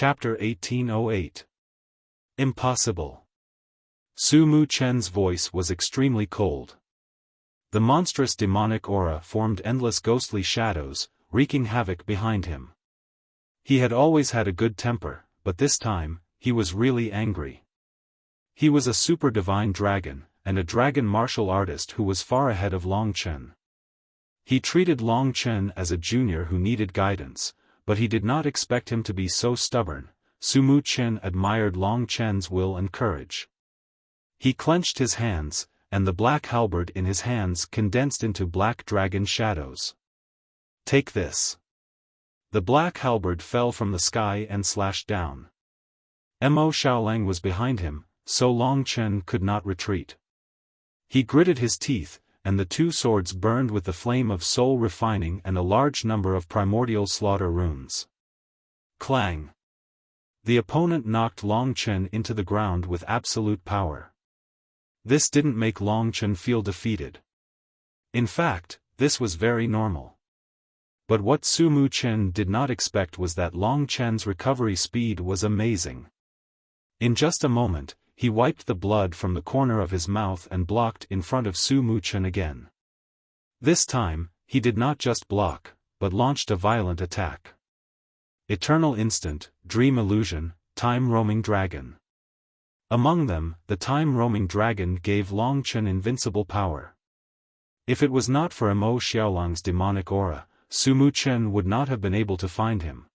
Chapter 1808. Impossible. Su Mu Chen's voice was extremely cold. The monstrous demonic aura formed endless ghostly shadows, wreaking havoc behind him. He had always had a good temper, but this time, he was really angry. He was a super divine dragon, and a dragon martial artist who was far ahead of Long Chen. He treated Long Chen as a junior who needed guidance, but he did not expect him to be so stubborn. Su Mu Chen admired Long Chen's will and courage. He clenched his hands, and the black halberd in his hands condensed into black dragon shadows. Take this. The black halberd fell from the sky and slashed down. Mo Xiaolang was behind him, so Long Chen could not retreat. He gritted his teeth, and the two swords burned with the flame of soul refining and a large number of primordial slaughter runes. Clang! The opponent knocked Long Chen into the ground with absolute power. This didn't make Long Chen feel defeated. In fact, this was very normal. But what Su Mu Chen did not expect was that Long Chen's recovery speed was amazing. In just a moment, he wiped the blood from the corner of his mouth and blocked in front of Su Mu Chen again. This time, he did not just block, but launched a violent attack. Eternal Instant, Dream Illusion, Time-Roaming Dragon. Among them, the Time-Roaming Dragon gave Long Chen invincible power. If it was not for Mo Xiaolang's demonic aura, Su Mu Chen would not have been able to find him.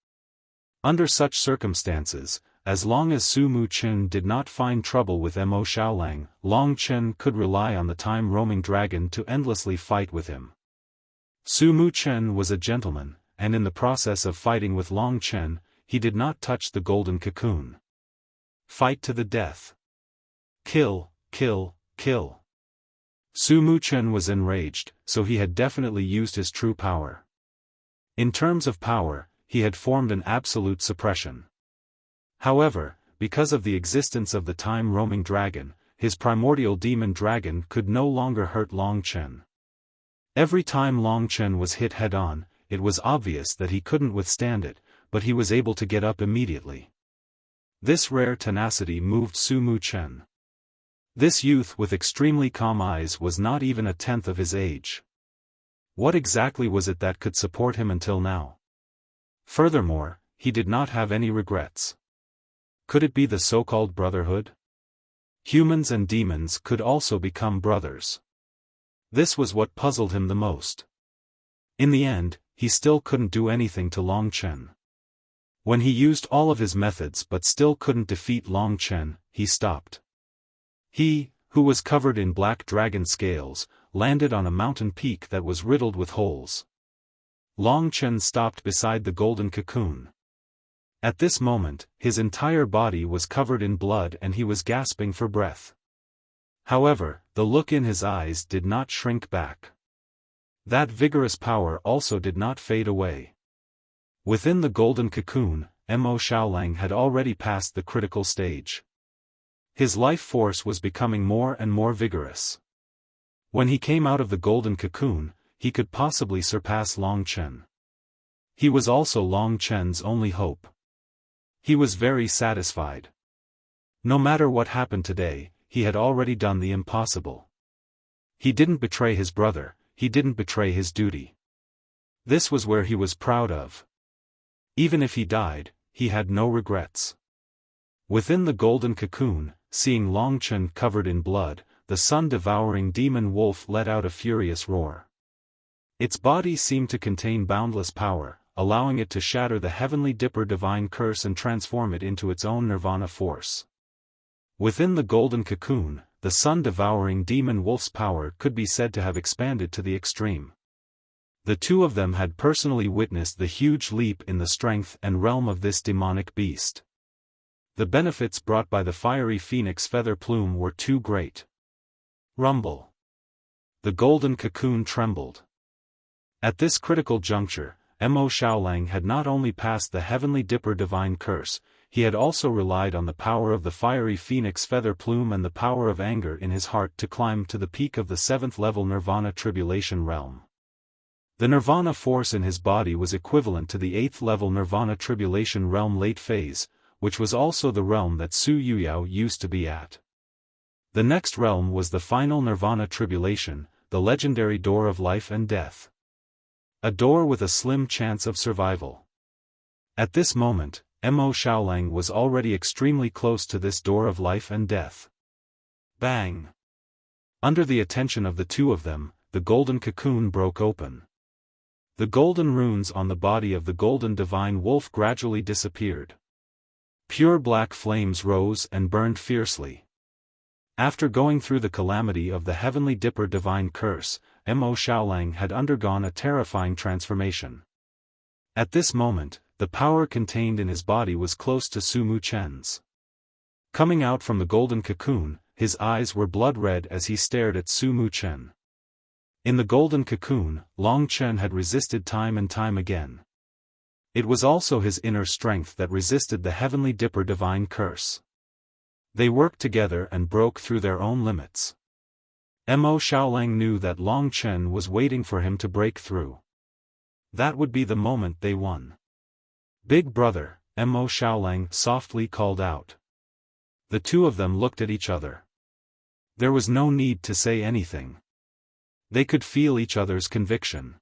Under such circumstances, as long as Su Mu Chen did not find trouble with Mo Xiaolang, Long Chen could rely on the Time-Roaming Dragon to endlessly fight with him. Su Mu Chen was a gentleman, and in the process of fighting with Long Chen, he did not touch the golden cocoon. Fight to the death. Kill, kill, kill. Su Mu Chen was enraged, so he had definitely used his true power. In terms of power, he had formed an absolute suppression. However, because of the existence of the time-roaming dragon, his primordial demon dragon could no longer hurt Long Chen. Every time Long Chen was hit head-on, it was obvious that he couldn't withstand it, but he was able to get up immediately. This rare tenacity moved Su Mu Chen. This youth with extremely calm eyes was not even a tenth of his age. What exactly was it that could support him until now? Furthermore, he did not have any regrets. Could it be the so-called brotherhood? Humans and demons could also become brothers. This was what puzzled him the most. In the end, he still couldn't do anything to Long Chen. When he used all of his methods but still couldn't defeat Long Chen, he stopped. He, who was covered in black dragon scales, landed on a mountain peak that was riddled with holes. Long Chen stopped beside the golden cocoon. At this moment, his entire body was covered in blood and he was gasping for breath. However, the look in his eyes did not shrink back. That vigorous power also did not fade away. Within the golden cocoon, Mo Xiaolang had already passed the critical stage. His life force was becoming more and more vigorous. When he came out of the golden cocoon, he could possibly surpass Long Chen. He was also Long Chen's only hope. He was very satisfied. No matter what happened today, he had already done the impossible. He didn't betray his brother, he didn't betray his duty. This was where he was proud of. Even if he died, he had no regrets. Within the golden cocoon, seeing Long Chen covered in blood, the sun-devouring demon wolf let out a furious roar. Its body seemed to contain boundless power, allowing it to shatter the heavenly Dipper divine curse and transform it into its own nirvana force. Within the golden cocoon, the sun-devouring demon wolf's power could be said to have expanded to the extreme. The two of them had personally witnessed the huge leap in the strength and realm of this demonic beast. The benefits brought by the fiery phoenix feather plume were too great. Rumble. The golden cocoon trembled. At this critical juncture, Mo Xiaolang had not only passed the heavenly Dipper divine curse, he had also relied on the power of the fiery phoenix feather plume and the power of anger in his heart to climb to the peak of the 7th level nirvana tribulation realm. The nirvana force in his body was equivalent to the 8th level nirvana tribulation realm late phase, which was also the realm that Su Yuyao used to be at. The next realm was the final nirvana tribulation, the legendary door of life and death. A door with a slim chance of survival. At this moment, Mo Xiaolang was already extremely close to this door of life and death. Bang! Under the attention of the two of them, the golden cocoon broke open. The golden runes on the body of the golden divine wolf gradually disappeared. Pure black flames rose and burned fiercely. After going through the calamity of the heavenly dipper divine curse, Mo Xiaolang had undergone a terrifying transformation. At this moment, the power contained in his body was close to Su Mu Chen's. Coming out from the golden cocoon, his eyes were blood red as he stared at Su Mu Chen. In the golden cocoon, Long Chen had resisted time and time again. It was also his inner strength that resisted the heavenly dipper divine curse. They worked together and broke through their own limits. Mo Xiaolang knew that Long Chen was waiting for him to break through. That would be the moment they won. "Big brother," Mo Xiaolang softly called out. The two of them looked at each other. There was no need to say anything. They could feel each other's conviction.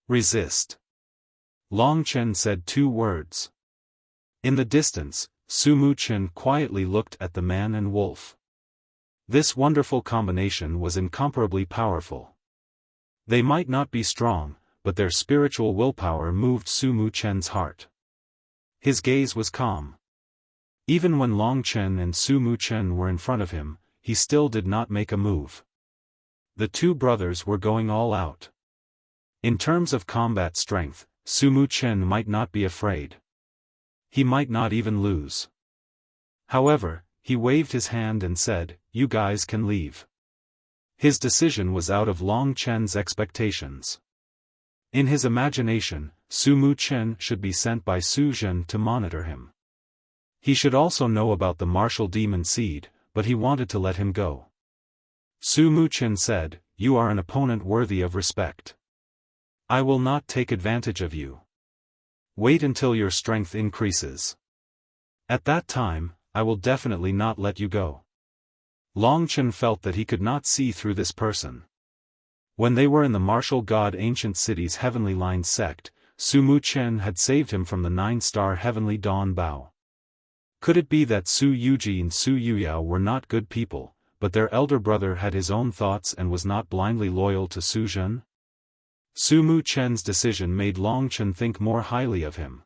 "Resist." Long Chen said 2 words. In the distance, Su Mu Chen quietly looked at the man and wolf. This wonderful combination was incomparably powerful. They might not be strong, but their spiritual willpower moved Su Mu Chen's heart. His gaze was calm. Even when Long Chen and Su Mu Chen were in front of him, he still did not make a move. The two brothers were going all out. In terms of combat strength, Su Mu Chen might not be afraid. He might not even lose. However, he waved his hand and said, "You guys can leave." His decision was out of Long Chen's expectations. In his imagination, Su Mu Chen should be sent by Su Zhen to monitor him. He should also know about the martial demon seed, but he wanted to let him go. Su Mu Chen said, "You are an opponent worthy of respect. I will not take advantage of you. Wait until your strength increases. At that time, I will definitely not let you go." Long Chen felt that he could not see through this person. When they were in the martial god ancient city's heavenly line sect, Su Mu Chen had saved him from the 9-star heavenly dawn bow. Could it be that Su Yuji and Su Yuyao were not good people, but their elder brother had his own thoughts and was not blindly loyal to Su Zhen? Su Mu Chen's decision made Long Chen think more highly of him.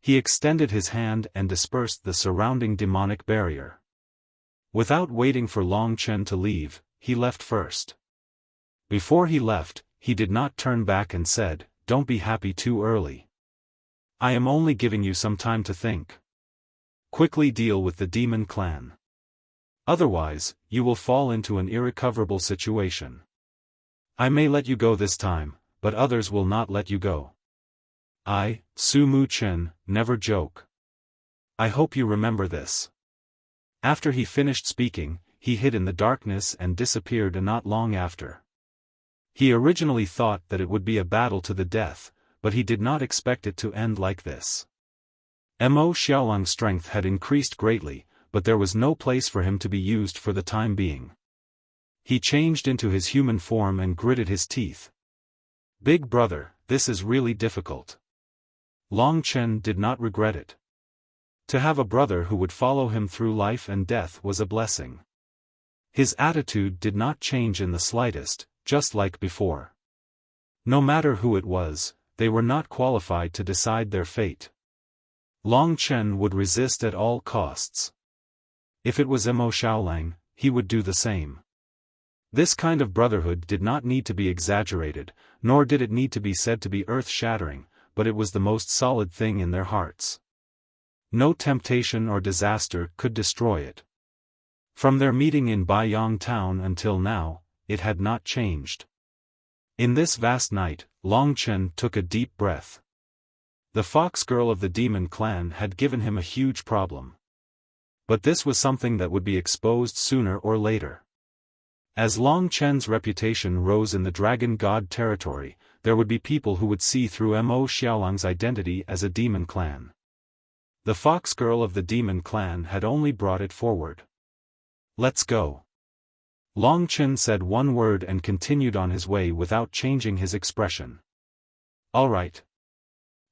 He extended his hand and dispersed the surrounding demonic barrier. Without waiting for Long Chen to leave, he left first. Before he left, he did not turn back and said, "Don't be happy too early. I am only giving you some time to think. Quickly deal with the demon clan. Otherwise, you will fall into an irrecoverable situation. I may let you go this time, but others will not let you go. I, Su Mu Chen, never joke. I hope you remember this." After he finished speaking, he hid in the darkness and disappeared not long after. He originally thought that it would be a battle to the death, but he did not expect it to end like this. Mo Xiaolang's strength had increased greatly, but there was no place for him to be used for the time being. He changed into his human form and gritted his teeth. "Big brother, this is really difficult." Long Chen did not regret it. To have a brother who would follow him through life and death was a blessing. His attitude did not change in the slightest, just like before. No matter who it was, they were not qualified to decide their fate. Long Chen would resist at all costs. If it was Mo Xiaolang, he would do the same. This kind of brotherhood did not need to be exaggerated, nor did it need to be said to be earth-shattering, but it was the most solid thing in their hearts. No temptation or disaster could destroy it. From their meeting in Baiyang town until now, it had not changed. In this vast night, Long Chen took a deep breath. The fox girl of the demon clan had given him a huge problem. But this was something that would be exposed sooner or later. As Long Chen's reputation rose in the Dragon God territory, there would be people who would see through Mo Xiaolang's identity as a demon clan. The fox girl of the demon clan had only brought it forward. Let's go. Long Chen said one word and continued on his way without changing his expression. All right.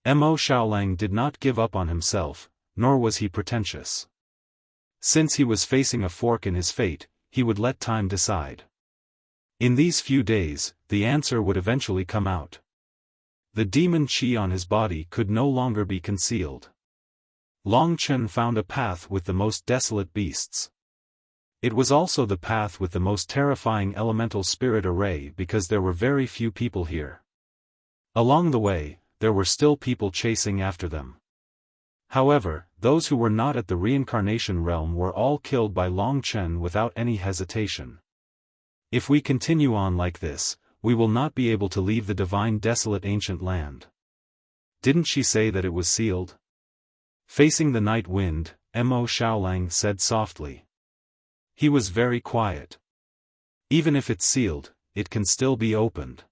Mo Xiaolang did not give up on himself, nor was he pretentious. Since he was facing a fork in his fate, he would let time decide. In these few days, the answer would eventually come out. The demon qi on his body could no longer be concealed. Long Chen found a path with the most desolate beasts. It was also the path with the most terrifying elemental spirit array because there were very few people here. Along the way, there were still people chasing after them. However, those who were not at the reincarnation realm were all killed by Long Chen without any hesitation. If we continue on like this, we will not be able to leave the divine desolate ancient land. Didn't she say that it was sealed? Facing the night wind, Mo Xiaolang said softly. He was very quiet. Even if it's sealed, it can still be opened.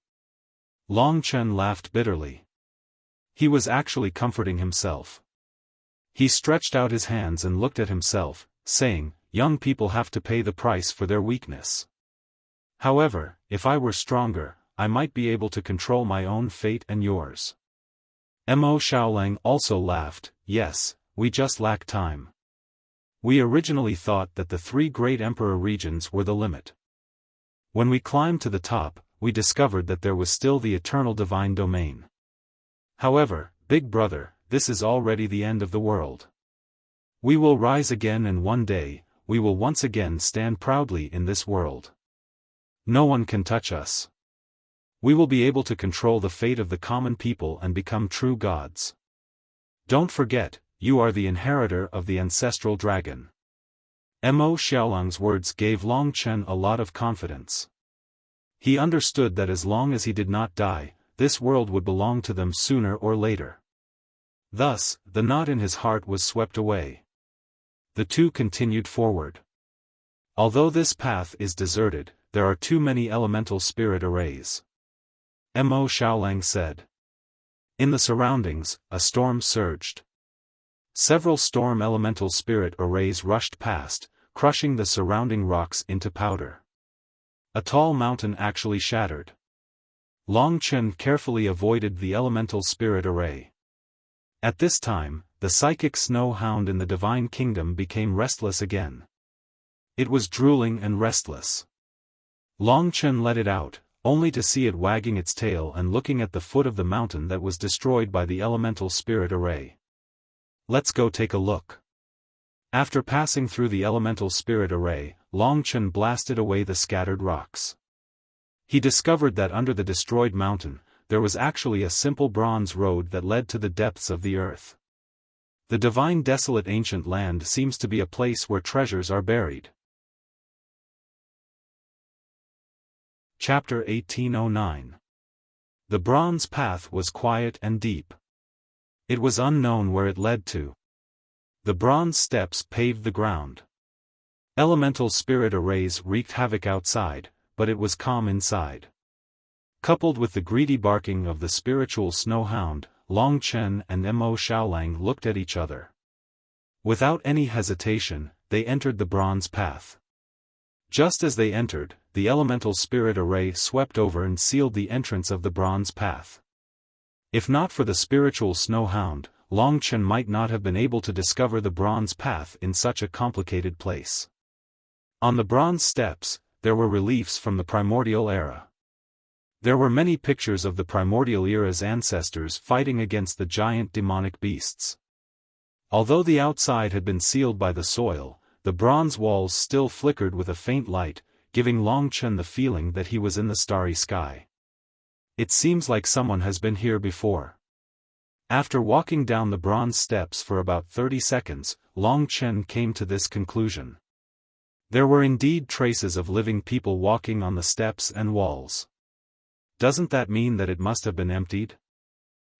Long Chen laughed bitterly. He was actually comforting himself. He stretched out his hands and looked at himself, saying, young people have to pay the price for their weakness. However, if I were stronger, I might be able to control my own fate and yours. Mo Xiaolang also laughed. Yes, we just lack time. We originally thought that the 3 great emperor regions were the limit. When we climbed to the top, we discovered that there was still the eternal divine domain. However, big brother, this is already the end of the world. We will rise again and one day, we will once again stand proudly in this world. No one can touch us. We will be able to control the fate of the common people and become true gods. Don't forget, you are the inheritor of the ancestral dragon. Mo Xiaolang's words gave Long Chen a lot of confidence. He understood that as long as he did not die, this world would belong to them sooner or later. Thus, the knot in his heart was swept away. The two continued forward. Although this path is deserted, there are too many elemental spirit arrays. Mo Xiaolang said. In the surroundings, a storm surged. Several storm elemental spirit arrays rushed past, crushing the surrounding rocks into powder. A tall mountain actually shattered. Long Chen carefully avoided the elemental spirit array. At this time, the psychic snow hound in the divine kingdom became restless again. It was drooling and restless. Long Chen let it out, only to see it wagging its tail and looking at the foot of the mountain that was destroyed by the elemental spirit array. Let's go take a look. After passing through the elemental spirit array, Long Chen blasted away the scattered rocks. He discovered that under the destroyed mountain, there was actually a simple bronze road that led to the depths of the earth. The divine desolate ancient land seems to be a place where treasures are buried. Chapter 1809. The bronze path was quiet and deep. It was unknown where it led to. The bronze steps paved the ground. Elemental spirit arrays wreaked havoc outside, but it was calm inside. Coupled with the greedy barking of the spiritual snow hound, Long Chen and Mo Xiaolang looked at each other. Without any hesitation, they entered the bronze path. Just as they entered, the elemental spirit array swept over and sealed the entrance of the bronze path. If not for the spiritual snow hound, Long Chen might not have been able to discover the bronze path in such a complicated place. On the bronze steps, there were reliefs from the primordial era. There were many pictures of the primordial era's ancestors fighting against the giant demonic beasts. Although the outside had been sealed by the soil, the bronze walls still flickered with a faint light, giving Long Chen the feeling that he was in the starry sky. It seems like someone has been here before. After walking down the bronze steps for about 30 seconds, Long Chen came to this conclusion. There were indeed traces of living people walking on the steps and walls. Doesn't that mean that it must have been emptied?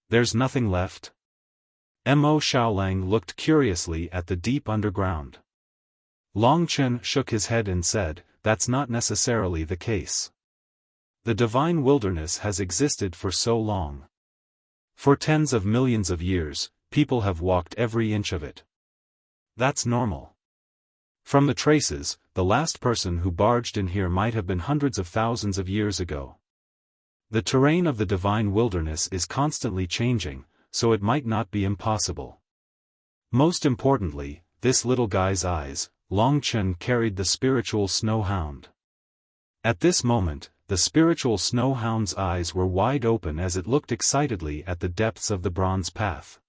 There's nothing left? Mo Xiaolang looked curiously at the deep underground. Long Chen shook his head and said, that's not necessarily the case. The divine wilderness has existed for so long. For tens of millions of years, people have walked every inch of it. That's normal. From the traces, the last person who barged in here might have been hundreds of thousands of years ago. The terrain of the divine wilderness is constantly changing, so it might not be impossible. Most importantly, this little guy's eyes, Long Chen carried the spiritual snow hound. At this moment, the spiritual snow hound's eyes were wide open as it looked excitedly at the depths of the bronze path.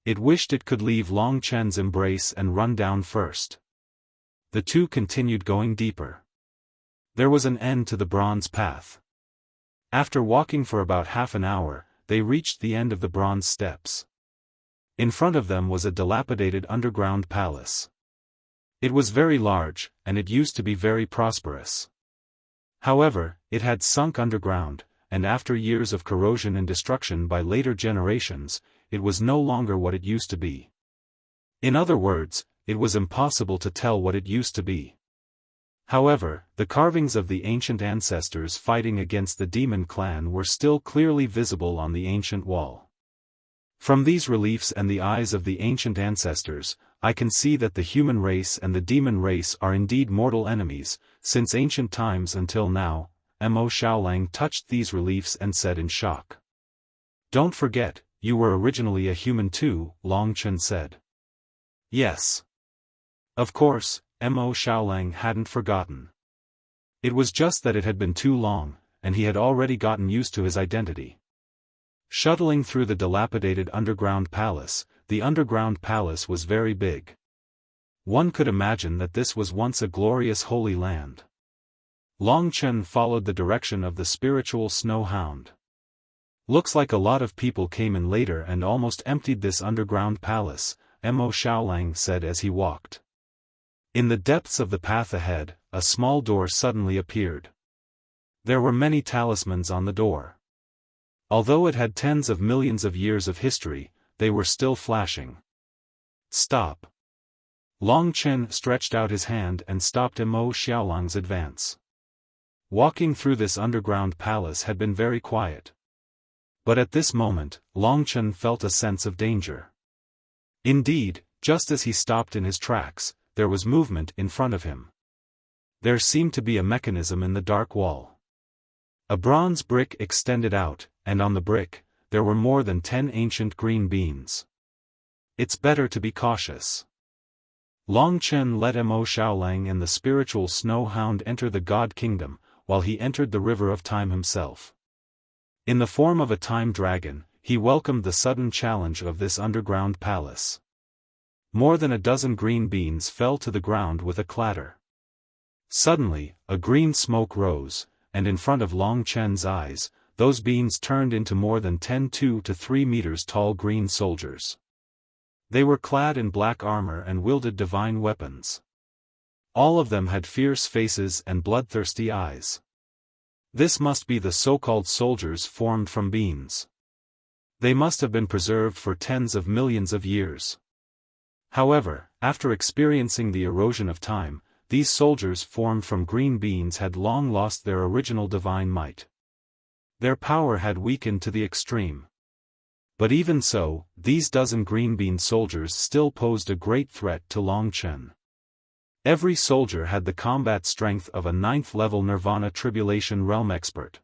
It wished it could leave Long Chen's embrace and run down first. The two continued going deeper. There was an end to the bronze path. After walking for about half an hour, they reached the end of the bronze steps. In front of them was a dilapidated underground palace. It was very large, and it used to be very prosperous. However, it had sunk underground, and after years of corrosion and destruction by later generations, it was no longer what it used to be. In other words, it was impossible to tell what it used to be. However, the carvings of the ancient ancestors fighting against the demon clan were still clearly visible on the ancient wall. From these reliefs and the eyes of the ancient ancestors, I can see that the human race and the demon race are indeed mortal enemies, since ancient times until now. Mo Xiaolang touched these reliefs and said in shock. "Don't forget, you were originally a human too," Long Chen said. "Yes. Of course," Mo Xiaolang hadn't forgotten. It was just that it had been too long, and he had already gotten used to his identity. Shuttling through the dilapidated underground palace, the underground palace was very big. One could imagine that this was once a glorious holy land. Long Chen followed the direction of the spiritual snow hound. "Looks like a lot of people came in later and almost emptied this underground palace," Mo Xiaolang said as he walked. In the depths of the path ahead, a small door suddenly appeared. There were many talismans on the door. Although it had tens of millions of years of history, they were still flashing. "Stop." Long Chen stretched out his hand and stopped Mo Xiaolang's advance. Walking through this underground palace had been very quiet. But at this moment, Long Chen felt a sense of danger. Indeed, just as he stopped in his tracks, there was movement in front of him. There seemed to be a mechanism in the dark wall. A bronze brick extended out, and on the brick, there were more than 10 ancient green beans. "It's better to be cautious." Long Chen let Mo Xiaolang and the spiritual snow hound enter the God Kingdom, while he entered the River of Time himself. In the form of a time dragon, he welcomed the sudden challenge of this underground palace. More than a dozen green beans fell to the ground with a clatter. Suddenly, a green smoke rose, and in front of Long Chen's eyes, those beans turned into more than 10 2 to 3 meters tall green soldiers. They were clad in black armor and wielded divine weapons. All of them had fierce faces and bloodthirsty eyes. This must be the so-called soldiers formed from beans. They must have been preserved for tens of millions of years. However, after experiencing the erosion of time, these soldiers formed from green beans had long lost their original divine might. Their power had weakened to the extreme. But even so, these dozen green bean soldiers still posed a great threat to Long Chen. Every soldier had the combat strength of a 9th-level Nirvana Tribulation Realm expert.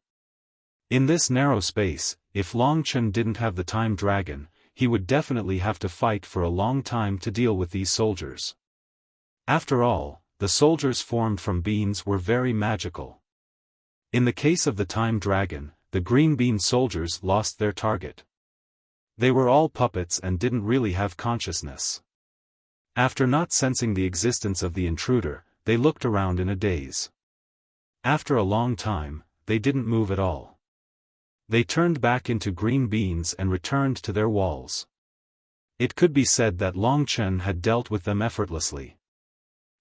In this narrow space, if Long Chen didn't have the time dragon, he would definitely have to fight for a long time to deal with these soldiers. After all, the soldiers formed from beans were very magical. In the case of the time dragon, the green bean soldiers lost their target. They were all puppets and didn't really have consciousness. After not sensing the existence of the intruder, they looked around in a daze. After a long time, they didn't move at all. They turned back into green beans and returned to their walls. It could be said that Long Chen had dealt with them effortlessly.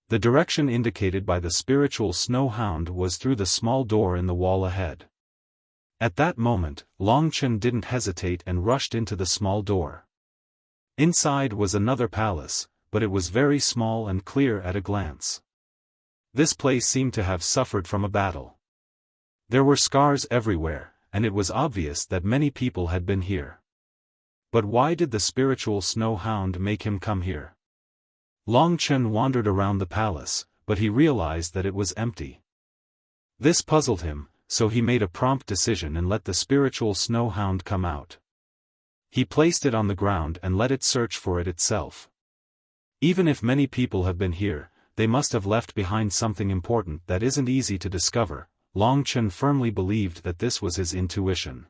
The direction indicated by the spiritual snow hound was through the small door in the wall ahead. At that moment, Long Chen didn't hesitate and rushed into the small door. Inside was another palace, but it was very small and clear at a glance. This place seemed to have suffered from a battle. There were scars everywhere, and it was obvious that many people had been here. But why did the spiritual snow hound make him come here? Long Chen wandered around the palace, but he realized that it was empty. This puzzled him, so he made a prompt decision and let the spiritual snow hound come out. He placed it on the ground and let it search for it itself. Even if many people have been here, they must have left behind something important that isn't easy to discover. Long Chen firmly believed that this was his intuition.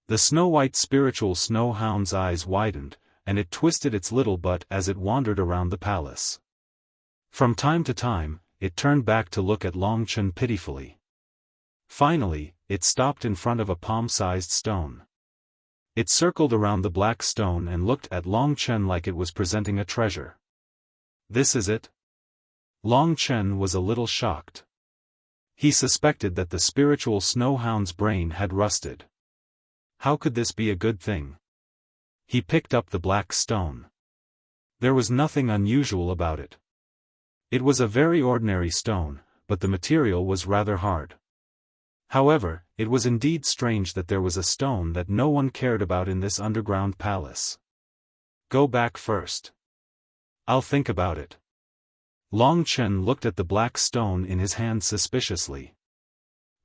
The snow-white spiritual snow hound's eyes widened, and it twisted its little butt as it wandered around the palace. From time to time, it turned back to look at Long Chen pitifully. Finally, it stopped in front of a palm-sized stone. It circled around the black stone and looked at Long Chen like it was presenting a treasure. This is it? Long Chen was a little shocked. He suspected that the spiritual snow hound's brain had rusted. How could this be a good thing? He picked up the black stone. There was nothing unusual about it. It was a very ordinary stone, but the material was rather hard. However, it was indeed strange that there was a stone that no one cared about in this underground palace. Go back first. I'll think about it. Long Chen looked at the black stone in his hand suspiciously.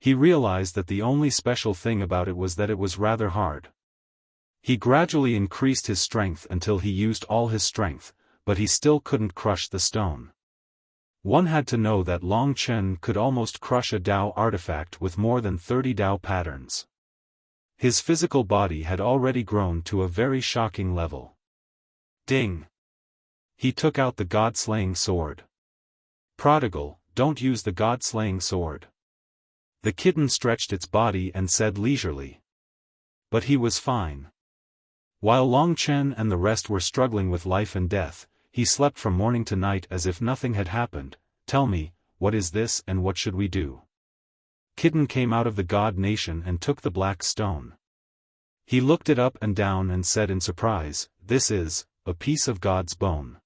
He realized that the only special thing about it was that it was rather hard. He gradually increased his strength until he used all his strength, but he still couldn't crush the stone. One had to know that Long Chen could almost crush a Dao artifact with more than 30 Dao patterns. His physical body had already grown to a very shocking level. Ding! He took out the god-slaying sword. Prodigal, don't use the god-slaying sword. The kitten stretched its body and said leisurely. But he was fine. While Long Chen and the rest were struggling with life and death, he slept from morning to night as if nothing had happened. Tell me, what is this and what should we do? Kitten came out of the god nation and took the black stone. He looked it up and down and said in surprise, this is a piece of God's bone.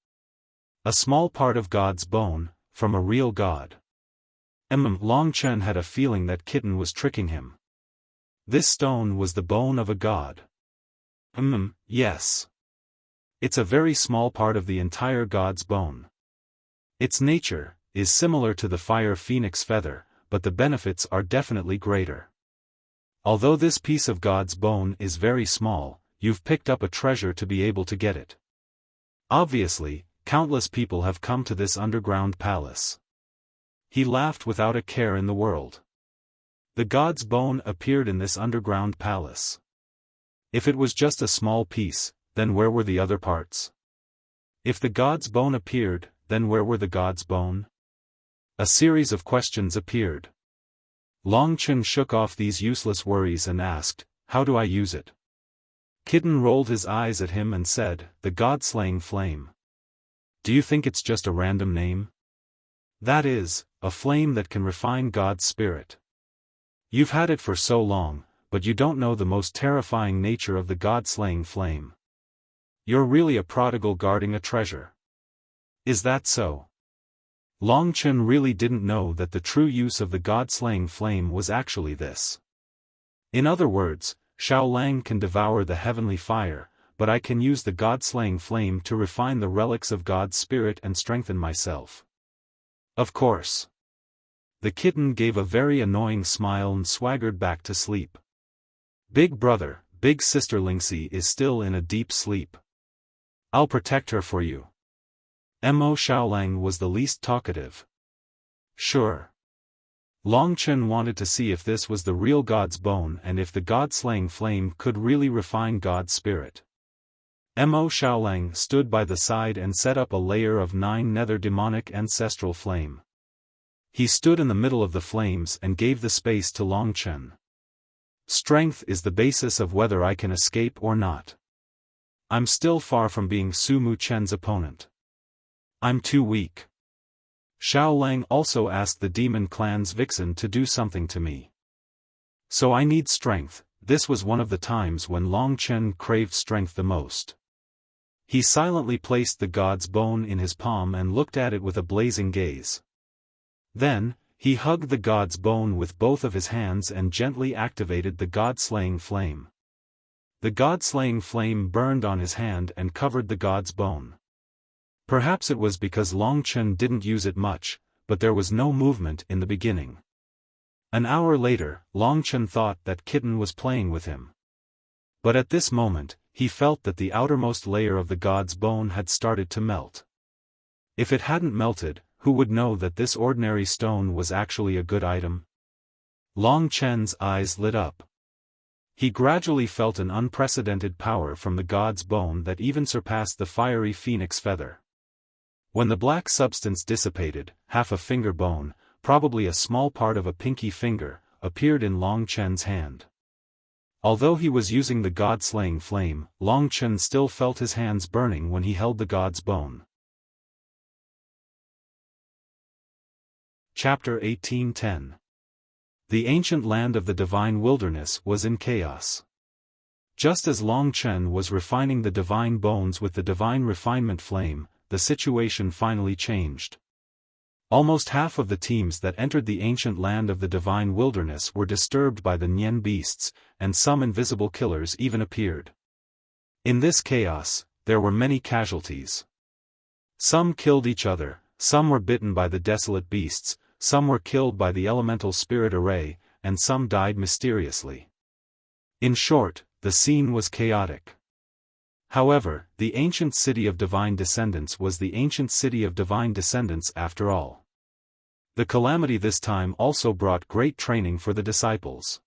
A small part of God's bone, from a real god. Long Chen had a feeling that Kitten was tricking him. This stone was the bone of a god. Yes. It's a very small part of the entire god's bone. Its nature is similar to the fire phoenix feather, but the benefits are definitely greater. Although this piece of God's bone is very small, you've picked up a treasure to be able to get it. Obviously, countless people have come to this underground palace. He laughed without a care in the world. The God's bone appeared in this underground palace. If it was just a small piece, then where were the other parts? If the God's bone appeared, then where were the God's bone? A series of questions appeared. Long Chen shook off these useless worries and asked, how do I use it? Kitten rolled his eyes at him and said, the God-slaying flame. Do you think it's just a random name? That is, a flame that can refine God's spirit. You've had it for so long, but you don't know the most terrifying nature of the God-slaying flame. You're really a prodigal guarding a treasure. Is that so? Long Chen really didn't know that the true use of the God-slaying flame was actually this. In other words, Xiao Lang can devour the heavenly fire, but I can use the God-slaying flame to refine the relics of God's spirit and strengthen myself. Of course. The kitten gave a very annoying smile and swaggered back to sleep. Big brother, big sister Lingxi is still in a deep sleep. I'll protect her for you. Xiaolang was the least talkative. Sure. Long Chen wanted to see if this was the real God's bone and if the God-slaying flame could really refine God's spirit. Xiaolang stood by the side and set up a layer of 9 nether demonic ancestral flame. He stood in the middle of the flames and gave the space to Long Chen. Strength is the basis of whether I can escape or not. I'm still far from being Su Mu Chen's opponent. I'm too weak. Xiao Lang also asked the demon clan's vixen to do something to me. So I need strength. This was one of the times when Long Chen craved strength the most. He silently placed the god's bone in his palm and looked at it with a blazing gaze. Then, he hugged the god's bone with both of his hands and gently activated the god-slaying flame. The god-slaying flame burned on his hand and covered the god's bone. Perhaps it was because Long Chen didn't use it much, but there was no movement in the beginning. An hour later, Long Chen thought that Kitten was playing with him. But at this moment, he felt that the outermost layer of the god's bone had started to melt. If it hadn't melted, who would know that this ordinary stone was actually a good item? Long Chen's eyes lit up. He gradually felt an unprecedented power from the god's bone that even surpassed the fiery phoenix feather. When the black substance dissipated, half a finger bone, probably a small part of a pinky finger, appeared in Long Chen's hand. Although he was using the god-slaying flame, Long Chen still felt his hands burning when he held the god's bone. Chapter 1810. The ancient land of the divine wilderness was in chaos. Just as Long Chen was refining the divine bones with the divine refinement flame, the situation finally changed. Almost half of the teams that entered the ancient land of the divine wilderness were disturbed by the Nian beasts, and some invisible killers even appeared. In this chaos, there were many casualties. Some killed each other, some were bitten by the desolate beasts, some were killed by the elemental spirit array, and some died mysteriously. In short, the scene was chaotic. However, the ancient city of divine descendants was the ancient city of divine descendants after all. The calamity this time also brought great training for the disciples.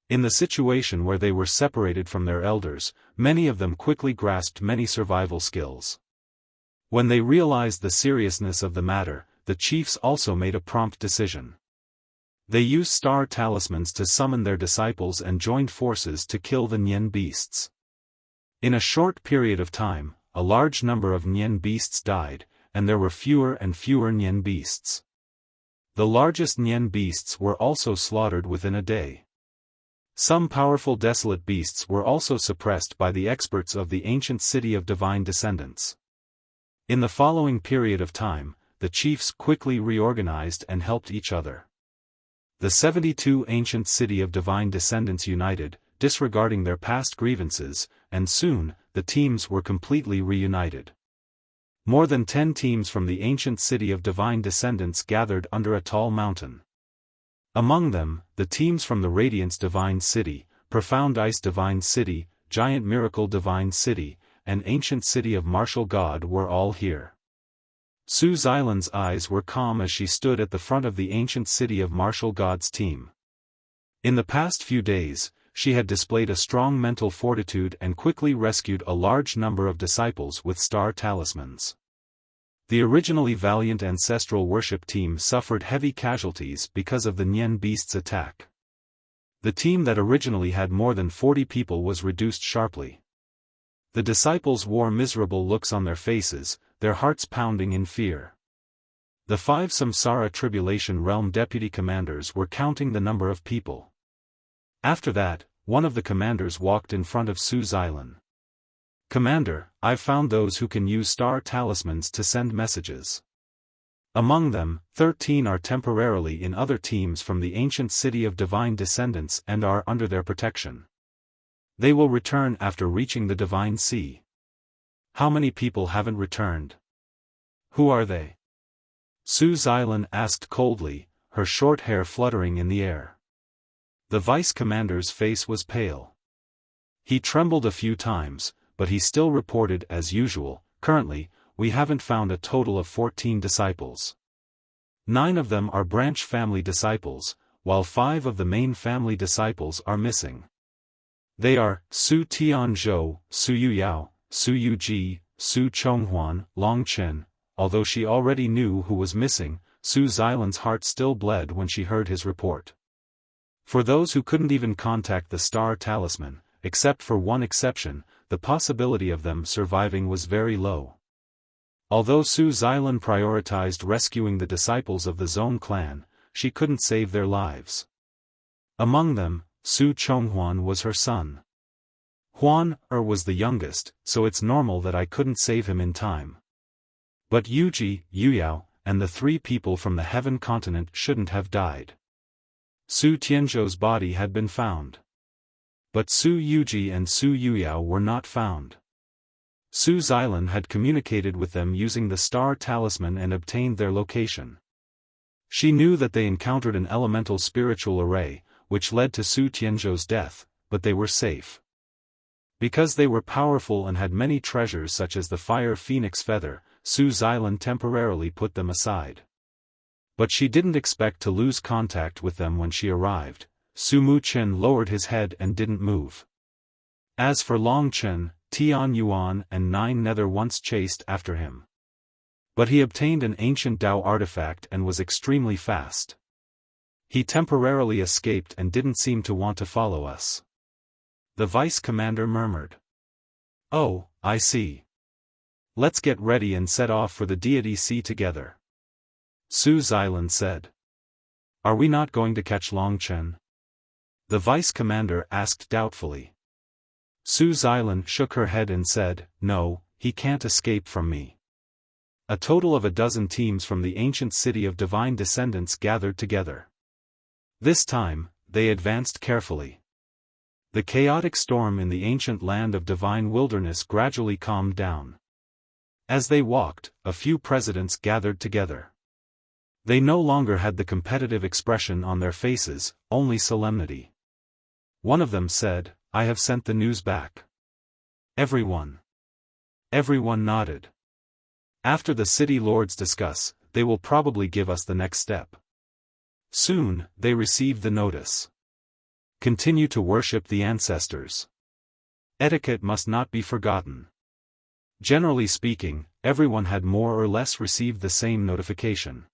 In the situation where they were separated from their elders, many of them quickly grasped many survival skills. When they realized the seriousness of the matter, the chiefs also made a prompt decision. They used star talismans to summon their disciples and joined forces to kill the Nian beasts. In a short period of time, a large number of Nian beasts died, and there were fewer and fewer Nian beasts. The largest Nian beasts were also slaughtered within a day. Some powerful desolate beasts were also suppressed by the experts of the ancient city of divine descendants. In the following period of time, the chiefs quickly reorganized and helped each other. The 72 ancient city of divine descendants united, disregarding their past grievances, and soon, the teams were completely reunited. More than 10 teams from the ancient city of divine descendants gathered under a tall mountain. Among them, the teams from the Radiance Divine City, Profound Ice Divine City, Giant Miracle Divine City, and Ancient City of Martial God were all here. Su Xilan's eyes were calm as she stood at the front of the ancient city of Martial God's team. In the past few days, she had displayed a strong mental fortitude and quickly rescued a large number of disciples with star talismans. The originally valiant ancestral worship team suffered heavy casualties because of the Nian beast's attack. The team that originally had more than 40 people was reduced sharply. The disciples wore miserable looks on their faces, their hearts pounding in fear. The 5 Samsara Tribulation Realm deputy commanders were counting the number of people. After that, one of the commanders walked in front of Su Xilan. "Commander, I've found those who can use star talismans to send messages. Among them, 13 are temporarily in other teams from the ancient city of divine descendants and are under their protection. They will return after reaching the divine sea." "How many people haven't returned? Who are they?" Su Xilan asked coldly, her short hair fluttering in the air. The vice commander's face was pale. He trembled a few times, but he still reported as usual, "Currently, we haven't found a total of 14 disciples. 9 of them are branch family disciples, while 5 of the main family disciples are missing. They are Su Tianzhou, Su Yuyao, Su Yuji, Su Chonghuan, Long Chen." Although she already knew who was missing, Su Xilan's heart still bled when she heard his report. For those who couldn't even contact the star talisman, except for one exception, the possibility of them surviving was very low. Although Su Xilan prioritized rescuing the disciples of the Zone clan, she couldn't save their lives. Among them, Su Chonghuan was her son. "Huan was the youngest, so it's normal that I couldn't save him in time. But Yuji, Yuyao, and the 3 people from the Heaven continent shouldn't have died." Su Tianzhou's body had been found. But Su Yuji and Su Yuyao were not found. Su Xilan had communicated with them using the star talisman and obtained their location. She knew that they encountered an elemental spiritual array, which led to Su Tianzhou's death, but they were safe. Because they were powerful and had many treasures such as the fire phoenix feather, Su Xilan temporarily put them aside. But she didn't expect to lose contact with them when she arrived. Su Muchen lowered his head and didn't move. As for Long Chen, Tian Yuan and 9 Nether once chased after him. But he obtained an ancient Dao artifact and was extremely fast. He temporarily escaped and didn't seem to want to follow us. The vice commander murmured. Oh, I see. Let's get ready and set off for the Deity Sea together. Su Xilan said. Are we not going to catch Long Chen? The vice commander asked doubtfully. Su Xilan shook her head and said, no, he can't escape from me. A total of 12 teams from the ancient city of divine descendants gathered together. This time, they advanced carefully. The chaotic storm in the ancient land of divine wilderness gradually calmed down. As they walked, a few presidents gathered together. They no longer had the competitive expression on their faces, only solemnity. One of them said, I have sent the news back. Everyone nodded. After the city lords discuss, they will probably give us the next step. Soon, they received the notice. Continue to worship the ancestors. Etiquette must not be forgotten. Generally speaking, everyone had more or less received the same notification.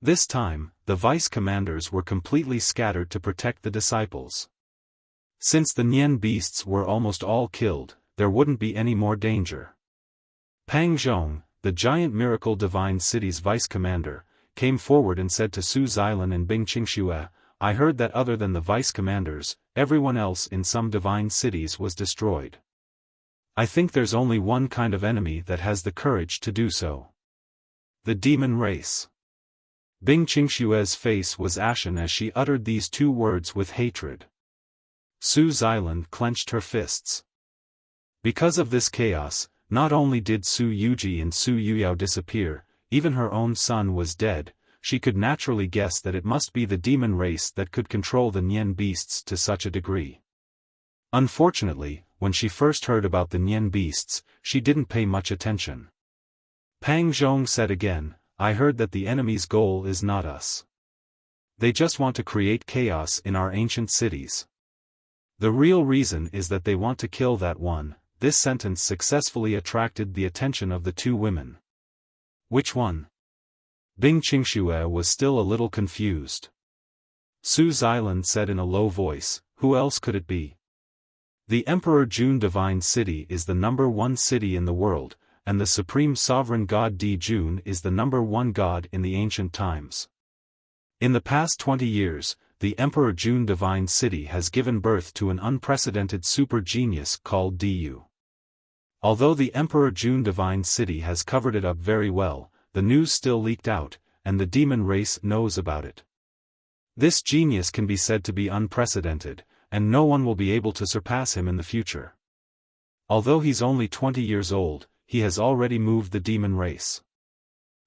This time, the vice commanders were completely scattered to protect the disciples. Since the Nian beasts were almost all killed, there wouldn't be any more danger. Pang Zhong, the giant miracle divine city's vice commander, came forward and said to Su Xilan and Bing Qingxue, I heard that other than the vice commanders, everyone else in some divine cities was destroyed. I think there's only one kind of enemy that has the courage to do so. The demon race. Bing Qingxue's face was ashen as she uttered these 2 words with hatred. Su Xilan clenched her fists. Because of this chaos, not only did Su Yuji and Su Yuyao disappear, even her own son was dead. She could naturally guess that it must be the demon race that could control the Nian beasts to such a degree. Unfortunately, when she first heard about the Nian beasts, she didn't pay much attention. Pang Zhong said again, I heard that the enemy's goal is not us. They just want to create chaos in our ancient cities. The real reason is that they want to kill that one. This sentence successfully attracted the attention of the 2 women. Which one? Bing Qingxue was still a little confused. Su Xilan said in a low voice, who else could it be? The Emperor Jun Divine City is the #1 city in the world, and the Supreme Sovereign God Di Jun is the #1 god in the ancient times. In the past 20 years, the Emperor Jun Divine City has given birth to an unprecedented super genius called Diyu. Although the Emperor Jun Divine City has covered it up very well, the news still leaked out, and the demon race knows about it. This genius can be said to be unprecedented, and no one will be able to surpass him in the future. Although he's only 20 years old, he has already moved the demon race.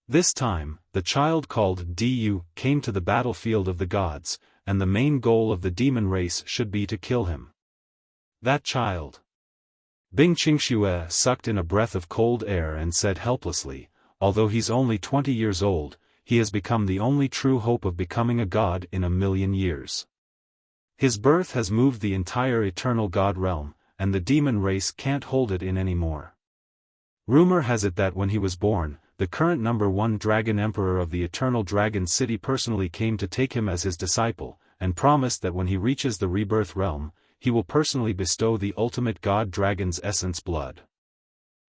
This time, the child called Diyu came to the battlefield of the gods, and the main goal of the demon race should be to kill him. That child. Bing Qingxue sucked in a breath of cold air and said helplessly, although he's only 20 years old, he has become the only true hope of becoming a god in 1,000,000 years. His birth has moved the entire eternal god realm, and the demon race can't hold it in anymore. Rumor has it that when he was born, the current #1 dragon emperor of the eternal dragon city personally came to take him as his disciple, and promised that when he reaches the rebirth realm, he will personally bestow the ultimate god dragon's essence blood.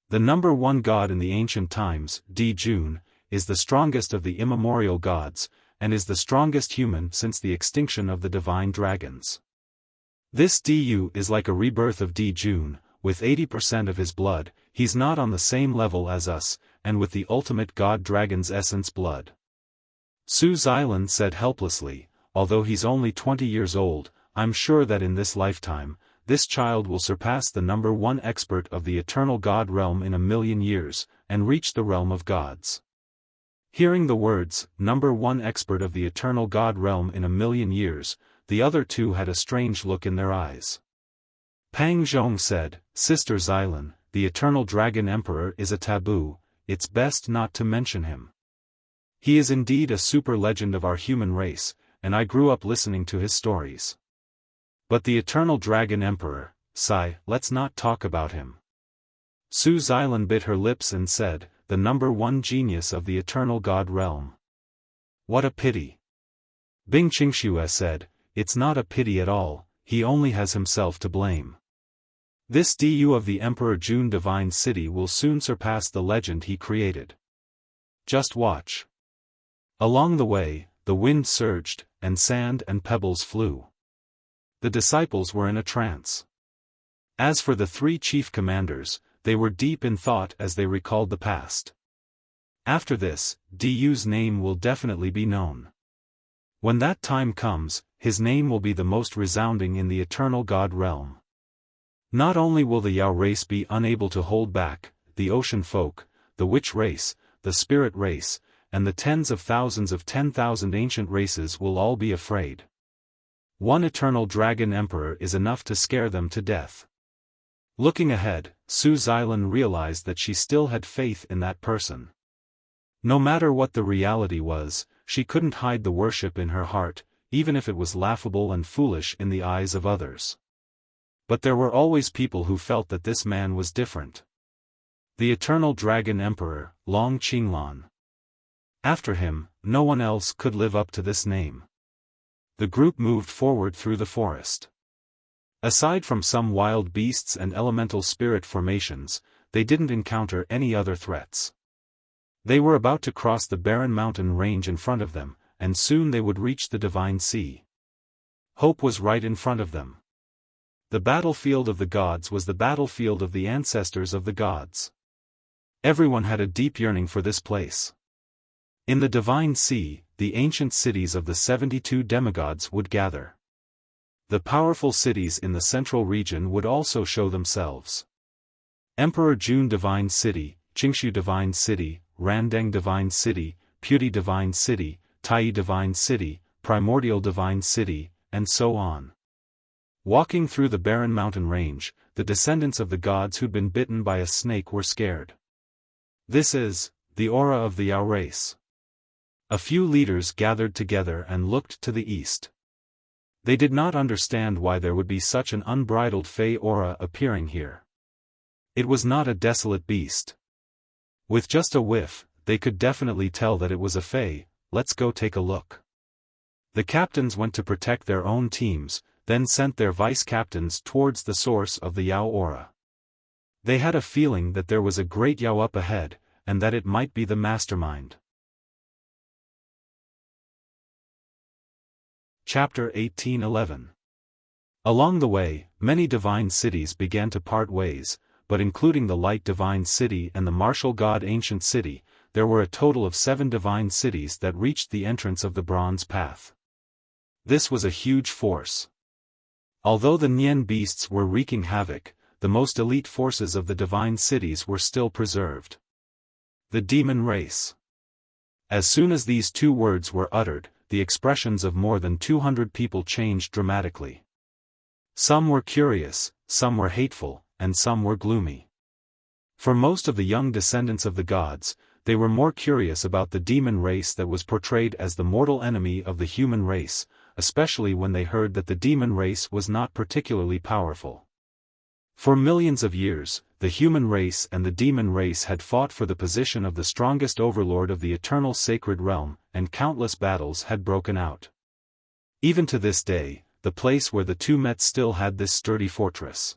The #1 god in the ancient times, Di Jun, is the strongest of the immemorial gods, and is the strongest human since the extinction of the divine dragons. This Diyu is like a rebirth of Di Jun, with 80% of his blood. He's not on the same level as us, and with the ultimate god dragon's essence blood. Su Xilan said helplessly, although he's only 20 years old, I'm sure that in this lifetime, this child will surpass the number one expert of the eternal God realm in 1,000,000 years, and reach the realm of gods. Hearing the words, number one expert of the eternal God realm in 1,000,000 years, the other two had a strange look in their eyes. Pang Zhong said, Sister Xylan, the eternal dragon emperor is a taboo, it's best not to mention him. He is indeed a super legend of our human race, and I grew up listening to his stories. But the eternal dragon emperor, Sai, let's not talk about him. Su Xylan bit her lips and said, the number one genius of the eternal God realm. What a pity. Bing Qingxue said, it's not a pity at all, he only has himself to blame. This Du of the Emperor Jun Divine City will soon surpass the legend he created. Just watch. Along the way, the wind surged, and sand and pebbles flew. The disciples were in a trance. As for the three chief commanders, they were deep in thought as they recalled the past. After this, Du's name will definitely be known. When that time comes, his name will be the most resounding in the eternal God realm. Not only will the Yao race be unable to hold back, the ocean folk, the witch race, the spirit race, and the tens of thousands of 10,000 ancient races will all be afraid. One eternal dragon emperor is enough to scare them to death. Looking ahead, Su Xylan realized that she still had faith in that person. No matter what the reality was, she couldn't hide the worship in her heart, even if it was laughable and foolish in the eyes of others. But there were always people who felt that this man was different. The eternal dragon emperor, Long Qinglan. After him, no one else could live up to this name. The group moved forward through the forest. Aside from some wild beasts and elemental spirit formations, they didn't encounter any other threats. They were about to cross the barren mountain range in front of them, and soon they would reach the Divine Sea. Hope was right in front of them. The battlefield of the gods was the battlefield of the ancestors of the gods. Everyone had a deep yearning for this place. In the Divine Sea, the ancient cities of the 72 demigods would gather. The powerful cities in the central region would also show themselves. Emperor Jun Divine City, Qingshu Divine City, Randeng Divine City, Puti Divine City, Tai Divine City, Primordial Divine City, and so on. Walking through the barren mountain range, the descendants of the gods who'd been bitten by a snake were scared. This is the aura of the Yao race. A few leaders gathered together and looked to the east. They did not understand why there would be such an unbridled fey aura appearing here. It was not a desolate beast. With just a whiff, they could definitely tell that it was a fey. Let's go take a look. The captains went to protect their own teams, then sent their vice-captains towards the source of the Yao aura. They had a feeling that there was a great Yao up ahead, and that it might be the mastermind. Chapter 1811. Along the way, many divine cities began to part ways, but including the Light Divine City and the Martial God Ancient City, there were a total of 7 divine cities that reached the entrance of the Bronze Path. This was a huge force. Although the Nian beasts were wreaking havoc, the most elite forces of the divine cities were still preserved. The demon race. As soon as these two words were uttered, the expressions of more than 200 people changed dramatically. Some were curious, some were hateful, and some were gloomy. For most of the young descendants of the gods, they were more curious about the demon race that was portrayed as the mortal enemy of the human race, especially when they heard that the demon race was not particularly powerful. For millions of years, the human race and the demon race had fought for the position of the strongest overlord of the eternal sacred realm, and countless battles had broken out. Even to this day, the place where the two met still had this sturdy fortress.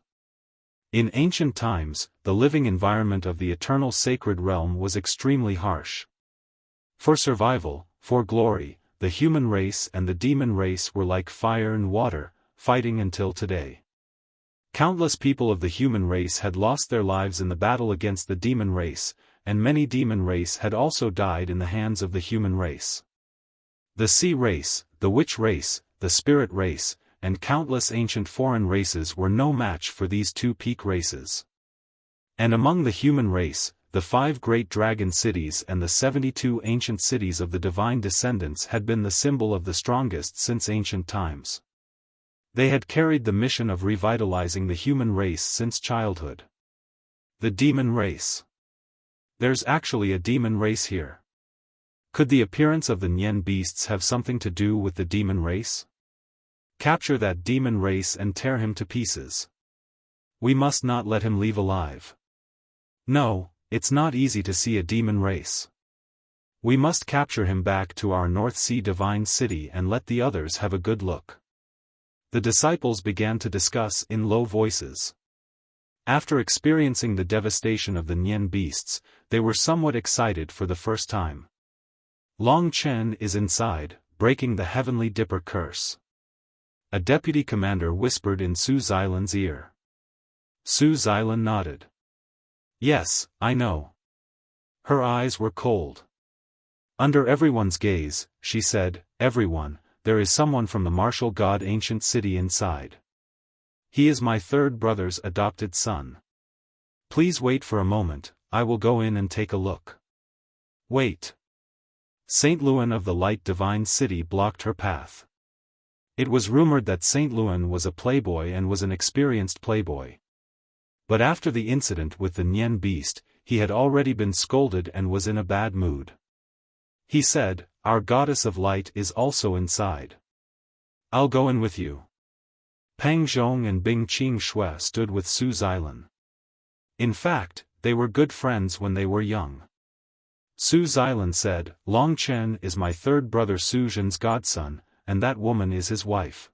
In ancient times, the living environment of the eternal sacred realm was extremely harsh. For survival, for glory, the human race and the demon race were like fire and water, fighting until today. Countless people of the human race had lost their lives in the battle against the demon race, and many demon race had also died in the hands of the human race. The sea race, the witch race, the spirit race, and countless ancient foreign races were no match for these two peak races. And among the human race, the 5 great dragon cities and the 72 ancient cities of the divine descendants had been the symbol of the strongest since ancient times. They had carried the mission of revitalizing the human race since childhood. The demon race. There's actually a demon race here. Could the appearance of the Nian beasts have something to do with the demon race? Capture that demon race and tear him to pieces. We must not let him leave alive. No, it's not easy to see a demon race. We must capture him back to our North Sea divine city and let the others have a good look. The disciples began to discuss in low voices. After experiencing the devastation of the Nian beasts, they were somewhat excited for the first time. Long Chen is inside, breaking the Heavenly Dipper curse. A deputy commander whispered in Su Xilan's ear. Su Xilan nodded. Yes, I know. Her eyes were cold. Under everyone's gaze, she said, everyone, there is someone from the martial god ancient city inside. He is my third brother's adopted son. Please wait for a moment, I will go in and take a look. Wait. Saint Luan of the Light Divine City blocked her path. It was rumored that Saint Luan was a playboy and was an experienced playboy. But after the incident with the Nian beast, he had already been scolded and was in a bad mood. He said, our goddess of light is also inside. I'll go in with you. Pang Zhong and Bing Qing Shui stood with Su Xilan. In fact, they were good friends when they were young. Su Xilan said, Long Chen is my third brother Su Zhen's godson, and that woman is his wife.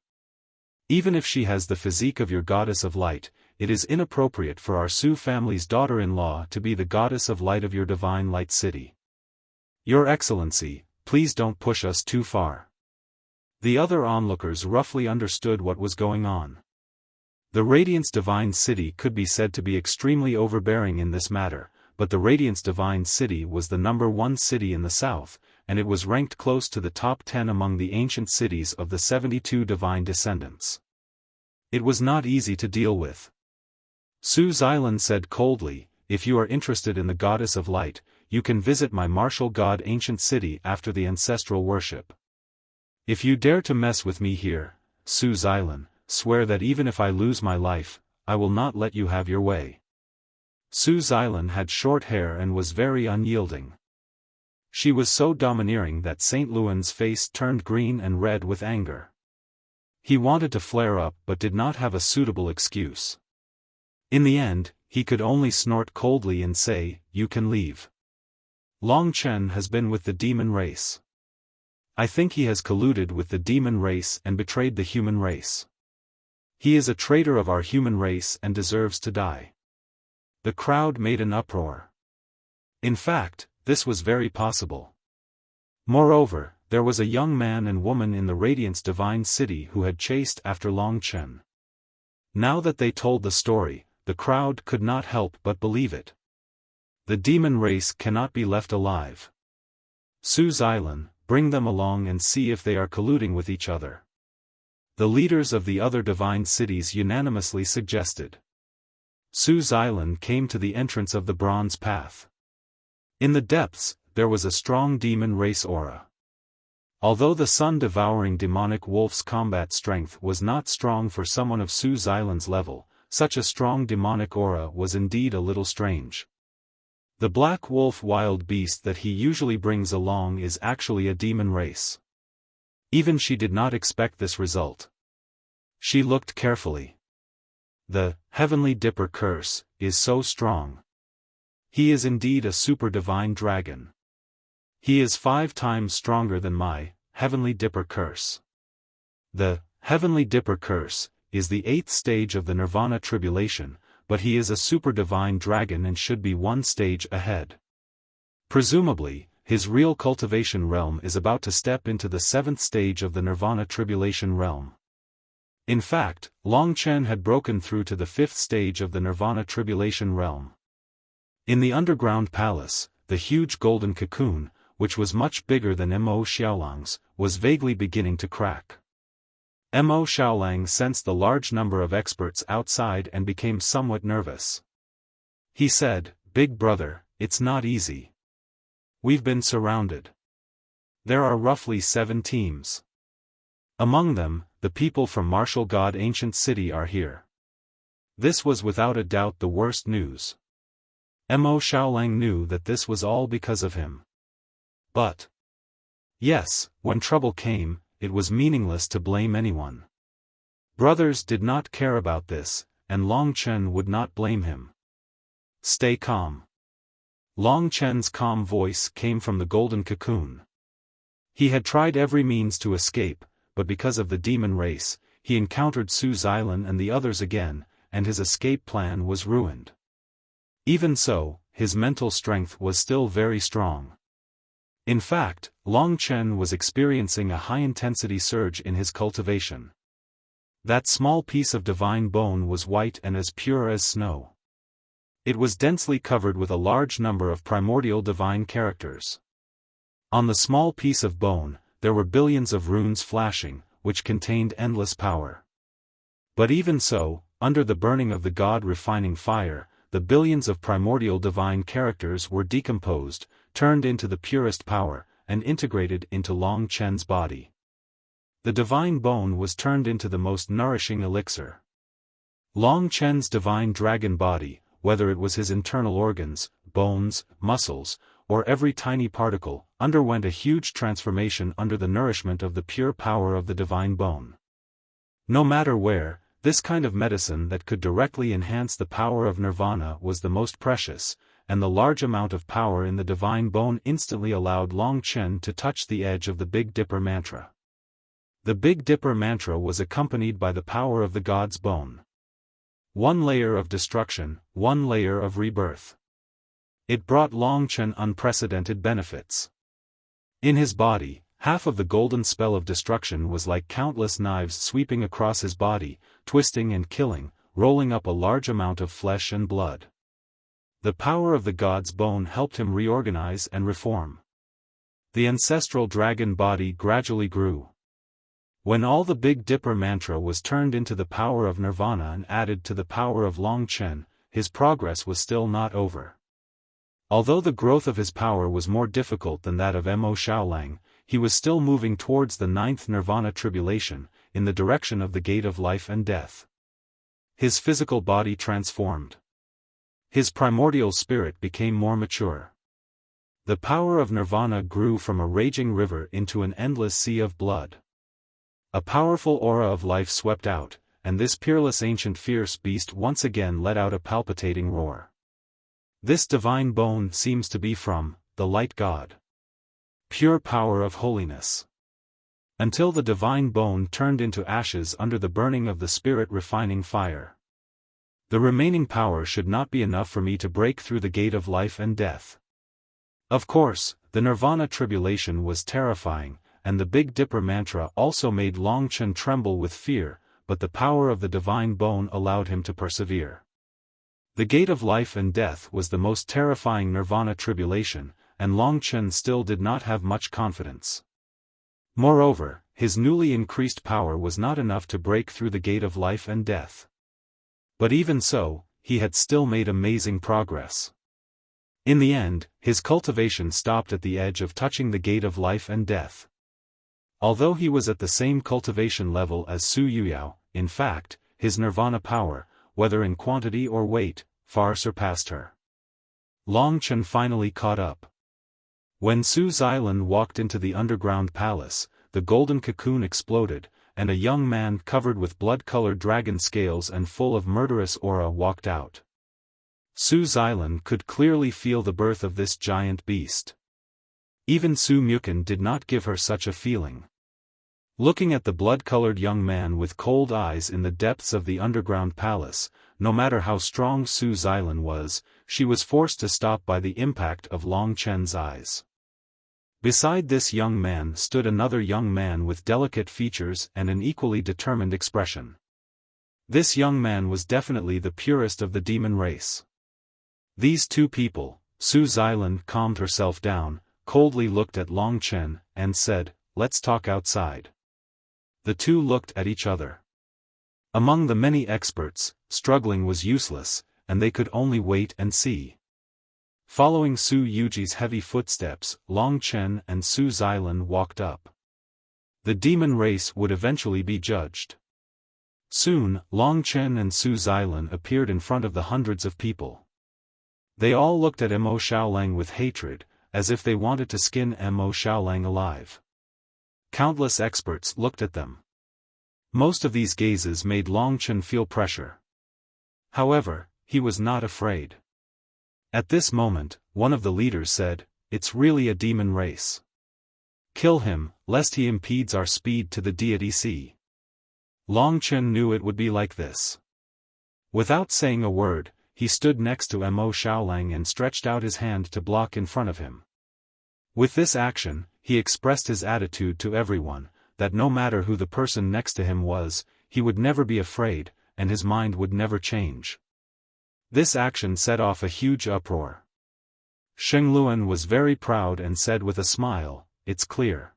Even if she has the physique of your goddess of light, it is inappropriate for our Su family's daughter-in-law to be the goddess of light of your divine light city. Your Excellency, please don't push us too far. The other onlookers roughly understood what was going on. The Radiance Divine City could be said to be extremely overbearing in this matter, but the Radiance Divine City was the #1 city in the south, and it was ranked close to the top 10 among the ancient cities of the 72 divine descendants. It was not easy to deal with. Su Xilan said coldly, if you are interested in the goddess of light, you can visit my martial god ancient city after the ancestral worship. If you dare to mess with me here, Su Xilan, swear that even if I lose my life, I will not let you have your way. Su Xilan had short hair and was very unyielding. She was so domineering that Saint Luan's face turned green and red with anger. He wanted to flare up but did not have a suitable excuse. In the end, he could only snort coldly and say, you can leave. Long Chen has been with the demon race. I think he has colluded with the demon race and betrayed the human race. He is a traitor of our human race and deserves to die. The crowd made an uproar. In fact, this was very possible. Moreover, there was a young man and woman in the Radiance Divine City who had chased after Long Chen. Now that they told the story, the crowd could not help but believe it. The demon race cannot be left alive. Su Xilan, bring them along and see if they are colluding with each other. The leaders of the other divine cities unanimously suggested. Su Xilan came to the entrance of the bronze path. In the depths, there was a strong demon race aura. Although the sun-devouring demonic wolf's combat strength was not strong for someone of Su Xilan's level, such a strong demonic aura was indeed a little strange. The black wolf wild beast that he usually brings along is actually a demon race. Even she did not expect this result. She looked carefully. The Heavenly Dipper curse is so strong. He is indeed a super divine dragon. He is 5 times stronger than my Heavenly Dipper curse. The Heavenly Dipper curse is the 8th stage of the Nirvana tribulation, but he is a super divine dragon and should be 1 stage ahead. Presumably, his real cultivation realm is about to step into the 7th stage of the Nirvana tribulation realm. In fact, Long Chen had broken through to the 5th stage of the Nirvana tribulation realm. In the underground palace, the huge golden cocoon, which was much bigger than Mo Xiaolang's, was vaguely beginning to crack. Mo Xiaolang sensed the large number of experts outside and became somewhat nervous. He said, "Big brother, it's not easy. We've been surrounded. There are roughly 7 teams. Among them, the people from Martial God Ancient City are here." This was without a doubt the worst news. Mo Xiaolang knew that this was all because of him. But yes, when trouble came, it was meaningless to blame anyone. Brothers did not care about this, and Long Chen would not blame him. "Stay calm." Long Chen's calm voice came from the golden cocoon. He had tried every means to escape, but because of the demon race, he encountered Su Xilan and the others again, and his escape plan was ruined. Even so, his mental strength was still very strong. In fact, Long Chen was experiencing a high-intensity surge in his cultivation. That small piece of divine bone was white and as pure as snow. It was densely covered with a large number of primordial divine characters. On the small piece of bone, there were billions of runes flashing, which contained endless power. But even so, under the burning of the God-refining fire, the billions of primordial divine characters were decomposed, turned into the purest power, and integrated into Long Chen's body. The divine bone was turned into the most nourishing elixir. Long Chen's divine dragon body, whether it was his internal organs, bones, muscles, or every tiny particle, underwent a huge transformation under the nourishment of the pure power of the divine bone. No matter where, this kind of medicine that could directly enhance the power of nirvana was the most precious, and the large amount of power in the divine bone instantly allowed Long Chen to touch the edge of the Big Dipper mantra. The Big Dipper mantra was accompanied by the power of the God's bone. 1 layer of destruction, 1 layer of rebirth. It brought Long Chen unprecedented benefits. In his body, half of the golden spell of destruction was like countless knives sweeping across his body, twisting and killing, rolling up a large amount of flesh and blood. The power of the God's bone helped him reorganize and reform. The ancestral dragon body gradually grew. When all the Big Dipper mantra was turned into the power of nirvana and added to the power of Long Chen, his progress was still not over. Although the growth of his power was more difficult than that of Mo Xiaolang, he was still moving towards the 9th nirvana tribulation, in the direction of the gate of life and death. His physical body transformed. His primordial spirit became more mature. The power of nirvana grew from a raging river into an endless sea of blood. A powerful aura of life swept out, and this peerless ancient fierce beast once again let out a palpitating roar. This divine bone seems to be from the light God. Pure power of holiness. Until the divine bone turned into ashes under the burning of the spirit refining fire. The remaining power should not be enough for me to break through the gate of life and death. Of course, the nirvana tribulation was terrifying, and the Big Dipper mantra also made Long Chen tremble with fear, but the power of the divine bone allowed him to persevere. The gate of life and death was the most terrifying nirvana tribulation, and Long Chen still did not have much confidence. Moreover, his newly increased power was not enough to break through the gate of life and death. But even so, he had still made amazing progress. In the end, his cultivation stopped at the edge of touching the gate of life and death. Although he was at the same cultivation level as Su Yuyao, in fact, his nirvana power, whether in quantity or weight, far surpassed her. Long Chen finally caught up. When Su Xilan walked into the underground palace, the golden cocoon exploded, and a young man covered with blood-colored dragon scales and full of murderous aura walked out. Su Xilan could clearly feel the birth of this giant beast. Even Su Mukin did not give her such a feeling. Looking at the blood-colored young man with cold eyes in the depths of the underground palace, no matter how strong Su Xilan was, she was forced to stop by the impact of Long Chen's eyes. Beside this young man stood another young man with delicate features and an equally determined expression. This young man was definitely the purest of the demon race. These two people, Su Xilan calmed herself down, coldly looked at Long Chen, and said, "Let's talk outside." The two looked at each other. Among the many experts, struggling was useless, and they could only wait and see. Following Su Yuji's heavy footsteps, Long Chen and Su Xilan walked up. The demon race would eventually be judged. Soon, Long Chen and Su Xilan appeared in front of the hundreds of people. They all looked at Mo Xiaolang with hatred, as if they wanted to skin Mo Xiaolang alive. Countless experts looked at them. Most of these gazes made Long Chen feel pressure. However, he was not afraid. At this moment, one of the leaders said, "It's really a demon race. Kill him, lest he impedes our speed to the Deity Sea." Long Chen knew it would be like this. Without saying a word, he stood next to Mo Xiaolang and stretched out his hand to block in front of him. With this action, he expressed his attitude to everyone, that no matter who the person next to him was, he would never be afraid, and his mind would never change. This action set off a huge uproar. Sheng Luan was very proud and said with a smile, "It's clear.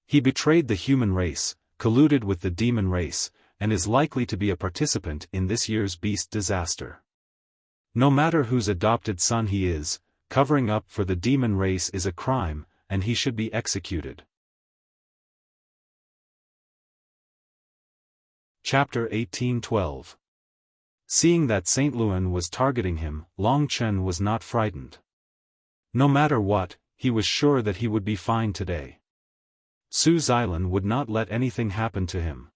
He betrayed the human race, colluded with the demon race, and is likely to be a participant in this year's beast disaster. No matter whose adopted son he is, covering up for the demon race is a crime, and he should be executed." Chapter 18:12. Seeing that Saint Luan was targeting him, Long Chen was not frightened. No matter what, he was sure that he would be fine today. Su Xilan would not let anything happen to him.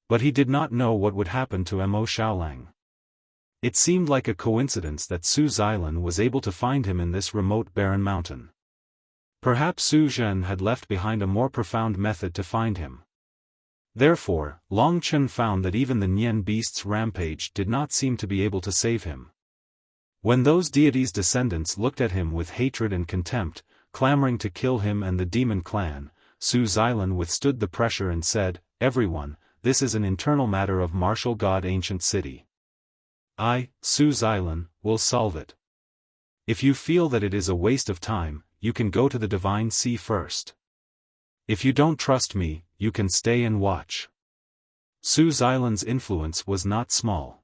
But he did not know what would happen to Mo Xiaolang. It seemed like a coincidence that Su Xilan was able to find him in this remote barren mountain. Perhaps Su Zhen had left behind a more profound method to find him. Therefore, Long Chen found that even the Nian beast's rampage did not seem to be able to save him. When those deities' descendants looked at him with hatred and contempt, clamoring to kill him and the demon clan, Su Xilan withstood the pressure and said, "Everyone, this is an internal matter of martial god ancient city. I, Su Xilan, will solve it. If you feel that it is a waste of time, you can go to the divine sea first. If you don't trust me, you can stay and watch." Su Xilan's influence was not small.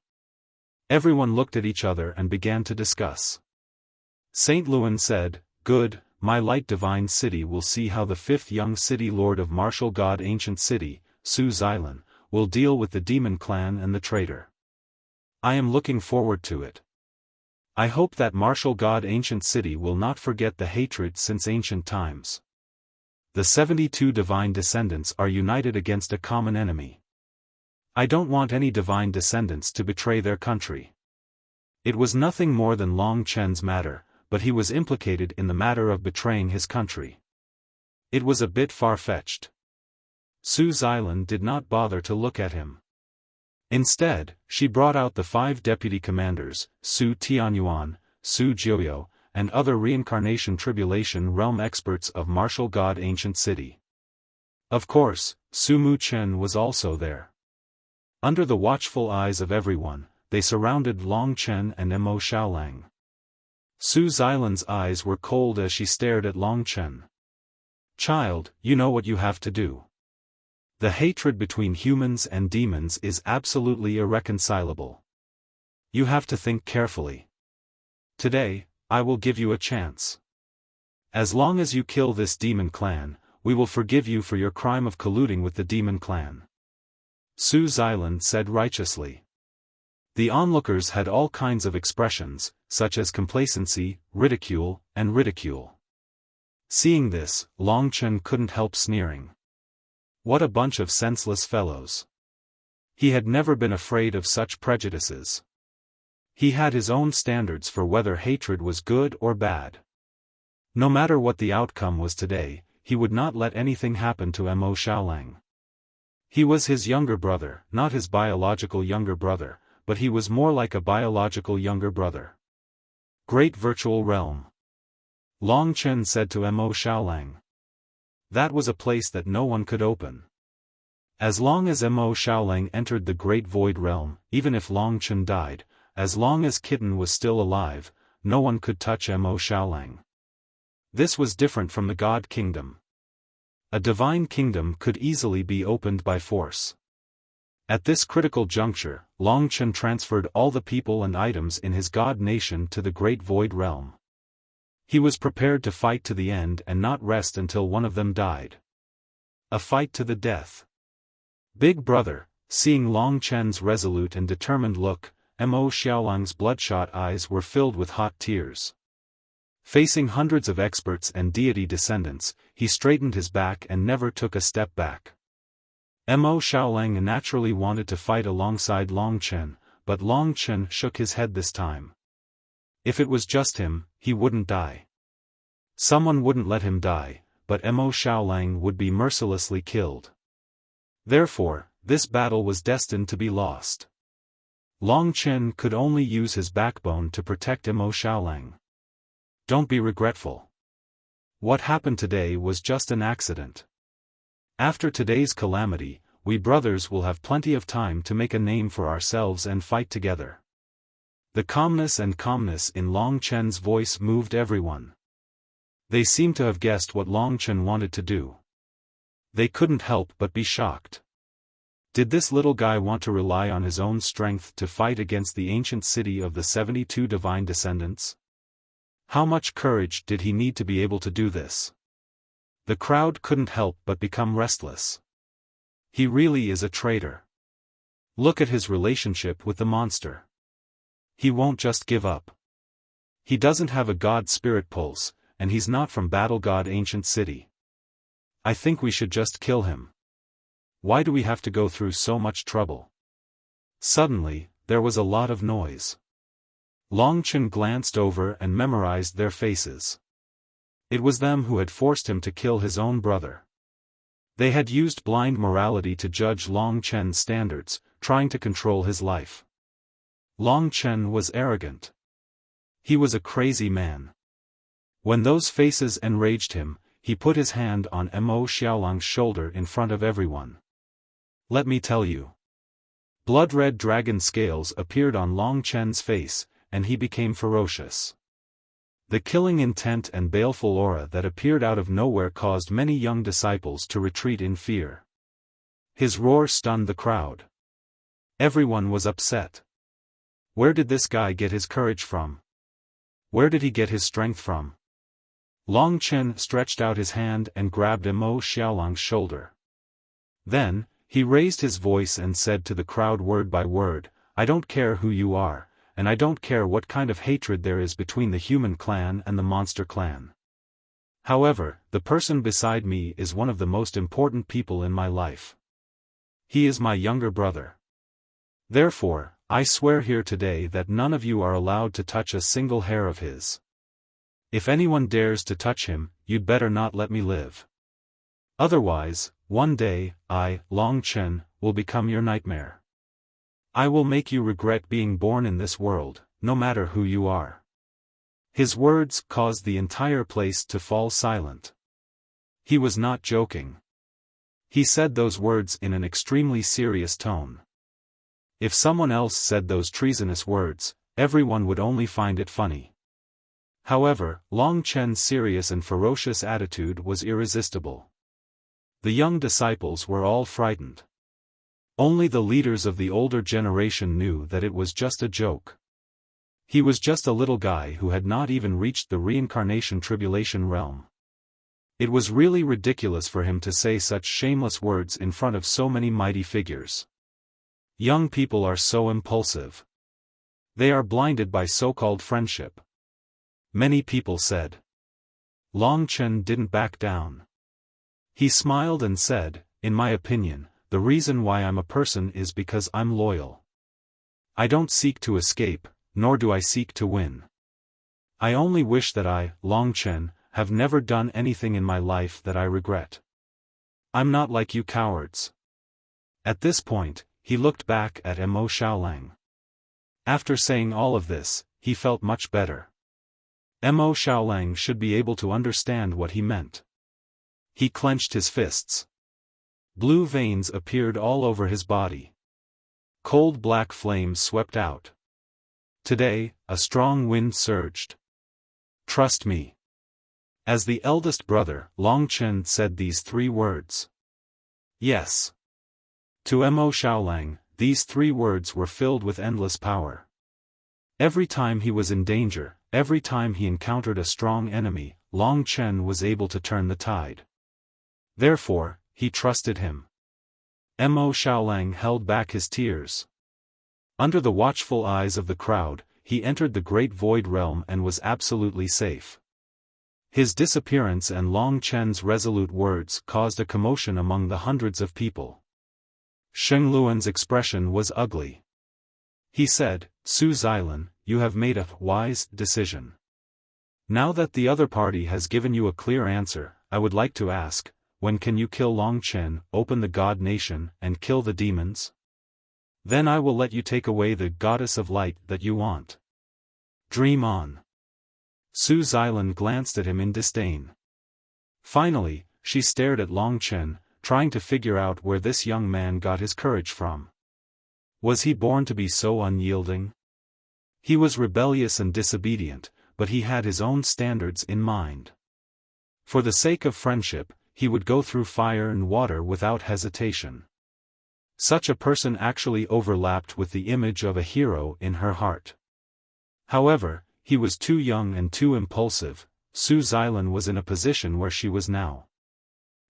Everyone looked at each other and began to discuss. Saint Luan said, "Good, my light divine city will see how the fifth young city lord of martial god ancient city, Su Xilan, will deal with the demon clan and the traitor. I am looking forward to it. I hope that martial god ancient city will not forget the hatred since ancient times. The 72 divine descendants are united against a common enemy. I don't want any divine descendants to betray their country." It was nothing more than Long Chen's matter, but he was implicated in the matter of betraying his country. It was a bit far-fetched. Su Xilan did not bother to look at him. Instead, she brought out the 5 deputy commanders, Su Tianyuan, Su Jiuyo, and other reincarnation tribulation realm experts of martial god ancient city. Of course, Su Mu Chen was also there. Under the watchful eyes of everyone, they surrounded Long Chen and Mo Xiaolang. Su Xilan's eyes were cold as she stared at Long Chen. "Child, you know what you have to do. The hatred between humans and demons is absolutely irreconcilable. You have to think carefully. Today, I will give you a chance. As long as you kill this demon clan, we will forgive you for your crime of colluding with the demon clan." Su Xilan said righteously. The onlookers had all kinds of expressions, such as complacency, ridicule, and ridicule. Seeing this, Long Chen couldn't help sneering. What a bunch of senseless fellows. He had never been afraid of such prejudices. He had his own standards for whether hatred was good or bad. No matter what the outcome was today, he would not let anything happen to Mo Xiaolang. He was his younger brother, not his biological younger brother, but he was more like a biological younger brother. Great virtual realm. Long Chen said to Mo Xiaolang. That was a place that no one could open. As long as Mo Xiaolang entered the great void realm, even if Long Chen died, as long as Kitten was still alive, no one could touch Mo Xiaolang. This was different from the God Kingdom. A divine kingdom could easily be opened by force. At this critical juncture, Long Chen transferred all the people and items in his god nation to the Great Void Realm. He was prepared to fight to the end and not rest until one of them died. A fight to the death. Big Brother, seeing Long Chen's resolute and determined look, Mo Xiaolang's bloodshot eyes were filled with hot tears. Facing hundreds of experts and deity descendants, he straightened his back and never took a step back. Mo Xiaolang naturally wanted to fight alongside Long Chen, but Long Chen shook his head this time. If it was just him, he wouldn't die. Someone wouldn't let him die, but Mo Xiaolang would be mercilessly killed. Therefore, this battle was destined to be lost. Long Chen could only use his backbone to protect Mo Xiaolang. Don't be regretful. What happened today was just an accident. After today's calamity, we brothers will have plenty of time to make a name for ourselves and fight together. The calmness in Long Chen's voice moved everyone. They seemed to have guessed what Long Chen wanted to do. They couldn't help but be shocked. Did this little guy want to rely on his own strength to fight against the ancient city of the 72 divine descendants? How much courage did he need to be able to do this? The crowd couldn't help but become restless. He really is a traitor. Look at his relationship with the monster. He won't just give up. He doesn't have a god spirit pulse, and he's not from Battle God Ancient City. I think we should just kill him. Why do we have to go through so much trouble? Suddenly, there was a lot of noise. Long Chen glanced over and memorized their faces. It was them who had forced him to kill his own brother. They had used blind morality to judge Long Chen's standards, trying to control his life. Long Chen was arrogant. He was a crazy man. When those faces enraged him, he put his hand on Mo Xiaolang's shoulder in front of everyone. Let me tell you. Blood-red dragon scales appeared on Long Chen's face, and he became ferocious. The killing intent and baleful aura that appeared out of nowhere caused many young disciples to retreat in fear. His roar stunned the crowd. Everyone was upset. Where did this guy get his courage from? Where did he get his strength from? Long Chen stretched out his hand and grabbed Mo Xiaolang's shoulder. Then, he raised his voice and said to the crowd word by word, I don't care who you are, and I don't care what kind of hatred there is between the human clan and the monster clan. However, the person beside me is one of the most important people in my life. He is my younger brother. Therefore, I swear here today that none of you are allowed to touch a single hair of his. If anyone dares to touch him, you'd better not let me live. Otherwise, one day, I, Long Chen, will become your nightmare. I will make you regret being born in this world, no matter who you are. His words caused the entire place to fall silent. He was not joking. He said those words in an extremely serious tone. If someone else said those treasonous words, everyone would only find it funny. However, Long Chen's serious and ferocious attitude was irresistible. The young disciples were all frightened. Only the leaders of the older generation knew that it was just a joke. He was just a little guy who had not even reached the reincarnation tribulation realm. It was really ridiculous for him to say such shameless words in front of so many mighty figures. Young people are so impulsive. They are blinded by so-called friendship. Many people said. Long Chen didn't back down. He smiled and said, in my opinion, the reason why I'm a person is because I'm loyal. I don't seek to escape, nor do I seek to win. I only wish that I, Long Chen, have never done anything in my life that I regret. I'm not like you cowards. At this point, he looked back at Mo Xiaolang. After saying all of this, he felt much better. Mo Xiaolang should be able to understand what he meant. He clenched his fists. Blue veins appeared all over his body. Cold black flames swept out. Today, a strong wind surged. Trust me. As the eldest brother, Long Chen said these 3 words. Yes. To Mo Xiaolang, these 3 words were filled with endless power. Every time he was in danger, every time he encountered a strong enemy, Long Chen was able to turn the tide. Therefore, he trusted him. Mo Xiaolang held back his tears. Under the watchful eyes of the crowd, he entered the Great Void Realm and was absolutely safe. His disappearance and Long Chen's resolute words caused a commotion among the hundreds of people. Sheng Luan's expression was ugly. He said, "Su Xilan, you have made a wise decision. Now that the other party has given you a clear answer, I would like to ask, when can you kill Long Chen, open the God Nation, and kill the demons? Then I will let you take away the goddess of light that you want. Dream on." Su Xilan glanced at him in disdain. Finally, she stared at Long Chen, trying to figure out where this young man got his courage from. Was he born to be so unyielding? He was rebellious and disobedient, but he had his own standards in mind. For the sake of friendship, he would go through fire and water without hesitation. Such a person actually overlapped with the image of a hero in her heart. However, he was too young and too impulsive. Su Xilan was in a position where she was now.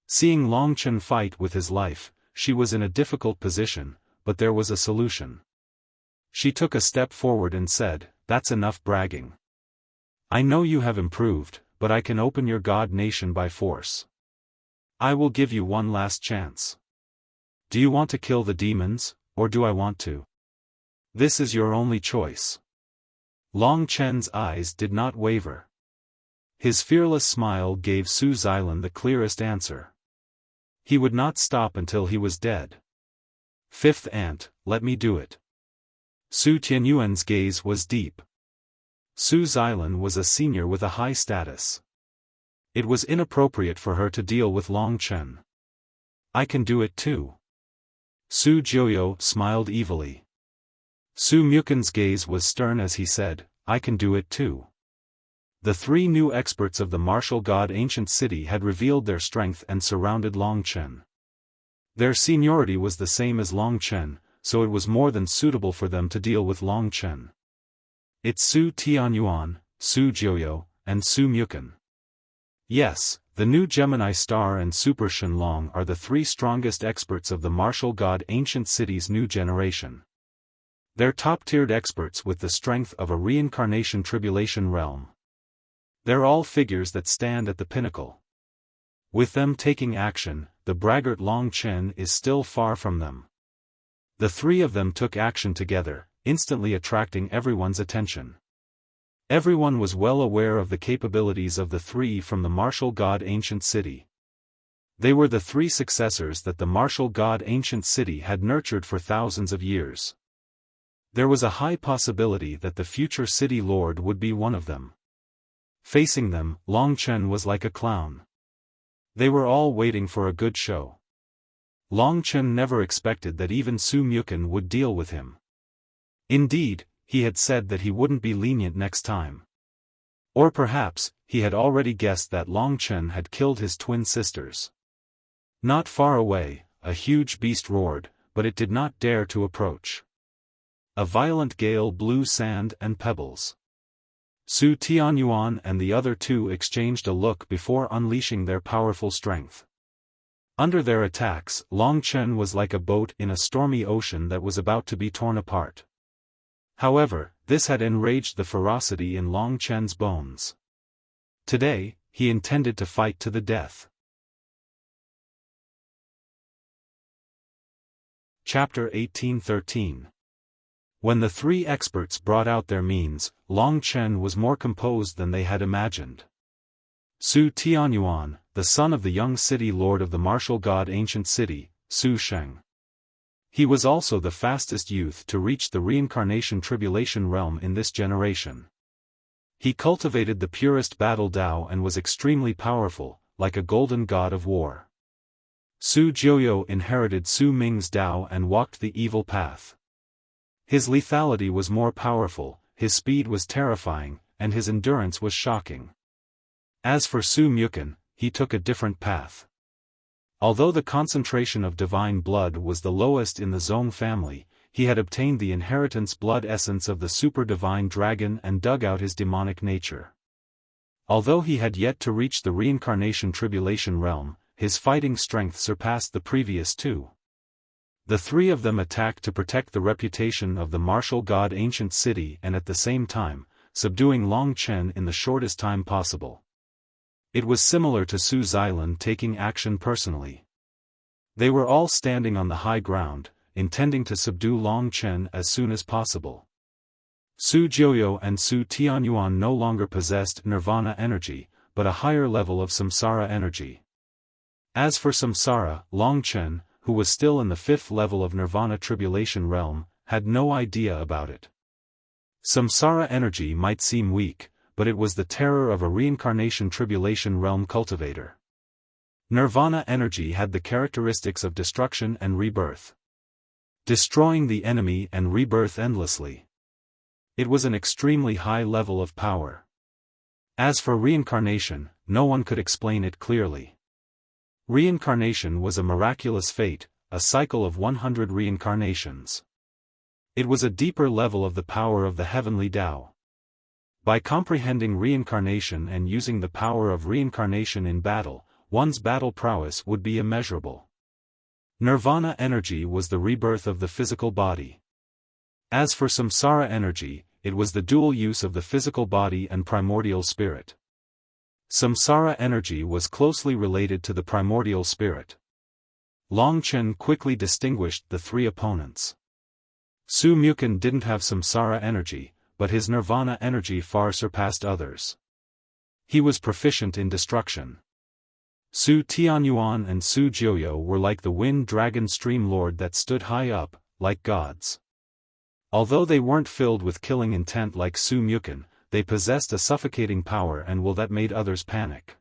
Seeing Long Chen fight with his life, she was in a difficult position, but there was a solution. She took a step forward and said, "That's enough bragging. I know you have improved, but I can open your God Nation by force. I will give you one last chance. Do you want to kill the demons, or do I want to? This is your only choice." Long Chen's eyes did not waver. His fearless smile gave Su Xilan the clearest answer. He would not stop until he was dead. "Fifth aunt, let me do it." Su Tianyuan's gaze was deep. Su Xilan was a senior with a high status. It was inappropriate for her to deal with Long Chen. "I can do it too." Su Jiuyo smiled evilly. Su Mukin's gaze was stern as he said, "I can do it too." The 3 new experts of the martial god ancient city had revealed their strength and surrounded Long Chen. Their seniority was the same as Long Chen, so it was more than suitable for them to deal with Long Chen. It's Su Tianyuan, Su Jiuyo, and Su Mukin. Yes, the new Gemini Star and Super Shenlong are the 3 strongest experts of the martial god ancient city's new generation. They're top-tiered experts with the strength of a reincarnation tribulation realm. They're all figures that stand at the pinnacle. With them taking action, the braggart Long Chen is still far from them. The 3 of them took action together, instantly attracting everyone's attention. Everyone was well aware of the capabilities of the 3 from the martial god ancient city. They were the 3 successors that the martial god ancient city had nurtured for thousands of years. There was a high possibility that the future city lord would be one of them. Facing them, Long Chen was like a clown. They were all waiting for a good show. Long Chen never expected that even Su Mukin would deal with him. Indeed, he had said that he wouldn't be lenient next time. Or perhaps, he had already guessed that Long Chen had killed his twin sisters. Not far away, a huge beast roared, but it did not dare to approach. A violent gale blew sand and pebbles. Su Tianyuan and the other 2 exchanged a look before unleashing their powerful strength. Under their attacks, Long Chen was like a boat in a stormy ocean that was about to be torn apart. However, this had enraged the ferocity in Long Chen's bones. Today, he intended to fight to the death. Chapter 1813. When the 3 experts brought out their means, Long Chen was more composed than they had imagined. Su Tianyuan, the son of the young city lord of the martial god ancient city, Su Sheng. He was also the fastest youth to reach the reincarnation tribulation realm in this generation. He cultivated the purest battle Tao and was extremely powerful, like a golden god of war. Su Jiuyo inherited Su Ming's Tao and walked the evil path. His lethality was more powerful, his speed was terrifying, and his endurance was shocking. As for Su Mukun, he took a different path. Although the concentration of divine blood was the lowest in the Zong family, he had obtained the inheritance blood essence of the super-divine dragon and dug out his demonic nature. Although he had yet to reach the reincarnation tribulation realm, his fighting strength surpassed the previous two. The three of them attacked to protect the reputation of the martial god ancient city and at the same time, subduing Long Chen in the shortest time possible. It was similar to Su Xilan taking action personally. They were all standing on the high ground, intending to subdue Long Chen as soon as possible. Su Jiuyo and Su Tianyuan no longer possessed nirvana energy, but a higher level of samsara energy. As for samsara, Long Chen, who was still in the fifth level of nirvana tribulation realm, had no idea about it. Samsara energy might seem weak, but it was the terror of a reincarnation tribulation realm cultivator. Nirvana energy had the characteristics of destruction and rebirth. Destroying the enemy and rebirth endlessly. It was an extremely high level of power. As for reincarnation, no one could explain it clearly. Reincarnation was a miraculous fate, a cycle of 100 reincarnations. It was a deeper level of the power of the heavenly Tao. By comprehending reincarnation and using the power of reincarnation in battle, one's battle prowess would be immeasurable. Nirvana energy was the rebirth of the physical body. As for samsara energy, it was the dual use of the physical body and primordial spirit. Samsara energy was closely related to the primordial spirit. Long Chen quickly distinguished the three opponents. Su Mukun didn't have samsara energy, but his nirvana energy far surpassed others. He was proficient in destruction. Su Tianyuan and Su Jiuyo were like the wind dragon stream lord that stood high up, like gods. Although they weren't filled with killing intent like Su Mukun, they possessed a suffocating power and will that made others panic.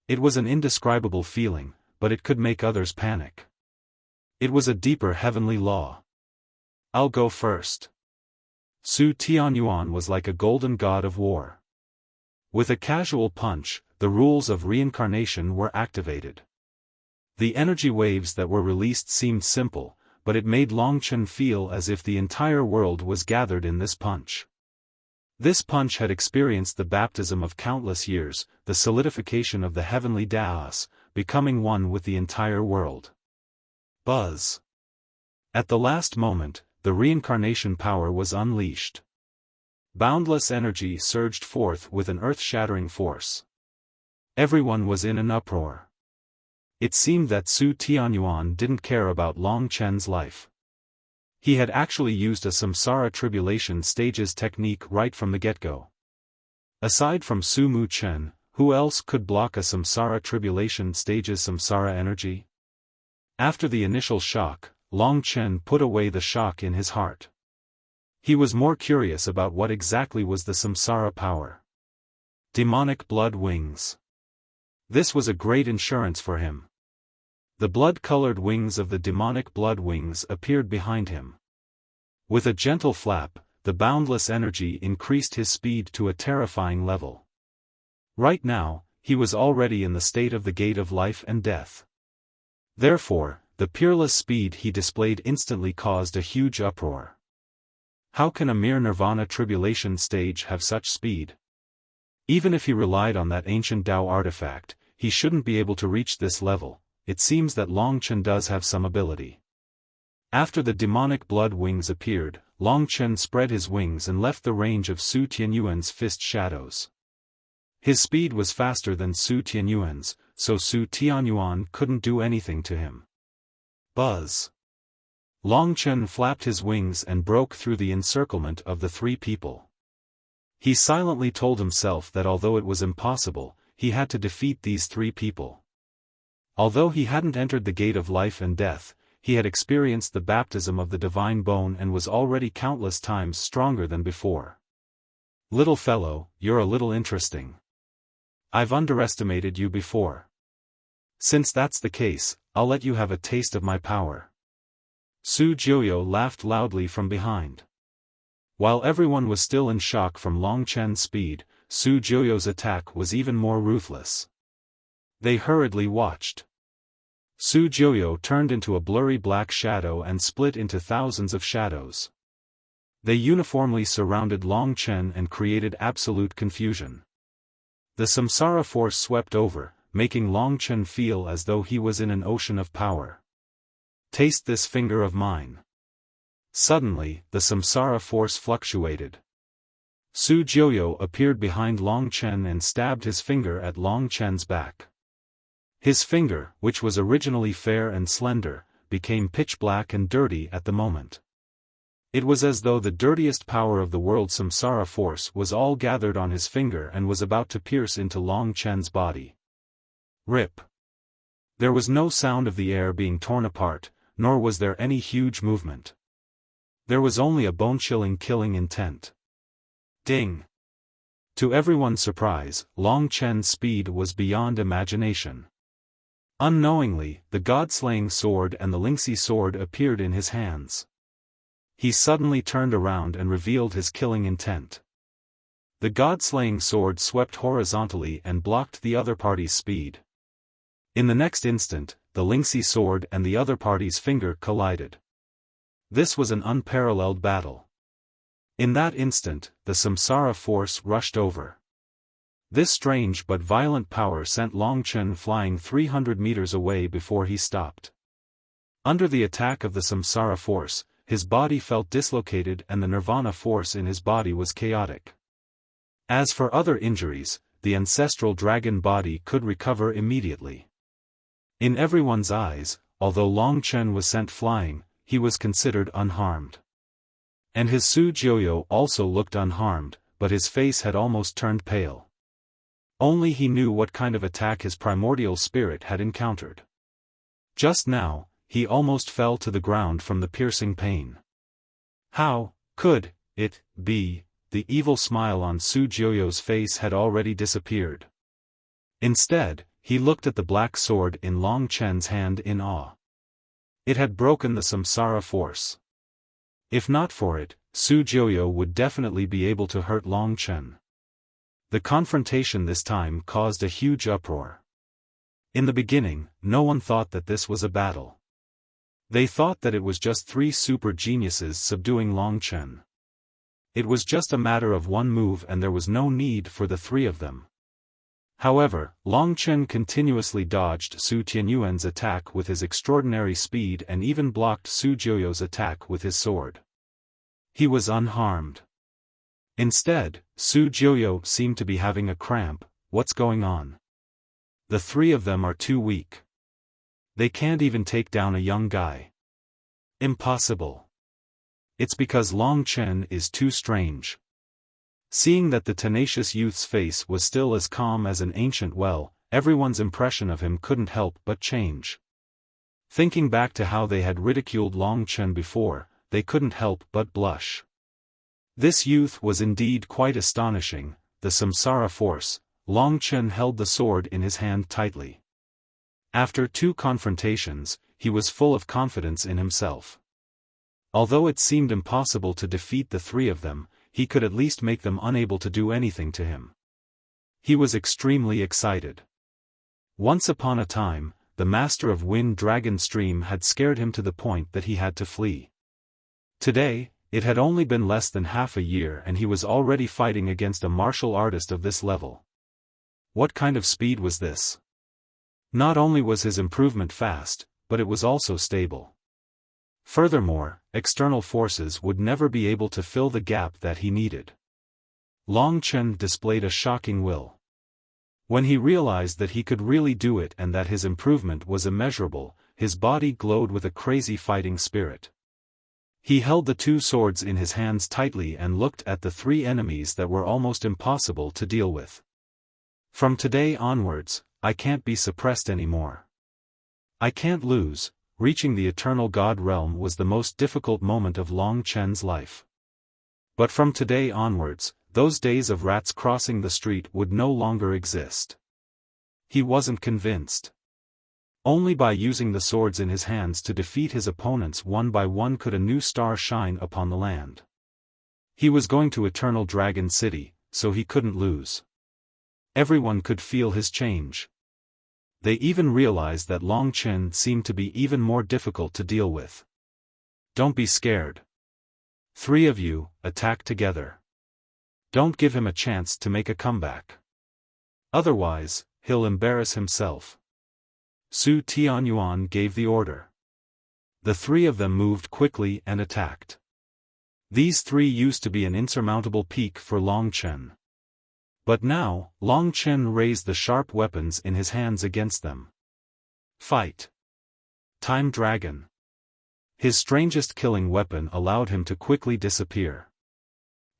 It was an indescribable feeling, but it could make others panic. It was a deeper heavenly law. I'll go first. Su Tianyuan was like a golden god of war. With a casual punch, the rules of reincarnation were activated. The energy waves that were released seemed simple, but it made Long Chen feel as if the entire world was gathered in this punch. This punch had experienced the baptism of countless years, the solidification of the heavenly Daos, becoming one with the entire world. Buzz. At the last moment, the reincarnation power was unleashed. Boundless energy surged forth with an earth-shattering force. Everyone was in an uproar. It seemed that Su Tianyuan didn't care about Long Chen's life. He had actually used a samsara tribulation stages technique right from the get-go. Aside from Su Mu Chen, who else could block a samsara tribulation stages samsara energy? After the initial shock, Long Chen put away the shock in his heart. He was more curious about what exactly was the samsara power. Demonic blood wings. This was a great insurance for him. The blood-colored wings of the demonic blood wings appeared behind him. With a gentle flap, the boundless energy increased his speed to a terrifying level. Right now, he was already in the state of the gate of life and death. Therefore, the peerless speed he displayed instantly caused a huge uproar. How can a mere nirvana tribulation stage have such speed? Even if he relied on that ancient Tao artifact, he shouldn't be able to reach this level. It seems that Long Chen does have some ability. After the demonic blood wings appeared, Long Chen spread his wings and left the range of Su Tianyuan's fist shadows. His speed was faster than Su Tianyuan's, so Su Tianyuan couldn't do anything to him. Buzz. Long Chen flapped his wings and broke through the encirclement of the three people. He silently told himself that although it was impossible, he had to defeat these three people. Although he hadn't entered the gate of life and death, he had experienced the baptism of the divine bone and was already countless times stronger than before. Little fellow, you're a little interesting. I've underestimated you before. Since that's the case, I'll let you have a taste of my power. Su Jiuyo laughed loudly from behind. While everyone was still in shock from Long Chen's speed, Su Jiuyo's attack was even more ruthless. They hurriedly watched. Su Jiuyo turned into a blurry black shadow and split into thousands of shadows. They uniformly surrounded Long Chen and created absolute confusion. The samsara force swept over, making Long Chen feel as though he was in an ocean of power. Taste this finger of mine. Suddenly, the samsara force fluctuated. Su Jiuyo appeared behind Long Chen and stabbed his finger at Long Chen's back. His finger, which was originally fair and slender, became pitch black and dirty at the moment. It was as though the dirtiest power of the world's samsara force was all gathered on his finger and was about to pierce into Long Chen's body. Rip. There was no sound of the air being torn apart, nor was there any huge movement. There was only a bone-chilling killing intent. Ding! To everyone's surprise, Long Chen's speed was beyond imagination. Unknowingly, the god-slaying sword and the Lingxi sword appeared in his hands. He suddenly turned around and revealed his killing intent. The god-slaying sword swept horizontally and blocked the other party's speed. In the next instant, the Lingxi sword and the other party's finger collided. This was an unparalleled battle. In that instant, the samsara force rushed over. This strange but violent power sent Long Chen flying 300 meters away before he stopped. Under the attack of the samsara force, his body felt dislocated and the nirvana force in his body was chaotic. As for other injuries, the ancestral dragon body could recover immediately. In everyone's eyes, although Long Chen was sent flying, he was considered unharmed. And his Su Jiuyo also looked unharmed, but his face had almost turned pale. Only he knew what kind of attack his primordial spirit had encountered. Just now, he almost fell to the ground from the piercing pain. How could it be? The evil smile on Su Jiuyo's face had already disappeared. Instead, he looked at the black sword in Long Chen's hand in awe. It had broken the samsara force. If not for it, Su Jiuyo would definitely be able to hurt Long Chen. The confrontation this time caused a huge uproar. In the beginning, no one thought that this was a battle. They thought that it was just three super geniuses subduing Long Chen. It was just a matter of one move and there was no need for the three of them. However, Long Chen continuously dodged Su Tianyuan's attack with his extraordinary speed and even blocked Su Jiuyo's attack with his sword. He was unharmed. Instead, Su Jiuyo seemed to be having a cramp. What's going on? The three of them are too weak. They can't even take down a young guy. Impossible. It's because Long Chen is too strange. Seeing that the tenacious youth's face was still as calm as an ancient well, everyone's impression of him couldn't help but change. Thinking back to how they had ridiculed Long Chen before, they couldn't help but blush. This youth was indeed quite astonishing. The samsara force. Long Chen held the sword in his hand tightly. After two confrontations, he was full of confidence in himself. Although it seemed impossible to defeat the three of them, he could at least make them unable to do anything to him. He was extremely excited. Once upon a time, the master of Wind Dragon Stream had scared him to the point that he had to flee. Today, it had only been less than half a year and he was already fighting against a martial artist of this level. What kind of speed was this? Not only was his improvement fast, but it was also stable. Furthermore, external forces would never be able to fill the gap that he needed. Long Chen displayed a shocking will. When he realized that he could really do it and that his improvement was immeasurable, his body glowed with a crazy fighting spirit. He held the two swords in his hands tightly and looked at the three enemies that were almost impossible to deal with. From today onwards, I can't be suppressed anymore. I can't lose. Reaching the eternal God realm was the most difficult moment of Long Chen's life. But from today onwards, those days of rats crossing the street would no longer exist. He wasn't convinced. Only by using the swords in his hands to defeat his opponents one by one could a new star shine upon the land. He was going to Eternal Dragon City, so he couldn't lose. Everyone could feel his change. They even realized that Long Chen seemed to be even more difficult to deal with. Don't be scared. 3 of you, attack together. Don't give him a chance to make a comeback. Otherwise, he'll embarrass himself. Su Tianyuan gave the order. The 3 of them moved quickly and attacked. These 3 used to be an insurmountable peak for Long Chen. But now, Long Chen raised the sharp weapons in his hands against them. Fight! Time Dragon. His strangest killing weapon allowed him to quickly disappear.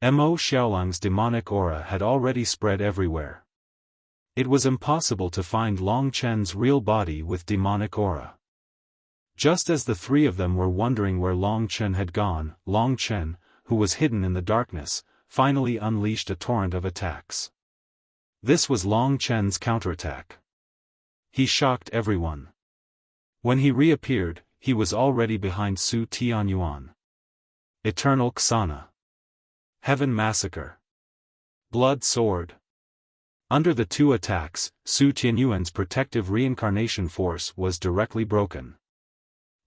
Mo Xiaolang's demonic aura had already spread everywhere. It was impossible to find Long Chen's real body with demonic aura. Just as the 3 of them were wondering where Long Chen had gone, Long Chen, who was hidden in the darkness, finally unleashed a torrent of attacks. This was Long Chen's counterattack. He shocked everyone. When he reappeared, he was already behind Su Tianyuan. Eternal Xana. Heaven Massacre. Blood Sword. Under the 2 attacks, Su Tianyuan's protective reincarnation force was directly broken.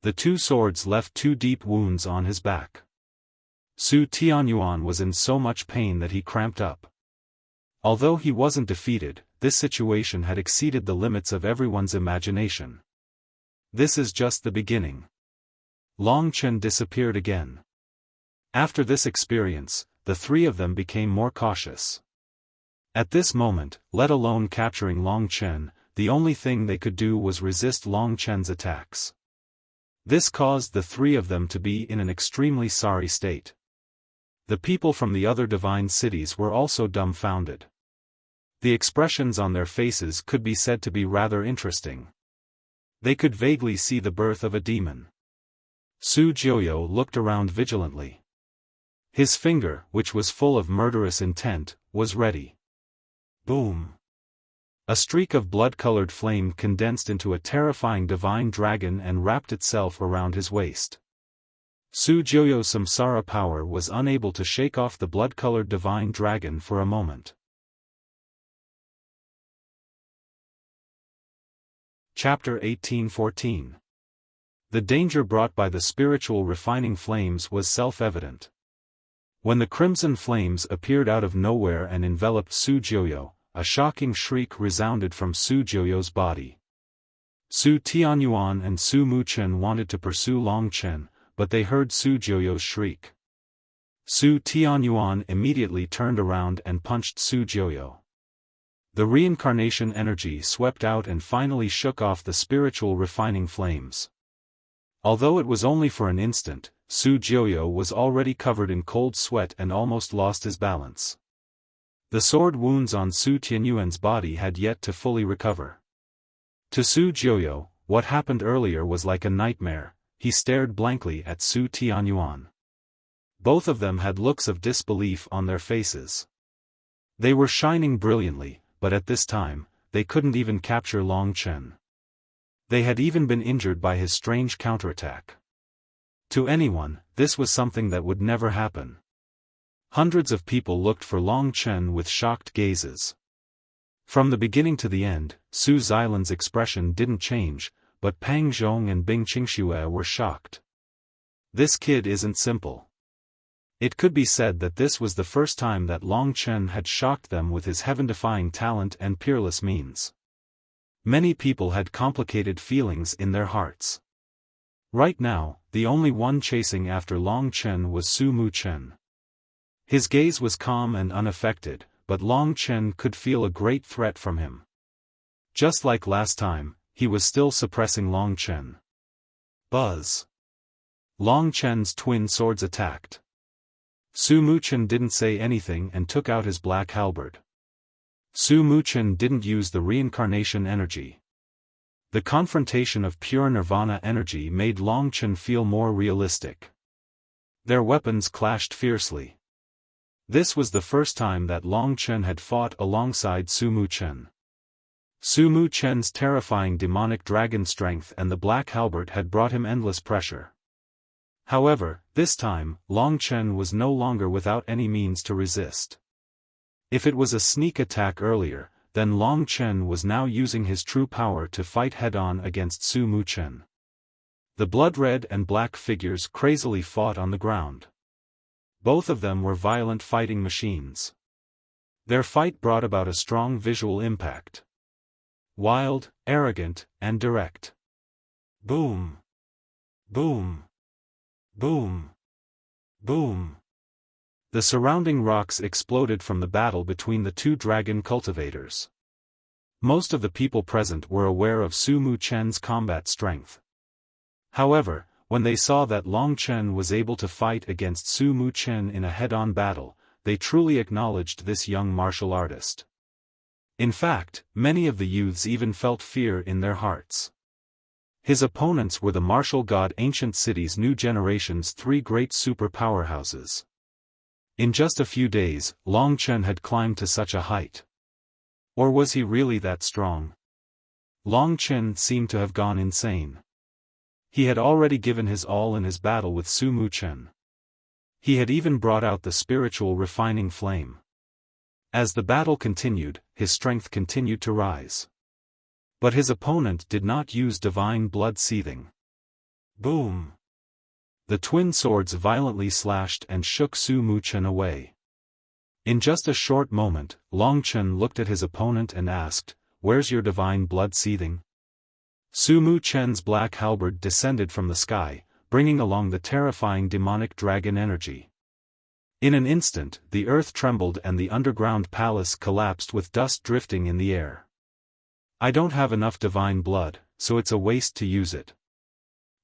The 2 swords left 2 deep wounds on his back. Su Tianyuan was in so much pain that he cramped up. Although he wasn't defeated, this situation had exceeded the limits of everyone's imagination. This is just the beginning. Long Chen disappeared again. After this experience, the 3 of them became more cautious. At this moment, let alone capturing Long Chen, the only thing they could do was resist Long Chen's attacks. This caused the 3 of them to be in an extremely sorry state. The people from the other divine cities were also dumbfounded. The expressions on their faces could be said to be rather interesting. They could vaguely see the birth of a demon. Su Jiuyo looked around vigilantly. His finger, which was full of murderous intent, was ready. Boom! A streak of blood-colored flame condensed into a terrifying divine dragon and wrapped itself around his waist. Su Jiuyo's samsara power was unable to shake off the blood-colored divine dragon for a moment. Chapter 1814. The danger brought by the spiritual refining flames was self-evident. When the crimson flames appeared out of nowhere and enveloped Su Jiuyo, a shocking shriek resounded from Su Jiuyo's body. Su Tianyuan and Su Muchen wanted to pursue Long Chen, but they heard Su Jiuyo's shriek. Su Tianyuan immediately turned around and punched Su Jiuyo. The reincarnation energy swept out and finally shook off the spiritual refining flames. Although it was only for an instant, Su Jiuyo was already covered in cold sweat and almost lost his balance. The sword wounds on Su Tianyuan's body had yet to fully recover. To Su Jiuyo, what happened earlier was like a nightmare. He stared blankly at Su Tianyuan. Both of them had looks of disbelief on their faces. They were shining brilliantly, but at this time, they couldn't even capture Long Chen. They had even been injured by his strange counterattack. To anyone, this was something that would never happen. Hundreds of people looked for Long Chen with shocked gazes. From the beginning to the end, Su Xilan's expression didn't change, but Pang Zhong and Bing Qingxue were shocked. This kid isn't simple. It could be said that this was the first time that Long Chen had shocked them with his heaven-defying talent and peerless means. Many people had complicated feelings in their hearts. Right now, the only one chasing after Long Chen was Su Muchen. His gaze was calm and unaffected, but Long Chen could feel a great threat from him. Just like last time, he was still suppressing Long Chen. Buzz! Long Chen's twin swords attacked. Su Muchen didn't say anything and took out his black halberd. Su Muchen didn't use the reincarnation energy. The confrontation of pure nirvana energy made Long Chen feel more realistic. Their weapons clashed fiercely. This was the first time that Long Chen had fought alongside Su Muchen. Su Muchen's terrifying demonic dragon strength and the black halberd had brought him endless pressure. However, this time, Long Chen was no longer without any means to resist. If it was a sneak attack earlier, then Long Chen was now using his true power to fight head-on against Su Muchen. The blood-red and black figures crazily fought on the ground. Both of them were violent fighting machines. Their fight brought about a strong visual impact. Wild, arrogant, and direct. Boom! Boom! Boom! Boom! The surrounding rocks exploded from the battle between the two dragon cultivators. Most of the people present were aware of Su Muchen's combat strength. However, when they saw that Long Chen was able to fight against Su Muchen in a head-on battle, they truly acknowledged this young martial artist. In fact, many of the youths even felt fear in their hearts. His opponents were the martial god ancient city's new generation's three great super powerhouses. In just a few days, Long Chen had climbed to such a height. Or was he really that strong? Long Chen seemed to have gone insane. He had already given his all in his battle with Su Muchen. He had even brought out the spiritual refining flame. As the battle continued, his strength continued to rise. But his opponent did not use divine blood seething. Boom! The twin swords violently slashed and shook Su Muchen away. In just a short moment, Long Chen looked at his opponent and asked, "Where's your divine blood seething?" Su Muchen's black halberd descended from the sky, bringing along the terrifying demonic dragon energy. In an instant, the earth trembled and the underground palace collapsed with dust drifting in the air. "I don't have enough divine blood, so it's a waste to use it,"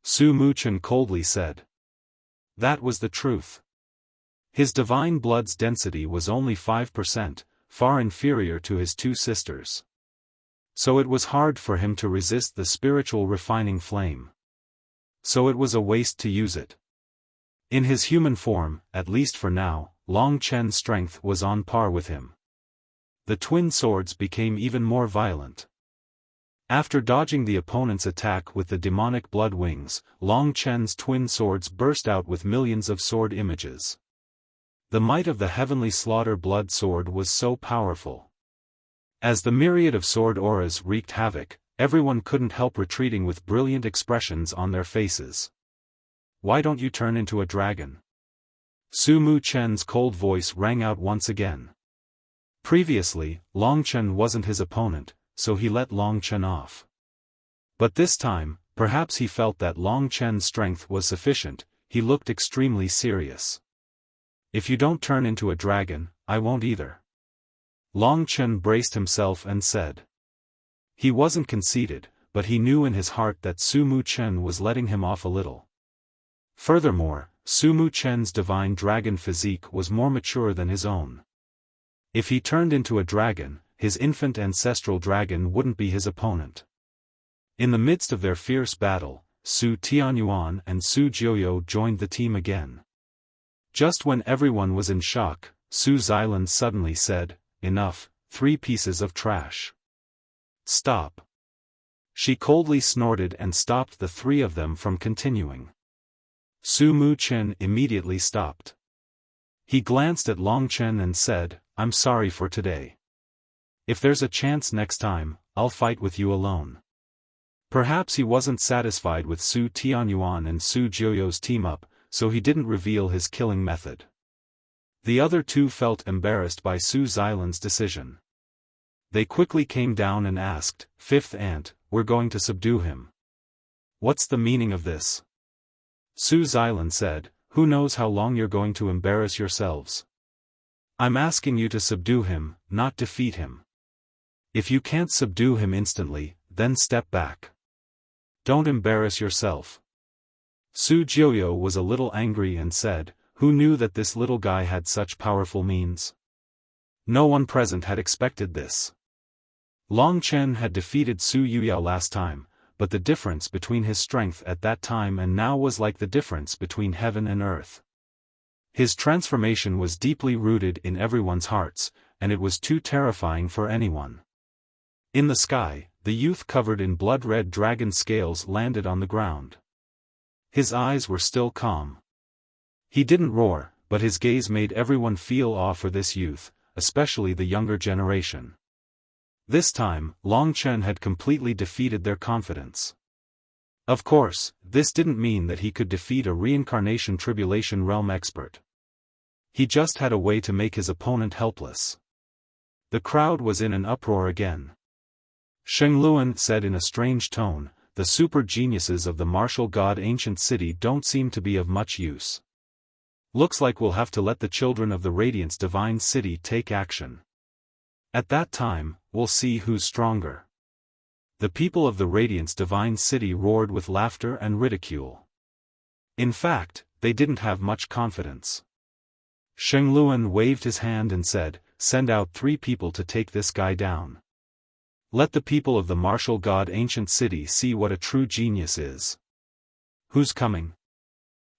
Su Muchen coldly said. That was the truth. His divine blood's density was only 5%, far inferior to his two sisters. So it was hard for him to resist the spiritual refining flame. So it was a waste to use it. In his human form, at least for now, Long Chen's strength was on par with him. The twin swords became even more violent. After dodging the opponent's attack with the demonic blood wings, Long Chen's twin swords burst out with millions of sword images. The might of the heavenly slaughter blood sword was so powerful. As the myriad of sword auras wreaked havoc, everyone couldn't help retreating with brilliant expressions on their faces. "Why don't you turn into a dragon?" Su Muchen's cold voice rang out once again. Previously, Long Chen wasn't his opponent, so he let Long Chen off. But this time, perhaps he felt that Long Chen's strength was sufficient. He looked extremely serious. "If you don't turn into a dragon, I won't either." Long Chen braced himself and said. He wasn't conceited, but he knew in his heart that Su Muchen was letting him off a little. Furthermore, Su Muchen's divine dragon physique was more mature than his own. If he turned into a dragon, his infant ancestral dragon wouldn't be his opponent. In the midst of their fierce battle, Su Tianyuan and Su Jiuyo joined the team again. Just when everyone was in shock, Su Xilan suddenly said, "Enough, 3 pieces of trash. Stop." She coldly snorted and stopped the 3 of them from continuing. Su Muchen immediately stopped. He glanced at Long Chen and said, "I'm sorry for today. If there's a chance next time, I'll fight with you alone." Perhaps he wasn't satisfied with Su Tianyuan and Su Jiuyo's team-up, so he didn't reveal his killing method. The other 2 felt embarrassed by Su Xilan's decision. They quickly came down and asked, "Fifth Ant, we're going to subdue him. What's the meaning of this?" Su Xilan said, "Who knows how long you're going to embarrass yourselves? I'm asking you to subdue him, not defeat him. If you can't subdue him instantly, then step back. Don't embarrass yourself." Su Jiuyo was a little angry and said, "Who knew that this little guy had such powerful means?" No one present had expected this. Long Chen had defeated Su Yuyao last time, but the difference between his strength at that time and now was like the difference between heaven and earth. His transformation was deeply rooted in everyone's hearts, and it was too terrifying for anyone. In the sky, the youth covered in blood-red dragon scales landed on the ground. His eyes were still calm. He didn't roar, but his gaze made everyone feel awe for this youth, especially the younger generation. This time, Long Chen had completely defeated their confidence. Of course, this didn't mean that he could defeat a reincarnation tribulation realm expert. He just had a way to make his opponent helpless. The crowd was in an uproar again. Sheng Luan said in a strange tone, "The super geniuses of the martial god ancient city don't seem to be of much use. Looks like we'll have to let the children of the Radiance Divine City take action. At that time, we'll see who's stronger." The people of the Radiance Divine City roared with laughter and ridicule. In fact, they didn't have much confidence. Sheng Luan waved his hand and said, "Send out 3 people to take this guy down. Let the people of the martial god ancient city see what a true genius is. Who's coming?"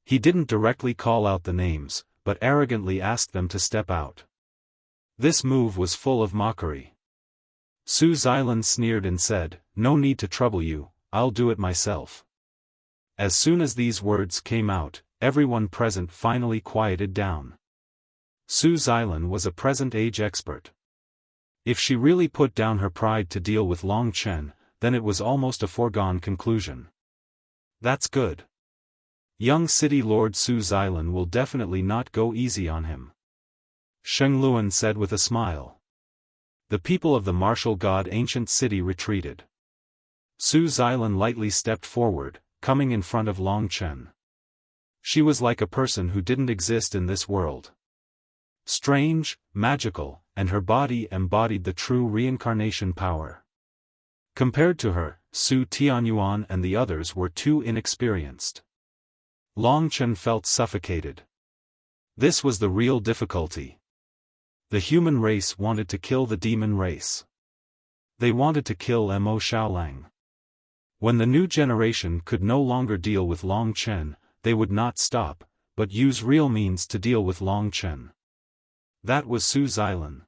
He didn't directly call out the names, but arrogantly asked them to step out. This move was full of mockery. Su Xilan sneered and said, "No need to trouble you, I'll do it myself." As soon as these words came out, everyone present finally quieted down. Su Xilan was a present-age expert. If she really put down her pride to deal with Long Chen, then it was almost a foregone conclusion. That's good. Young City Lord Su Xilan will definitely not go easy on him. Sheng Luan said with a smile. The people of the martial god ancient city retreated. Su Xilan lightly stepped forward, coming in front of Long Chen. She was like a person who didn't exist in this world. Strange, magical, and her body embodied the true reincarnation power. Compared to her, Su Tianyuan and the others were too inexperienced. Long Chen felt suffocated. This was the real difficulty. The human race wanted to kill the demon race. They wanted to kill Mo Xiaolang. When the new generation could no longer deal with Long Chen, they would not stop, but use real means to deal with Long Chen. That was Su Xilan.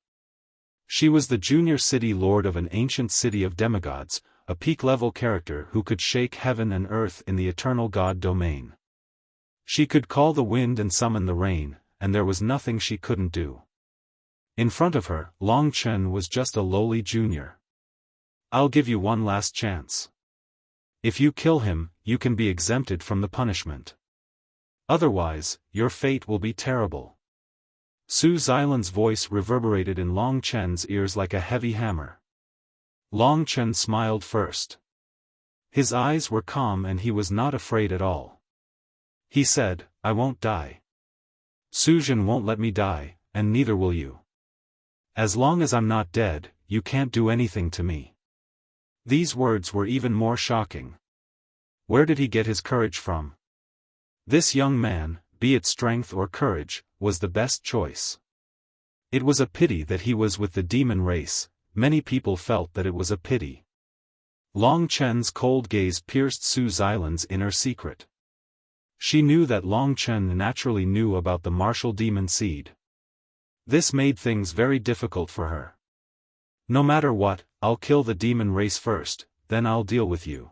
She was the junior city lord of an ancient city of demigods, a peak-level character who could shake heaven and earth in the eternal god domain. She could call the wind and summon the rain, and there was nothing she couldn't do. In front of her, Long Chen was just a lowly junior. "I'll give you one last chance. If you kill him, you can be exempted from the punishment. Otherwise, your fate will be terrible." Su Xilan's voice reverberated in Long Chen's ears like a heavy hammer. Long Chen smiled first. His eyes were calm and he was not afraid at all. He said, "I won't die. Su Jin won't let me die, and neither will you. As long as I'm not dead, you can't do anything to me." These words were even more shocking. Where did he get his courage from? This young man, be it strength or courage, was the best choice. It was a pity that he was with the demon race. Many people felt that it was a pity. Long Chen's cold gaze pierced Su Xilan's inner secret. She knew that Long Chen naturally knew about the martial demon seed. This made things very difficult for her. "No matter what, I'll kill the demon race first, then I'll deal with you."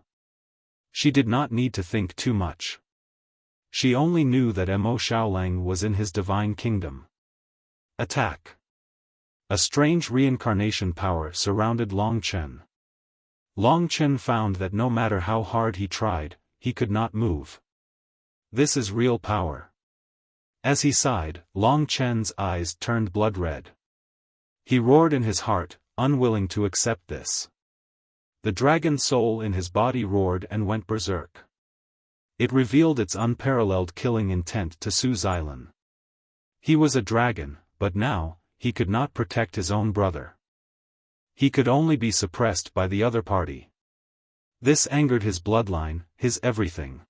She did not need to think too much. She only knew that Mo Xiaolang was in his divine kingdom. Attack! A strange reincarnation power surrounded Long Chen. Long Chen found that no matter how hard he tried, he could not move. This is real power. As he sighed, Long Chen's eyes turned blood red. He roared in his heart, unwilling to accept this. The dragon soul in his body roared and went berserk. It revealed its unparalleled killing intent to Su Xilan. He was a dragon, but now, he could not protect his own brother. He could only be suppressed by the other party. This angered his bloodline, his everything.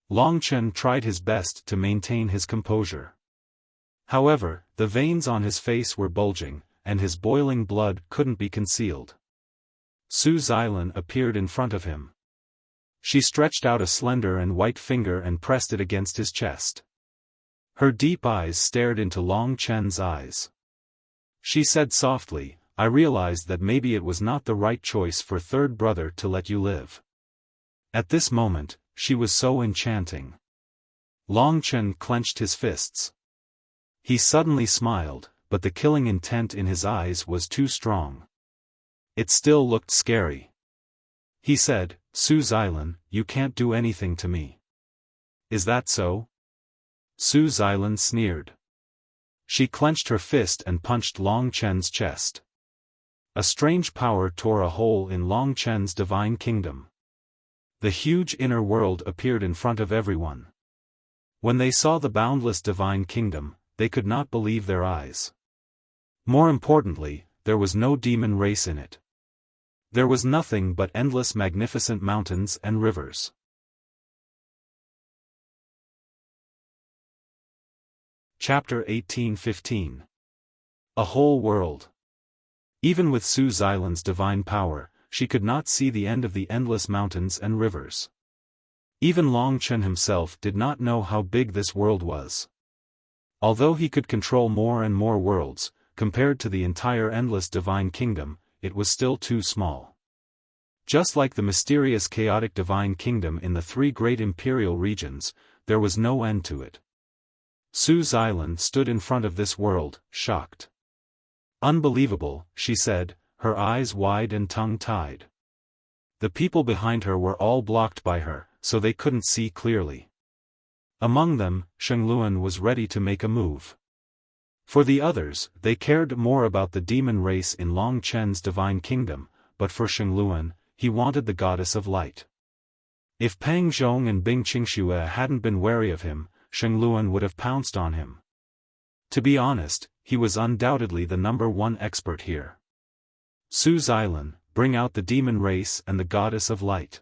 Long Chen tried his best to maintain his composure. However, the veins on his face were bulging, and his boiling blood couldn't be concealed. Su Xilan appeared in front of him. She stretched out a slender and white finger and pressed it against his chest. Her deep eyes stared into Long Chen's eyes. She said softly, "I realized that maybe it was not the right choice for third brother to let you live." At this moment, she was so enchanting. Long Chen clenched his fists. He suddenly smiled, but the killing intent in his eyes was too strong. It still looked scary. He said, "Su Xilan, you can't do anything to me. Is that so?" Su Xilan sneered. She clenched her fist and punched Long Chen's chest. A strange power tore a hole in Long Chen's divine kingdom. The huge inner world appeared in front of everyone. When they saw the boundless divine kingdom, they could not believe their eyes. More importantly, there was no demon race in it. There was nothing but endless magnificent mountains and rivers. Chapter 18:15. A whole world. Even with Su Xilan's divine power, she could not see the end of the endless mountains and rivers. Even Long Chen himself did not know how big this world was. Although he could control more and more worlds, compared to the entire endless divine kingdom, it was still too small. Just like the mysterious chaotic divine kingdom in the three great imperial regions, there was no end to it. Su Xilan stood in front of this world, shocked. "Unbelievable," she said, her eyes wide and tongue-tied. The people behind her were all blocked by her, so they couldn't see clearly. Among them, Shengluan was ready to make a move. For the others, they cared more about the demon race in Long Chen's divine kingdom, but for Shengluan, he wanted the goddess of light. If Pang Zhong and Bing Qingxue hadn't been wary of him, Shengluan would have pounced on him. To be honest, he was undoubtedly the #1 expert here. "Su Xilan, bring out the demon race and the goddess of light."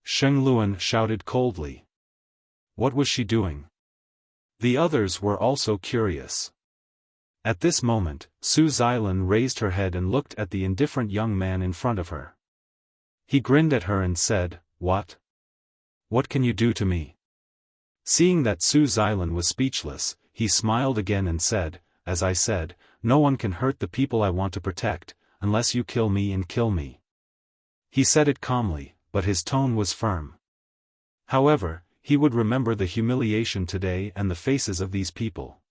Shengluan shouted coldly. What was she doing? The others were also curious. At this moment, Su Xilan raised her head and looked at the indifferent young man in front of her. He grinned at her and said, "What? What can you do to me?" Seeing that Su Xilan was speechless, he smiled again and said, "As I said, no one can hurt the people I want to protect, unless you kill me and kill me." He said it calmly, but his tone was firm. However, he would remember the humiliation today and the faces of these people.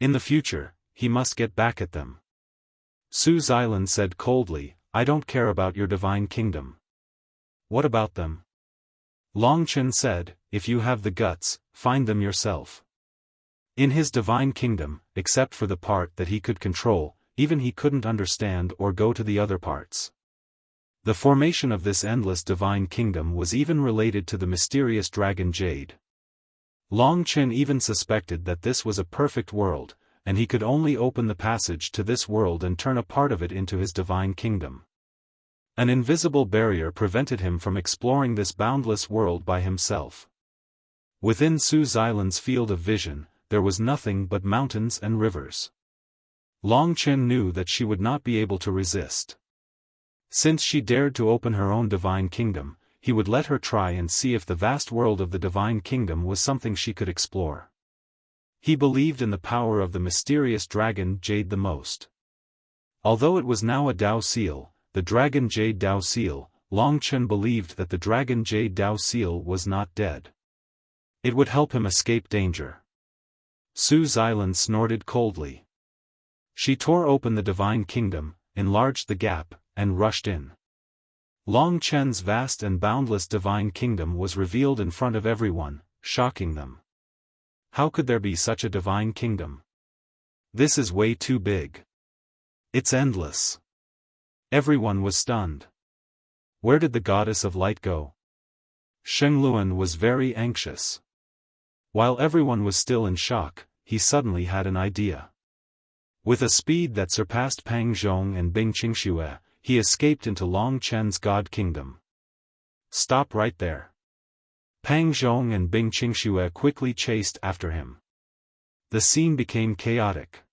In the future, he must get back at them. Su Xilan said coldly, "I don't care about your divine kingdom." "What about them?" Long Chen said, "If you have the guts, find them yourself." In his divine kingdom, except for the part that he could control, even he couldn't understand or go to the other parts. The formation of this endless divine kingdom was even related to the mysterious dragon Jade. Long Chen even suspected that this was a perfect world, and he could only open the passage to this world and turn a part of it into his divine kingdom. An invisible barrier prevented him from exploring this boundless world by himself. Within Su Xilan's field of vision, there was nothing but mountains and rivers. Long Chen knew that she would not be able to resist. Since she dared to open her own divine kingdom, he would let her try and see if the vast world of the divine kingdom was something she could explore. He believed in the power of the mysterious dragon Jade the most. Although it was now a Dao seal, the dragon Jade Dao seal, Long Chen believed that the dragon Jade Dao seal was not dead. It would help him escape danger. Su Xilan snorted coldly. She tore open the divine kingdom, enlarged the gap, and rushed in. Long Chen's vast and boundless divine kingdom was revealed in front of everyone, shocking them. How could there be such a divine kingdom? This is way too big. It's endless. Everyone was stunned. Where did the goddess of light go? Shengluan was very anxious. While everyone was still in shock, he suddenly had an idea. With a speed that surpassed Pang Zhong and Bing Qingxue, he escaped into Long Chen's God Kingdom. Stop right there. Pang Zhong and Bing Qingxue quickly chased after him. The scene became chaotic.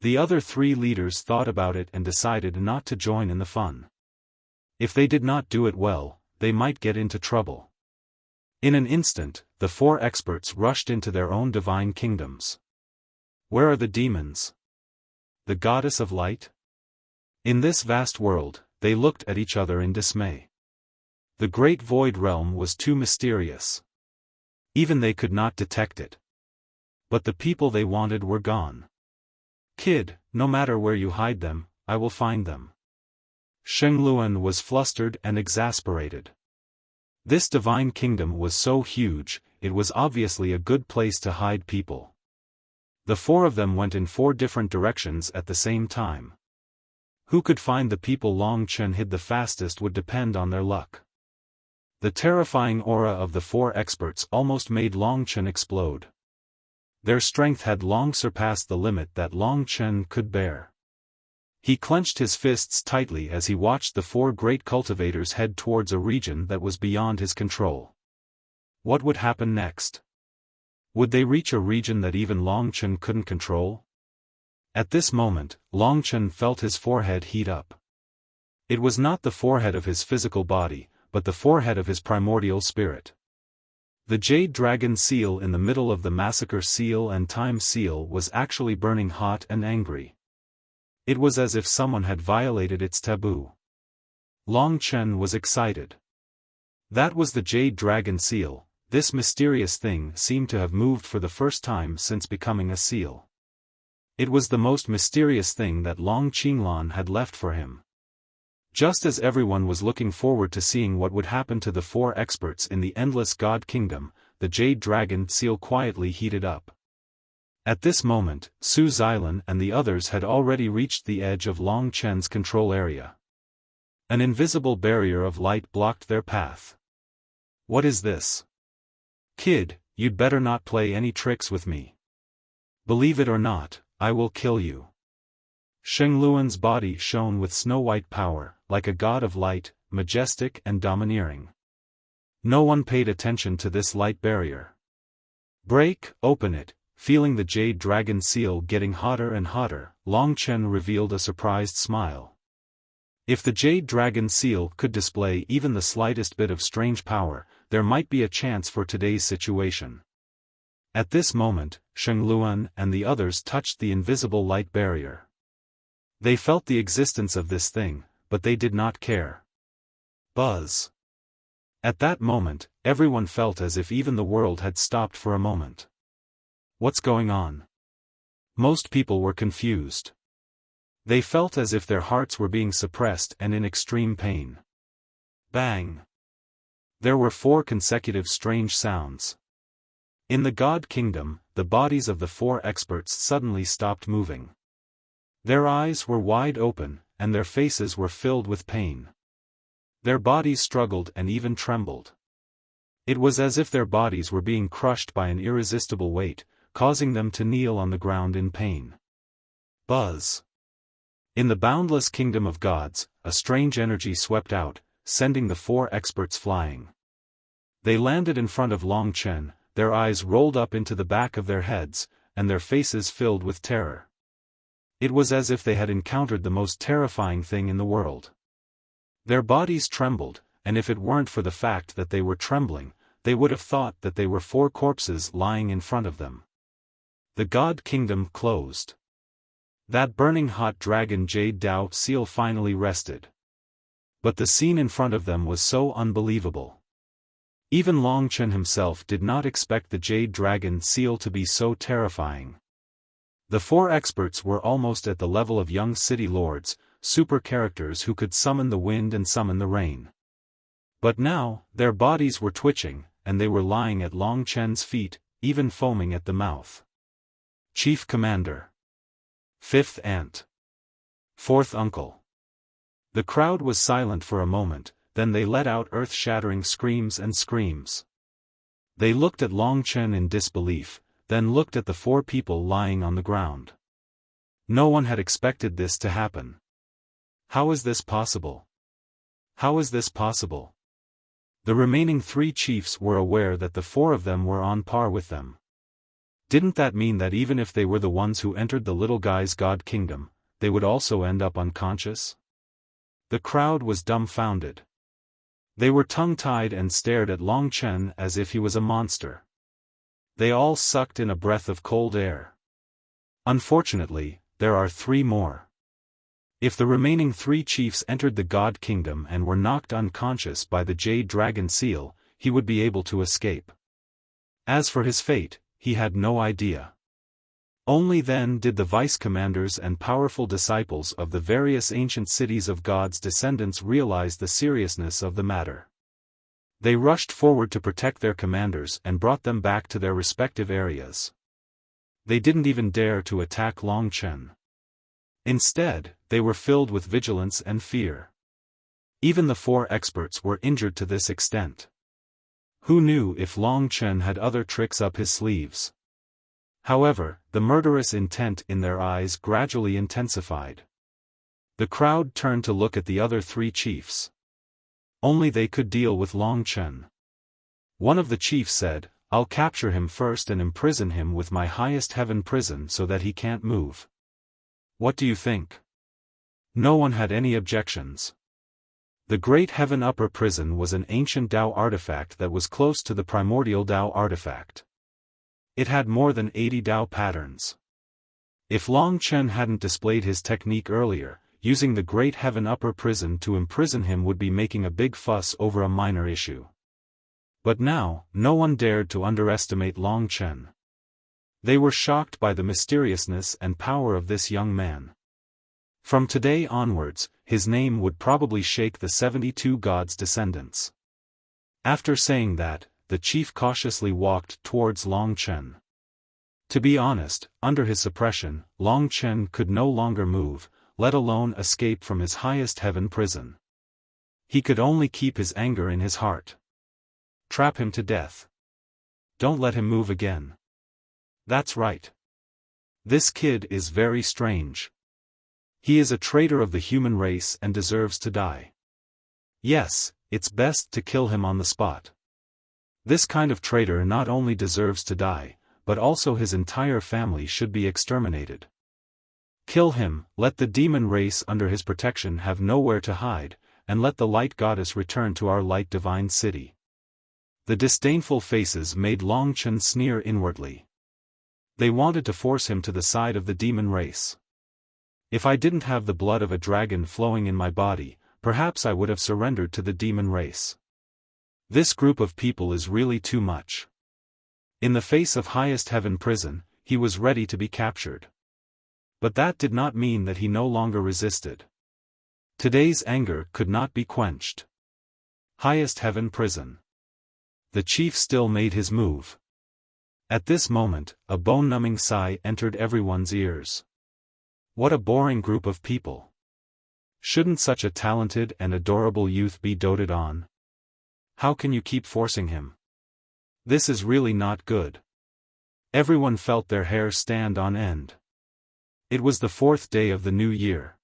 The other three leaders thought about it and decided not to join in the fun. If they did not do it well, they might get into trouble. In an instant, the four experts rushed into their own divine kingdoms. Where are the demons? The goddess of light? In this vast world, they looked at each other in dismay. The great void realm was too mysterious. Even they could not detect it. But the people they wanted were gone. Kid, no matter where you hide them, I will find them. Sheng Luan was flustered and exasperated. This divine kingdom was so huge, it was obviously a good place to hide people. The four of them went in 4 different directions at the same time. Who could find the people Long Chen hid the fastest would depend on their luck. The terrifying aura of the 4 experts almost made Long Chen explode. Their strength had long surpassed the limit that Long Chen could bear. He clenched his fists tightly as he watched the 4 great cultivators head towards a region that was beyond his control. What would happen next? Would they reach a region that even Long Chen couldn't control? At this moment, Long Chen felt his forehead heat up. It was not the forehead of his physical body, but the forehead of his primordial spirit. The jade dragon seal in the middle of the massacre seal and time seal was actually burning hot and angry. It was as if someone had violated its taboo. Long Chen was excited. That was the jade dragon seal. This mysterious thing seemed to have moved for the first time since becoming a seal. It was the most mysterious thing that Long Qinglan had left for him. Just as everyone was looking forward to seeing what would happen to the 4 experts in the endless God Kingdom, the jade dragon seal quietly heated up. At this moment, Su Xilan and the others had already reached the edge of Long Chen's control area. An invisible barrier of light blocked their path. What is this? Kid, you'd better not play any tricks with me. Believe it or not, I will kill you. Sheng Luan's body shone with snow-white power, like a god of light, majestic and domineering. No one paid attention to this light barrier. Break, open it. Feeling the jade dragon seal getting hotter and hotter, Long Chen revealed a surprised smile. If the jade dragon seal could display even the slightest bit of strange power, there might be a chance for today's situation. At this moment, Sheng Luan and the others touched the invisible light barrier. They felt the existence of this thing, but they did not care. Buzz. At that moment, everyone felt as if even the world had stopped for a moment. What's going on? Most people were confused. They felt as if their hearts were being suppressed and in extreme pain. Bang! There were 4 consecutive strange sounds. In the God Kingdom, the bodies of the 4 experts suddenly stopped moving. Their eyes were wide open, and their faces were filled with pain. Their bodies struggled and even trembled. It was as if their bodies were being crushed by an irresistible weight, causing them to kneel on the ground in pain. Buzz. In the boundless kingdom of gods, a strange energy swept out, sending the 4 experts flying. They landed in front of Long Chen, their eyes rolled up into the back of their heads, and their faces filled with terror. It was as if they had encountered the most terrifying thing in the world. Their bodies trembled, and if it weren't for the fact that they were trembling, they would have thought that they were 4 corpses lying in front of them. The God Kingdom closed. That burning hot dragon jade Dao seal finally rested. But the scene in front of them was so unbelievable. Even Long Chen himself did not expect the jade dragon seal to be so terrifying. The 4 experts were almost at the level of young city lords, super characters who could summon the wind and summon the rain. But now, their bodies were twitching, and they were lying at Long Chen's feet, even foaming at the mouth. Chief Commander. 5th Aunt. 4th Uncle. The crowd was silent for a moment, then they let out earth-shattering screams and screams. They looked at Long Chen in disbelief, then looked at the 4 people lying on the ground. No one had expected this to happen. How is this possible? How is this possible? The remaining 3 chiefs were aware that the 4 of them were on par with them. Didn't that mean that even if they were the ones who entered the little guy's God Kingdom, they would also end up unconscious? The crowd was dumbfounded. They were tongue-tied and stared at Long Chen as if he was a monster. They all sucked in a breath of cold air. Unfortunately, there are 3 more. If the remaining 3 chiefs entered the God Kingdom and were knocked unconscious by the Jade Dragon Seal, he would be able to escape. As for his fate, he had no idea. Only then did the vice-commanders and powerful disciples of the various ancient cities of God's descendants realize the seriousness of the matter. They rushed forward to protect their commanders and brought them back to their respective areas. They didn't even dare to attack Long Chen. Instead, they were filled with vigilance and fear. Even the 4 experts were injured to this extent. Who knew if Long Chen had other tricks up his sleeves? However, the murderous intent in their eyes gradually intensified. The crowd turned to look at the other 3 chiefs. Only they could deal with Long Chen. One of the chiefs said, "I'll capture him first and imprison him with my highest heaven prison so that he can't move." What do you think? No one had any objections. The Great Heaven Upper Prison was an ancient Tao artifact that was close to the primordial Tao artifact. It had more than 80 Tao patterns. If Long Chen hadn't displayed his technique earlier, using the Great Heaven Upper Prison to imprison him would be making a big fuss over a minor issue. But now, no one dared to underestimate Long Chen. They were shocked by the mysteriousness and power of this young man. From today onwards, his name would probably shake the 72 gods' descendants. After saying that, the chief cautiously walked towards Long Chen. To be honest, under his suppression, Long Chen could no longer move, let alone escape from his highest heaven prison. He could only keep his anger in his heart. Trap him to death. Don't let him move again. That's right. This kid is very strange. He is a traitor of the human race and deserves to die. Yes, it's best to kill him on the spot. This kind of traitor not only deserves to die, but also his entire family should be exterminated. Kill him, let the demon race under his protection have nowhere to hide, and let the light goddess return to our light divine city. The disdainful faces made Long Chen sneer inwardly. They wanted to force him to the side of the demon race. If I didn't have the blood of a dragon flowing in my body, perhaps I would have surrendered to the demon race. This group of people is really too much. In the face of highest heaven prison, he was ready to be captured. But that did not mean that he no longer resisted. Today's anger could not be quenched. Highest heaven prison. The chief still made his move. At this moment, a bone-numbing sigh entered everyone's ears. What a boring group of people. Shouldn't such a talented and adorable youth be doted on? How can you keep forcing him? This is really not good. Everyone felt their hair stand on end. It was the 4th day of the new year.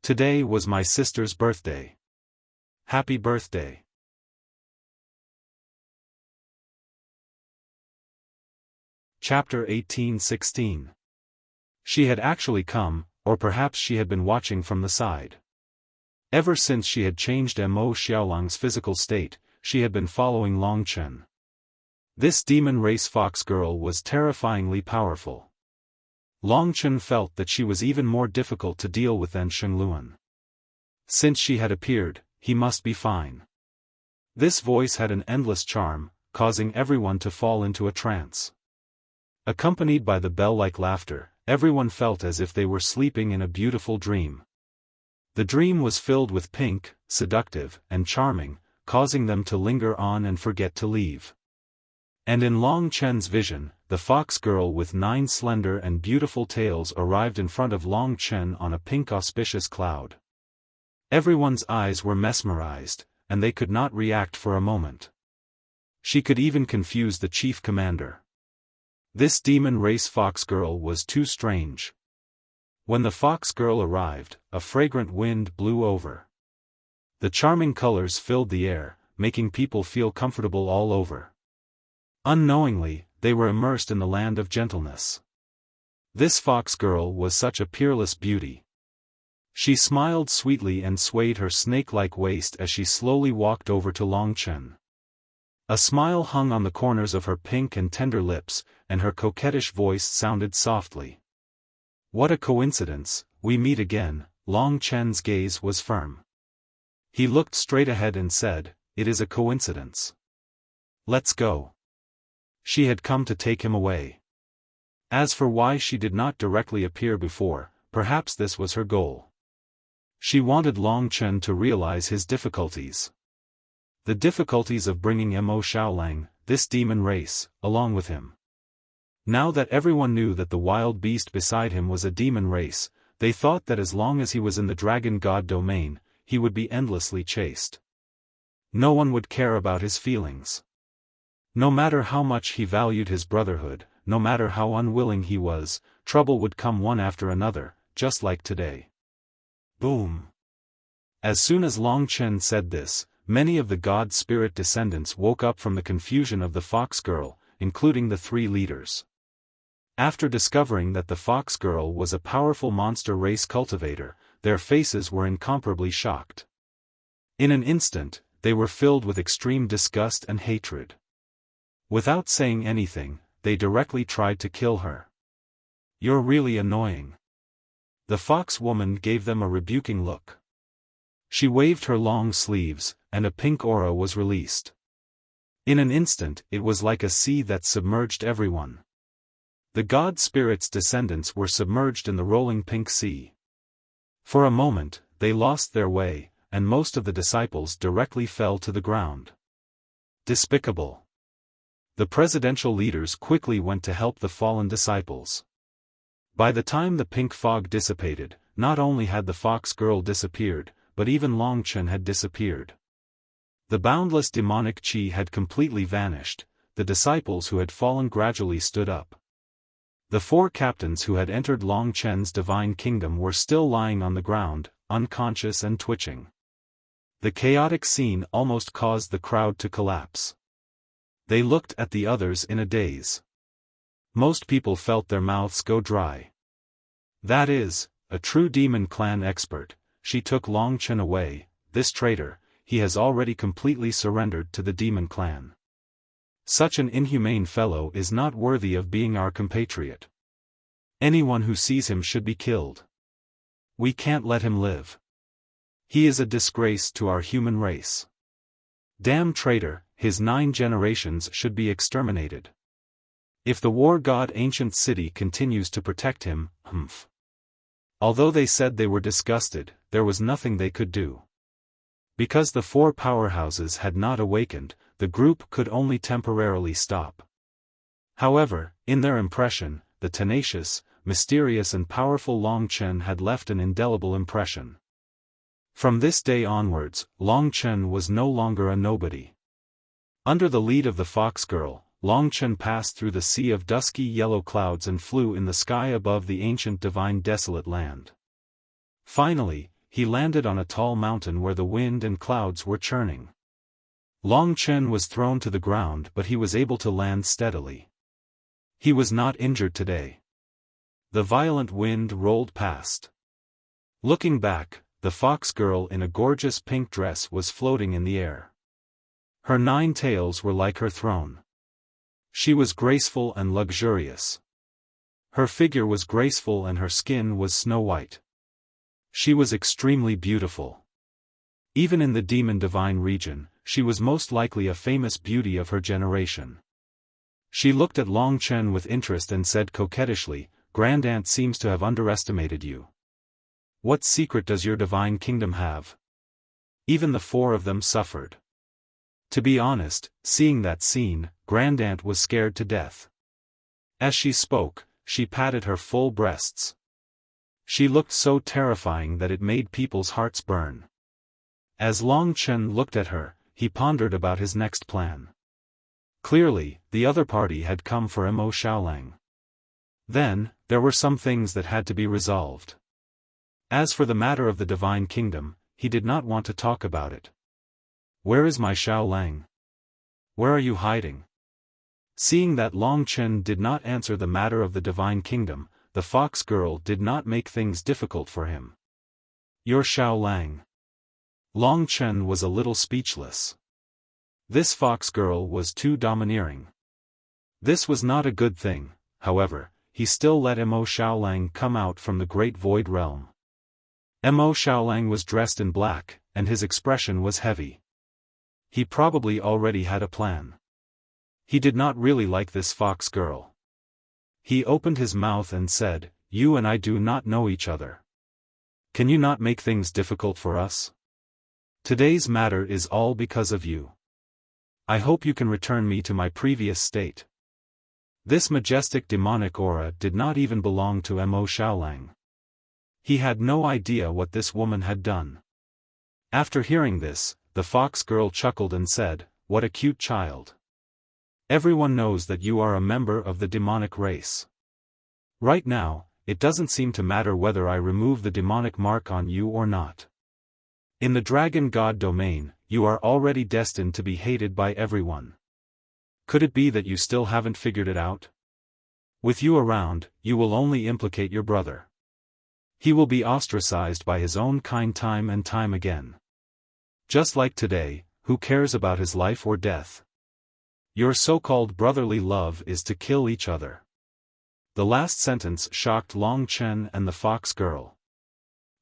Today was my sister's birthday. Happy birthday. Chapter 18:16. She had actually come, or perhaps she had been watching from the side. Ever since she had changed Mo Xiaolang's physical state, she had been following Long Chen. This demon race fox girl was terrifyingly powerful. Long Chen felt that she was even more difficult to deal with than Shengluan. Since she had appeared, he must be fine. This voice had an endless charm, causing everyone to fall into a trance. Accompanied by the bell-like laughter, everyone felt as if they were sleeping in a beautiful dream. The dream was filled with pink, seductive, and charming, causing them to linger on and forget to leave. And in Long Chen's vision, the fox girl with 9 slender and beautiful tails arrived in front of Long Chen on a pink auspicious cloud. Everyone's eyes were mesmerized, and they could not react for a moment. She could even confuse the chief commander. This demon race fox girl was too strange. When the fox girl arrived, a fragrant wind blew over. The charming colors filled the air, making people feel comfortable all over. Unknowingly, they were immersed in the land of gentleness. This fox girl was such a peerless beauty. She smiled sweetly and swayed her snake-like waist as she slowly walked over to Long Chen. A smile hung on the corners of her pink and tender lips, and her coquettish voice sounded softly. What a coincidence, we meet again. Long Chen's gaze was firm. He looked straight ahead and said, "It is a coincidence. Let's go." She had come to take him away. As for why she did not directly appear before, perhaps this was her goal. She wanted Long Chen to realize his difficulties. The difficulties of bringing Mo Xiaolang, this demon race, along with him. Now that everyone knew that the wild beast beside him was a demon race, they thought that as long as he was in the dragon god domain, he would be endlessly chased. No one would care about his feelings. No matter how much he valued his brotherhood, no matter how unwilling he was, trouble would come one after another, just like today. Boom! As soon as Long Chen said this, many of the god spirit descendants woke up from the confusion of the fox girl, including the three leaders. After discovering that the fox girl was a powerful monster race cultivator, their faces were incomparably shocked. In an instant, they were filled with extreme disgust and hatred. Without saying anything, they directly tried to kill her. "You're really annoying." The fox woman gave them a rebuking look. She waved her long sleeves, and a pink aura was released. In an instant, it was like a sea that submerged everyone. The god spirit's descendants were submerged in the rolling pink sea. For a moment, they lost their way, and most of the disciples directly fell to the ground. Despicable. The presidential leaders quickly went to help the fallen disciples. By the time the pink fog dissipated, not only had the fox girl disappeared, but even Long Chen had disappeared. The boundless demonic qi had completely vanished. The disciples who had fallen gradually stood up. The four captains who had entered Long Chen's divine kingdom were still lying on the ground, unconscious and twitching. The chaotic scene almost caused the crowd to collapse. They looked at the others in a daze. Most people felt their mouths go dry. That is, a true demon clan expert. She took Long Chen away, this traitor. He has already completely surrendered to the demon clan. Such an inhumane fellow is not worthy of being our compatriot. Anyone who sees him should be killed. We can't let him live. He is a disgrace to our human race. Damn traitor, his 9 generations should be exterminated. If the war god ancient city continues to protect him, humph. Although they said they were disgusted, there was nothing they could do. Because the 4 powerhouses had not awakened, the group could only temporarily stop. However, in their impression, the tenacious, mysterious and powerful Long Chen had left an indelible impression. From this day onwards, Long Chen was no longer a nobody. Under the lead of the fox girl, Long Chen passed through the sea of dusky yellow clouds and flew in the sky above the ancient divine desolate land. Finally, he landed on a tall mountain where the wind and clouds were churning. Long Chen was thrown to the ground, but he was able to land steadily. He was not injured today. The violent wind rolled past. Looking back, the fox girl in a gorgeous pink dress was floating in the air. Her 9 tails were like her throne. She was graceful and luxurious. Her figure was graceful and her skin was snow white. She was extremely beautiful. Even in the demon divine region, she was most likely a famous beauty of her generation. She looked at Long Chen with interest and said coquettishly, "Grand Aunt seems to have underestimated you. What secret does your divine kingdom have?" Even the 4 of them suffered. To be honest, seeing that scene, Grand Aunt was scared to death. As she spoke, she patted her full breasts. She looked so terrifying that it made people's hearts burn. As Long Chen looked at her, he pondered about his next plan. Clearly, the other party had come for Mo Xiaolang. Then, there were some things that had to be resolved. As for the matter of the divine kingdom, he did not want to talk about it. "Where is my Xiaolang? Where are you hiding?" Seeing that Long Chen did not answer the matter of the divine kingdom, the fox girl did not make things difficult for him. "Your Xiaolang." Long Chen was a little speechless. This fox girl was too domineering. This was not a good thing. However, he still let Mo Xiaolang come out from the great void realm. Mo Xiaolang was dressed in black, and his expression was heavy. He probably already had a plan. He did not really like this fox girl. He opened his mouth and said, "You and I do not know each other. Can you not make things difficult for us? Today's matter is all because of you. I hope you can return me to my previous state." This majestic demonic aura did not even belong to Mo Xiaolang. He had no idea what this woman had done. After hearing this, the fox girl chuckled and said, "What a cute child. Everyone knows that you are a member of the demonic race. Right now, it doesn't seem to matter whether I remove the demonic mark on you or not. In the dragon god domain, you are already destined to be hated by everyone. Could it be that you still haven't figured it out? With you around, you will only implicate your brother. He will be ostracized by his own kind time and time again. Just like today, who cares about his life or death? Your so-called brotherly love is to kill each other." The last sentence shocked Long Chen and the fox girl.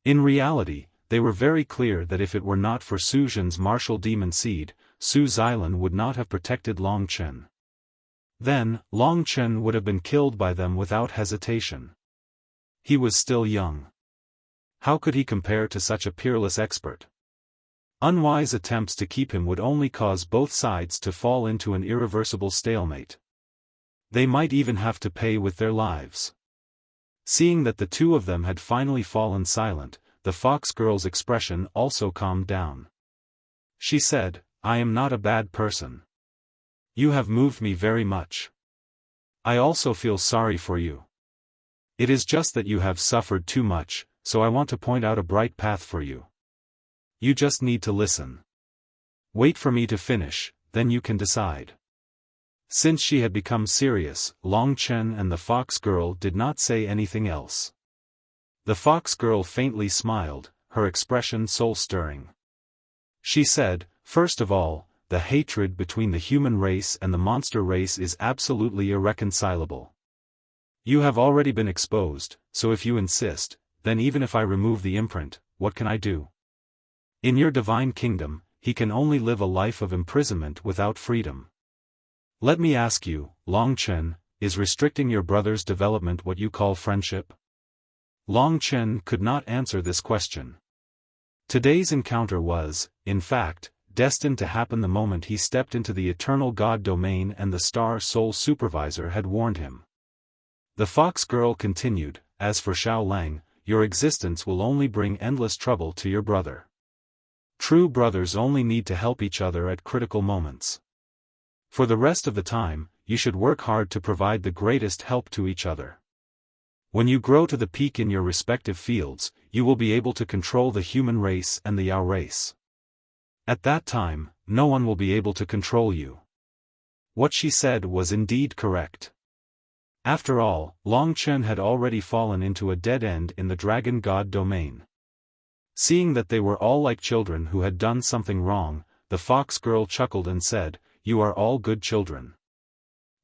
In reality, they were very clear that if it were not for Su Zhen's martial demon seed, Su Xilan would not have protected Long Chen. Then, Long Chen would have been killed by them without hesitation. He was still young. How could he compare to such a peerless expert? Unwise attempts to keep him would only cause both sides to fall into an irreversible stalemate. They might even have to pay with their lives. Seeing that the two of them had finally fallen silent, the fox girl's expression also calmed down. She said, "I am not a bad person. You have moved me very much. I also feel sorry for you. It is just that you have suffered too much, so I want to point out a bright path for you. You just need to listen. Wait for me to finish, then you can decide." Since she had become serious, Long Chen and the fox girl did not say anything else. The fox girl faintly smiled, her expression soul-stirring. She said, "First of all, the hatred between the human race and the monster race is absolutely irreconcilable. You have already been exposed, so if you insist, then even if I remove the imprint, what can I do? In your divine kingdom, he can only live a life of imprisonment without freedom. Let me ask you, Long Chen, is restricting your brother's development what you call friendship?" Long Chen could not answer this question. Today's encounter was, in fact, destined to happen the moment he stepped into the eternal god domain, and the Star Soul Supervisor had warned him. The fox girl continued, "As for Xiaolang, your existence will only bring endless trouble to your brother. True brothers only need to help each other at critical moments. For the rest of the time, you should work hard to provide the greatest help to each other. When you grow to the peak in your respective fields, you will be able to control the human race and the Yao race. At that time, no one will be able to control you." What she said was indeed correct. After all, Long Chen had already fallen into a dead end in the dragon god domain. Seeing that they were all like children who had done something wrong, the fox girl chuckled and said, "You are all good children.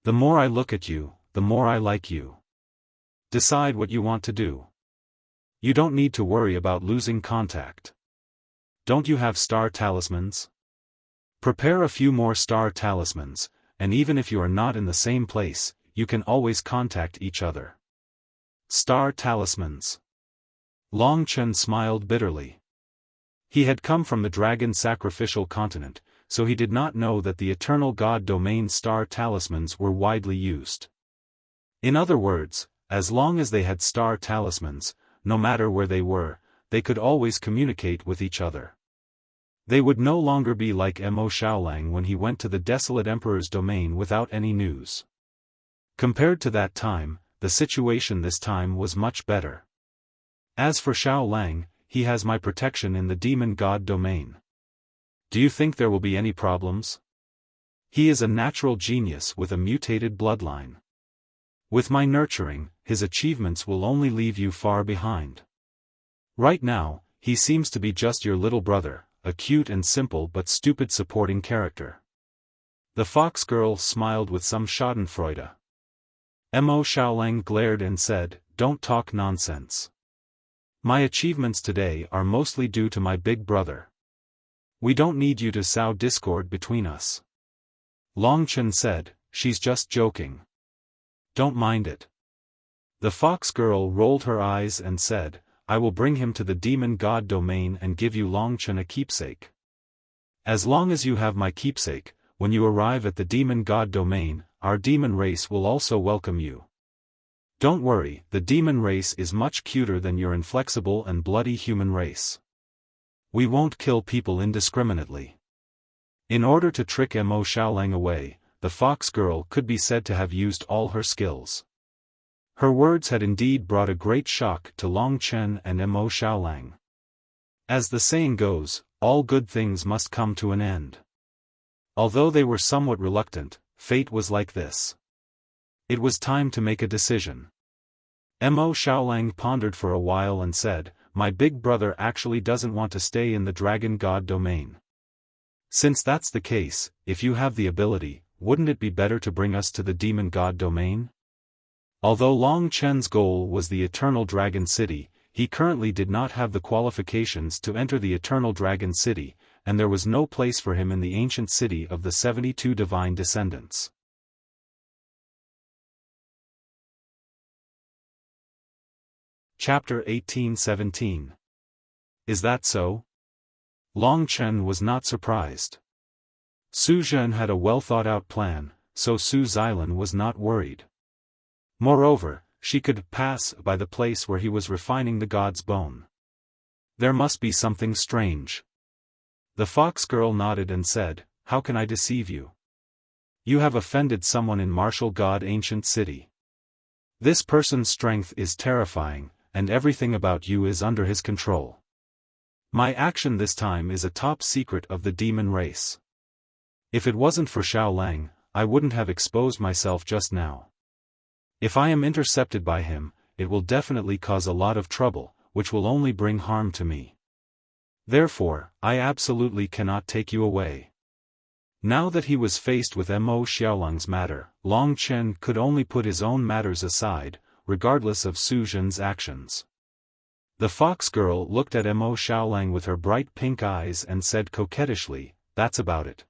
The more I look at you, the more I like you. Decide what you want to do. You don't need to worry about losing contact. Don't you have star talismans? Prepare a few more star talismans, and even if you are not in the same place, you can always contact each other." Star talismans. Long Chen smiled bitterly. He had come from the dragon sacrificial continent, so he did not know that the eternal god domain star talismans were widely used. In other words, as long as they had star talismans, no matter where they were, they could always communicate with each other. They would no longer be like Mo Xiaolang when he went to the desolate emperor's domain without any news. Compared to that time, the situation this time was much better. As for Xiaolang, he has my protection in the demon god domain. Do you think there will be any problems? He is a natural genius with a mutated bloodline. With my nurturing, his achievements will only leave you far behind. Right now, he seems to be just your little brother, a cute and simple but stupid supporting character." The fox girl smiled with some schadenfreude. Mo Xiaolang glared and said, "Don't talk nonsense. My achievements today are mostly due to my big brother. We don't need you to sow discord between us." Long Chen said, "She's just joking. Don't mind it. The fox girl rolled her eyes and said, I will bring him to the demon god domain and give you Longchen a keepsake. As long as you have my keepsake, when you arrive at the demon god domain, our demon race will also welcome you. Don't worry, the demon race is much cuter than your inflexible and bloody human race. We won't kill people indiscriminately. In order to trick Mo Xiaolang away, the fox girl could be said to have used all her skills. Her words had indeed brought a great shock to Longchen and Mo Xiaolang. As the saying goes, all good things must come to an end. Although they were somewhat reluctant, fate was like this. It was time to make a decision. Mo Xiaolang pondered for a while and said, my big brother actually doesn't want to stay in the dragon god domain. Since that's the case, if you have the ability, wouldn't it be better to bring us to the demon god domain? Although Long Chen's goal was the Eternal Dragon City, he currently did not have the qualifications to enter the Eternal Dragon City, and there was no place for him in the ancient city of the 72 divine descendants. Chapter 18-17. Is that so? Long Chen was not surprised. Su Zhen had a well-thought-out plan, so Su Xilan was not worried. Moreover, she could pass by the place where he was refining the god's bone. There must be something strange. The fox girl nodded and said, how can I deceive you? You have offended someone in martial god ancient city. This person's strength is terrifying, and everything about you is under his control. My action this time is a top secret of the demon race. If it wasn't for Xiaolang, I wouldn't have exposed myself just now. If I am intercepted by him, it will definitely cause a lot of trouble, which will only bring harm to me. Therefore, I absolutely cannot take you away. Now that he was faced with Mo Xiaolang's matter, Long Chen could only put his own matters aside, regardless of Su Zhen's actions. The fox girl looked at Mo Xiaolang with her bright pink eyes and said coquettishly, that's about it.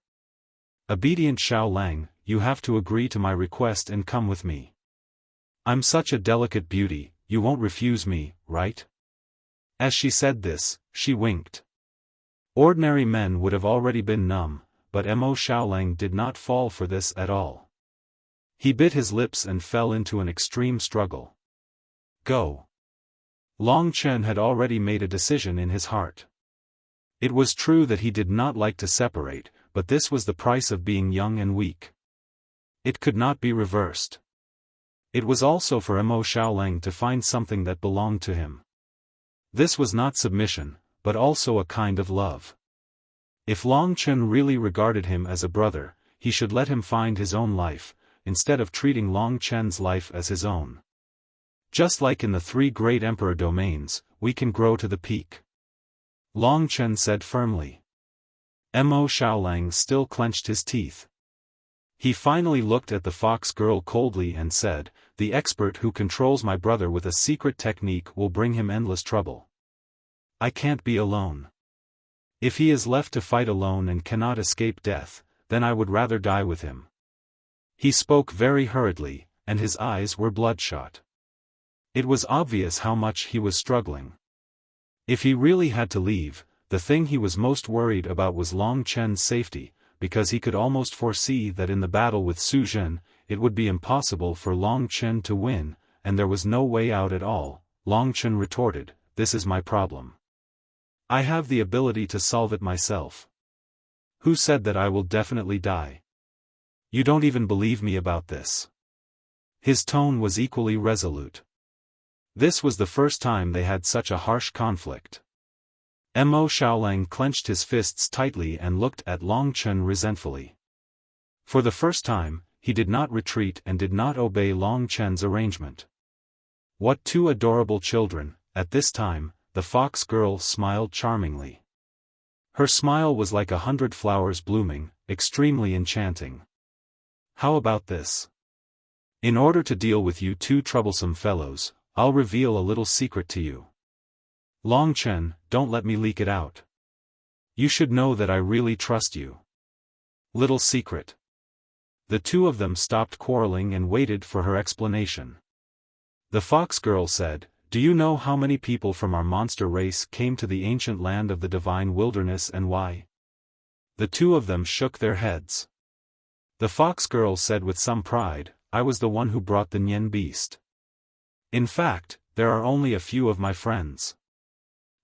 Obedient Xiaolang, you have to agree to my request and come with me. I'm such a delicate beauty, you won't refuse me, right? As she said this, she winked. Ordinary men would have already been numb, but Mo Xiaolang did not fall for this at all. He bit his lips and fell into an extreme struggle. Go. Long Chen had already made a decision in his heart. It was true that he did not like to separate, but this was the price of being young and weak. It could not be reversed. It was also for Mo Xiaolang to find something that belonged to him. This was not submission, but also a kind of love. If Long Chen really regarded him as a brother, he should let him find his own life, instead of treating Long Chen's life as his own. Just like in the 3 great emperor domains, we can grow to the peak. Long Chen said firmly. Mo Xiaolang still clenched his teeth. He finally looked at the fox girl coldly and said, the expert who controls my brother with a secret technique will bring him endless trouble. I can't be alone. If he is left to fight alone and cannot escape death, then I would rather die with him. He spoke very hurriedly, and his eyes were bloodshot. It was obvious how much he was struggling. If he really had to leave, the thing he was most worried about was Long Chen's safety, because he could almost foresee that in the battle with Su Zhen, it would be impossible for Long Chen to win, and there was no way out at all. Long Chen retorted, this is my problem. I have the ability to solve it myself. Who said that I will definitely die? You don't even believe me about this. His tone was equally resolute. This was the first time they had such a harsh conflict. Mo Xiaolang clenched his fists tightly and looked at Long Chen resentfully. For the first time, he did not retreat and did not obey Long Chen's arrangement. What 2 adorable children. At this time, the fox girl smiled charmingly. Her smile was like 100 flowers blooming, extremely enchanting. How about this? In order to deal with you 2 troublesome fellows, I'll reveal a little secret to you. Long Chen, don't let me leak it out. You should know that I really trust you. Little secret. The 2 of them stopped quarreling and waited for her explanation. The fox girl said, "Do you know how many people from our monster race came to the ancient land of the divine wilderness and why?" The two of them shook their heads. The fox girl said with some pride, "I was the one who brought the Nian beast. In fact, there are only a few of my friends.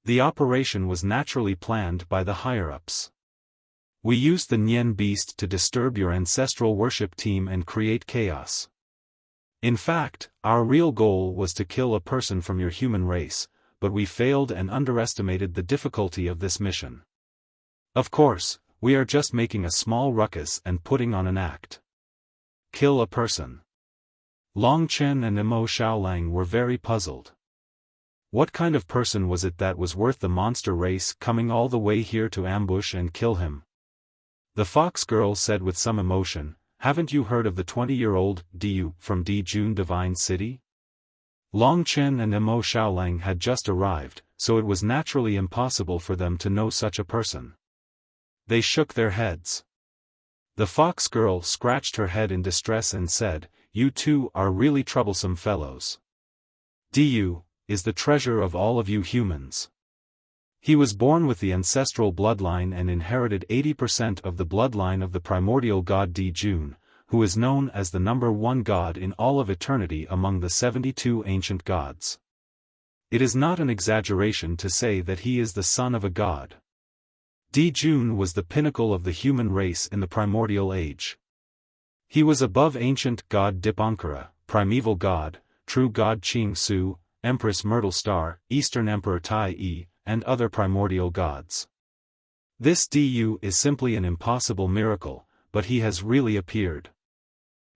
The operation was naturally planned by the higher-ups. We used the Nian beast to disturb your ancestral worship team and create chaos. In fact, our real goal was to kill a person from your human race, but we failed and underestimated the difficulty of this mission. Of course, we are just making a small ruckus and putting on an act. Kill a person." Long Chen and Mo Xiaolang were very puzzled. What kind of person was it that was worth the monster race coming all the way here to ambush and kill him? The fox girl said with some emotion, "Haven't you heard of the 20-year-old Diyu from Dijun Divine City?" Long Chen and Mo Xiaolang had just arrived, so it was naturally impossible for them to know such a person. They shook their heads. The fox girl scratched her head in distress and said, "You two are really troublesome fellows. Diyu is the treasure of all of you humans. He was born with the ancestral bloodline and inherited 80% of the bloodline of the primordial god Dijun, who is known as the #1 god in all of eternity among the 72 ancient gods. It is not an exaggeration to say that he is the son of a god. Dijun was the pinnacle of the human race in the primordial age. He was above ancient god Dipankara, primeval god, true god Qing Su, Empress Myrtle Star, Eastern Emperor Tai Yi, and other primordial gods. This Diyu is simply an impossible miracle, but he has really appeared.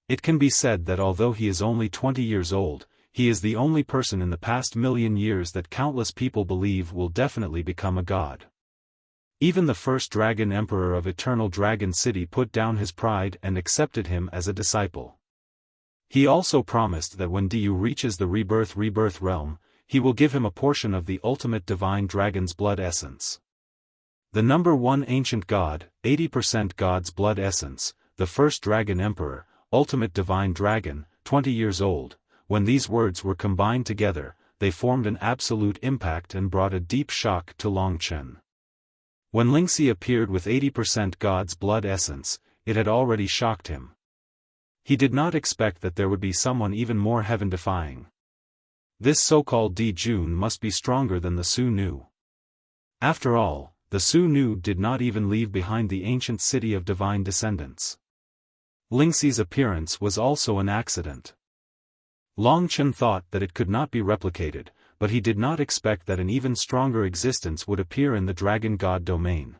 It can be said that although he is only 20 years old, he is the only person in the past million years that countless people believe will definitely become a god. Even the first Dragon Emperor of Eternal Dragon City put down his pride and accepted him as a disciple. He also promised that when Diyu reaches the rebirth realm, he will give him a portion of the ultimate divine dragon's blood essence. The #1 ancient god, 80% god's blood essence, the first dragon emperor, ultimate divine dragon, 20 years old. When these words were combined together, they formed an absolute impact and brought a deep shock to Long Chen. When Lingxi appeared with 80% god's blood essence, it had already shocked him. He did not expect that there would be someone even more heaven-defying. This so-called Dijun must be stronger than the Su Nu. After all, the Su Nu did not even leave behind the ancient city of divine descendants. Lingxi's appearance was also an accident. Long Chen thought that it could not be replicated, but he did not expect that an even stronger existence would appear in the dragon god domain.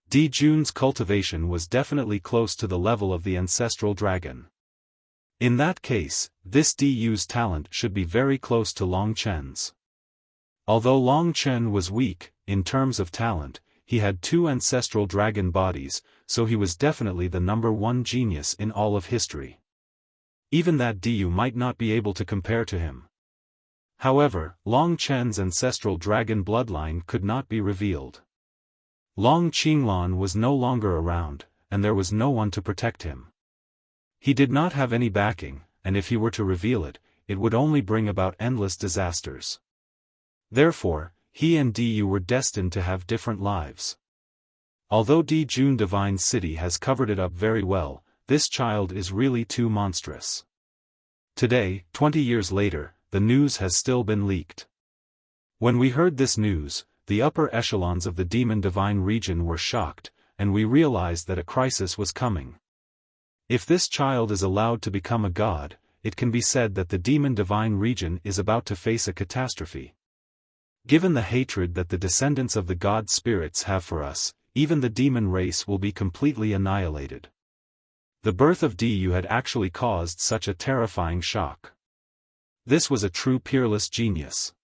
Dijun's cultivation was definitely close to the level of the ancestral dragon. In that case, this Diyu's talent should be very close to Long Chen's. Although Long Chen was weak, in terms of talent, he had 2 ancestral dragon bodies, so he was definitely the #1 genius in all of history. Even that Diyu might not be able to compare to him. However, Long Chen's ancestral dragon bloodline could not be revealed. Long Qinglan was no longer around, and there was no one to protect him. He did not have any backing, and if he were to reveal it, it would only bring about endless disasters. Therefore, he and Diyu were destined to have different lives. Although Dijun Divine City has covered it up very well, this child is really too monstrous. Today, 20 years later, the news has still been leaked. When we heard this news, the upper echelons of the Demon Divine region were shocked, and we realized that a crisis was coming. If this child is allowed to become a god, it can be said that the Demon Divine region is about to face a catastrophe. Given the hatred that the descendants of the god spirits have for us, even the demon race will be completely annihilated. The birth of Diyu had actually caused such a terrifying shock. This was a true peerless genius.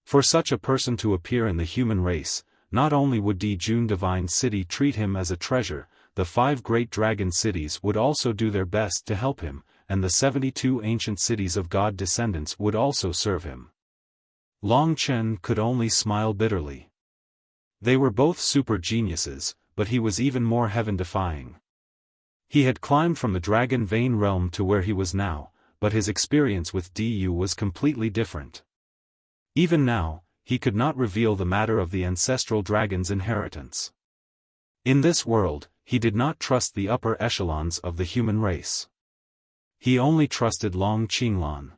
For such a person to appear in the human race, not only would Dijun Divine City treat him as a treasure, the 5 great dragon cities would also do their best to help him, and the 72 ancient cities of god descendants would also serve him. Long Chen could only smile bitterly. They were both super geniuses, but he was even more heaven-defying. He had climbed from the dragon vein realm to where he was now, but his experience with Du was completely different. Even now, he could not reveal the matter of the ancestral dragon's inheritance. In this world, he did not trust the upper echelons of the human race. He only trusted Long Qinglan.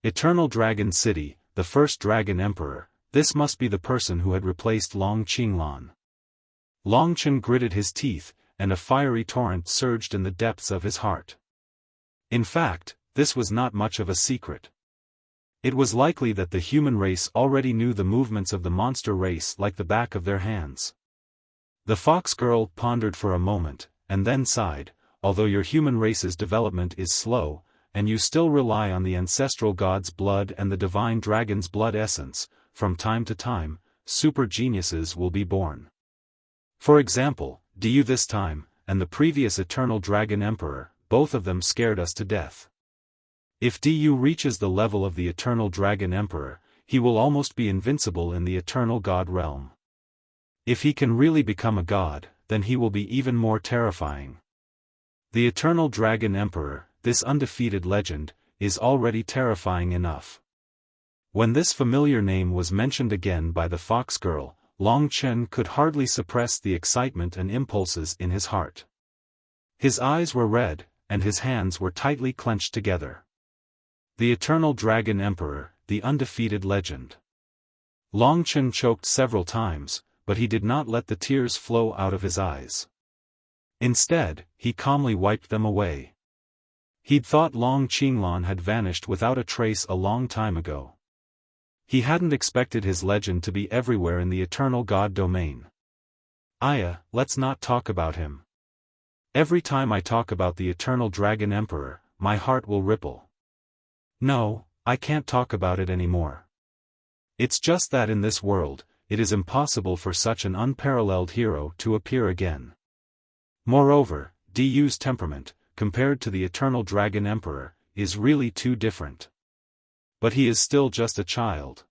Eternal Dragon City, the first Dragon Emperor, this must be the person who had replaced Long Qinglan. Long Chen gritted his teeth, and a fiery torrent surged in the depths of his heart. In fact, this was not much of a secret. It was likely that the human race already knew the movements of the monster race like the back of their hands. The fox girl pondered for a moment, and then sighed, although your human race's development is slow, and you still rely on the ancestral god's blood and the divine dragon's blood essence, from time to time, super geniuses will be born. For example, Du this time, and the previous Eternal Dragon Emperor, both of them scared us to death. If Du reaches the level of the Eternal Dragon Emperor, he will almost be invincible in the Eternal God realm. If he can really become a god, then he will be even more terrifying. The Eternal Dragon Emperor, this undefeated legend, is already terrifying enough. When this familiar name was mentioned again by the fox girl, Long Chen could hardly suppress the excitement and impulses in his heart. His eyes were red, and his hands were tightly clenched together. The Eternal Dragon Emperor, the undefeated legend. Long Chen choked several times, but he did not let the tears flow out of his eyes. Instead, he calmly wiped them away. He'd thought Long Qinglan had vanished without a trace a long time ago. He hadn't expected his legend to be everywhere in the Eternal God domain. Let's not talk about him. Every time I talk about the Eternal Dragon Emperor, my heart will ripple. No, I can't talk about it anymore. It's just that in this world, it is impossible for such an unparalleled hero to appear again. Moreover, Du's temperament, compared to the Eternal Dragon Emperor, is really too different. But he is still just a child.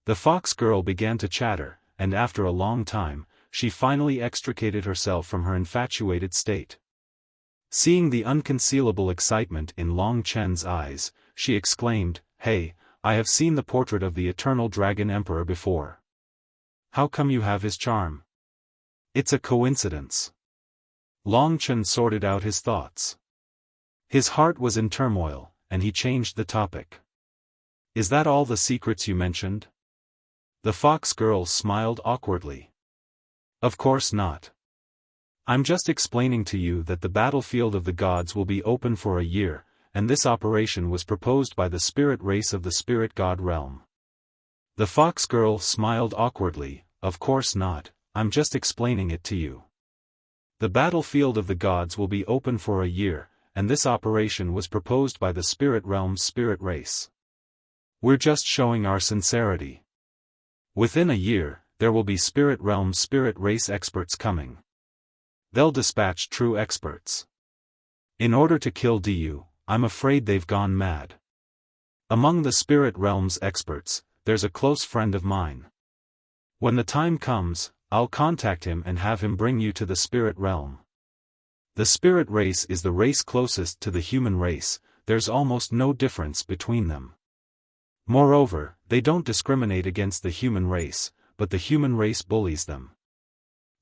The fox girl began to chatter, and after a long time, she finally extricated herself from her infatuated state. Seeing the unconcealable excitement in Long Chen's eyes, she exclaimed, "Hey, I have seen the portrait of the Eternal Dragon Emperor before. How come you have his charm?" "It's a coincidence." Long Chen sorted out his thoughts. His heart was in turmoil, and he changed the topic. "Is that all the secrets you mentioned?" The fox girl smiled awkwardly. "Of course not. I'm just explaining to you that the battlefield of the gods will be open for a year, and this operation was proposed by the spirit race of the spirit god realm." The fox girl smiled awkwardly. "Of course not, I'm just explaining it to you. The battlefield of the gods will be open for a year, and this operation was proposed by the spirit realm's spirit race. We're just showing our sincerity. Within a year, there will be spirit realm's spirit race experts coming. They'll dispatch true experts. In order to kill Du, I'm afraid they've gone mad. Among the spirit realm's experts, there's a close friend of mine. When the time comes, I'll contact him and have him bring you to the spirit realm. The spirit race is the race closest to the human race, there's almost no difference between them. Moreover, they don't discriminate against the human race, but the human race bullies them.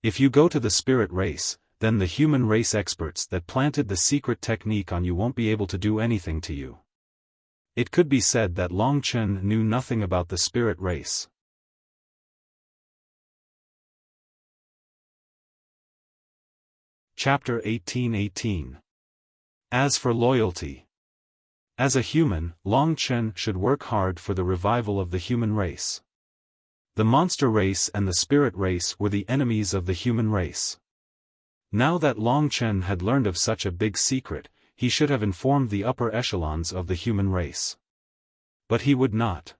If you go to the spirit race, then the human race experts that planted the secret technique on you won't be able to do anything to you." It could be said that Long Chen knew nothing about the spirit race. Chapter 18:18. As for loyalty. As a human, Long Chen should work hard for the revival of the human race. The monster race and the spirit race were the enemies of the human race. Now that Long Chen had learned of such a big secret, he should have informed the upper echelons of the human race. But he would not.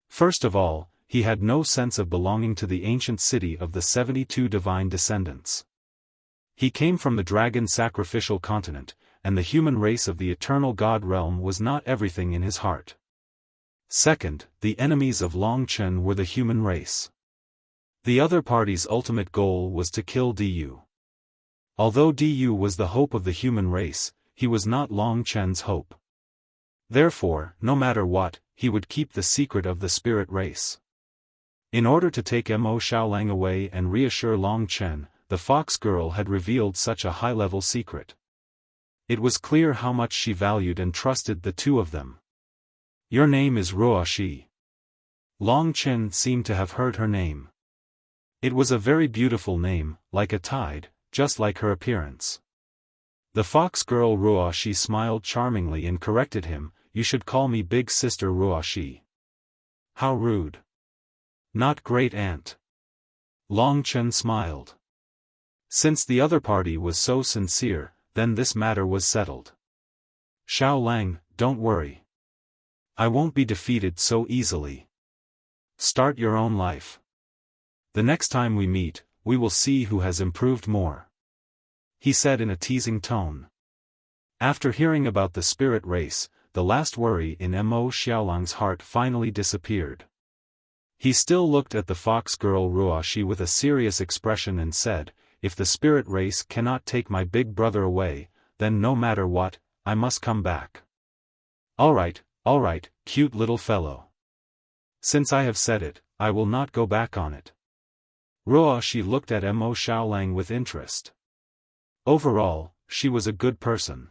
First of all, he had no sense of belonging to the ancient city of the 72 divine descendants. He came from the dragon sacrificial continent, and the human race of the eternal god realm was not everything in his heart. Second, the enemies of Long Chen were the human race. The other party's ultimate goal was to kill Du. Although Du was the hope of the human race, he was not Long Chen's hope. Therefore, no matter what, he would keep the secret of the spirit race. In order to take Mo Xiaolang away and reassure Long Chen, the fox girl had revealed such a high-level secret. It was clear how much she valued and trusted the two of them. Your name is Ruoxi. Long Chen seemed to have heard her name. It was a very beautiful name, like a tide, just like her appearance. The fox girl Ruoxi smiled charmingly and corrected him, you should call me Big Sister Ruoxi. How rude. Not Great Aunt. Long Chen smiled. Since the other party was so sincere, then this matter was settled. Xiaolang, don't worry. I won't be defeated so easily. Start your own life. The next time we meet, we will see who has improved more. He said in a teasing tone. After hearing about the spirit race, the last worry in Mo Xiaolang's heart finally disappeared. He still looked at the fox girl Ruoxi with a serious expression and said, if the spirit race cannot take my big brother away, then no matter what, I must come back. Alright, cute little fellow. Since I have said it, I will not go back on it. Ruoxi looked at Mo Xiaolang with interest. Overall, she was a good person.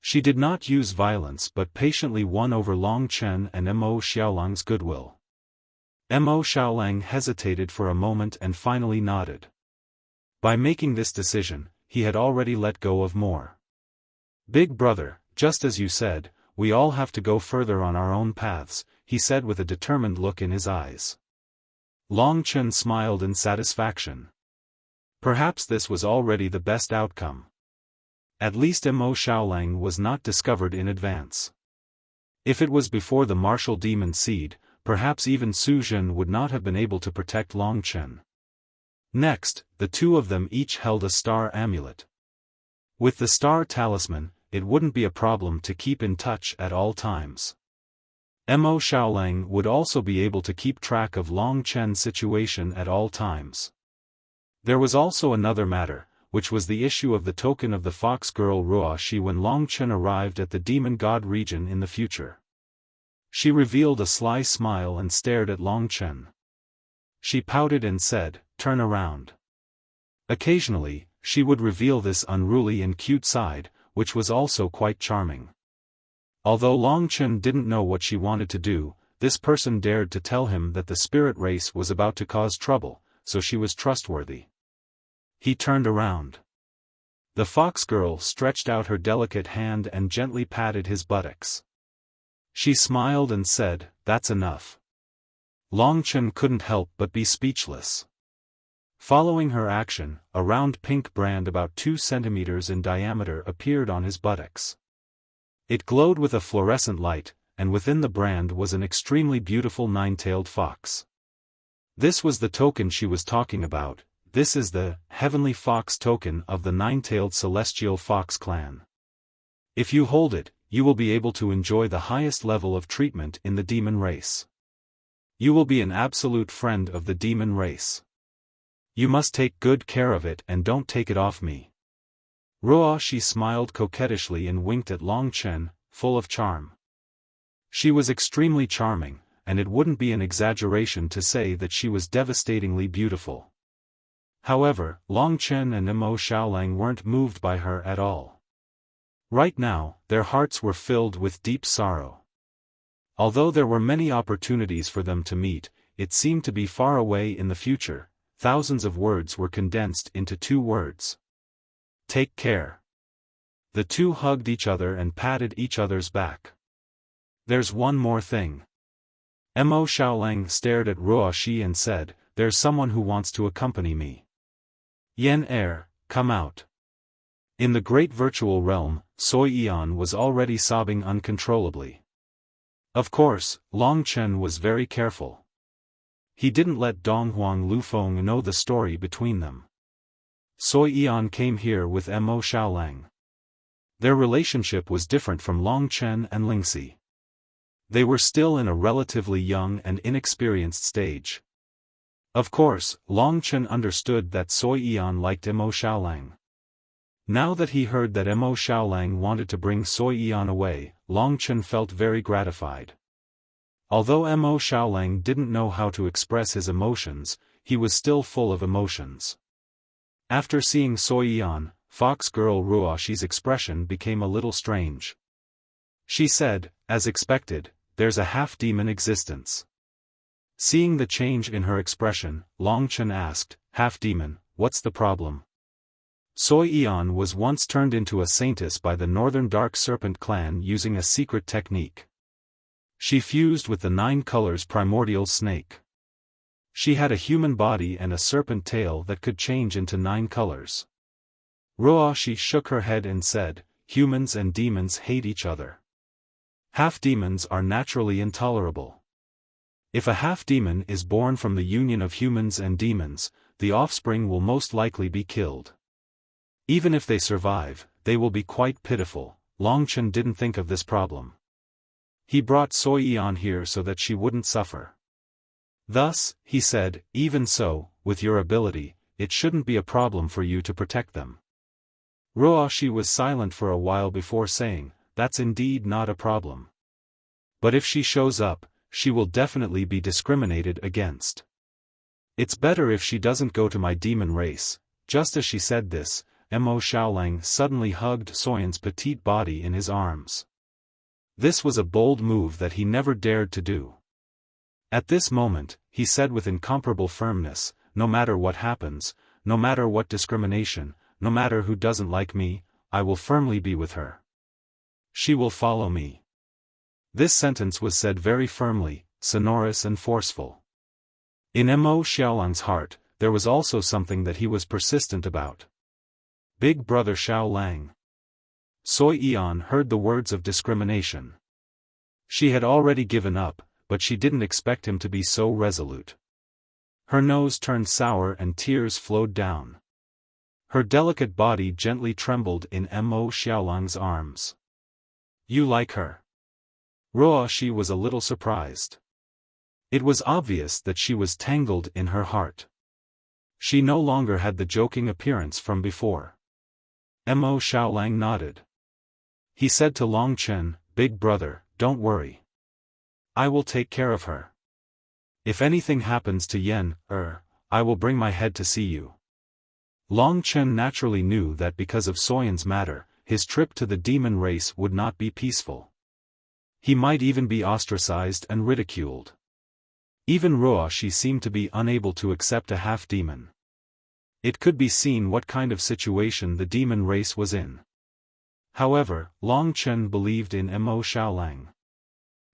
She did not use violence but patiently won over Long Chen and Mo Xiaolang's goodwill. Mo Xiaolang hesitated for a moment and finally nodded. By making this decision, he had already let go of more. Big brother, just as you said, we all have to go further on our own paths, he said with a determined look in his eyes. Long Chen smiled in satisfaction. Perhaps this was already the best outcome. At least Mo Xiaolang was not discovered in advance. If it was before the martial demon seed, perhaps even Su Zhen would not have been able to protect Long Chen. Next, the two of them each held a star amulet. With the star talisman, it wouldn't be a problem to keep in touch at all times. Mo Xiaolang would also be able to keep track of Long Chen's situation at all times. There was also another matter, which was the issue of the token of the fox girl Ruoxi when Long Chen arrived at the demon god region in the future. She revealed a sly smile and stared at Long Chen. She pouted and said, turn around. Occasionally, she would reveal this unruly and cute side, which was also quite charming. Although Long Chen didn't know what she wanted to do, this person dared to tell him that the spirit race was about to cause trouble, so she was trustworthy. He turned around. The fox girl stretched out her delicate hand and gently patted his buttocks. She smiled and said, that's enough. Long Chen couldn't help but be speechless. Following her action, a round pink brand about 2 centimeters in diameter appeared on his buttocks. It glowed with a fluorescent light, and within the brand was an extremely beautiful 9-tailed fox. This was the token she was talking about. This is the Heavenly Fox token of the 9-tailed Celestial Fox clan. If you hold it, you will be able to enjoy the highest level of treatment in the demon race. You will be an absolute friend of the demon race. You must take good care of it and don't take it off me. Ruoxi smiled coquettishly and winked at Long Chen, full of charm. She was extremely charming, and it wouldn't be an exaggeration to say that she was devastatingly beautiful. However, Long Chen and Mo Xiaolang weren't moved by her at all. Right now, their hearts were filled with deep sorrow. Although there were many opportunities for them to meet, it seemed to be far away in the future. Thousands of words were condensed into 2 words. Take care. The two hugged each other and patted each other's back. There's one more thing. Mo Xiaolang stared at Ruoxi and said, there's someone who wants to accompany me. Yen come out. In the great virtual realm, Soi Yan was already sobbing uncontrollably. Of course, Long Chen was very careful. He didn't let Donghuang Lufeng know the story between them. Soi Yan came here with Mo Xiaolang. Their relationship was different from Long Chen and Lingxi. They were still in a relatively young and inexperienced stage. Of course, Long Chen understood that Soi Yan liked Mo Xiaolang. Now that he heard that Mo Xiaolang wanted to bring Sui Yan away, Long Chen felt very gratified. Although Mo Xiaolang didn't know how to express his emotions, he was still full of emotions. After seeing Sui Yan, fox girl Ruoxi's expression became a little strange. She said, as expected, "There's a half-demon existence." Seeing the change in her expression, Long Chen asked, "Half-demon, what's the problem?" Sui Yan was once turned into a saintess by the Northern Dark Serpent clan using a secret technique. She fused with the 9 colors primordial snake. She had a human body and a serpent tail that could change into 9 colors. Ruoxi shook her head and said, "Humans and demons hate each other. Half-demons are naturally intolerable. If a half-demon is born from the union of humans and demons, the offspring will most likely be killed. Even if they survive, they will be quite pitiful." Long Chen didn't think of this problem. He brought Sui Yan here so that she wouldn't suffer. Thus, he said, "Even so, with your ability, it shouldn't be a problem for you to protect them." Ruoxi was silent for a while before saying, "That's indeed not a problem. But if she shows up, she will definitely be discriminated against. It's better if she doesn't go to my demon race." Just as she said this, Mo Xiaolang suddenly hugged Soyan's petite body in his arms. This was a bold move that he never dared to do. At this moment, he said with incomparable firmness, "No matter what happens, no matter what discrimination, no matter who doesn't like me, I will firmly be with her. She will follow me." This sentence was said very firmly, sonorous and forceful. In Mo Xiaolang's heart, there was also something that he was persistent about. Big brother Xiaolang. Sui Yan heard the words of discrimination. She had already given up, but she didn't expect him to be so resolute. Her nose turned sour and tears flowed down. Her delicate body gently trembled in Mo Xiaolang's arms. "You like her?" Ruoxi was a little surprised. It was obvious that she was tangled in her heart. She no longer had the joking appearance from before. Mo Xiaolang nodded. He said to Long Chen, "Big brother, don't worry. I will take care of her. If anything happens to Yan, I will bring my head to see you." Long Chen naturally knew that because of Soyan's matter, his trip to the demon race would not be peaceful. He might even be ostracized and ridiculed. Even Ruoxi seemed to be unable to accept a half-demon. It could be seen what kind of situation the demon race was in. However, Long Chen believed in Mo Xiaolang.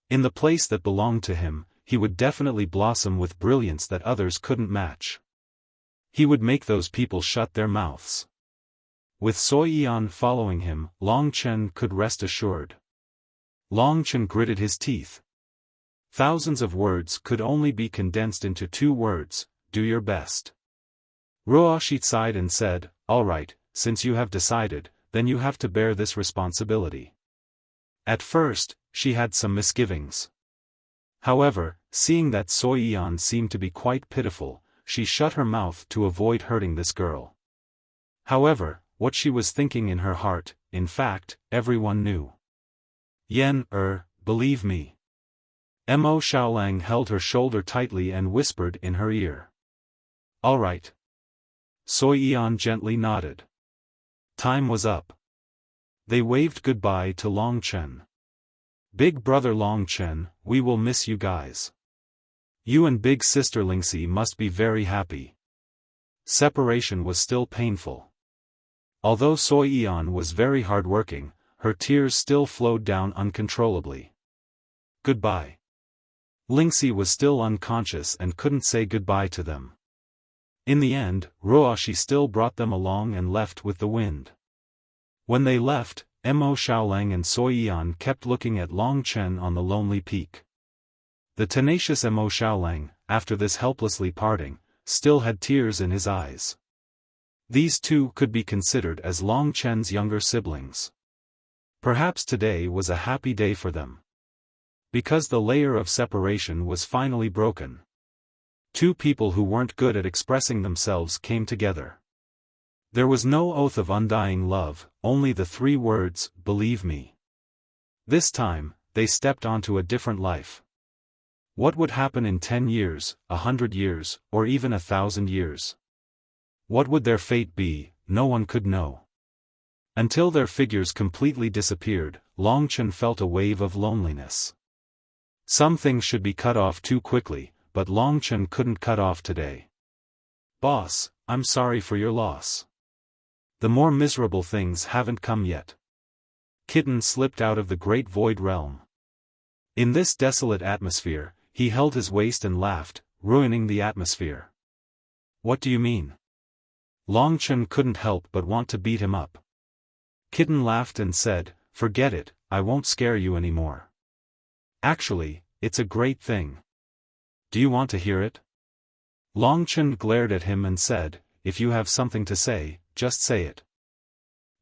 In the place that belonged to him, he would definitely blossom with brilliance that others couldn't match. He would make those people shut their mouths. With Sui Yan following him, Long Chen could rest assured. Long Chen gritted his teeth. Thousands of words could only be condensed into 2 words, "Do your best." Ruoxi sighed and said, "All right, since you have decided, then you have to bear this responsibility." At first, she had some misgivings. However, seeing that Sui Yan seemed to be quite pitiful, she shut her mouth to avoid hurting this girl. However, what she was thinking in her heart, in fact, everyone knew. "Yan, believe me." Mo Xiaolang held her shoulder tightly and whispered in her ear. "All right." Sui Yan gently nodded. Time was up. They waved goodbye to Long Chen. "Big brother Long Chen, we will miss you guys. You and big sister Lingxi must be very happy." Separation was still painful. Although Sui Yan was very hardworking, her tears still flowed down uncontrollably. "Goodbye." Lingxi was still unconscious and couldn't say goodbye to them. In the end, Ruoxi still brought them along and left with the wind. When they left, Mo Xiaolang and Sui Yan kept looking at Long Chen on the lonely peak. The tenacious Mo Xiaolang, after this helplessly parting, still had tears in his eyes. These two could be considered as Long Chen's younger siblings. Perhaps today was a happy day for them. Because the layer of separation was finally broken. Two people who weren't good at expressing themselves came together. There was no oath of undying love, only the 3 words, believe me. This time, they stepped onto a different life. What would happen in 10 years, 100 years, or even 1,000 years? What would their fate be? No one could know. Until their figures completely disappeared, Longchen felt a wave of loneliness. Some things should be cut off too quickly, but Longchen couldn't cut off today. Boss, I'm sorry for your loss. The more miserable things haven't come yet. Kitten slipped out of the great void realm. In this desolate atmosphere, he held his waist and laughed, ruining the atmosphere. What do you mean? Longchen couldn't help but want to beat him up. Kitten laughed and said, forget it, I won't scare you anymore. Actually, it's a great thing. Do you want to hear it? Longchen glared at him and said, if you have something to say, just say it.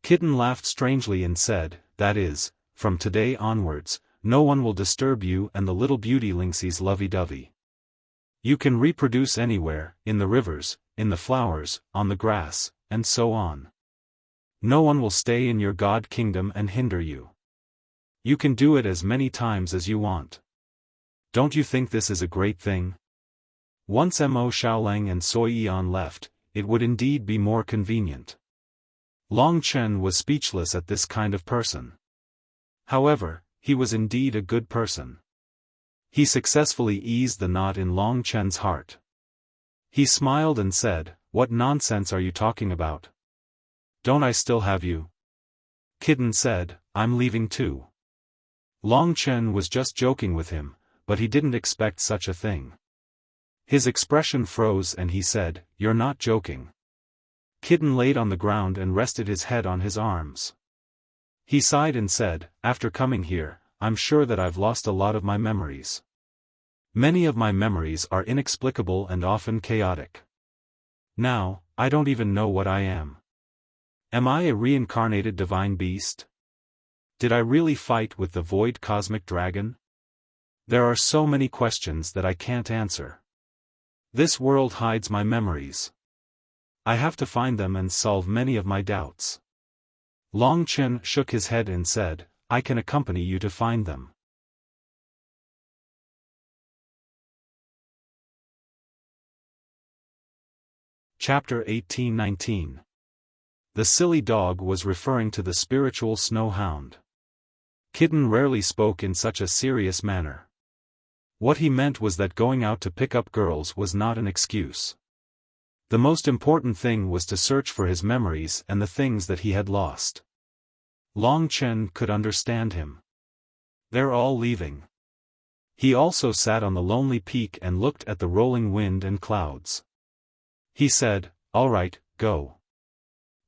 Kitten laughed strangely and said, that is, from today onwards, no one will disturb you and the little beauty lynxes lovey-dovey. You can reproduce anywhere, in the rivers, in the flowers, on the grass, and so on. No one will stay in your god kingdom and hinder you. You can do it as many times as you want. Don't you think this is a great thing? Once Mo Xiaolang and Sui Yan left, it would indeed be more convenient. Longchen was speechless at this kind of person. However, he was indeed a good person. He successfully eased the knot in Longchen's heart. He smiled and said, what nonsense are you talking about? Don't I still have you? Kitten said, I'm leaving too. Longchen was just joking with him, but he didn't expect such a thing. His expression froze and he said, you're not joking. Kitten laid on the ground and rested his head on his arms. He sighed and said, after coming here, I'm sure that I've lost a lot of my memories. Many of my memories are inexplicable and often chaotic. Now, I don't even know what I am. Am I a reincarnated divine beast? Did I really fight with the void cosmic dragon? There are so many questions that I can't answer. This world hides my memories. I have to find them and solve many of my doubts. Longchen shook his head and said, I can accompany you to find them. Chapter 1819. The silly dog was referring to the spiritual snow hound. Kitten rarely spoke in such a serious manner. What he meant was that going out to pick up girls was not an excuse. The most important thing was to search for his memories and the things that he had lost. Longchen could understand him. They're all leaving. He also sat on the lonely peak and looked at the rolling wind and clouds. He said, all right, go.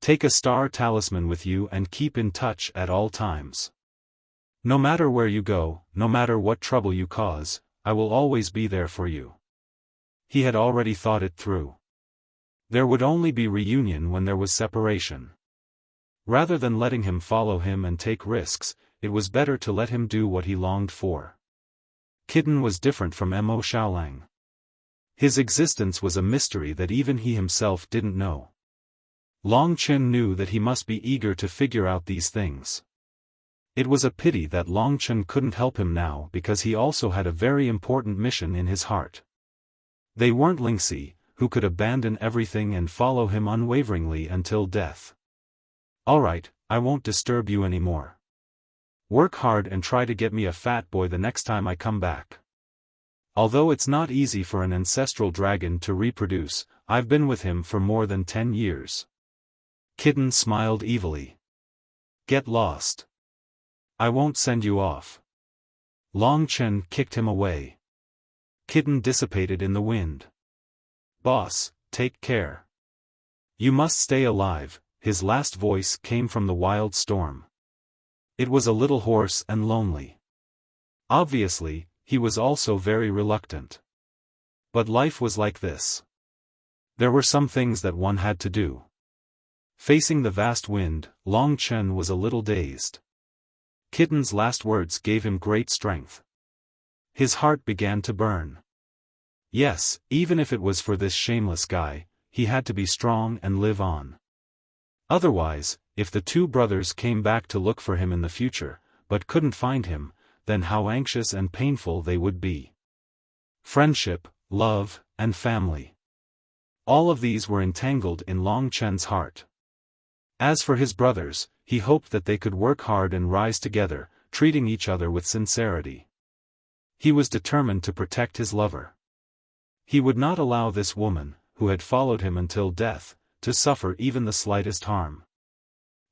Take a star talisman with you and keep in touch at all times. No matter where you go, no matter what trouble you cause, I will always be there for you. He had already thought it through. There would only be reunion when there was separation. Rather than letting him follow him and take risks, it was better to let him do what he longed for. Kitten was different from Mo Xiaolang. His existence was a mystery that even he himself didn't know. Longchen knew that he must be eager to figure out these things. It was a pity that Longchen couldn't help him now because he also had a very important mission in his heart. They weren't Lingxi, who could abandon everything and follow him unwaveringly until death. Alright, I won't disturb you anymore. Work hard and try to get me a fat boy the next time I come back. Although it's not easy for an ancestral dragon to reproduce, I've been with him for more than 10 years. Kitten smiled evilly. Get lost. I won't send you off. Longchen kicked him away. Kitten dissipated in the wind. Boss, take care. You must stay alive. His last voice came from the wild storm. It was a little hoarse and lonely. Obviously, he was also very reluctant. But life was like this. There were some things that one had to do. Facing the vast wind, Longchen was a little dazed. Kitten's last words gave him great strength. His heart began to burn. Yes, even if it was for this shameless guy, he had to be strong and live on. Otherwise, if the two brothers came back to look for him in the future, but couldn't find him, then how anxious and painful they would be. Friendship, love, and family. All of these were entangled in Long Chen's heart. As for his brothers, he hoped that they could work hard and rise together, treating each other with sincerity. He was determined to protect his lover. He would not allow this woman, who had followed him until death, to suffer even the slightest harm.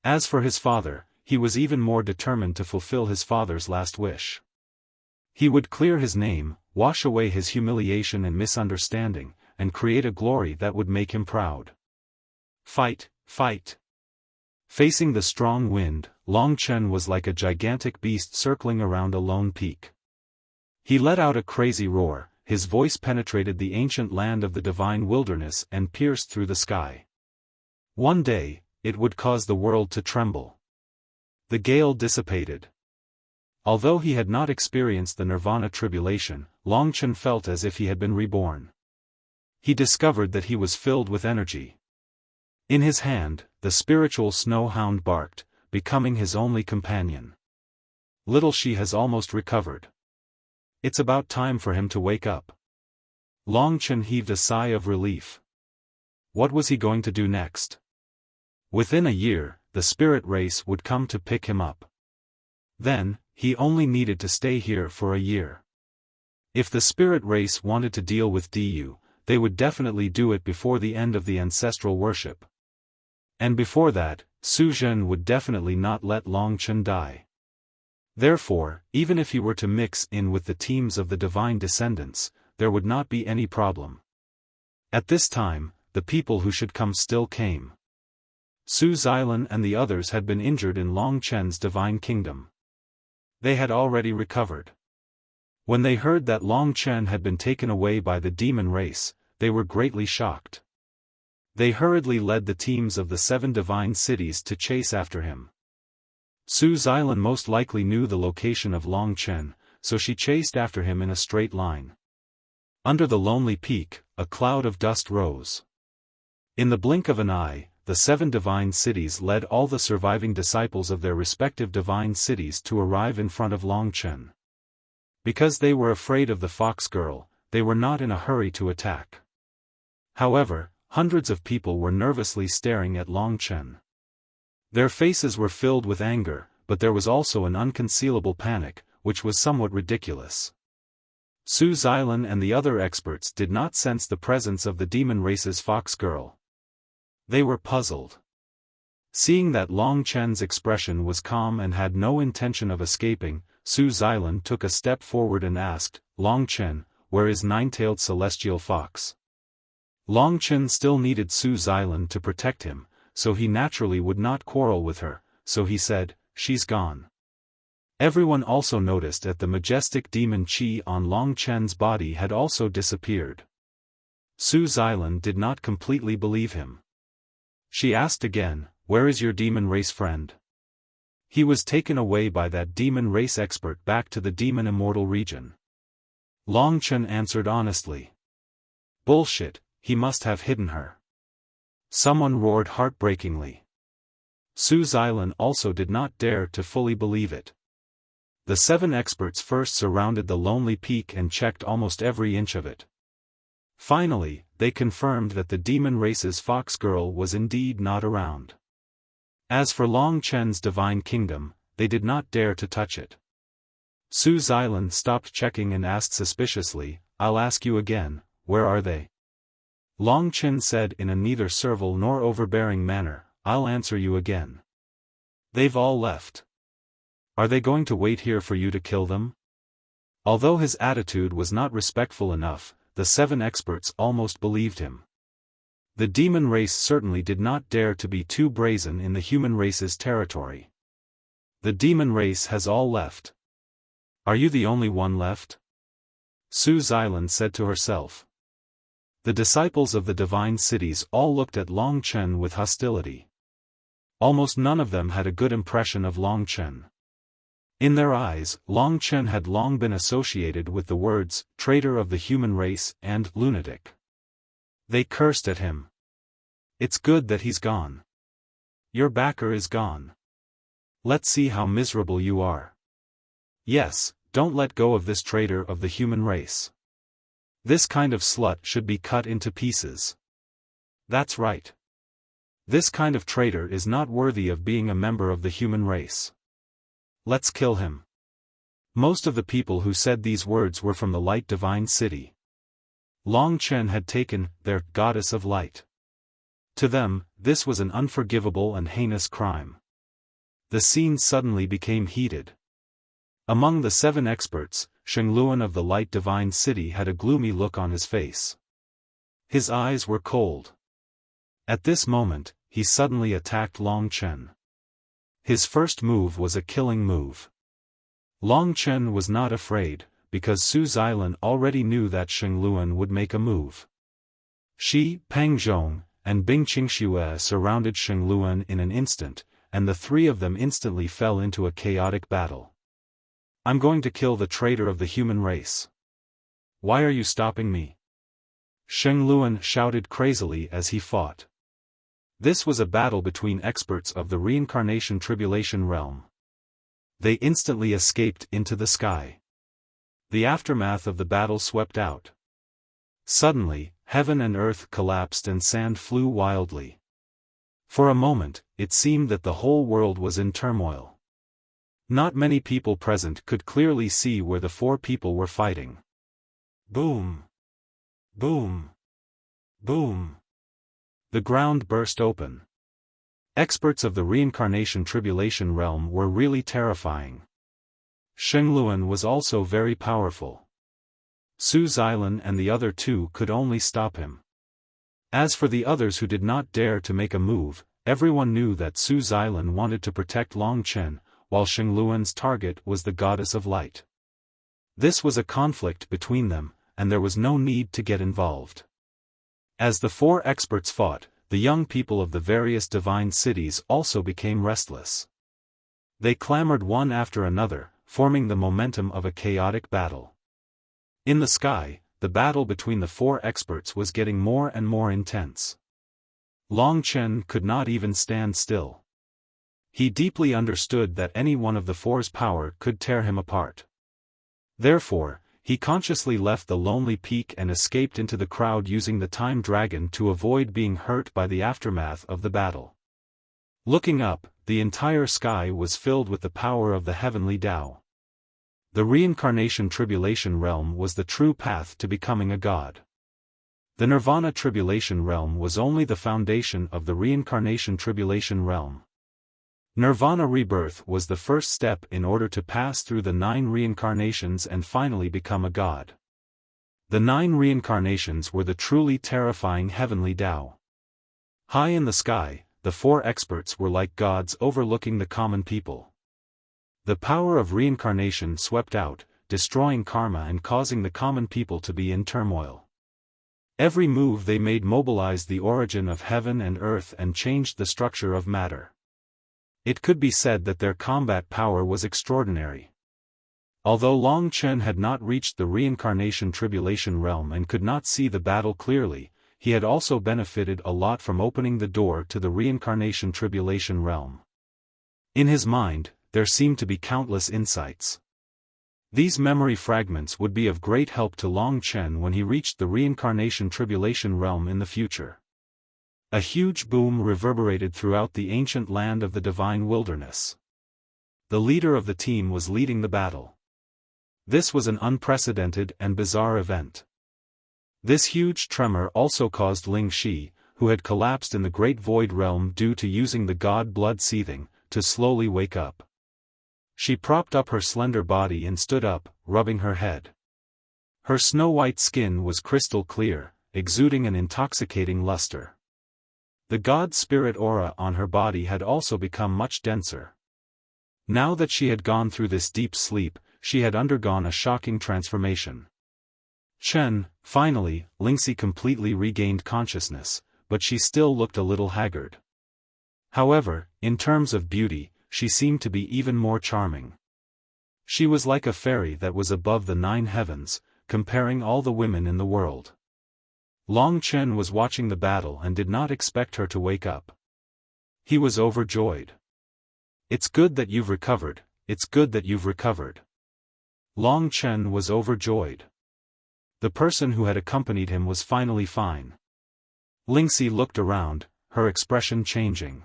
As for his father, he was even more determined to fulfill his father's last wish. He would clear his name, wash away his humiliation and misunderstanding, and create a glory that would make him proud. Fight, fight. Facing the strong wind, Long Chen was like a gigantic beast circling around a lone peak. He let out a crazy roar, his voice penetrated the ancient land of the divine wilderness and pierced through the sky. One day, it would cause the world to tremble. The gale dissipated. Although he had not experienced the nirvana tribulation, Long Chen felt as if he had been reborn. He discovered that he was filled with energy. In his hand, the spiritual snow hound barked, becoming his only companion. Little She has almost recovered. It's about time for him to wake up. Long Chen heaved a sigh of relief. What was he going to do next? Within a year, the spirit race would come to pick him up. Then, he only needed to stay here for a year. If the spirit race wanted to deal with Deity, they would definitely do it before the end of the ancestral worship. And before that, Su Zhen would definitely not let Long Chen die. Therefore, even if he were to mix in with the teams of the divine descendants, there would not be any problem. At this time, the people who should come still came. Su Xilan and the others had been injured in Long Chen's divine kingdom. They had already recovered. When they heard that Long Chen had been taken away by the demon race, they were greatly shocked. They hurriedly led the teams of the 7 divine cities to chase after him. Su Xilan most likely knew the location of Long Chen, so she chased after him in a straight line. Under the lonely peak, a cloud of dust rose. In the blink of an eye, the 7 divine cities led all the surviving disciples of their respective divine cities to arrive in front of Long Chen. Because they were afraid of the fox girl, they were not in a hurry to attack. However, hundreds of people were nervously staring at Long Chen. Their faces were filled with anger, but there was also an unconcealable panic, which was somewhat ridiculous. Su Xilan and the other experts did not sense the presence of the demon race's fox girl. They were puzzled. Seeing that Long Chen's expression was calm and had no intention of escaping, Su Xilan took a step forward and asked, "Long Chen, where is nine-tailed celestial fox?" Long Chen still needed Su Xilan to protect him, so he naturally would not quarrel with her, so he said, "She's gone." Everyone also noticed that the majestic demon Qi on Long Chen's body had also disappeared. Su Xilan did not completely believe him. She asked again, "Where is your demon race friend?" He was taken away by that demon race expert back to the demon immortal region. Long Chen answered honestly. "Bullshit, he must have hidden her." Someone roared heartbreakingly. Su Xilan also did not dare to fully believe it. The 7 experts first surrounded the lonely peak and checked almost every inch of it. Finally, they confirmed that the demon race's fox girl was indeed not around. As for Long Chen's divine kingdom, they did not dare to touch it. Su Xilan stopped checking and asked suspiciously, "I'll ask you again, where are they?" Long Chen said in a neither servile nor overbearing manner, "I'll answer you again. They've all left." "Are they going to wait here for you to kill them?" Although his attitude was not respectful enough, the 7 experts almost believed him. The demon race certainly did not dare to be too brazen in the human race's territory. "The demon race has all left. Are you the only one left?" Su Xilan said to herself. The disciples of the divine cities all looked at Long Chen with hostility. Almost none of them had a good impression of Long Chen. In their eyes, Long Chen had long been associated with the words, "traitor of the human race," and "lunatic." They cursed at him. "It's good that he's gone. Your backer is gone. Let's see how miserable you are. Yes, don't let go of this traitor of the human race. This kind of slut should be cut into pieces. That's right. This kind of traitor is not worthy of being a member of the human race. Let's kill him. Most of the people who said these words were from the light divine city. Long Chen had taken their goddess of light. To them, this was an unforgivable and heinous crime. The scene suddenly became heated. Among the 7 experts, Shengluan of the light divine city had a gloomy look on his face. His eyes were cold. At this moment, he suddenly attacked Long Chen. His first move was a killing move. Long Chen was not afraid, because Su Xilan already knew that Shengluan would make a move. Shi, Peng Zhong, and Bing Qingxue surrounded Shengluan in an instant, and the 3 of them instantly fell into a chaotic battle. I'm going to kill the traitor of the human race. Why are you stopping me? Shengluan shouted crazily as he fought. This was a battle between experts of the reincarnation tribulation realm. They instantly escaped into the sky. The aftermath of the battle swept out. Suddenly, heaven and earth collapsed and sand flew wildly. For a moment, it seemed that the whole world was in turmoil. Not many people present could clearly see where the 4 people were fighting. Boom! Boom! Boom! The ground burst open. Experts of the reincarnation tribulation realm were really terrifying. Shengluan was also very powerful. Su Xilan and the other 2 could only stop him. As for the others who did not dare to make a move, everyone knew that Su Xilan wanted to protect Long Chen, while Shengluan's target was the goddess of light. This was a conflict between them, and there was no need to get involved. As the 4 experts fought, the young people of the various divine cities also became restless. They clamored one after another, forming the momentum of a chaotic battle. In the sky, the battle between the 4 experts was getting more and more intense. Long Chen could not even stand still. He deeply understood that any one of the 4's power could tear him apart. Therefore, he consciously left the lonely peak and escaped into the crowd using the time dragon to avoid being hurt by the aftermath of the battle. Looking up, the entire sky was filled with the power of the heavenly Tao. The reincarnation tribulation realm was the true path to becoming a god. The nirvana tribulation realm was only the foundation of the reincarnation tribulation realm. Nirvana rebirth was the first step in order to pass through the 9 reincarnations and finally become a god. The 9 reincarnations were the truly terrifying heavenly Tao. High in the sky, the 4 experts were like gods overlooking the common people. The power of reincarnation swept out, destroying karma and causing the common people to be in turmoil. Every move they made mobilized the origin of heaven and earth and changed the structure of matter. It could be said that their combat power was extraordinary. Although Long Chen had not reached the reincarnation tribulation realm and could not see the battle clearly, he had also benefited a lot from opening the door to the reincarnation tribulation realm. In his mind, there seemed to be countless insights. These memory fragments would be of great help to Long Chen when he reached the reincarnation tribulation realm in the future. A huge boom reverberated throughout the ancient land of the divine wilderness. The leader of the team was leading the battle. This was an unprecedented and bizarre event. This huge tremor also caused Ling Shi, who had collapsed in the great void realm due to using the god blood seething, to slowly wake up. She propped up her slender body and stood up, rubbing her head. Her snow-white skin was crystal clear, exuding an intoxicating luster. The god spirit aura on her body had also become much denser. Now that she had gone through this deep sleep, she had undergone a shocking transformation. Chen, finally, Lingxi completely regained consciousness, but she still looked a little haggard. However, in terms of beauty, she seemed to be even more charming. She was like a fairy that was above the 9 heavens, comparing all the women in the world. Long Chen was watching the battle and did not expect her to wake up. He was overjoyed. "It's good that you've recovered, it's good that you've recovered." Long Chen was overjoyed. The person who had accompanied him was finally fine. Lingxi looked around, her expression changing.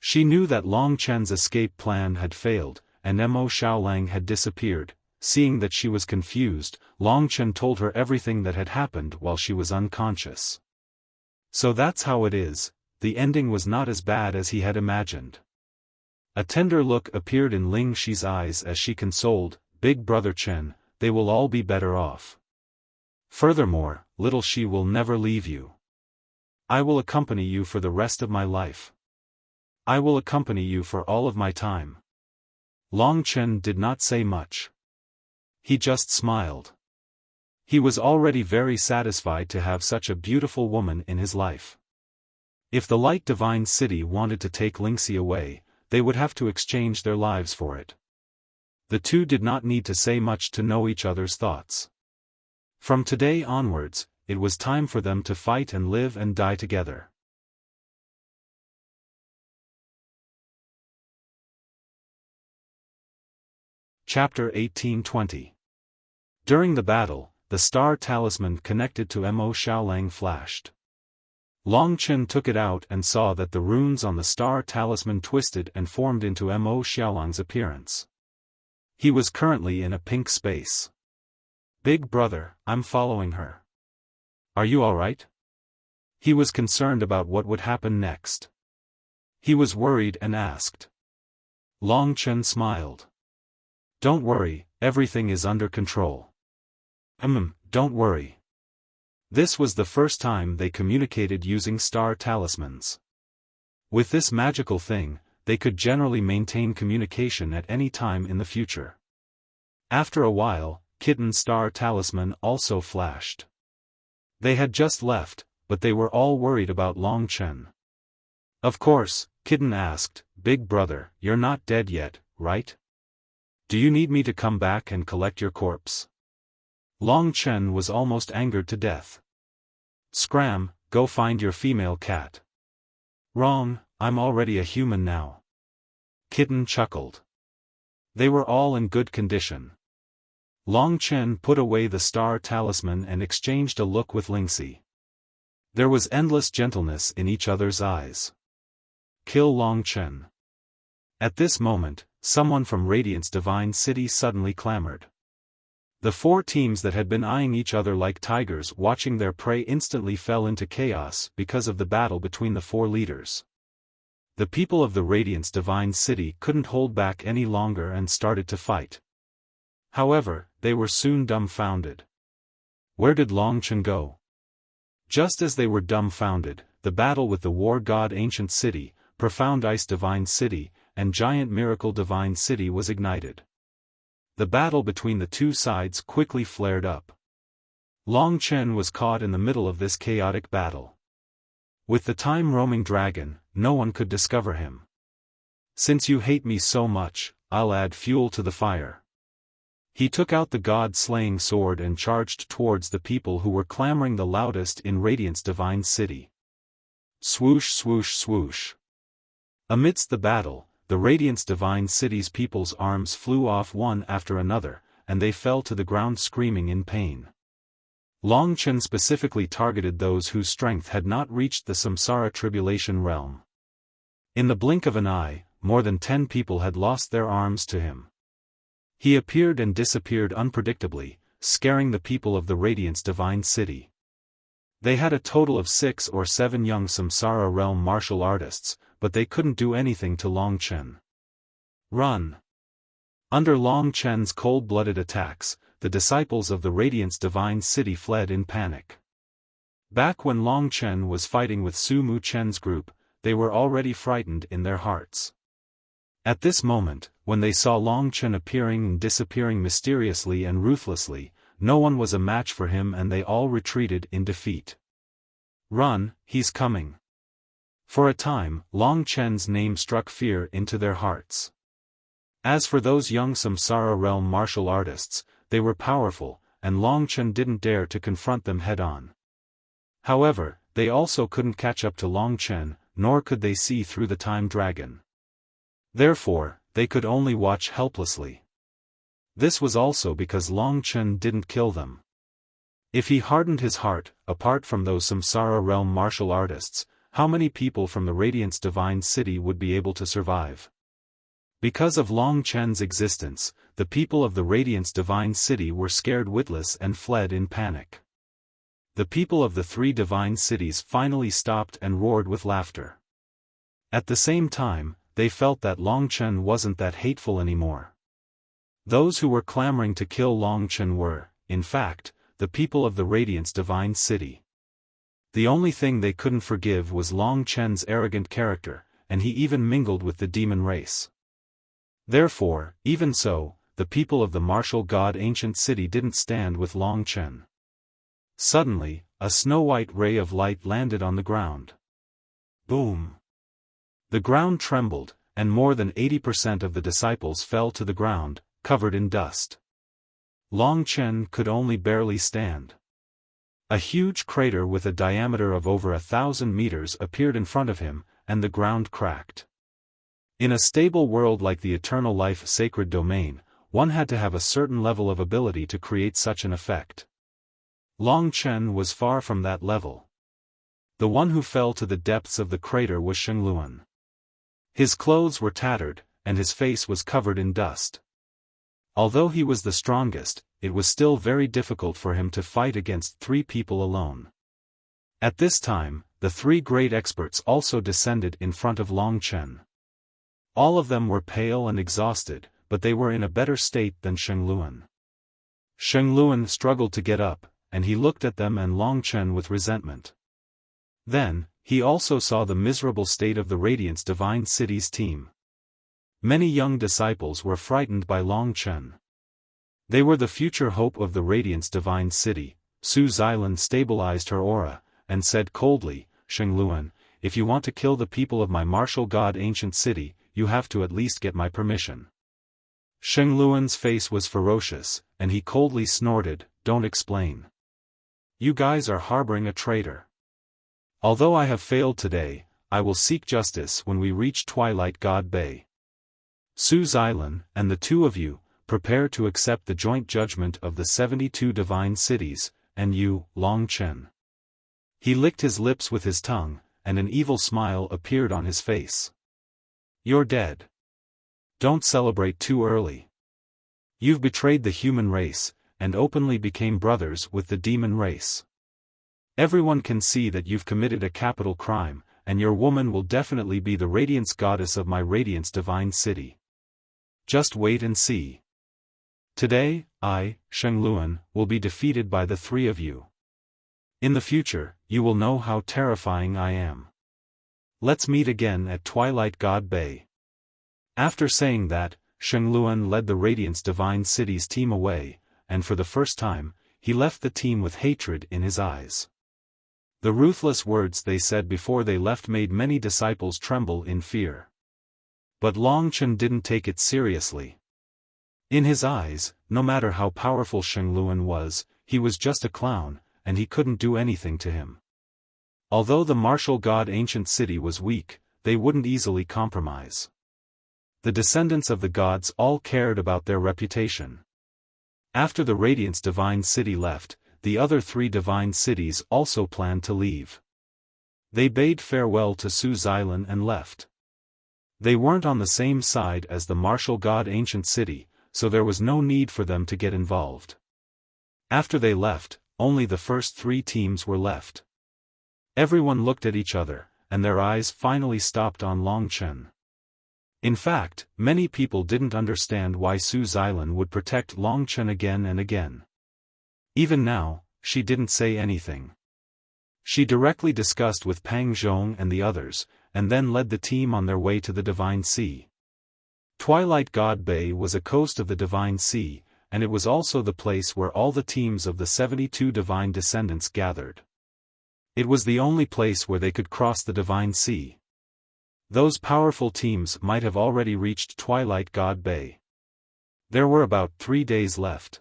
She knew that Long Chen's escape plan had failed, and Mo Xiaolang had disappeared. Seeing that she was confused, Long Chen told her everything that had happened while she was unconscious. "So that's how it is, the ending was not as bad as he had imagined." A tender look appeared in Ling Xi's eyes as she consoled, "Big brother Chen, they will all be better off. Furthermore, little Xi will never leave you. I will accompany you for the rest of my life. I will accompany you for all of my time." Long Chen did not say much. He just smiled. He was already very satisfied to have such a beautiful woman in his life. If the Light Divine City wanted to take Lingxi away, they would have to exchange their lives for it. The two did not need to say much to know each other's thoughts. From today onwards, it was time for them to fight and live and die together. Chapter 1820. During the battle, the star talisman connected to Mo Xiaolang flashed. Long Chen took it out and saw that the runes on the star talisman twisted and formed into Mo Xiaolang's appearance. He was currently in a pink space. "Big brother, I'm following her. Are you alright?" He was concerned about what would happen next. He was worried and asked. Long Chen smiled. "Don't worry, everything is under control." Don't worry." This was the first time they communicated using star talismans. With this magical thing, they could generally maintain communication at any time in the future. After a while, Kitten's star talisman also flashed. They had just left, but they were all worried about Long Chen. Of course, Kitten asked, "Big brother, you're not dead yet, right? Do you need me to come back and collect your corpse?" Long Chen was almost angered to death. "Scram, go find your female cat." "Wrong, I'm already a human now." Kitten chuckled. They were all in good condition. Long Chen put away the star talisman and exchanged a look with Lingxi. There was endless gentleness in each other's eyes. "Kill Long Chen." At this moment, someone from Radiant's Divine City suddenly clamored. The four teams that had been eyeing each other like tigers watching their prey instantly fell into chaos because of the battle between the four leaders. The people of the Radiant's Divine City couldn't hold back any longer and started to fight. However, they were soon dumbfounded. Where did Long Chen go? Just as they were dumbfounded, the battle with the War God Ancient City, Profound Ice Divine City, and Giant Miracle Divine City was ignited. The battle between the two sides quickly flared up. Long Chen was caught in the middle of this chaotic battle. With the time-roaming dragon, no one could discover him. "Since you hate me so much, I'll add fuel to the fire." He took out the god-slaying sword and charged towards the people who were clamoring the loudest in Radiant's Divine City. Swoosh swoosh swoosh. Amidst the battle, the Radiant's Divine City's people's arms flew off one after another, and they fell to the ground screaming in pain. Long Chen specifically targeted those whose strength had not reached the Samsara tribulation realm. In the blink of an eye, more than 10 people had lost their arms to him. He appeared and disappeared unpredictably, scaring the people of the Radiant's Divine City. They had a total of 6 or 7 young Samsara realm martial artists, but they couldn't do anything to Long Chen. Run! Under Long Chen's cold-blooded attacks, the disciples of the Radiant's Divine City fled in panic. Back when Long Chen was fighting with Su Mu Chen's group, they were already frightened in their hearts. At this moment, when they saw Long Chen appearing and disappearing mysteriously and ruthlessly, no one was a match for him and they all retreated in defeat. "Run, he's coming." For a time, Long Chen's name struck fear into their hearts. As for those young Samsara realm martial artists, they were powerful, and Long Chen didn't dare to confront them head-on. However, they also couldn't catch up to Long Chen, nor could they see through the time dragon. Therefore, they could only watch helplessly. This was also because Long Chen didn't kill them. If he hardened his heart, apart from those Samsara realm martial artists, how many people from the Radiant's divine city would be able to survive? Because of Long Chen's existence, the people of the Radiant's divine city were scared witless and fled in panic. The people of the three divine cities finally stopped and roared with laughter. At the same time, they felt that Long Chen wasn't that hateful anymore. Those who were clamoring to kill Long Chen were, in fact, the people of the Radiant's divine city. The only thing they couldn't forgive was Long Chen's arrogant character, and he even mingled with the demon race. Therefore, even so, the people of the martial god ancient city didn't stand with Long Chen. Suddenly, a snow-white ray of light landed on the ground. Boom! The ground trembled, and more than 80% of the disciples fell to the ground, covered in dust. Long Chen could only barely stand. A huge crater with a diameter of over 1,000 meters appeared in front of him, and the ground cracked. In a stable world like the Eternal Life Sacred Domain, one had to have a certain level of ability to create such an effect. Long Chen was far from that level. The one who fell to the depths of the crater was Shengluan. His clothes were tattered, and his face was covered in dust. Although he was the strongest, it was still very difficult for him to fight against three people alone. At this time, the three great experts also descended in front of Long Chen. All of them were pale and exhausted, but they were in a better state than Shengluan. Shengluan struggled to get up, and he looked at them and Long Chen with resentment. Then, he also saw the miserable state of the Radiant's divine city's team. Many young disciples were frightened by Long Chen. They were the future hope of the Radiant's divine city. Su Xilan stabilized her aura, and said coldly, "Shengluan, if you want to kill the people of my martial god ancient city, you have to at least get my permission." Shengluan's face was ferocious, and he coldly snorted, "Don't explain. You guys are harboring a traitor. Although I have failed today, I will seek justice when we reach Twilight God Bay. Su Xilan, and the two of you, prepare to accept the joint judgment of the 72 divine cities, and you, Long Chen." He licked his lips with his tongue, and an evil smile appeared on his face. "You're dead. Don't celebrate too early. You've betrayed the human race, and openly became brothers with the demon race. Everyone can see that you've committed a capital crime, and your woman will definitely be the Radiance goddess of my Radiance divine city. Just wait and see. Today, I, Shengluan, will be defeated by the three of you. In the future, you will know how terrifying I am. Let's meet again at Twilight God Bay." After saying that, Shengluan led the Radiance divine city's team away, and for the first time, he left the team with hatred in his eyes. The ruthless words they said before they left made many disciples tremble in fear. But Long Chen didn't take it seriously. In his eyes, no matter how powerful Shengluan was, he was just a clown, and he couldn't do anything to him. Although the martial god ancient city was weak, they wouldn't easily compromise. The descendants of the gods all cared about their reputation. After the Radiance divine city left, the other three divine cities also planned to leave. They bade farewell to Su Xilan and left. They weren't on the same side as the martial god ancient city, so there was no need for them to get involved. After they left, only the first three teams were left. Everyone looked at each other, and their eyes finally stopped on Long Chen. In fact, many people didn't understand why Su Xilan would protect Long Chen again and again. Even now, she didn't say anything. She directly discussed with Pang Zhong and the others, and then led the team on their way to the Divine Sea. Twilight God Bay was a coast of the Divine Sea, and it was also the place where all the teams of the 72 divine descendants gathered. It was the only place where they could cross the Divine Sea. Those powerful teams might have already reached Twilight God Bay. There were about 3 days left.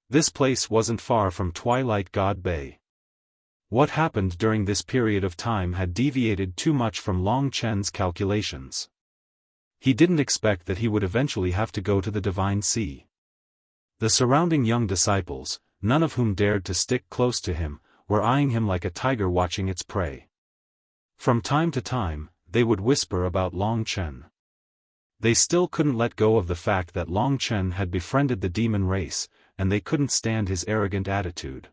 This place wasn't far from Twilight God Bay. What happened during this period of time had deviated too much from Long Chen's calculations. He didn't expect that he would eventually have to go to the Divine Sea. The surrounding young disciples, none of whom dared to stick close to him, were eyeing him like a tiger watching its prey. From time to time, they would whisper about Long Chen. They still couldn't let go of the fact that Long Chen had befriended the demon race, and they couldn't stand his arrogant attitude.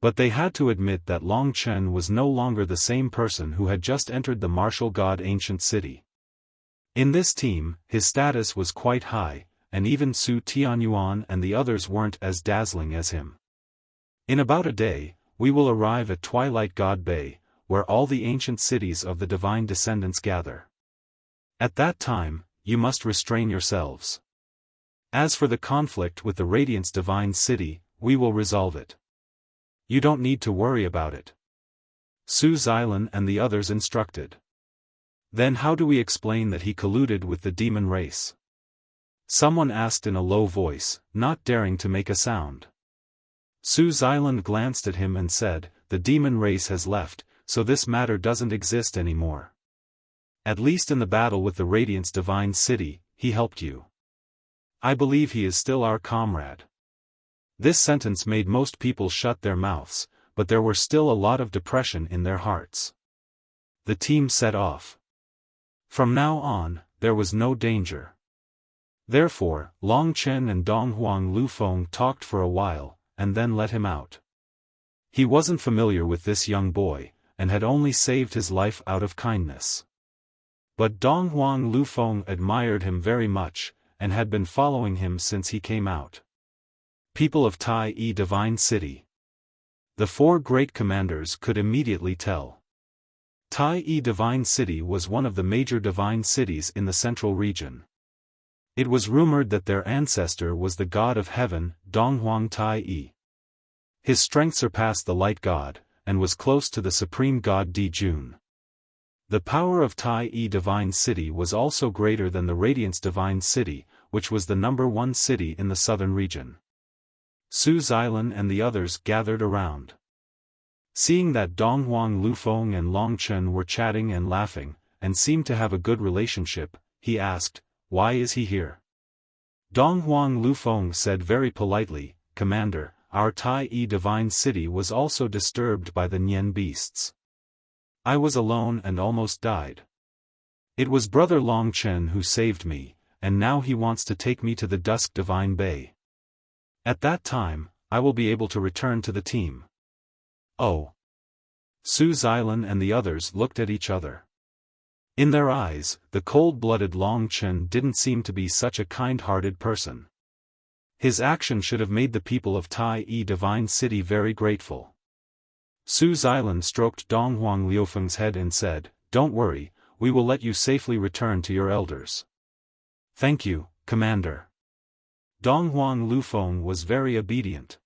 But they had to admit that Long Chen was no longer the same person who had just entered the martial god ancient city. In this team, his status was quite high, and even Su Tianyuan and the others weren't as dazzling as him. In about a day, we will arrive at Twilight God Bay, where all the ancient cities of the divine descendants gather. At that time, you must restrain yourselves. As for the conflict with the Radiance Divine City, we will resolve it. You don't need to worry about it. Su Xilan and the others instructed. Then how do we explain that he colluded with the demon race? Someone asked in a low voice, not daring to make a sound. Su Xilan glanced at him and said, the demon race has left, so this matter doesn't exist anymore. At least in the battle with the Radiance Divine City, he helped you. I believe he is still our comrade. This sentence made most people shut their mouths, but there were still a lot of depression in their hearts. The team set off. From now on, there was no danger. Therefore, Long Chen and Donghuang Lufeng talked for a while, and then let him out. He wasn't familiar with this young boy, and had only saved his life out of kindness. But Donghuang Lufeng admired him very much, and had been following him since he came out. People of Tai Yi Divine City. The four great commanders could immediately tell. Tai Yi Divine City was one of the major divine cities in the central region. It was rumored that their ancestor was the god of heaven, Donghuang Tai Yi. His strength surpassed the light god, and was close to the supreme god Di Jun. The power of Tai Yi Divine City was also greater than the Radiance Divine City, which was the #1 city in the southern region. Su Xilan and the others gathered around. Seeing that Donghuang Lufeng and Long Chen were chatting and laughing, and seemed to have a good relationship, he asked, why is he here? Donghuang Lufeng said very politely, Commander, our Tai Yi Divine City was also disturbed by the Nian beasts. I was alone and almost died. It was Brother Long Chen who saved me, and now he wants to take me to the Dusk Divine Bay. At that time, I will be able to return to the team. Oh. Su Xilan and the others looked at each other. In their eyes, the cold-blooded Long Chen didn't seem to be such a kind-hearted person. His action should have made the people of Tai Yi Divine City very grateful. Su Xilan stroked Donghuang Liufeng's head and said, don't worry, we will let you safely return to your elders. Thank you, Commander. Donghuang Lufeng was very obedient.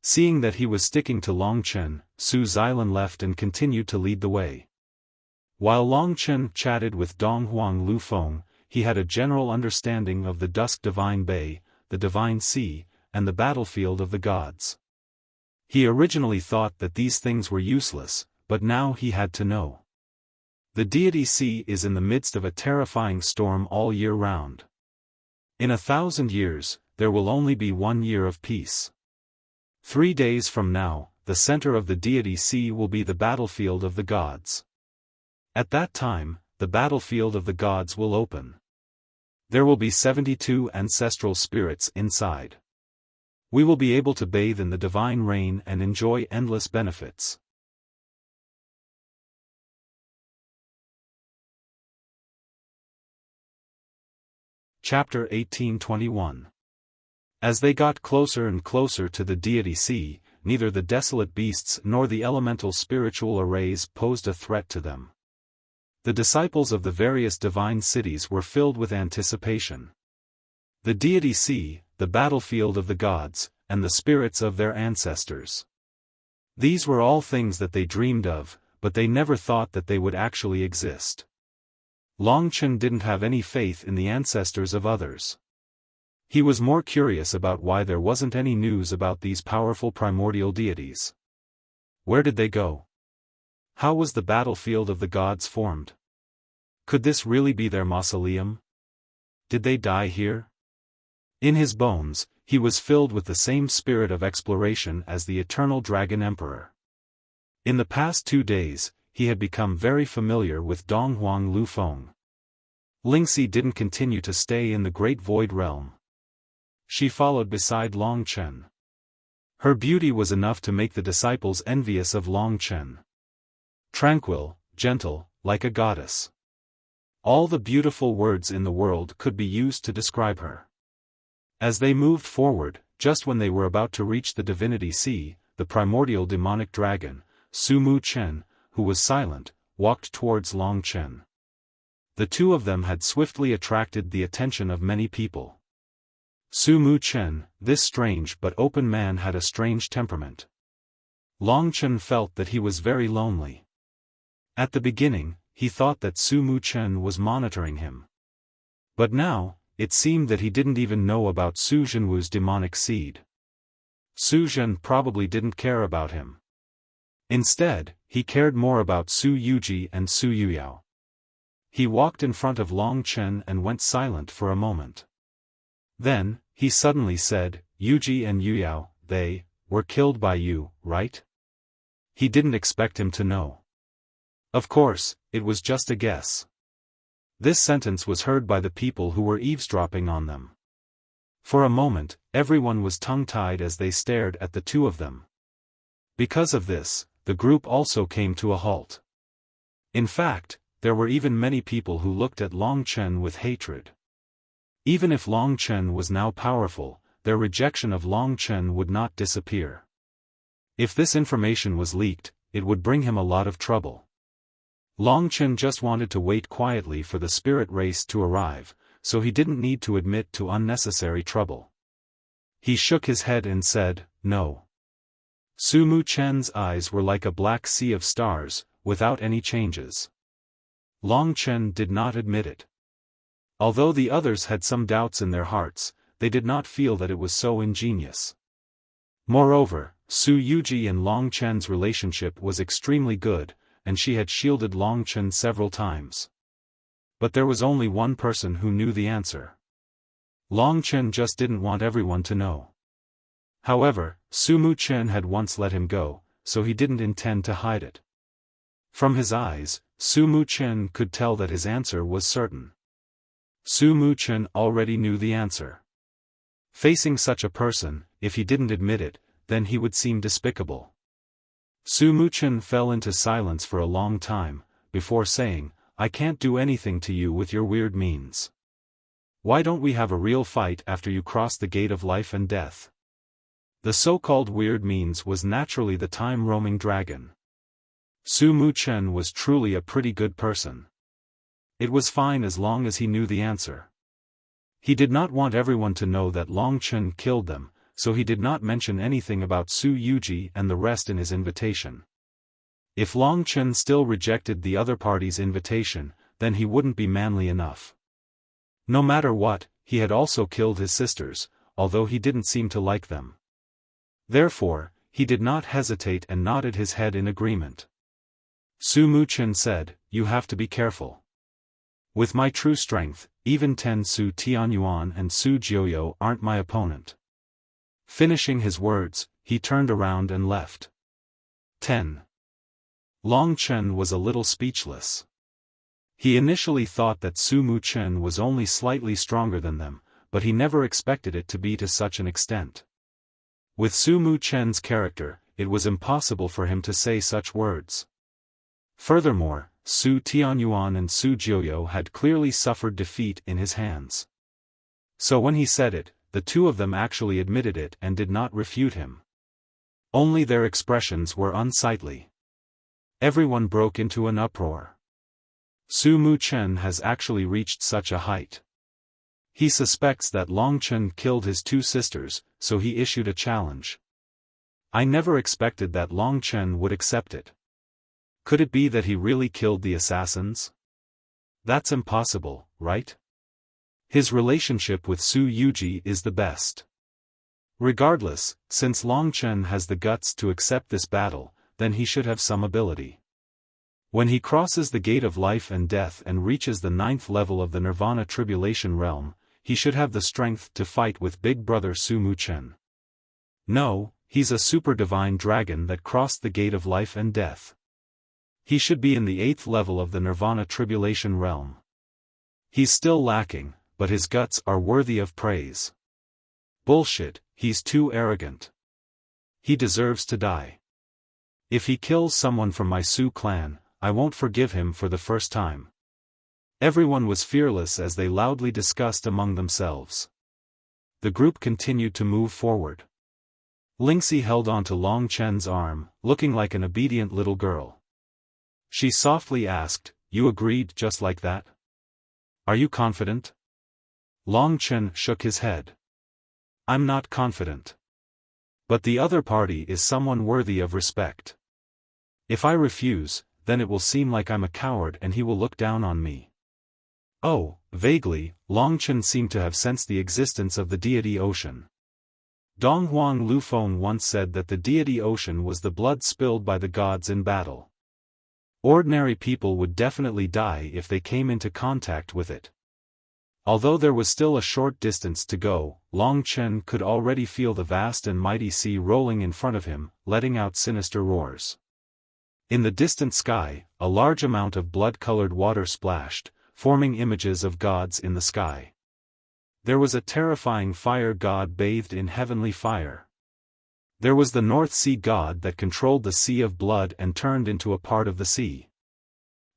Seeing that he was sticking to Long Chen, Su Xilan left and continued to lead the way. While Long Chen chatted with Donghuang Lufeng, he had a general understanding of the Dusk Divine Bay, the Divine Sea, and the battlefield of the gods. He originally thought that these things were useless, but now he had to know. The Deity Sea is in the midst of a terrifying storm all year round. In 1,000 years, there will only be 1 year of peace. 3 days from now, the center of the Deity Sea will be the battlefield of the gods. At that time, the battlefield of the gods will open. There will be 72 ancestral spirits inside. We will be able to bathe in the divine rain and enjoy endless benefits. Chapter 1821. As they got closer and closer to the Deity Sea, neither the desolate beasts nor the elemental spiritual arrays posed a threat to them. The disciples of the various divine cities were filled with anticipation. The Deity Sea, the battlefield of the gods, and the spirits of their ancestors. These were all things that they dreamed of, but they never thought that they would actually exist. Long Chen didn't have any faith in the ancestors of others. He was more curious about why there wasn't any news about these powerful primordial deities. Where did they go? How was the battlefield of the gods formed? Could this really be their mausoleum? Did they die here? In his bones, he was filled with the same spirit of exploration as the eternal Dragon Emperor. In the past 2 days, he had become very familiar with Donghuang Lufeng. Lingxi didn't continue to stay in the Great Void Realm. She followed beside Longchen. Her beauty was enough to make the disciples envious of Longchen. Tranquil, gentle, like a goddess. All the beautiful words in the world could be used to describe her. As they moved forward, just when they were about to reach the Divinity Sea, the primordial demonic dragon, Su Mu Chen, who was silent, walked towards Longchen. The two of them had swiftly attracted the attention of many people. Su Mu Chen, this strange but open man, had a strange temperament. Longchen felt that he was very lonely. At the beginning, he thought that Su Mu Chen was monitoring him. But now, it seemed that he didn't even know about Su Zhenwu's demonic seed. Su Zhen probably didn't care about him. Instead, he cared more about Su Yuji and Su Yuyao. He walked in front of Longchen and went silent for a moment. Then, he suddenly said, "Yuji and Yuyao, they were killed by you, right?" He didn't expect him to know. Of course, it was just a guess. This sentence was heard by the people who were eavesdropping on them. For a moment, everyone was tongue-tied as they stared at the two of them. Because of this, the group also came to a halt. In fact, there were even many people who looked at Longchen with hatred. Even if Longchen was now powerful, their rejection of Longchen would not disappear. If this information was leaked, it would bring him a lot of trouble. Longchen just wanted to wait quietly for the spirit race to arrive, so he didn't need to admit to unnecessary trouble. He shook his head and said, "No." Su Mu Chen's eyes were like a black sea of stars, without any changes. Longchen did not admit it. Although the others had some doubts in their hearts, they did not feel that it was so ingenious. Moreover, Su Yuji and Longchen's relationship was extremely good, and she had shielded Longchen several times. But there was only one person who knew the answer. Longchen just didn't want everyone to know. However, Su Mu Chen had once let him go, so he didn't intend to hide it. From his eyes, Su Mu Chen could tell that his answer was certain. Su Mu Chen already knew the answer. Facing such a person, if he didn't admit it, then he would seem despicable. Su Mu Chen fell into silence for a long time, before saying, "I can't do anything to you with your weird means. Why don't we have a real fight after you cross the gate of life and death?" The so-called weird means was naturally the time-roaming dragon. Su Mu Chen was truly a pretty good person. It was fine as long as he knew the answer. He did not want everyone to know that Longchen killed them, so he did not mention anything about Su Yuji and the rest in his invitation. If Longchen still rejected the other party's invitation, then he wouldn't be manly enough. No matter what, he had also killed his sisters, although he didn't seem to like them. Therefore, he did not hesitate and nodded his head in agreement. Su Mu Chen said, "You have to be careful. With my true strength, even 10 Su Tianyuan and Su Jiuyo aren't my opponent." Finishing his words, he turned around and left. 10. Longchen was a little speechless. He initially thought that Su Mu Chen was only slightly stronger than them, but he never expected it to be to such an extent. With Su Mu Chen's character, it was impossible for him to say such words. Furthermore, Su Tianyuan and Su Jiuyo had clearly suffered defeat in his hands. So when he said it, the two of them actually admitted it and did not refute him. Only their expressions were unsightly. Everyone broke into an uproar. Su Mu Chen has actually reached such a height. He suspects that Longchen killed his two sisters, so he issued a challenge. I never expected that Longchen would accept it. Could it be that he really killed the assassins? That's impossible, right? His relationship with Su Yuji is the best. Regardless, since Longchen has the guts to accept this battle, then he should have some ability. When he crosses the gate of life and death and reaches the 9th level of the Nirvana Tribulation Realm, he should have the strength to fight with Big Brother Su Mu Chen. No, he's a super divine dragon that crossed the gate of life and death. He should be in the 8th level of the Nirvana Tribulation Realm. He's still lacking, but his guts are worthy of praise. Bullshit, he's too arrogant. He deserves to die. If he kills someone from my Su clan, I won't forgive him for the first time. Everyone was fearless as they loudly discussed among themselves. The group continued to move forward. Lingxi held onto Long Chen's arm, looking like an obedient little girl. She softly asked, "You agreed just like that? Are you confident?" Long Chen shook his head. "I'm not confident. But the other party is someone worthy of respect. If I refuse, then it will seem like I'm a coward and he will look down on me." Oh, vaguely, Long Chen seemed to have sensed the existence of the Deity Ocean. Donghuang Lufeng once said that the Deity Ocean was the blood spilled by the gods in battle. Ordinary people would definitely die if they came into contact with it. Although there was still a short distance to go, Long Chen could already feel the vast and mighty sea rolling in front of him, letting out sinister roars. In the distant sky, a large amount of blood-colored water splashed, forming images of gods in the sky. There was a terrifying fire god bathed in heavenly fire. There was the North Sea god that controlled the sea of blood and turned into a part of the sea.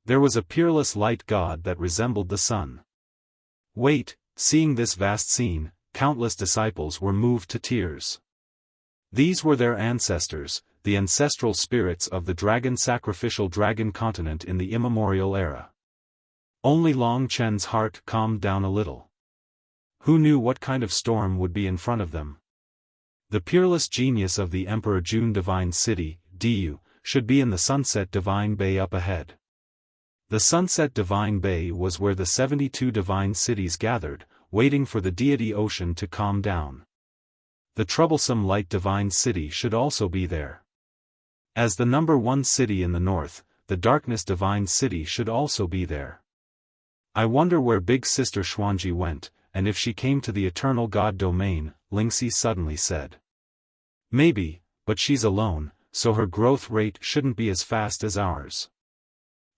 There was a peerless light god that resembled the sun. Wait, seeing this vast scene, countless disciples were moved to tears. These were their ancestors, the ancestral spirits of the dragon sacrificial dragon continent in the immemorial era. Only Long Chen's heart calmed down a little. Who knew what kind of storm would be in front of them? The peerless genius of the Emperor Jun Divine City, Diyu, should be in the Sunset Divine Bay up ahead. The Sunset Divine Bay was where the 72 divine cities gathered, waiting for the Deity Ocean to calm down. The troublesome Light Divine City should also be there. As the number 1 city in the north, the Darkness Divine City should also be there. I wonder where Big Sister Xuanji went, and if she came to the Eternal God Domain, Lingxi suddenly said. Maybe, but she's alone, so her growth rate shouldn't be as fast as ours.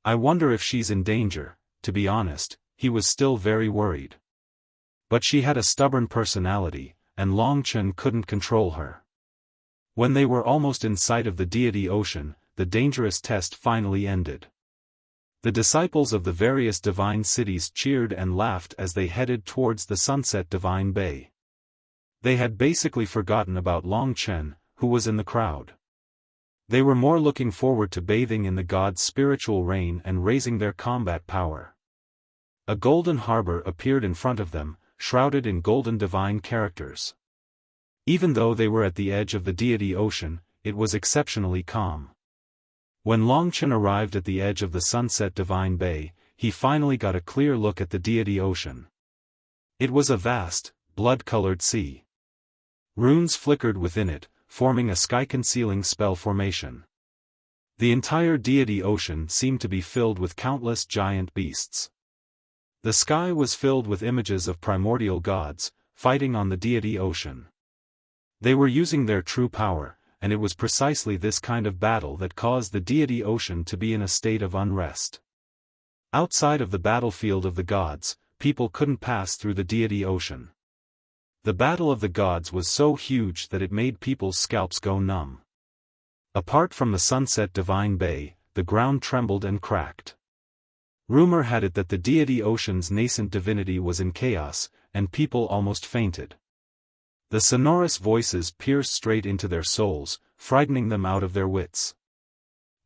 I wonder if she's in danger. To be honest, he was still very worried. But she had a stubborn personality, and Long Chen couldn't control her. When they were almost in sight of the Deity Ocean, the dangerous test finally ended. The disciples of the various divine cities cheered and laughed as they headed towards the Sunset Divine Bay. They had basically forgotten about Long Chen, who was in the crowd. They were more looking forward to bathing in the god's spiritual rain and raising their combat power. A golden harbor appeared in front of them, shrouded in golden divine characters. Even though they were at the edge of the Deity Ocean, it was exceptionally calm. When Long Chen arrived at the edge of the Sunset Divine Bay, he finally got a clear look at the Deity Ocean. It was a vast, blood-colored sea. Runes flickered within it, forming a sky-concealing spell formation. The entire Deity Ocean seemed to be filled with countless giant beasts. The sky was filled with images of primordial gods, fighting on the Deity Ocean. They were using their true power, and it was precisely this kind of battle that caused the Deity Ocean to be in a state of unrest. Outside of the battlefield of the gods, people couldn't pass through the Deity Ocean. The battle of the gods was so huge that it made people's scalps go numb. Apart from the Sunset Divine Bay, the ground trembled and cracked. Rumor had it that the Deity Ocean's nascent divinity was in chaos, and people almost fainted. The sonorous voices pierced straight into their souls, frightening them out of their wits.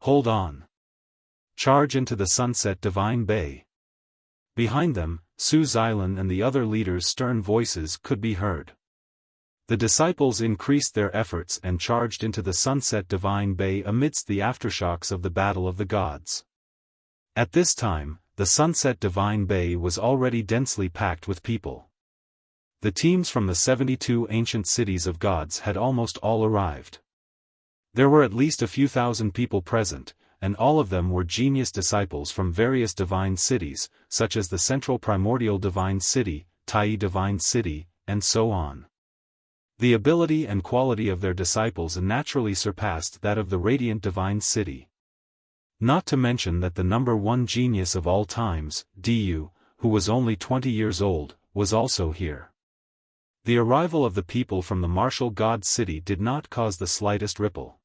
Hold on. Charge into the Sunset Divine Bay. Behind them, Su Xilan and the other leaders' stern voices could be heard. The disciples increased their efforts and charged into the Sunset Divine Bay amidst the aftershocks of the Battle of the Gods. At this time, the Sunset Divine Bay was already densely packed with people. The teams from the 72 ancient cities of gods had almost all arrived. There were at least a few thousand people present, and all of them were genius disciples from various divine cities, such as the Central Primordial Divine City, Tai Divine City, and so on. The ability and quality of their disciples naturally surpassed that of the Radiant Divine City. Not to mention that the number one genius of all times, Du, who was only 20 years old, was also here. The arrival of the people from the martial god city did not cause the slightest ripple.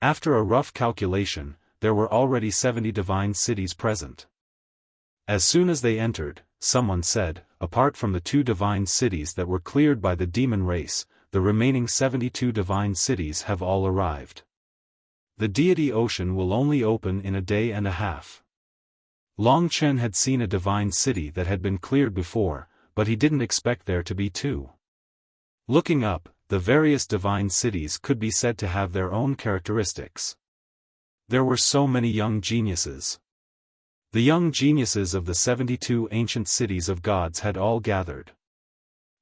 After a rough calculation, there were already 70 divine cities present. As soon as they entered, someone said, apart from the 2 divine cities that were cleared by the demon race, the remaining 72 divine cities have all arrived. The deity ocean will only open in a day and a half. Long Chen had seen a divine city that had been cleared before, but he didn't expect there to be 2. Looking up, the various divine cities could be said to have their own characteristics. There were so many young geniuses. The young geniuses of the 72 ancient cities of gods had all gathered.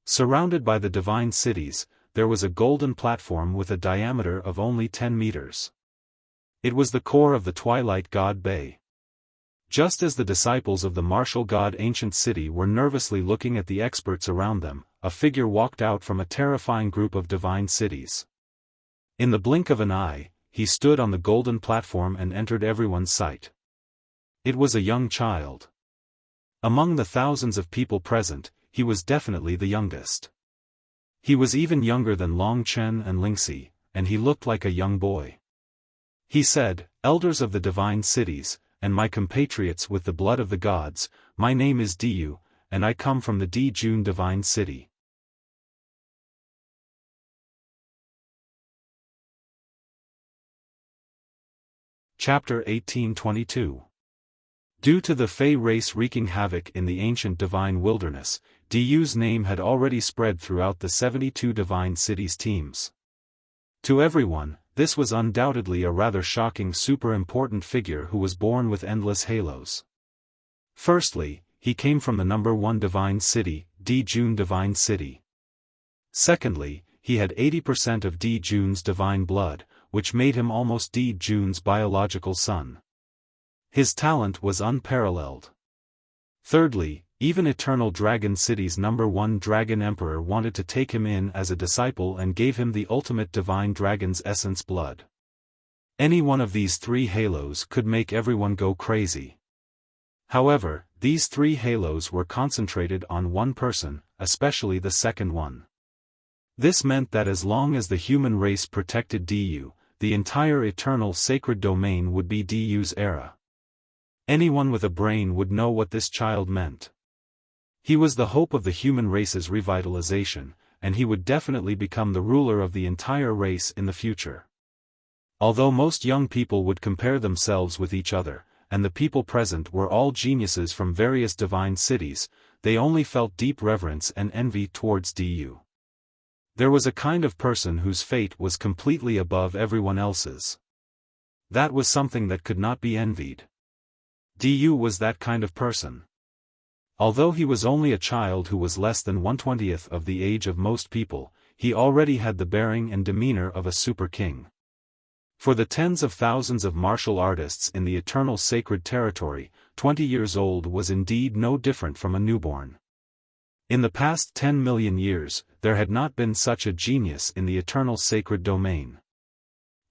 Surrounded by the divine cities, there was a golden platform with a diameter of only 10 meters. It was the core of the Twilight God Bay. Just as the disciples of the martial god ancient city were nervously looking at the experts around them, a figure walked out from a terrifying group of divine cities. In the blink of an eye, he stood on the golden platform and entered everyone's sight. It was a young child. Among the thousands of people present, he was definitely the youngest. He was even younger than Long Chen and Lingxi, and he looked like a young boy. He said, "Elders of the divine cities, and my compatriots with the blood of the gods, my name is Du, and I come from the Dijun divine city." Chapter 1822. Due to the Fey race wreaking havoc in the ancient divine wilderness, Du's name had already spread throughout the 72 divine cities teams. To everyone, this was undoubtedly a rather shocking super-important figure who was born with endless halos. Firstly, he came from the number 1 divine city, Dijun divine city. Secondly, he had 80% of Dijun's divine blood, which made him almost Dijun's biological son. His talent was unparalleled. Thirdly, even Eternal Dragon City's number 1 Dragon Emperor wanted to take him in as a disciple and gave him the ultimate divine dragon's essence blood. Any one of these 3 halos could make everyone go crazy. However, these 3 halos were concentrated on one person, especially the second one. This meant that as long as the human race protected Du, the entire eternal sacred domain would be Du's era. Anyone with a brain would know what this child meant. He was the hope of the human race's revitalization, and he would definitely become the ruler of the entire race in the future. Although most young people would compare themselves with each other, and the people present were all geniuses from various divine cities, they only felt deep reverence and envy towards Du. There was a kind of person whose fate was completely above everyone else's. That was something that could not be envied. Du was that kind of person. Although he was only a child who was less than 1/20th of the age of most people, he already had the bearing and demeanor of a super king. For the tens of thousands of martial artists in the eternal sacred territory, 20 years old was indeed no different from a newborn. In the past 10 million years, there had not been such a genius in the eternal sacred domain.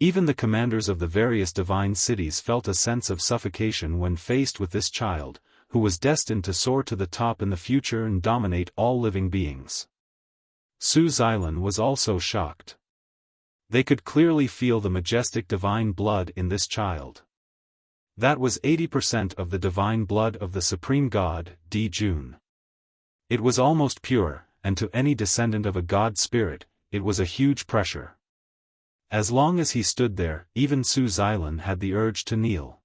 Even the commanders of the various divine cities felt a sense of suffocation when faced with this child, who was destined to soar to the top in the future and dominate all living beings. Su Xilan was also shocked. They could clearly feel the majestic divine blood in this child. That was 80% of the divine blood of the supreme god, Dijun. It was almost pure, and to any descendant of a god spirit, it was a huge pressure. As long as he stood there, even Su Xilan had the urge to kneel.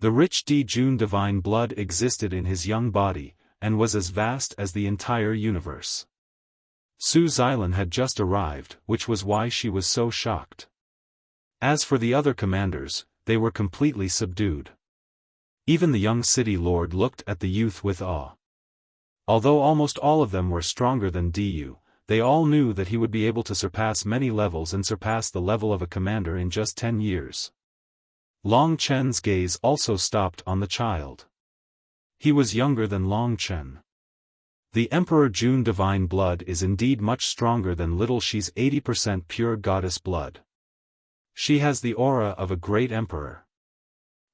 The rich Dijun divine blood existed in his young body, and was as vast as the entire universe. Su Xilan had just arrived, which was why she was so shocked. As for the other commanders, they were completely subdued. Even the young city lord looked at the youth with awe. Although almost all of them were stronger than Du, they all knew that he would be able to surpass many levels and surpass the level of a commander in just 10 years. Long Chen's gaze also stopped on the child. He was younger than Long Chen. The Emperor Jun divine blood is indeed much stronger than little Xi's 80% pure goddess blood. She has the aura of a great emperor.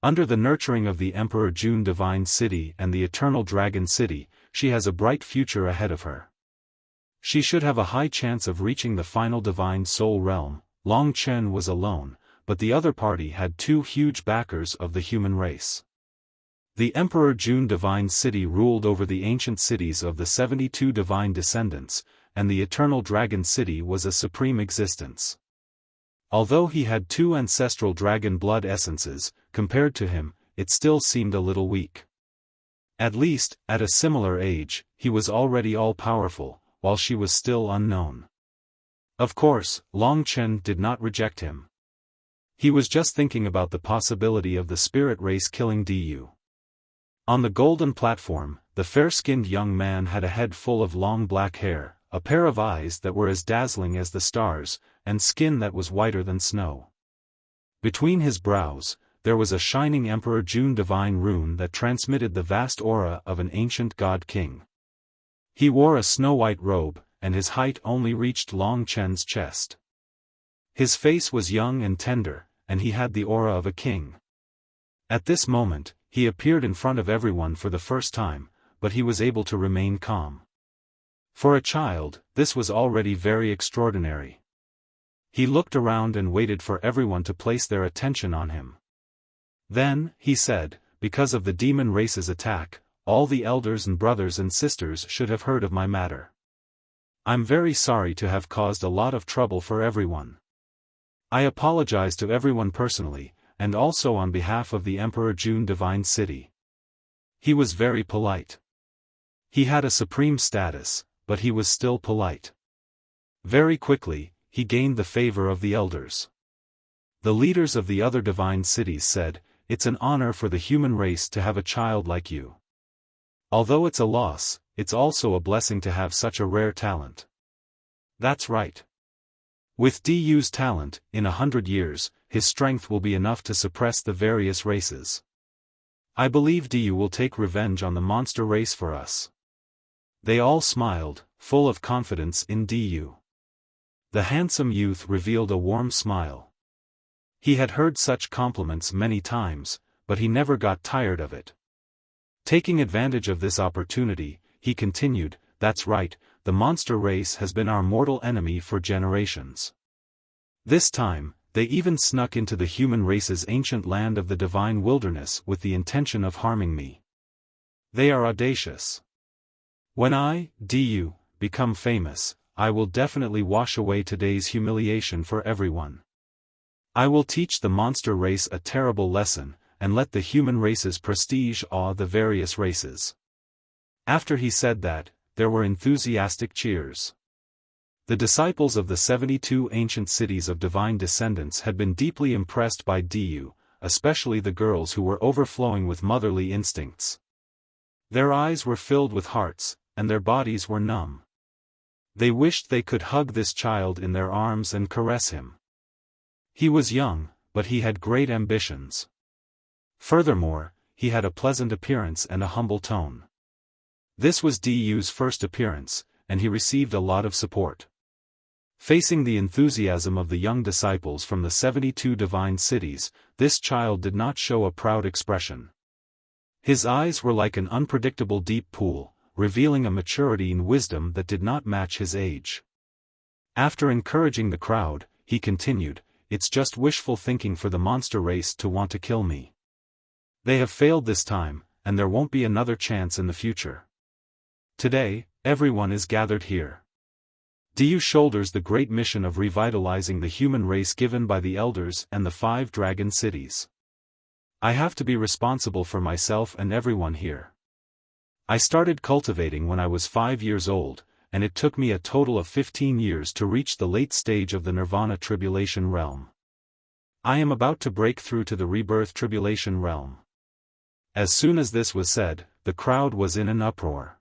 Under the nurturing of the Emperor Jun divine city and the eternal dragon city, she has a bright future ahead of her. She should have a high chance of reaching the final divine soul realm. Long Chen was alone, but the other party had two huge backers of the human race. The Emperor Jun divine city ruled over the ancient cities of the 72 divine descendants, and the eternal dragon city was a supreme existence. Although he had two ancestral dragon blood essences, compared to him, it still seemed a little weak. At least, at a similar age, he was already all-powerful, while she was still unknown. Of course, Long Chen did not reject him. He was just thinking about the possibility of the spirit race killing Du. On the golden platform, the fair-skinned young man had a head full of long black hair, a pair of eyes that were as dazzling as the stars, and skin that was whiter than snow. Between his brows, there was a shining Emperor Jun divine rune that transmitted the vast aura of an ancient god king. He wore a snow-white robe, and his height only reached Long Chen's chest. His face was young and tender, and he had the aura of a king. At this moment, he appeared in front of everyone for the first time, but he was able to remain calm. For a child, this was already very extraordinary. He looked around and waited for everyone to place their attention on him. Then, he said, because of the demon race's attack, all the elders and brothers and sisters should have heard of my matter. I'm very sorry to have caused a lot of trouble for everyone. I apologize to everyone personally, and also on behalf of the Emperor Jun divine city. He was very polite. He had a supreme status, but he was still polite. Very quickly, he gained the favor of the elders. The leaders of the other divine cities said, "It's an honor for the human race to have a child like you. Although it's a loss, it's also a blessing to have such a rare talent." That's right. With Du's talent, in 100 years, his strength will be enough to suppress the various races. I believe Du will take revenge on the monster race for us. They all smiled, full of confidence in Du. The handsome youth revealed a warm smile. He had heard such compliments many times, but he never got tired of it. Taking advantage of this opportunity, he continued, "That's right, the monster race has been our mortal enemy for generations. This time, they even snuck into the human race's ancient land of the divine wilderness with the intention of harming me. They are audacious. When I, Du, become famous, I will definitely wash away today's humiliation for everyone. I will teach the monster race a terrible lesson, and let the human race's prestige awe the various races." After he said that, there were enthusiastic cheers. The disciples of the 72 ancient cities of divine descendants had been deeply impressed by Du, especially the girls who were overflowing with motherly instincts. Their eyes were filled with hearts, and their bodies were numb. They wished they could hug this child in their arms and caress him. He was young, but he had great ambitions. Furthermore, he had a pleasant appearance and a humble tone. This was Du's first appearance, and he received a lot of support. Facing the enthusiasm of the young disciples from the 72 divine cities, this child did not show a proud expression. His eyes were like an unpredictable deep pool, revealing a maturity and wisdom that did not match his age. After encouraging the crowd, he continued, "It's just wishful thinking for the monster race to want to kill me. They have failed this time, and there won't be another chance in the future. Today, everyone is gathered here. Du shoulders the great mission of revitalizing the human race given by the elders and the 5 dragon cities. I have to be responsible for myself and everyone here. I started cultivating when I was 5 years old, and it took me a total of 15 years to reach the late stage of the Nirvana Tribulation realm. I am about to break through to the Rebirth Tribulation realm." As soon as this was said, the crowd was in an uproar.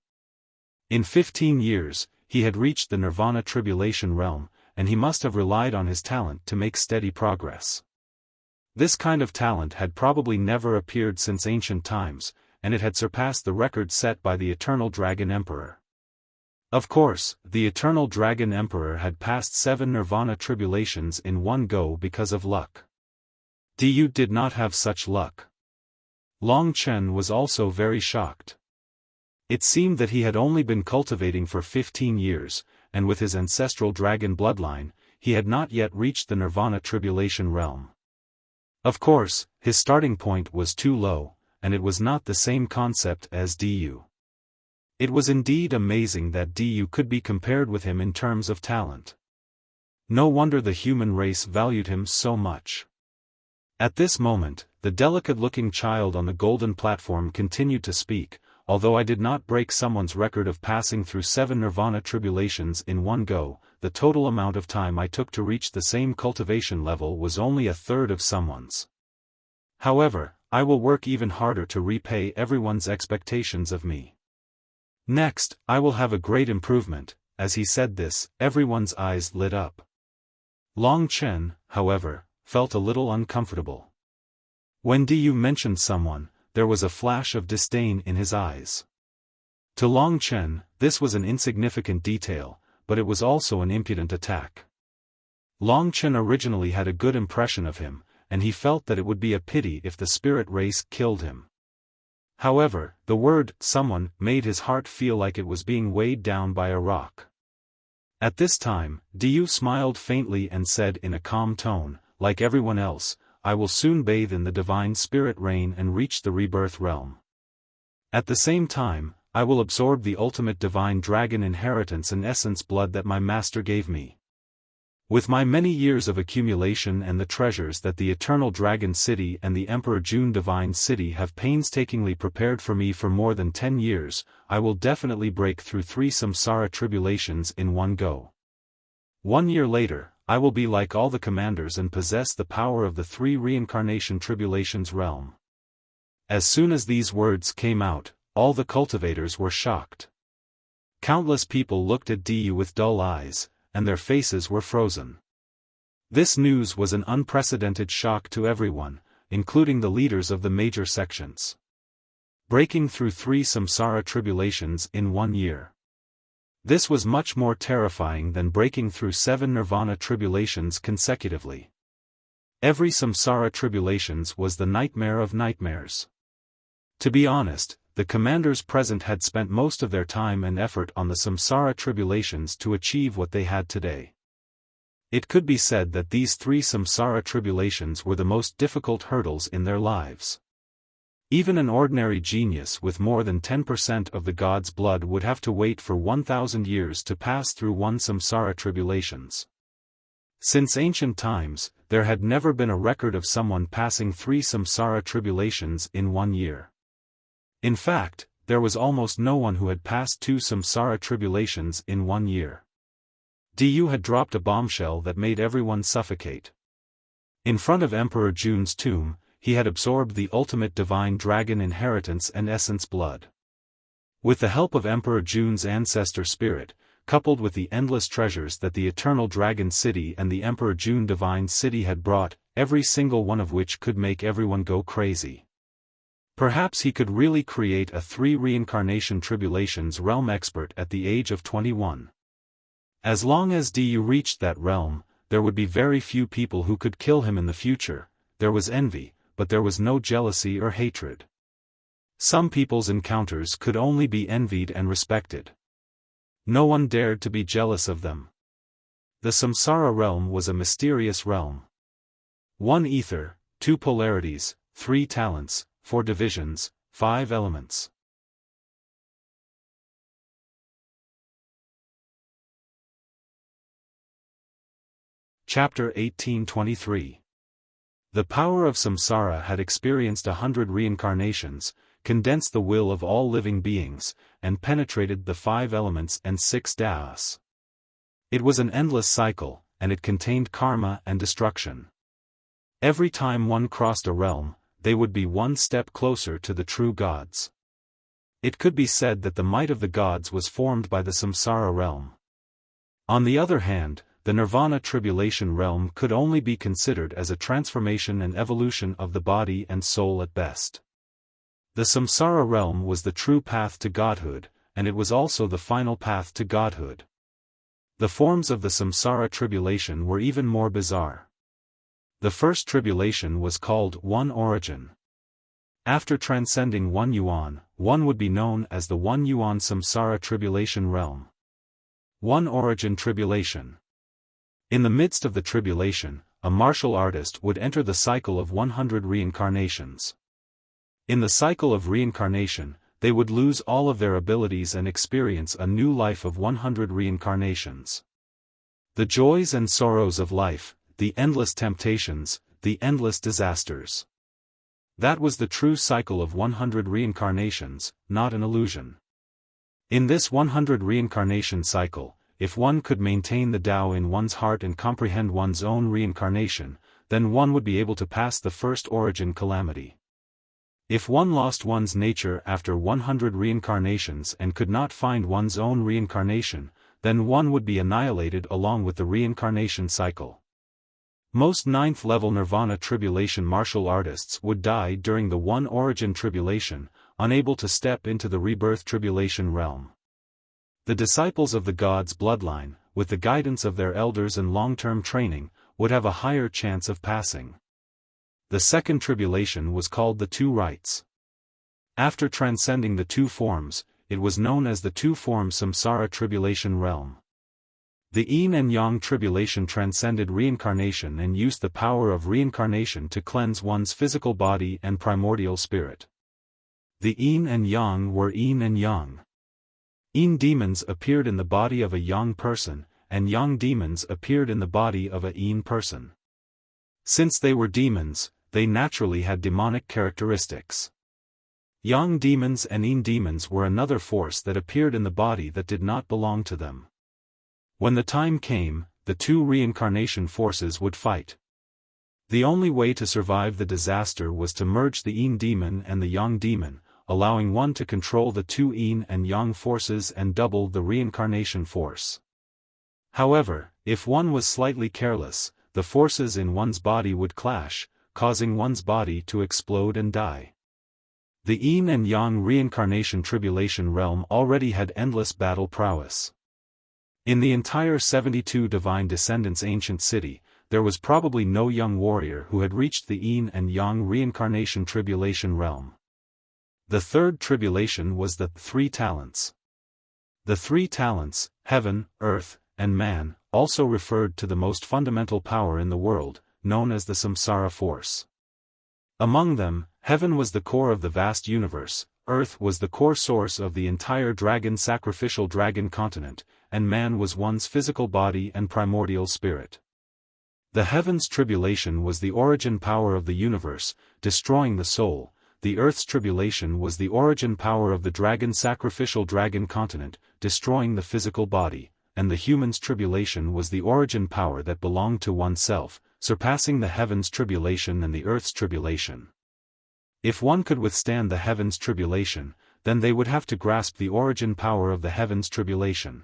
In 15 years, he had reached the Nirvana tribulation realm, and he must have relied on his talent to make steady progress. This kind of talent had probably never appeared since ancient times, and it had surpassed the record set by the Eternal Dragon Emperor. Of course, the Eternal Dragon Emperor had passed 7 Nirvana tribulations in one go because of luck. Diyu did not have such luck. Long Chen was also very shocked. It seemed that he had only been cultivating for 15 years, and with his ancestral dragon bloodline, he had not yet reached the Nirvana tribulation realm. Of course, his starting point was too low, and it was not the same concept as Diyu. It was indeed amazing that Diyu could be compared with him in terms of talent. No wonder the human race valued him so much. At this moment, the delicate-looking child on the golden platform continued to speak. Although I did not break someone's record of passing through 7 Nirvana tribulations in one go, the total amount of time I took to reach the same cultivation level was only a third of someone's. However, I will work even harder to repay everyone's expectations of me. Next, I will have a great improvement. As he said this, everyone's eyes lit up. Long Chen, however, felt a little uncomfortable. When Diyu mentioned someone, there was a flash of disdain in his eyes. To Long Chen, this was an insignificant detail, but it was also an impudent attack. Long Chen originally had a good impression of him, and he felt that it would be a pity if the spirit race killed him. However, the word "someone" made his heart feel like it was being weighed down by a rock. At this time, Diyu smiled faintly and said in a calm tone, "Like everyone else, I will soon bathe in the divine spirit rain and reach the rebirth realm. At the same time, I will absorb the ultimate divine dragon inheritance and essence blood that my master gave me. With my many years of accumulation and the treasures that the Eternal Dragon City and the Emperor June Divine City have painstakingly prepared for me for more than 10 years, I will definitely break through 3 samsara tribulations in one go. 1 year later, I will be like all the commanders and possess the power of the 3 reincarnation tribulations realm." As soon as these words came out, all the cultivators were shocked. Countless people looked at Diyu with dull eyes, and their faces were frozen. This news was an unprecedented shock to everyone, including the leaders of the major sections. Breaking through 3 samsara tribulations in 1 year. This was much more terrifying than breaking through 7 Nirvana tribulations consecutively. Every samsara tribulations was the nightmare of nightmares. To be honest, the commanders present had spent most of their time and effort on the samsara tribulations to achieve what they had today. It could be said that these 3 samsara tribulations were the most difficult hurdles in their lives. Even an ordinary genius with more than 10% of the god's blood would have to wait for 1,000 years to pass through 1 samsara tribulations. Since ancient times, there had never been a record of someone passing 3 samsara tribulations in 1 year. In fact, there was almost no one who had passed 2 samsara tribulations in 1 year. Diyu had dropped a bombshell that made everyone suffocate. In front of Emperor June's tomb, he had absorbed the ultimate divine dragon inheritance and essence blood. With the help of Emperor June's ancestor spirit, coupled with the endless treasures that the Eternal Dragon City and the Emperor June Divine City had brought, every single one of which could make everyone go crazy. Perhaps he could really create a 3 reincarnation tribulations realm expert at the age of 21. As long as Diyu reached that realm, there would be very few people who could kill him in the future. There was envy, but there was no jealousy or hatred. Some people's encounters could only be envied and respected. No one dared to be jealous of them. The samsara realm was a mysterious realm. 1 ether, 2 polarities, 3 talents, 4 divisions, 5 elements. Chapter 1823. The power of samsara had experienced 100 reincarnations, condensed the will of all living beings, and penetrated the 5 elements and 6 dās. It was an endless cycle, and it contained karma and destruction. Every time one crossed a realm, they would be 1 step closer to the true gods. It could be said that the might of the gods was formed by the samsara realm. On the other hand, the Nirvana tribulation realm could only be considered as a transformation and evolution of the body and soul at best. The samsara realm was the true path to godhood, and it was also the final path to godhood. The forms of the samsara tribulation were even more bizarre. The first tribulation was called One Origin. After transcending one yuan, one would be known as the One Yuan Samsara Tribulation Realm. One Origin Tribulation. In the midst of the tribulation, a martial artist would enter the cycle of 100 reincarnations. In the cycle of reincarnation, they would lose all of their abilities and experience a new life of 100 reincarnations. The joys and sorrows of life, the endless temptations, the endless disasters. That was the true cycle of 100 reincarnations, not an illusion. In this 100 reincarnation cycle, if one could maintain the Tao in one's heart and comprehend one's own reincarnation, then one would be able to pass the first origin calamity. If one lost one's nature after 100 reincarnations and could not find one's own reincarnation, then one would be annihilated along with the reincarnation cycle. Most ninth-level Nirvana tribulation martial artists would die during the One Origin tribulation, unable to step into the rebirth tribulation realm. The disciples of the God's bloodline, with the guidance of their elders and long-term training, would have a higher chance of passing. The second tribulation was called the Two Rights. After transcending the two forms, it was known as the Two-Form Samsara Tribulation Realm. The Yin and Yang tribulation transcended reincarnation and used the power of reincarnation to cleanse one's physical body and primordial spirit. The Yin and Yang were Yin and Yang. Yin demons appeared in the body of a Yang person, and Yang demons appeared in the body of a Yin person. Since they were demons, they naturally had demonic characteristics. Yang demons and Yin demons were another force that appeared in the body that did not belong to them. When the time came, the two reincarnation forces would fight. The only way to survive the disaster was to merge the Yin demon and the Yang demon, allowing one to control the two Yin and Yang forces and double the reincarnation force. However, if one was slightly careless, the forces in one's body would clash, causing one's body to explode and die. The Yin and Yang reincarnation tribulation realm already had endless battle prowess. In the entire 72 divine descendants ancient city, there was probably no young warrior who had reached the Yin and Yang reincarnation tribulation realm. The third tribulation was the Three Talents. The three talents, heaven, earth, and man, also referred to the most fundamental power in the world, known as the samsara force. Among them, heaven was the core of the vast universe, earth was the core source of the entire sacrificial dragon continent, and man was one's physical body and primordial spirit. The heavens tribulation was the origin power of the universe, destroying the soul. The earth's tribulation was the origin power of the sacrificial dragon continent, destroying the physical body, and the human's tribulation was the origin power that belonged to oneself, surpassing the heavens tribulation and the earth's tribulation. If one could withstand the heavens tribulation, then they would have to grasp the origin power of the heavens tribulation.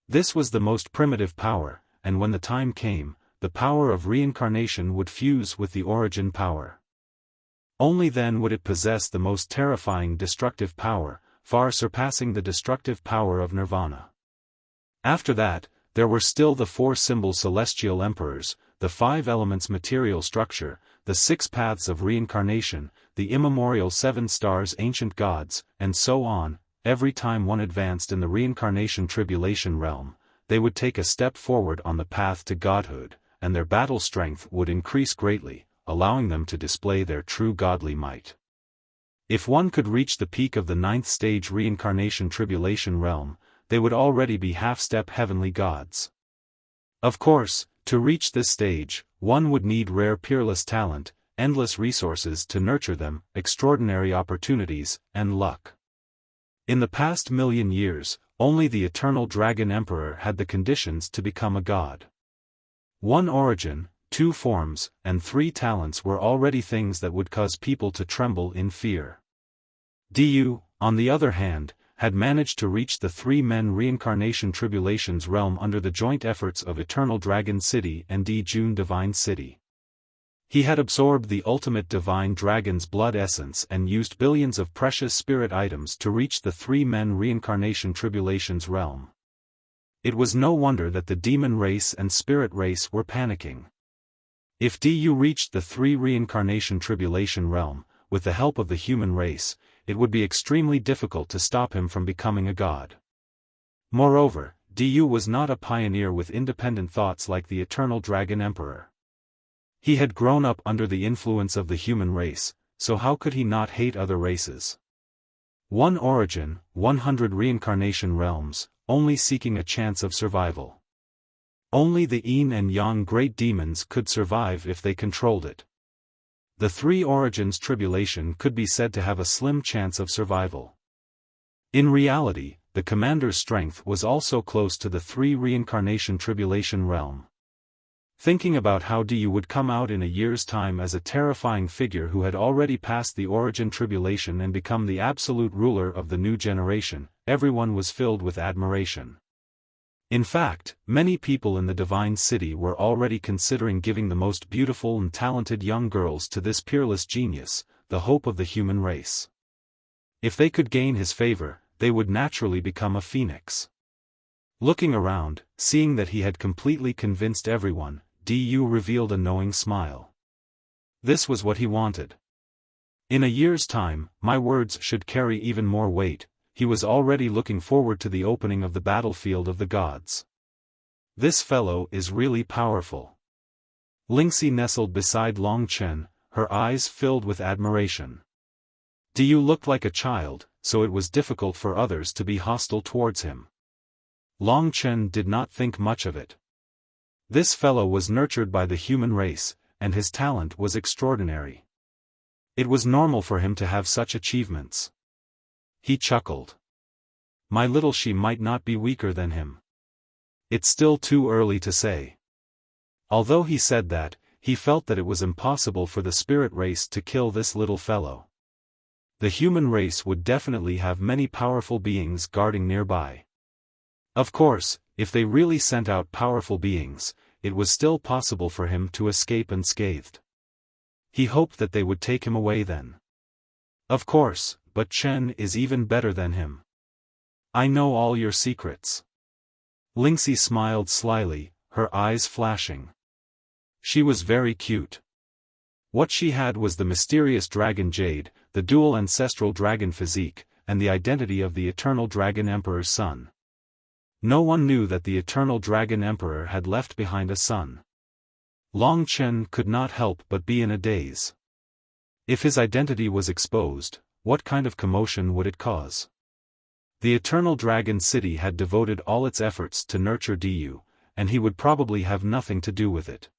This was the most primitive power, and when the time came, the power of reincarnation would fuse with the origin power. Only then would it possess the most terrifying destructive power, far surpassing the destructive power of nirvana. After that, there were still the four symbol celestial emperors, the five elements material structure, the six paths of reincarnation, the immemorial seven stars ancient gods, and so on. Every time one advanced in the reincarnation tribulation realm, they would take a step forward on the path to godhood, and their battle strength would increase greatly, allowing them to display their true godly might. If one could reach the peak of the ninth stage reincarnation tribulation realm, they would already be half-step heavenly gods. Of course, to reach this stage, one would need rare peerless talent, endless resources to nurture them, extraordinary opportunities, and luck. In the past million years, only the eternal Dragon Emperor had the conditions to become a god. One origin, two forms, and three talents were already things that would cause people to tremble in fear. Du, on the other hand, had managed to reach the three men reincarnation tribulations realm under the joint efforts of Eternal Dragon City and June Divine City. He had absorbed the ultimate divine dragon's blood essence and used billions of precious spirit items to reach the three men reincarnation tribulations realm. It was no wonder that the demon race and spirit race were panicking. If Du reached the three reincarnation tribulation realm, with the help of the human race, it would be extremely difficult to stop him from becoming a god. Moreover, Du was not a pioneer with independent thoughts like the Eternal Dragon Emperor. He had grown up under the influence of the human race, so how could he not hate other races? One origin, 100 reincarnation realms, only seeking a chance of survival. Only the Yin and Yang great demons could survive if they controlled it. The three origins tribulation could be said to have a slim chance of survival. In reality, the commander's strength was also close to the three reincarnation tribulation realm. Thinking about how Du would come out in a year's time as a terrifying figure who had already passed the origin tribulation and become the absolute ruler of the new generation, everyone was filled with admiration. In fact, many people in the Divine City were already considering giving the most beautiful and talented young girls to this peerless genius, the hope of the human race. If they could gain his favor, they would naturally become a phoenix. Looking around, seeing that he had completely convinced everyone, Du revealed a knowing smile. This was what he wanted. In a year's time, my words should carry even more weight. He was already looking forward to the opening of the battlefield of the gods. This fellow is really powerful. Lingxi nestled beside Long Chen, her eyes filled with admiration. Du looked like a child, so it was difficult for others to be hostile towards him. Long Chen did not think much of it. This fellow was nurtured by the human race, and his talent was extraordinary. It was normal for him to have such achievements. He chuckled. My little she might not be weaker than him. It's still too early to say. Although he said that, he felt that it was impossible for the spirit race to kill this little fellow. The human race would definitely have many powerful beings guarding nearby. Of course, if they really sent out powerful beings, it was still possible for him to escape unscathed. He hoped that they would take him away then. Of course, but Chen is even better than him. I know all your secrets. Lingxi smiled slyly, her eyes flashing. She was very cute. What she had was the mysterious dragon jade, the dual ancestral dragon physique, and the identity of the Eternal Dragon Emperor's son. No one knew that the Eternal Dragon Emperor had left behind a son. Long Chen could not help but be in a daze. If his identity was exposed, what kind of commotion would it cause? The Eternal Dragon City had devoted all its efforts to nurture Du, and he would probably have nothing to do with it.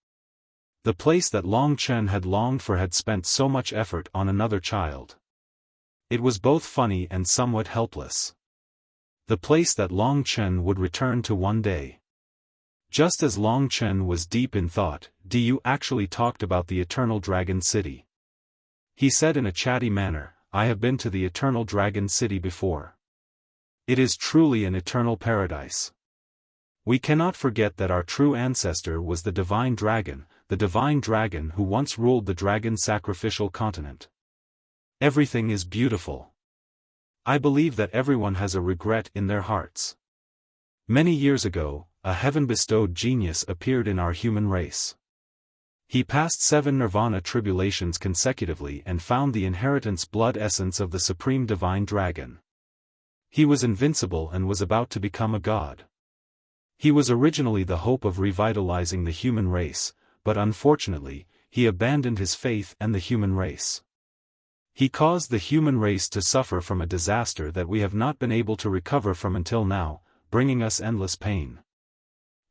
The place that Long Chen had longed for had spent so much effort on another child. It was both funny and somewhat helpless. The place that Long Chen would return to one day. Just as Long Chen was deep in thought, Du actually talked about the Eternal Dragon City. He said in a chatty manner, I have been to the Eternal Dragon City before. It is truly an eternal paradise. We cannot forget that our true ancestor was the divine dragon who once ruled the dragon sacrificial continent. Everything is beautiful. I believe that everyone has a regret in their hearts. Many years ago, a heaven-bestowed genius appeared in our human race. He passed 7 nirvana tribulations consecutively and found the inheritance blood essence of the supreme divine dragon. He was invincible and was about to become a god. He was originally the hope of revitalizing the human race, but unfortunately, he abandoned his faith and the human race. He caused the human race to suffer from a disaster that we have not been able to recover from until now, bringing us endless pain.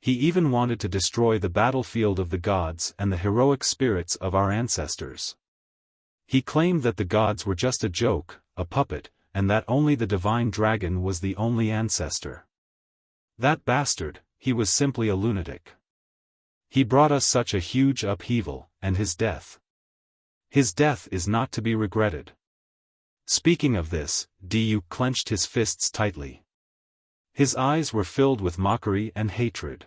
He even wanted to destroy the battlefield of the gods and the heroic spirits of our ancestors. He claimed that the gods were just a joke, a puppet, and that only the divine dragon was the only ancestor. That bastard, he was simply a lunatic. He brought us such a huge upheaval, and his death. His death is not to be regretted. Speaking of this, Deity clenched his fists tightly. His eyes were filled with mockery and hatred.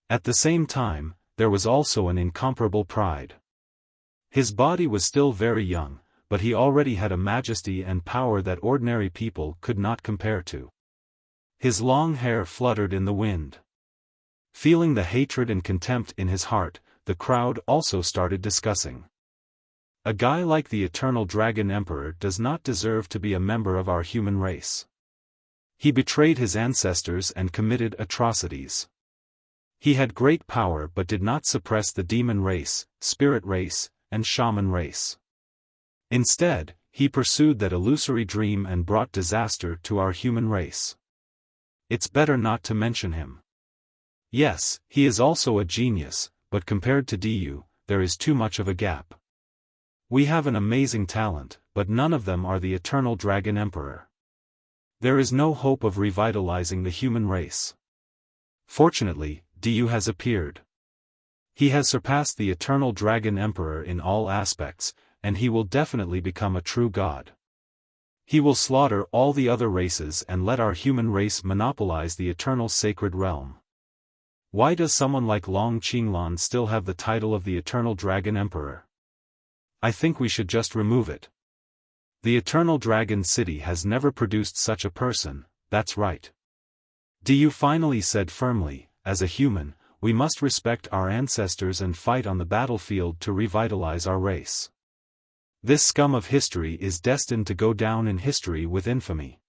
At the same time, there was also an incomparable pride. His body was still very young, but he already had a majesty and power that ordinary people could not compare to. His long hair fluttered in the wind. Feeling the hatred and contempt in his heart, the crowd also started discussing. A guy like the Eternal Dragon Emperor does not deserve to be a member of our human race. He betrayed his ancestors and committed atrocities. He had great power but did not suppress the demon race, spirit race, and shaman race. Instead, he pursued that illusory dream and brought disaster to our human race. It's better not to mention him. Yes, he is also a genius, but compared to Deity, there is too much of a gap. We have an amazing talent, but none of them are the Eternal Dragon Emperor. There is no hope of revitalizing the human race. Fortunately, Deity has appeared. He has surpassed the Eternal Dragon Emperor in all aspects, and he will definitely become a true god. He will slaughter all the other races and let our human race monopolize the eternal sacred realm. Why does someone like Long Qinglan still have the title of the Eternal Dragon Emperor? I think we should just remove it. The Eternal Dragon City has never produced such a person, that's right. Deity finally said firmly, as a human, we must respect our ancestors and fight on the battlefield to revitalize our race. This scum of history is destined to go down in history with infamy.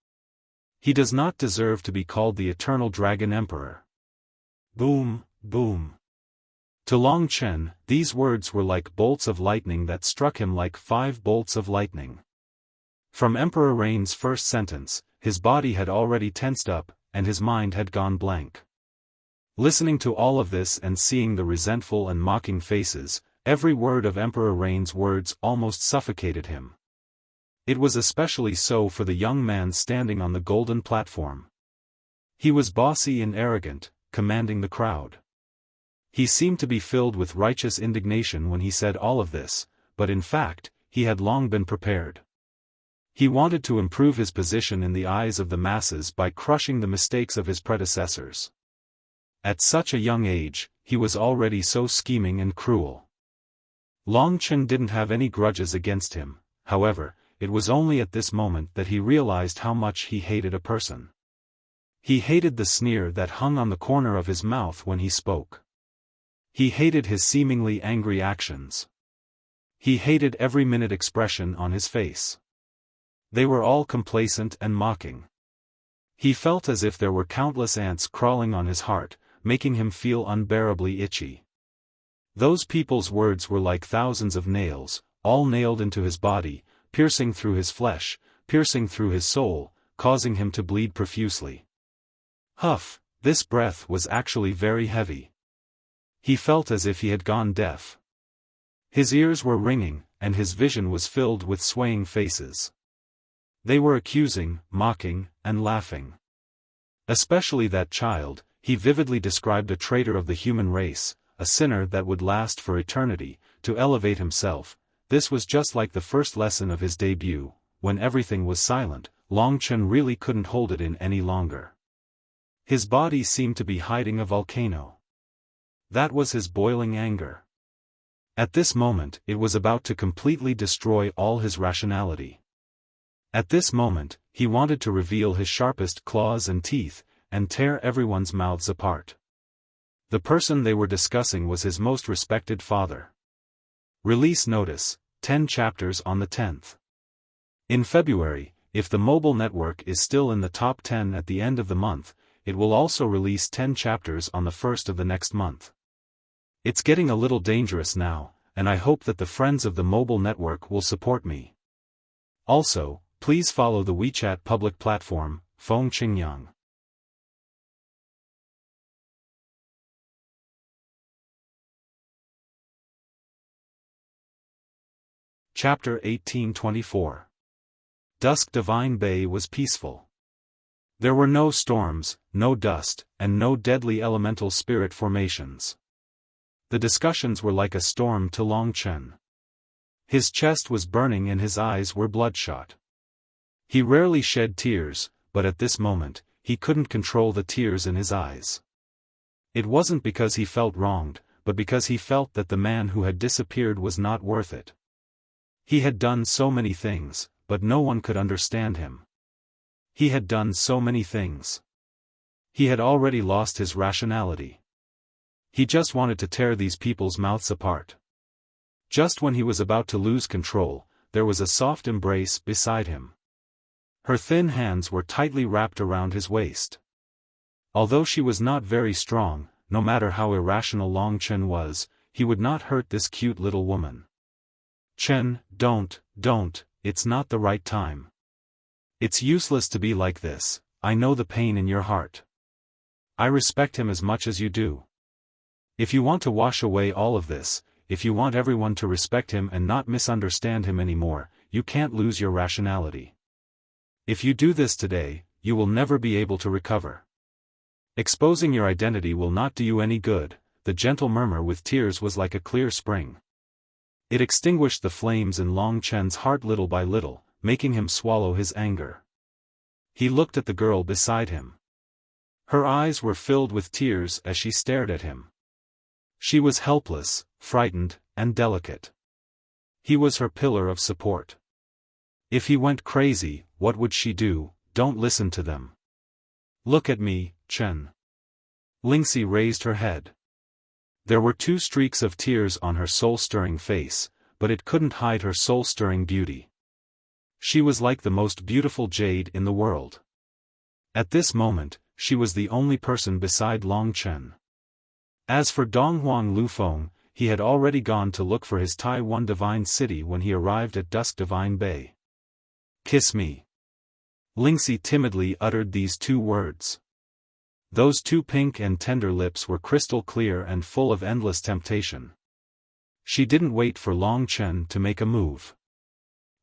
He does not deserve to be called the Eternal Dragon Emperor. Boom, boom. To Long Chen, these words were like bolts of lightning that struck him like 5 bolts of lightning. From Emperor Rain's first sentence, his body had already tensed up, and his mind had gone blank. Listening to all of this and seeing the resentful and mocking faces, every word of Emperor Rain's words almost suffocated him. It was especially so for the young man standing on the golden platform. He was bossy and arrogant, commanding the crowd. He seemed to be filled with righteous indignation when he said all of this, but in fact, he had long been prepared. He wanted to improve his position in the eyes of the masses by crushing the mistakes of his predecessors. At such a young age, he was already so scheming and cruel. Long Chen didn't have any grudges against him, however, it was only at this moment that he realized how much he hated a person. He hated the sneer that hung on the corner of his mouth when he spoke. He hated his seemingly angry actions. He hated every minute expression on his face. They were all complacent and mocking. He felt as if there were countless ants crawling on his heart, making him feel unbearably itchy. Those people's words were like thousands of nails, all nailed into his body, piercing through his flesh, piercing through his soul, causing him to bleed profusely. Huff, this breath was actually very heavy. He felt as if he had gone deaf. His ears were ringing, and his vision was filled with swaying faces. They were accusing, mocking, and laughing. Especially that child, he vividly described a traitor of the human race, a sinner that would last for eternity, to elevate himself. This was just like the first lesson of his debut, when everything was silent. Long Chen really couldn't hold it in any longer. His body seemed to be hiding a volcano. That was his boiling anger. At this moment, it was about to completely destroy all his rationality. At this moment, he wanted to reveal his sharpest claws and teeth, and tear everyone's mouths apart. The person they were discussing was his most respected father. Release notice, 10 chapters on the 10th. In February, if the mobile network is still in the top 10 at the end of the month, it will also release 10 chapters on the 1st of the next month. It's getting a little dangerous now, and I hope that the friends of the mobile network will support me. Also, please follow the WeChat public platform, Feng Qingyang. Chapter 1824. Dusk Divine Bay was peaceful. There were no storms, no dust, and no deadly elemental spirit formations. The discussions were like a storm to Long Chen. His chest was burning and his eyes were bloodshot. He rarely shed tears, but at this moment, he couldn't control the tears in his eyes. It wasn't because he felt wronged, but because he felt that the man who had disappeared was not worth it. He had done so many things, but no one could understand him. He had done so many things. He had already lost his rationality. He just wanted to tear these people's mouths apart. Just when he was about to lose control, there was a soft embrace beside him. Her thin hands were tightly wrapped around his waist. Although she was not very strong, no matter how irrational Long Chen was, he would not hurt this cute little woman. Chen, don't, it's not the right time. It's useless to be like this, I know the pain in your heart. I respect him as much as you do. If you want to wash away all of this, if you want everyone to respect him and not misunderstand him anymore, you can't lose your rationality. If you do this today, you will never be able to recover. Exposing your identity will not do you any good. The gentle murmur with tears was like a clear spring. It extinguished the flames in Long Chen's heart little by little, making him swallow his anger. He looked at the girl beside him. Her eyes were filled with tears as she stared at him. She was helpless, frightened, and delicate. He was her pillar of support. If he went crazy, what would she do? Don't listen to them. Look at me, Chen. Lingxi raised her head. There were 2 streaks of tears on her soul-stirring face, but it couldn't hide her soul-stirring beauty. She was like the most beautiful jade in the world. At this moment, she was the only person beside Long Chen. As for Donghuang Lufeng, he had already gone to look for his Taiwan Divine City when he arrived at Dusk Divine Bay. Kiss me. Lingxi timidly uttered these 2 words. Those 2 pink and tender lips were crystal clear and full of endless temptation. She didn't wait for Long Chen to make a move.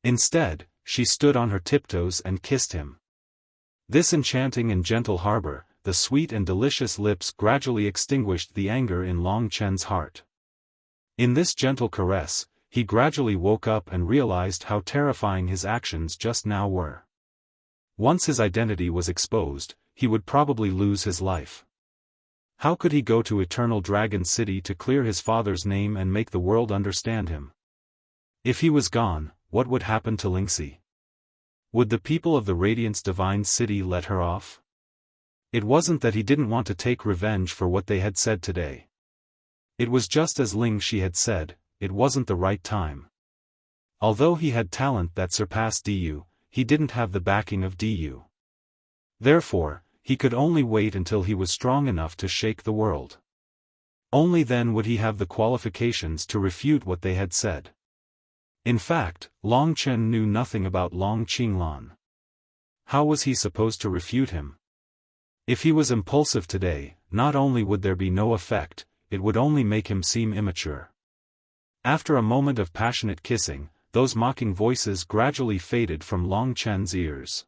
Instead, she stood on her tiptoes and kissed him. This enchanting and gentle harbor, the sweet and delicious lips gradually extinguished the anger in Long Chen's heart. In this gentle caress, he gradually woke up and realized how terrifying his actions just now were. Once his identity was exposed, he would probably lose his life. How could he go to Eternal Dragon City to clear his father's name and make the world understand him? If he was gone, what would happen to Lingxi? Would the people of the Radiance Divine City let her off? It wasn't that he didn't want to take revenge for what they had said today. It was just as Lingxi had said, it wasn't the right time. Although he had talent that surpassed Du, he didn't have the backing of Du. Therefore, he could only wait until he was strong enough to shake the world. Only then would he have the qualifications to refute what they had said. In fact, Long Chen knew nothing about Long Qinglan. How was he supposed to refute him? If he was impulsive today, not only would there be no effect, it would only make him seem immature. After a moment of passionate kissing, those mocking voices gradually faded from Long Chen's ears.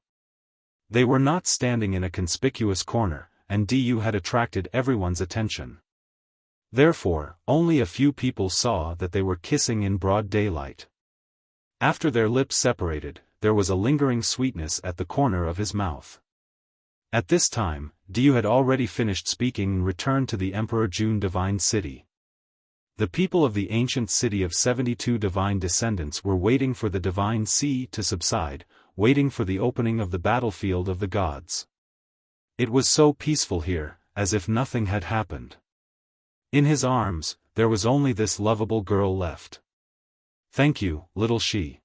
They were not standing in a conspicuous corner, and Du had attracted everyone's attention. Therefore, only a few people saw that they were kissing in broad daylight. After their lips separated, there was a lingering sweetness at the corner of his mouth. At this time, Du had already finished speaking and returned to the Emperor Jun Divine City. The people of the ancient city of 72 divine descendants were waiting for the divine sea to subside, waiting for the opening of the battlefield of the gods. It was so peaceful here, as if nothing had happened. In his arms, there was only this lovable girl left. Thank you, little she.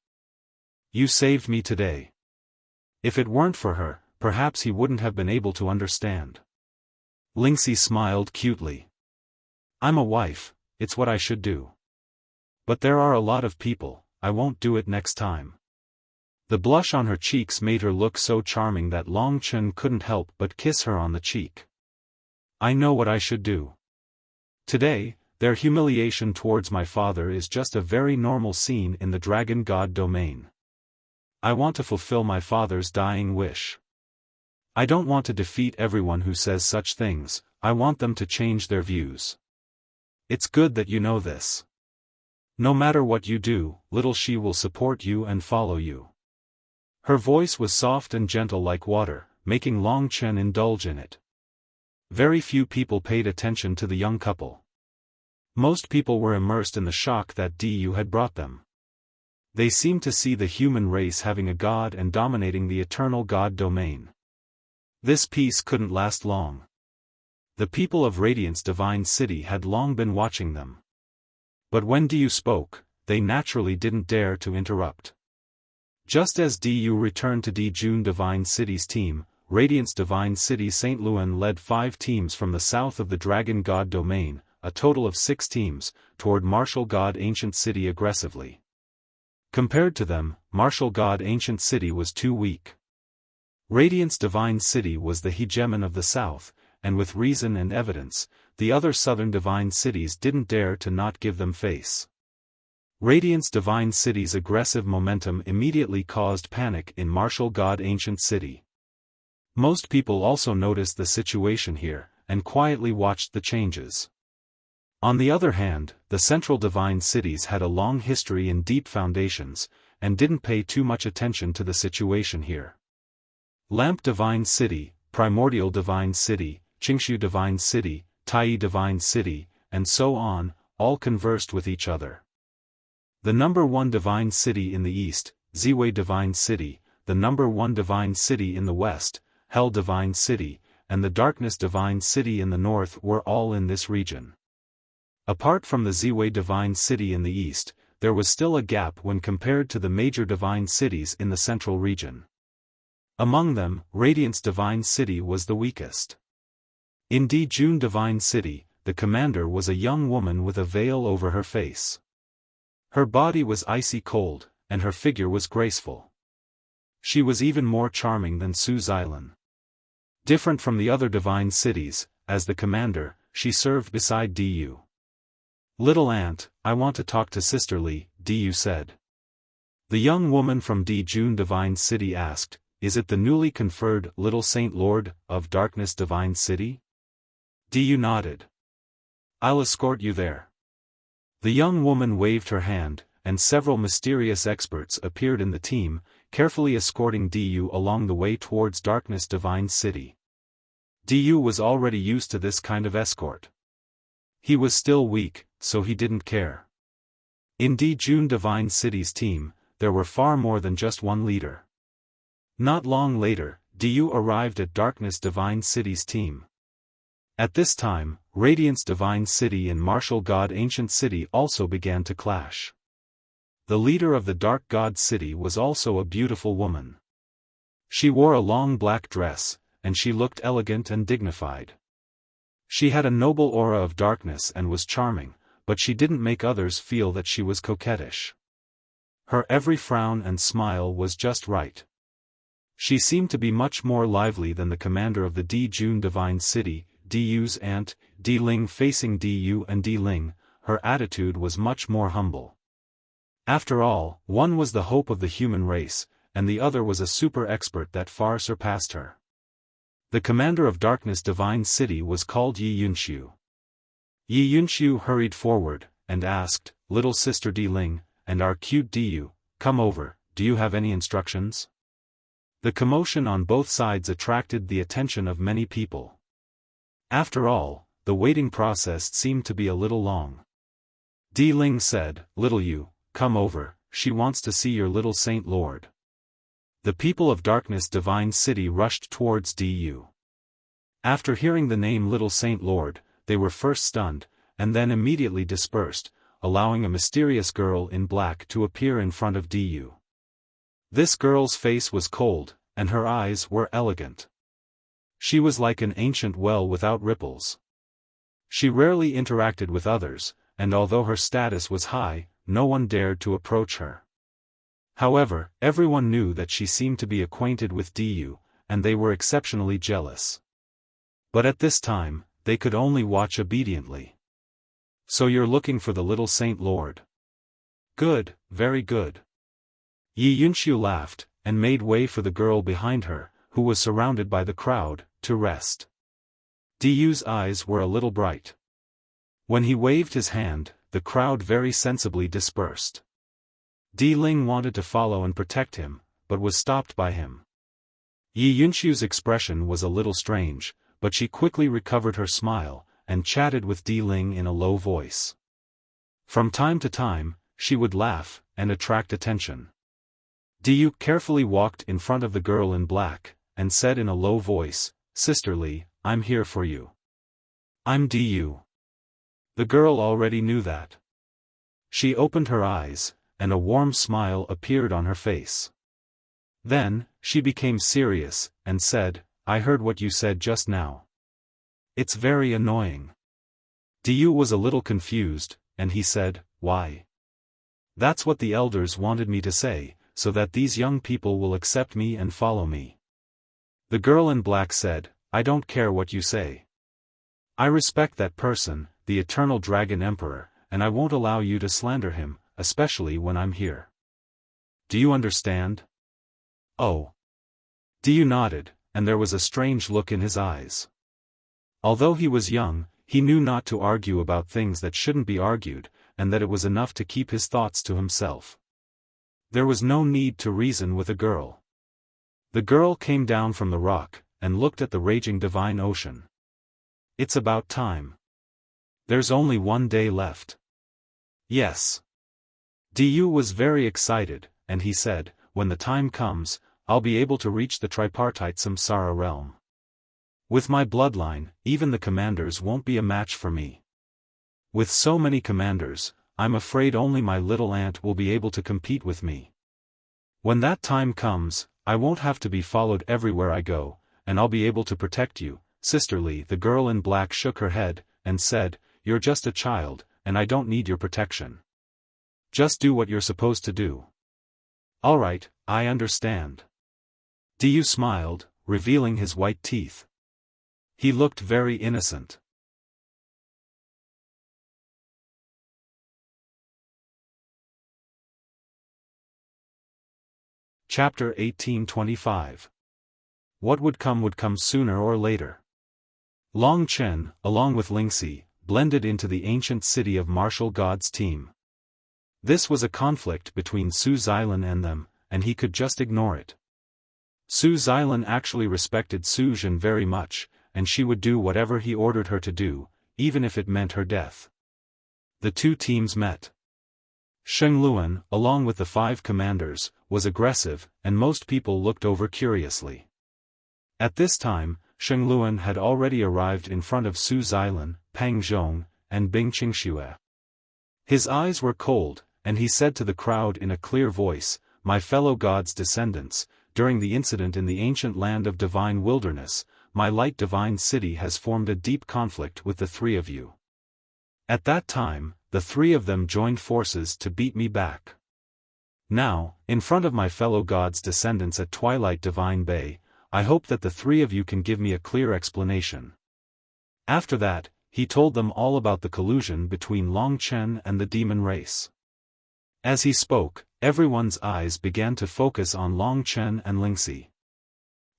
You saved me today. If it weren't for her, perhaps he wouldn't have been able to understand. Lingxi smiled cutely. I'm a wife, it's what I should do. But there are a lot of people, I won't do it next time. The blush on her cheeks made her look so charming that Long Chen couldn't help but kiss her on the cheek. I know what I should do. Today, their humiliation towards my father is just a very normal scene in the Dragon God domain. I want to fulfill my father's dying wish. I don't want to defeat everyone who says such things, I want them to change their views. It's good that you know this. No matter what you do, little she will support you and follow you. Her voice was soft and gentle like water, making Long Chen indulge in it. Very few people paid attention to the young couple. Most people were immersed in the shock that Diyu had brought them. They seemed to see the human race having a god and dominating the eternal god domain. This peace couldn't last long. The people of Radiant's divine city had long been watching them. But when Diyu spoke, they naturally didn't dare to interrupt. Just as Diyu returned to Dijun Divine City's team, Radiant's Divine City St. Luan led 5 teams from the south of the Dragon God domain, a total of 6 teams, toward Martial God Ancient City aggressively. Compared to them, Martial God Ancient City was too weak. Radiant's Divine City was the hegemon of the south, and with reason and evidence, the other southern divine cities didn't dare to not give them face. Radiant's Divine City's aggressive momentum immediately caused panic in Martial God Ancient City. Most people also noticed the situation here, and quietly watched the changes. On the other hand, the central divine cities had a long history and deep foundations, and didn't pay too much attention to the situation here. Lamp Divine City, Primordial Divine City, Qingshu Divine City, Tai Divine City, and so on, all conversed with each other. The number 1 divine city in the east, Ziwei Divine City, the number 1 divine city in the west, Hell Divine City, and the Darkness Divine City in the north were all in this region. Apart from the Ziwei Divine City in the east, there was still a gap when compared to the major divine cities in the central region. Among them, Radiant's Divine City was the weakest. In Dijun Divine City, the commander was a young woman with a veil over her face. Her body was icy cold, and her figure was graceful. She was even more charming than Su Xilan. Different from the other divine cities, as the commander, she served beside Diyu. "Little aunt, I want to talk to Sister Li," Diyu said. The young woman from Dijun Divine City asked, "Is it the newly conferred Little Saint Lord of Darkness Divine City?" Diyu nodded. "I'll escort you there." The young woman waved her hand, and several mysterious experts appeared in the team, carefully escorting Diyu along the way towards Darkness Divine City. Diyu was already used to this kind of escort. He was still weak, so he didn't care. In Dijun Divine City's team, there were far more than just one leader. Not long later, Diyu arrived at Darkness Divine City's team. At this time, Radiant's Divine City and Martial God Ancient City also began to clash. The leader of the Dark God City was also a beautiful woman. She wore a long black dress, and she looked elegant and dignified. She had a noble aura of darkness and was charming, but she didn't make others feel that she was coquettish. Her every frown and smile was just right. She seemed to be much more lively than the commander of the Dijun Divine City, Diyu's aunt, Di Ling. Facing Diyu and Di Ling, her attitude was much more humble. After all, one was the hope of the human race, and the other was a super expert that far surpassed her. The commander of Darkness Divine City was called Yi Yunxiu. Yi Yunxiu hurried forward, and asked, "Little sister Di Ling, and our cute Diyu, come over, do you have any instructions?" The commotion on both sides attracted the attention of many people. After all, the waiting process seemed to be a little long. Di Ling said, "Little Yu, come over, she wants to see your little Saint Lord." The people of Darkness Divine City rushed towards Diyu. After hearing the name Little Saint Lord, they were first stunned, and then immediately dispersed, allowing a mysterious girl in black to appear in front of Diyu. This girl's face was cold, and her eyes were elegant. She was like an ancient well without ripples. She rarely interacted with others, and although her status was high, no one dared to approach her. However, everyone knew that she seemed to be acquainted with Diyu, and they were exceptionally jealous. But at this time, they could only watch obediently. "So you're looking for the little Saint Lord? Good, very good." Yi Yunxiu laughed, and made way for the girl behind her, who was surrounded by the crowd, to rest. Diyu's eyes were a little bright. When he waved his hand, the crowd very sensibly dispersed. Di Ling wanted to follow and protect him, but was stopped by him. Yi Yunxiu's expression was a little strange, but she quickly recovered her smile, and chatted with Di Ling in a low voice. From time to time, she would laugh, and attract attention. Diyu carefully walked in front of the girl in black, and said in a low voice, "Sisterly, I'm here for you. I'm Diyu." The girl already knew that. She opened her eyes, and a warm smile appeared on her face. Then, she became serious, and said, "I heard what you said just now. It's very annoying." Diyu was a little confused, and he said, "Why?" "That's what the elders wanted me to say, so that these young people will accept me and follow me." The girl in black said, "I don't care what you say. I respect that person, the Eternal Dragon Emperor, and I won't allow you to slander him, especially when I'm here. Do you understand?" "Oh." Diyu nodded, and there was a strange look in his eyes. Although he was young, he knew not to argue about things that shouldn't be argued, and that it was enough to keep his thoughts to himself. There was no need to reason with a girl. The girl came down from the rock, and looked at the raging divine ocean. "It's about time. There's only one day left." "Yes." Diyu was very excited, and he said, "When the time comes, I'll be able to reach the tripartite samsara realm. With my bloodline, even the commanders won't be a match for me. With so many commanders, I'm afraid only my little ant will be able to compete with me. When that time comes, I won't have to be followed everywhere I go, and I'll be able to protect you, sisterly." The girl in black shook her head, and said, "You're just a child, and I don't need your protection. Just do what you're supposed to do." "All right, I understand." Diyu smiled, revealing his white teeth. He looked very innocent. Chapter 1825. What would come sooner or later. Long Chen, along with Lingxi, blended into the ancient city of martial gods team. This was a conflict between Su Xilan and them, and he could just ignore it. Su Xilan actually respected Su Zhen very much, and she would do whatever he ordered her to do, even if it meant her death. The two teams met. Sheng Luan, along with the 5 commanders, was aggressive, and most people looked over curiously. At this time, Sheng Luan had already arrived in front of Su Xilan, Pang Zhong, and Bing Qingxue. His eyes were cold, and he said to the crowd in a clear voice, "My fellow gods' descendants, during the incident in the ancient land of divine wilderness, my light divine city has formed a deep conflict with the 3 of you. At that time, the 3 of them joined forces to beat me back. Now, in front of my fellow gods' descendants at Twilight Divine Bay, I hope that the 3 of you can give me a clear explanation." After that, he told them all about the collusion between Long Chen and the demon race. As he spoke, everyone's eyes began to focus on Long Chen and Lingxi.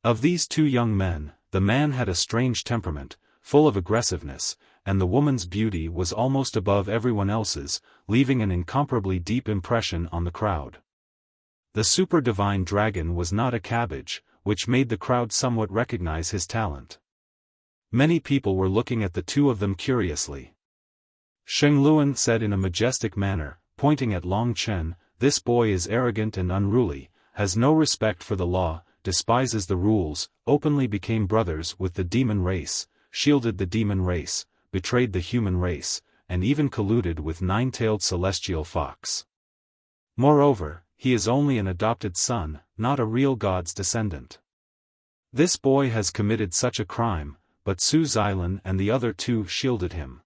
Of these 2 young men, the man had a strange temperament, full of aggressiveness, and the woman's beauty was almost above everyone else's, leaving an incomparably deep impression on the crowd. The super divine dragon was not a cabbage, which made the crowd somewhat recognize his talent. Many people were looking at the 2 of them curiously. Sheng Luan said in a majestic manner, pointing at Long Chen, "This boy is arrogant and unruly, has no respect for the law, despises the rules, openly became brothers with the demon race, shielded the demon race, betrayed the human race, and even colluded with 9-tailed celestial fox. Moreover, he is only an adopted son, not a real god's descendant. This boy has committed such a crime, but Su Xilan and the other 2 shielded him.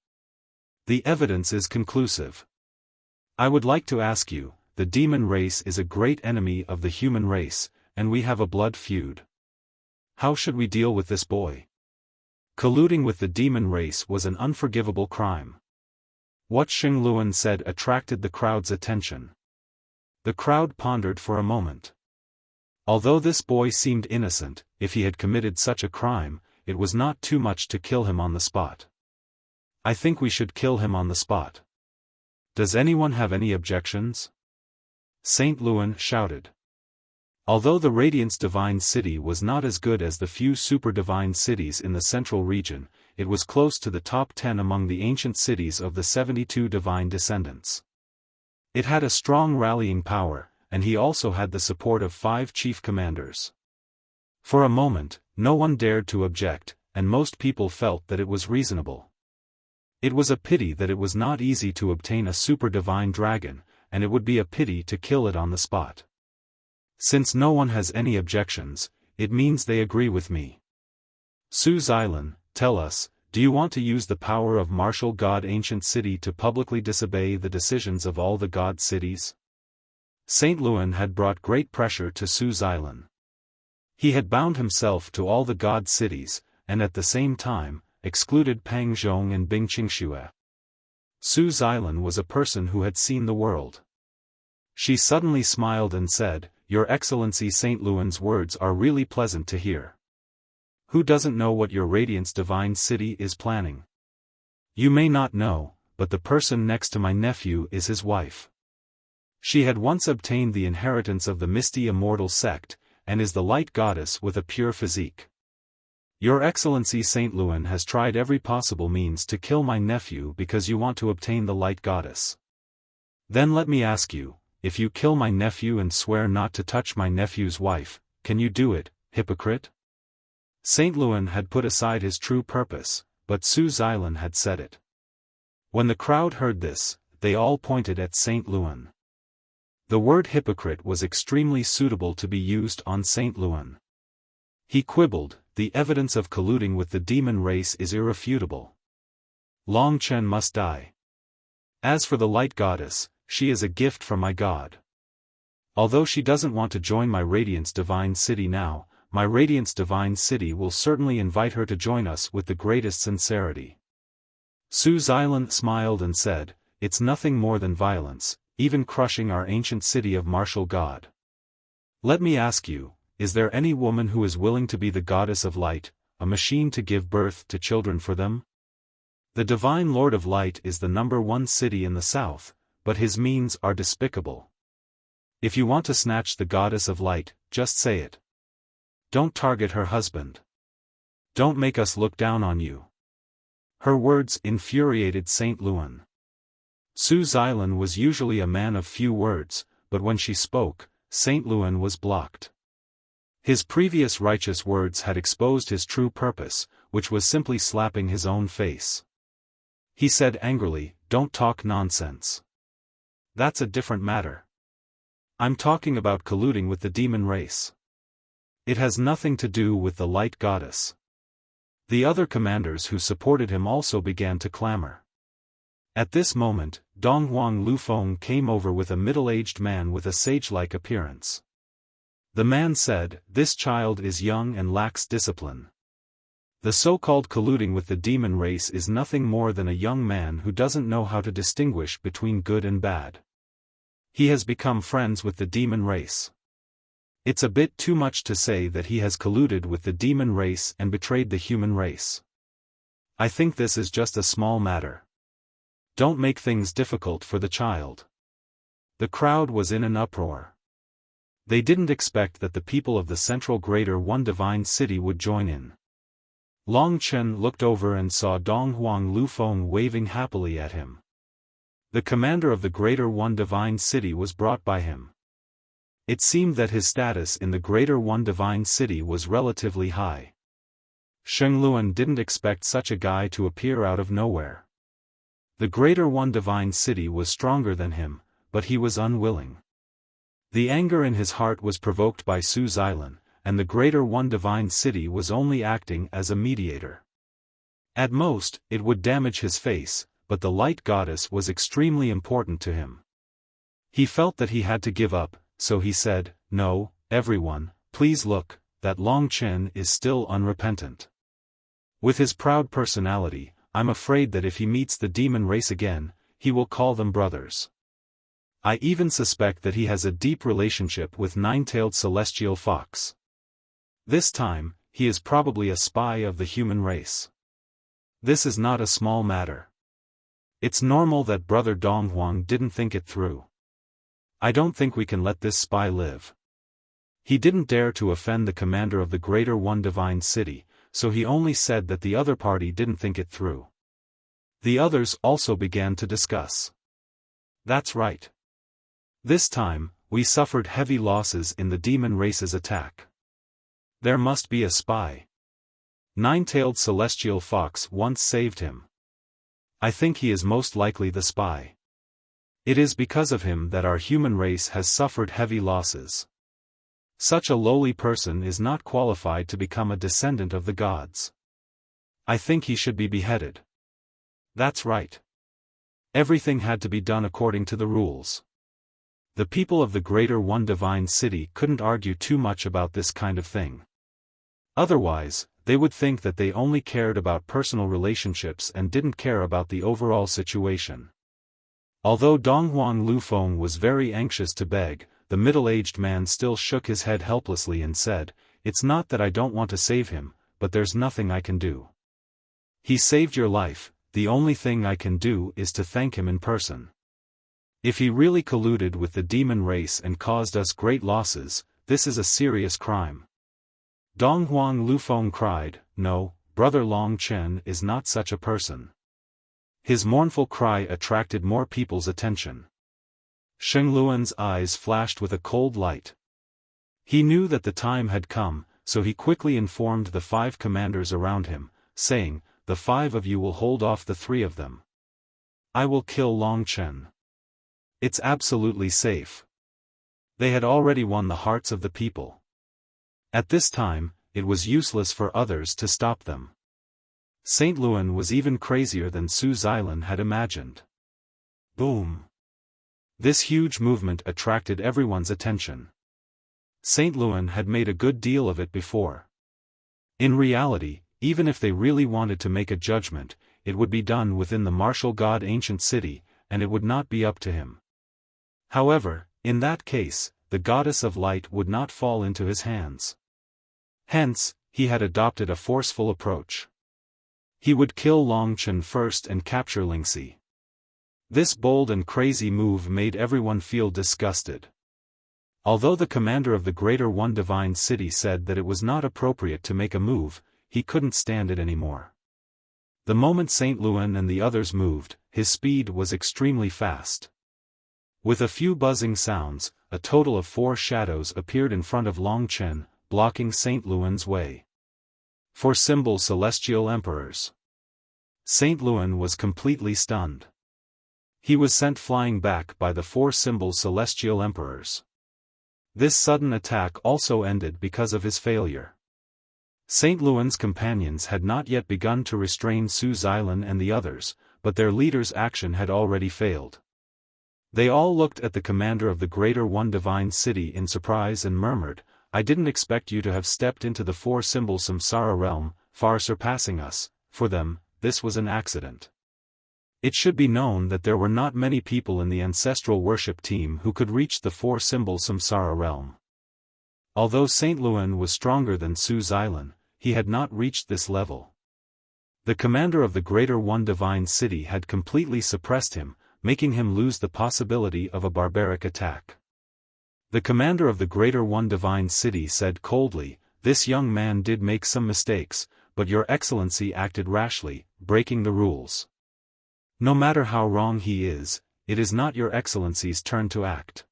The evidence is conclusive. I would like to ask you, the demon race is a great enemy of the human race, and we have a blood feud. How should we deal with this boy? Colluding with the demon race was an unforgivable crime." What Sheng Luan said attracted the crowd's attention. The crowd pondered for a moment. Although this boy seemed innocent, if he had committed such a crime, it was not too much to kill him on the spot. "I think we should kill him on the spot. Does anyone have any objections?" Saint Luan shouted. Although the Radiant's divine city was not as good as the few super-divine cities in the central region, it was close to the top 10 among the ancient cities of the 72 divine descendants. It had a strong rallying power, and he also had the support of 5 chief commanders. For a moment, no one dared to object, and most people felt that it was reasonable. It was a pity that it was not easy to obtain a super-divine dragon, and it would be a pity to kill it on the spot. Since no one has any objections, it means they agree with me. Su Xilan, tell us, do you want to use the power of martial god ancient city to publicly disobey the decisions of all the god cities? Saint Luan had brought great pressure to Su Xilan. He had bound himself to all the god cities, and at the same time, excluded Pang Zhong and Bing Qingxue. Su Xilan was a person who had seen the world. She suddenly smiled and said, "Your Excellency Saint Luan's words are really pleasant to hear. Who doesn't know what your Radiant's divine city is planning? You may not know, but the person next to my nephew is his wife. She had once obtained the inheritance of the misty immortal sect, and is the light goddess with a pure physique. Your Excellency Saint Luan has tried every possible means to kill my nephew because you want to obtain the light goddess. Then let me ask you, if you kill my nephew and swear not to touch my nephew's wife, can you do it, hypocrite?" Saint Luan had put aside his true purpose, but Su Xilan had said it. When the crowd heard this, they all pointed at Saint Luan. The word hypocrite was extremely suitable to be used on Saint Luan. He quibbled, "The evidence of colluding with the demon race is irrefutable. Long Chen must die. As for the light goddess, she is a gift from my god. Although she doesn't want to join my Radiant's divine city now, my Radiant's divine city will certainly invite her to join us with the greatest sincerity." Su Xilan smiled and said, "It's nothing more than violence, even crushing our ancient city of martial god. Let me ask you, is there any woman who is willing to be the goddess of light, a machine to give birth to children for them? The divine Lord of Light is the #1 city in the south, but his means are despicable. If you want to snatch the goddess of light, just say it. Don't target her husband. Don't make us look down on you." Her words infuriated Saint Luan. Su Xilan was usually a man of few words, but when she spoke, Saint Luan was blocked. His previous righteous words had exposed his true purpose, which was simply slapping his own face. He said angrily, "Don't talk nonsense. That's a different matter. I'm talking about colluding with the demon race. It has nothing to do with the light goddess." The other commanders who supported him also began to clamor. At this moment, Donghuang Lufeng came over with a middle-aged man with a sage-like appearance. The man said, "This child is young and lacks discipline. The so-called colluding with the demon race is nothing more than a young man who doesn't know how to distinguish between good and bad. He has become friends with the demon race. It's a bit too much to say that he has colluded with the demon race and betrayed the human race. I think this is just a small matter. Don't make things difficult for the child." The crowd was in an uproar. They didn't expect that the people of the central Greater One Divine City would join in. Long Chen looked over and saw Donghuang Lufeng waving happily at him. The commander of the Greater One Divine City was brought by him. It seemed that his status in the Greater One Divine City was relatively high. Sheng Luan didn't expect such a guy to appear out of nowhere. The Greater One Divine City was stronger than him, but he was unwilling. The anger in his heart was provoked by Su Xilan, and the Greater One Divine City was only acting as a mediator. At most, it would damage his face, but the light goddess was extremely important to him. He felt that he had to give up, so he said, "No, everyone, please look, that Long Chen is still unrepentant. With his proud personality, I'm afraid that if he meets the demon race again, he will call them brothers. I even suspect that he has a deep relationship with Nine-Tailed Celestial Fox. This time, he is probably a spy of the human race. This is not a small matter. It's normal that Brother Donghuang didn't think it through. I don't think we can let this spy live. He didn't dare to offend the commander of the Greater One Divine City, so he only said that the other party didn't think it through. The others also began to discuss. That's right. This time, we suffered heavy losses in the demon race's attack. There must be a spy. Nine-tailed celestial fox once saved him. I think he is most likely the spy. It is because of him that our human race has suffered heavy losses. Such a lowly person is not qualified to become a descendant of the gods. I think he should be beheaded. That's right. Everything had to be done according to the rules. The people of the Greater One Divine City couldn't argue too much about this kind of thing. Otherwise, they would think that they only cared about personal relationships and didn't care about the overall situation. Although Donghuang Lufeng was very anxious to beg, the middle-aged man still shook his head helplessly and said, "It's not that I don't want to save him, but there's nothing I can do. He saved your life, the only thing I can do is to thank him in person. If he really colluded with the demon race and caused us great losses, this is a serious crime." Donghuang Lufeng cried, "No, Brother Long Chen is not such a person." His mournful cry attracted more people's attention. Sheng Luan's eyes flashed with a cold light. He knew that the time had come, so he quickly informed the 5 commanders around him, saying, "The 5 of you will hold off the 3 of them. I will kill Long Chen. It's absolutely safe." They had already won the hearts of the people. At this time, it was useless for others to stop them. Saint Luan was even crazier than Su Xilan had imagined. Boom! This huge movement attracted everyone's attention. Saint Luan had made a good deal of it before. In reality, even if they really wanted to make a judgment, it would be done within the martial god ancient city, and it would not be up to him. However, in that case, the goddess of light would not fall into his hands. Hence, he had adopted a forceful approach. He would kill Long Chen first and capture Lingxi. This bold and crazy move made everyone feel disgusted. Although the commander of the Greater One Divine City said that it was not appropriate to make a move, he couldn't stand it anymore. The moment Saint Luan and the others moved, his speed was extremely fast. With a few buzzing sounds, a total of 4 shadows appeared in front of Long Chen, blocking Saint Luan's way. 4 symbol celestial emperors. Saint Luan was completely stunned. He was sent flying back by the 4 symbol celestial emperors. This sudden attack also ended because of his failure. Saint Luan's companions had not yet begun to restrain Su Xilan and the others, but their leader's action had already failed. They all looked at the commander of the Greater One Divine City in surprise and murmured, "I didn't expect you to have stepped into the 4 symbol samsara realm, far surpassing us." For them, this was an accident. It should be known that there were not many people in the ancestral worship team who could reach the 4 symbol samsara realm. Although Saint Luan was stronger than Su Xilan, he had not reached this level. The commander of the Greater One Divine City had completely suppressed him, making him lose the possibility of a barbaric attack. The commander of the Greater One Divine City said coldly, "This young man did make some mistakes, but your excellency acted rashly, breaking the rules. No matter how wrong he is, it is not your excellency's turn to act.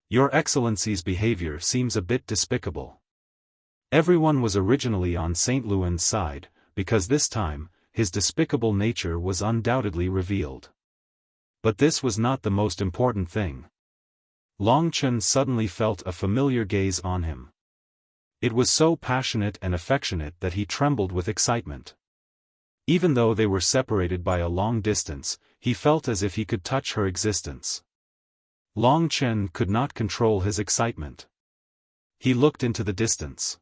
Your excellency's behavior seems a bit despicable." Everyone was originally on Saint Luan's side, because this time, his despicable nature was undoubtedly revealed. But this was not the most important thing. Long Chen suddenly felt a familiar gaze on him. It was so passionate and affectionate that he trembled with excitement. Even though they were separated by a long distance, he felt as if he could touch her existence. Long Chen could not control his excitement. He looked into the distance.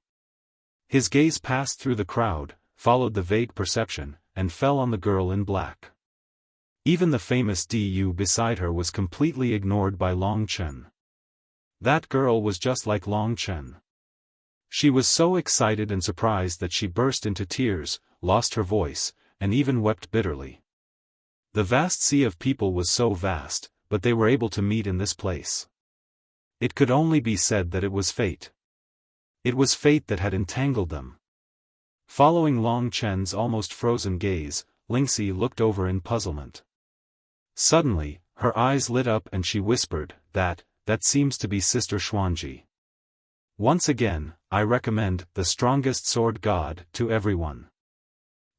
His gaze passed through the crowd, followed the vague perception, and fell on the girl in black. Even the famous Du beside her was completely ignored by Long Chen. That girl was just like Long Chen. She was so excited and surprised that she burst into tears, lost her voice, and even wept bitterly. The vast sea of people was so vast, but they were able to meet in this place. It could only be said that it was fate. It was fate that had entangled them. Following Long Chen's almost frozen gaze, Lingxi looked over in puzzlement. Suddenly, her eyes lit up and she whispered, that seems to be Sister Xuanji. Once again, I recommend The Strongest Sword God to everyone.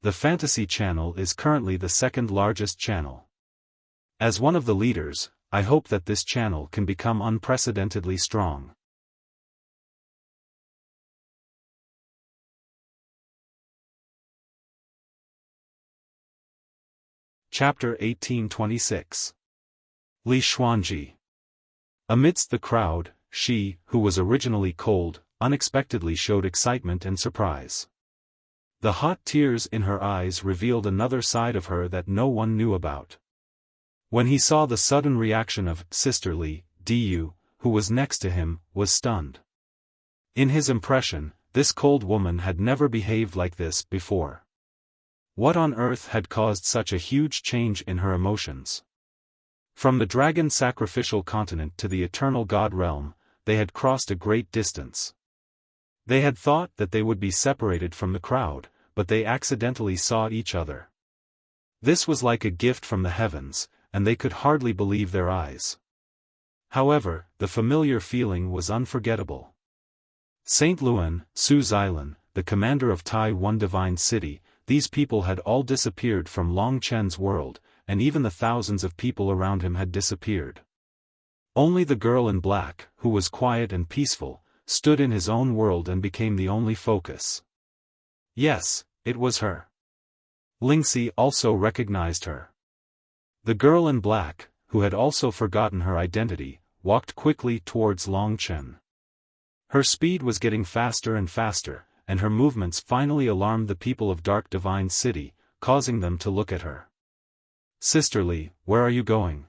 The fantasy channel is currently the second largest channel. As one of the leaders, I hope that this channel can become unprecedentedly strong. Chapter 1826. Li Xuanji. Amidst the crowd, she, who was originally cold, unexpectedly showed excitement and surprise. The hot tears in her eyes revealed another side of her that no one knew about. When he saw the sudden reaction of Sister Li, Du, who was next to him, was stunned. In his impression, this cold woman had never behaved like this before. What on earth had caused such a huge change in her emotions? From the dragon sacrificial continent to the eternal god realm, they had crossed a great distance. They had thought that they would be separated from the crowd, but they accidentally saw each other. This was like a gift from the heavens, and they could hardly believe their eyes. However, the familiar feeling was unforgettable. Saint Luan, Su Xilan, the commander of Tai One Divine City, these people had all disappeared from Long Chen's world, and even the thousands of people around him had disappeared. Only the girl in black, who was quiet and peaceful, stood in his own world and became the only focus. Yes, it was her. Lingxi also recognized her. The girl in black, who had also forgotten her identity, walked quickly towards Long Chen. Her speed was getting faster and faster, and her movements finally alarmed the people of Dark Divine City, causing them to look at her. Sister Li, where are you going?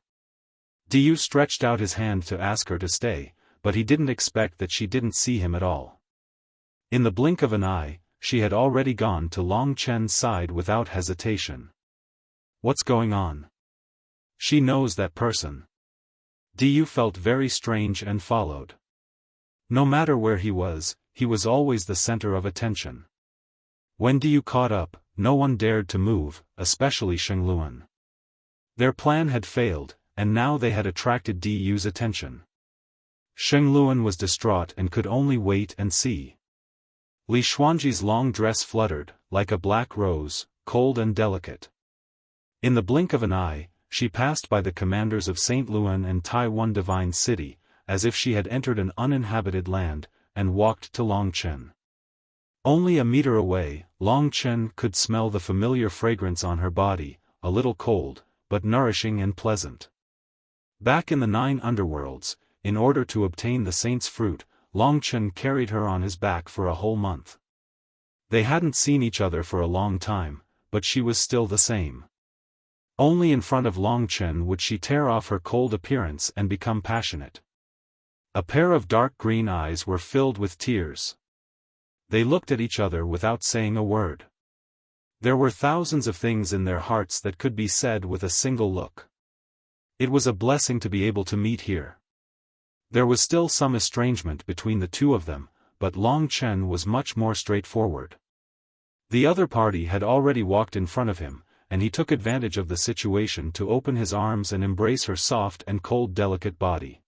Du stretched out his hand to ask her to stay, but he didn't expect that she didn't see him at all. In the blink of an eye, she had already gone to Long Chen's side without hesitation. What's going on? She knows that person. Du felt very strange and followed. No matter where he was always the center of attention. When Du caught up, no one dared to move, especially Sheng Luan. Their plan had failed, and now they had attracted Du's attention. Sheng Luan was distraught and could only wait and see. Li Xuanji's long dress fluttered, like a black rose, cold and delicate. In the blink of an eye, she passed by the commanders of Saint Luan and Tai One Divine City, as if she had entered an uninhabited land, and walked to Long Chen. Only a meter away, Long Chen could smell the familiar fragrance on her body, a little cold, but nourishing and pleasant. Back in the 9 underworlds, in order to obtain the saint's fruit, Long Chen carried her on his back for a whole month. They hadn't seen each other for a long time, but she was still the same. Only in front of Long Chen would she tear off her cold appearance and become passionate. A pair of dark green eyes were filled with tears. They looked at each other without saying a word. There were thousands of things in their hearts that could be said with a single look. It was a blessing to be able to meet here. There was still some estrangement between the two of them, but Long Chen was much more straightforward. The other party had already walked in front of him, and he took advantage of the situation to open his arms and embrace her soft and cold delicate body.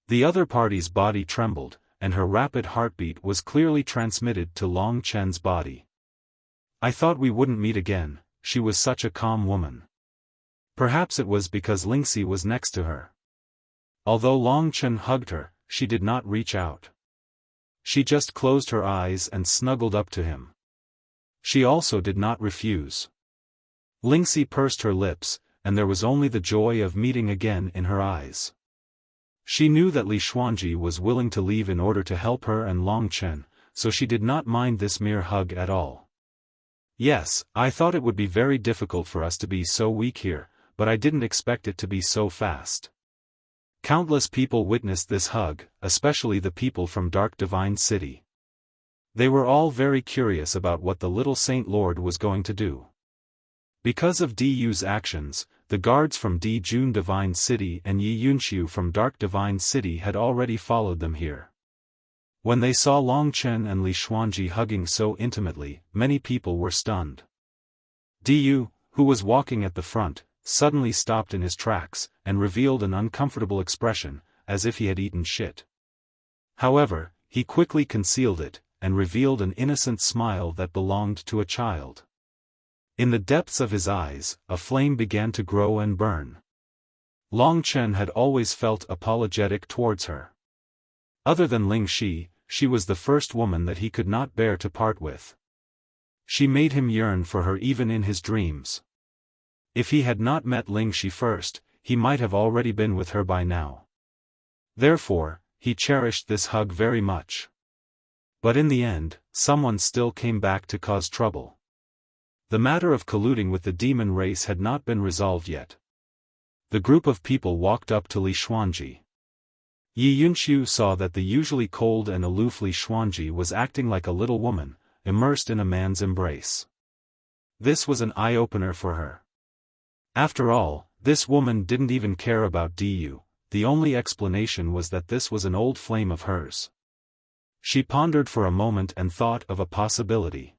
The other party's body trembled, and her rapid heartbeat was clearly transmitted to Long Chen's body. I thought we wouldn't meet again, she was such a calm woman. Perhaps it was because Lingxi was next to her. Although Long Chen hugged her, she did not reach out. She just closed her eyes and snuggled up to him. She also did not refuse. Lingxi pursed her lips, and there was only the joy of meeting again in her eyes. She knew that Li Xuanji was willing to leave in order to help her and Long Chen, so she did not mind this mere hug at all. Yes, I thought it would be very difficult for us to be so weak here, but I didn't expect it to be so fast. Countless people witnessed this hug, especially the people from Dark Divine City. They were all very curious about what the little Saint Lord was going to do. Because of Du's actions, the guards from Dijun Divine City and Yi Yunxiu from Dark Divine City had already followed them here. When they saw Long Chen and Li Xuanji hugging so intimately, many people were stunned. Diyu, who was walking at the front, suddenly stopped in his tracks, and revealed an uncomfortable expression, as if he had eaten shit. However, he quickly concealed it, and revealed an innocent smile that belonged to a child. In the depths of his eyes, a flame began to grow and burn. Long Chen had always felt apologetic towards her. Other than Ling Shi, she was the first woman that he could not bear to part with. She made him yearn for her even in his dreams. If he had not met Ling Shi first, he might have already been with her by now. Therefore, he cherished this hug very much. But in the end, someone still came back to cause trouble. The matter of colluding with the demon race had not been resolved yet. The group of people walked up to Li Xuanji. Yi Yunxiu saw that the usually cold and aloof Li Xuanji was acting like a little woman, immersed in a man's embrace. This was an eye-opener for her. After all, this woman didn't even care about Diyu. The only explanation was that this was an old flame of hers. She pondered for a moment and thought of a possibility.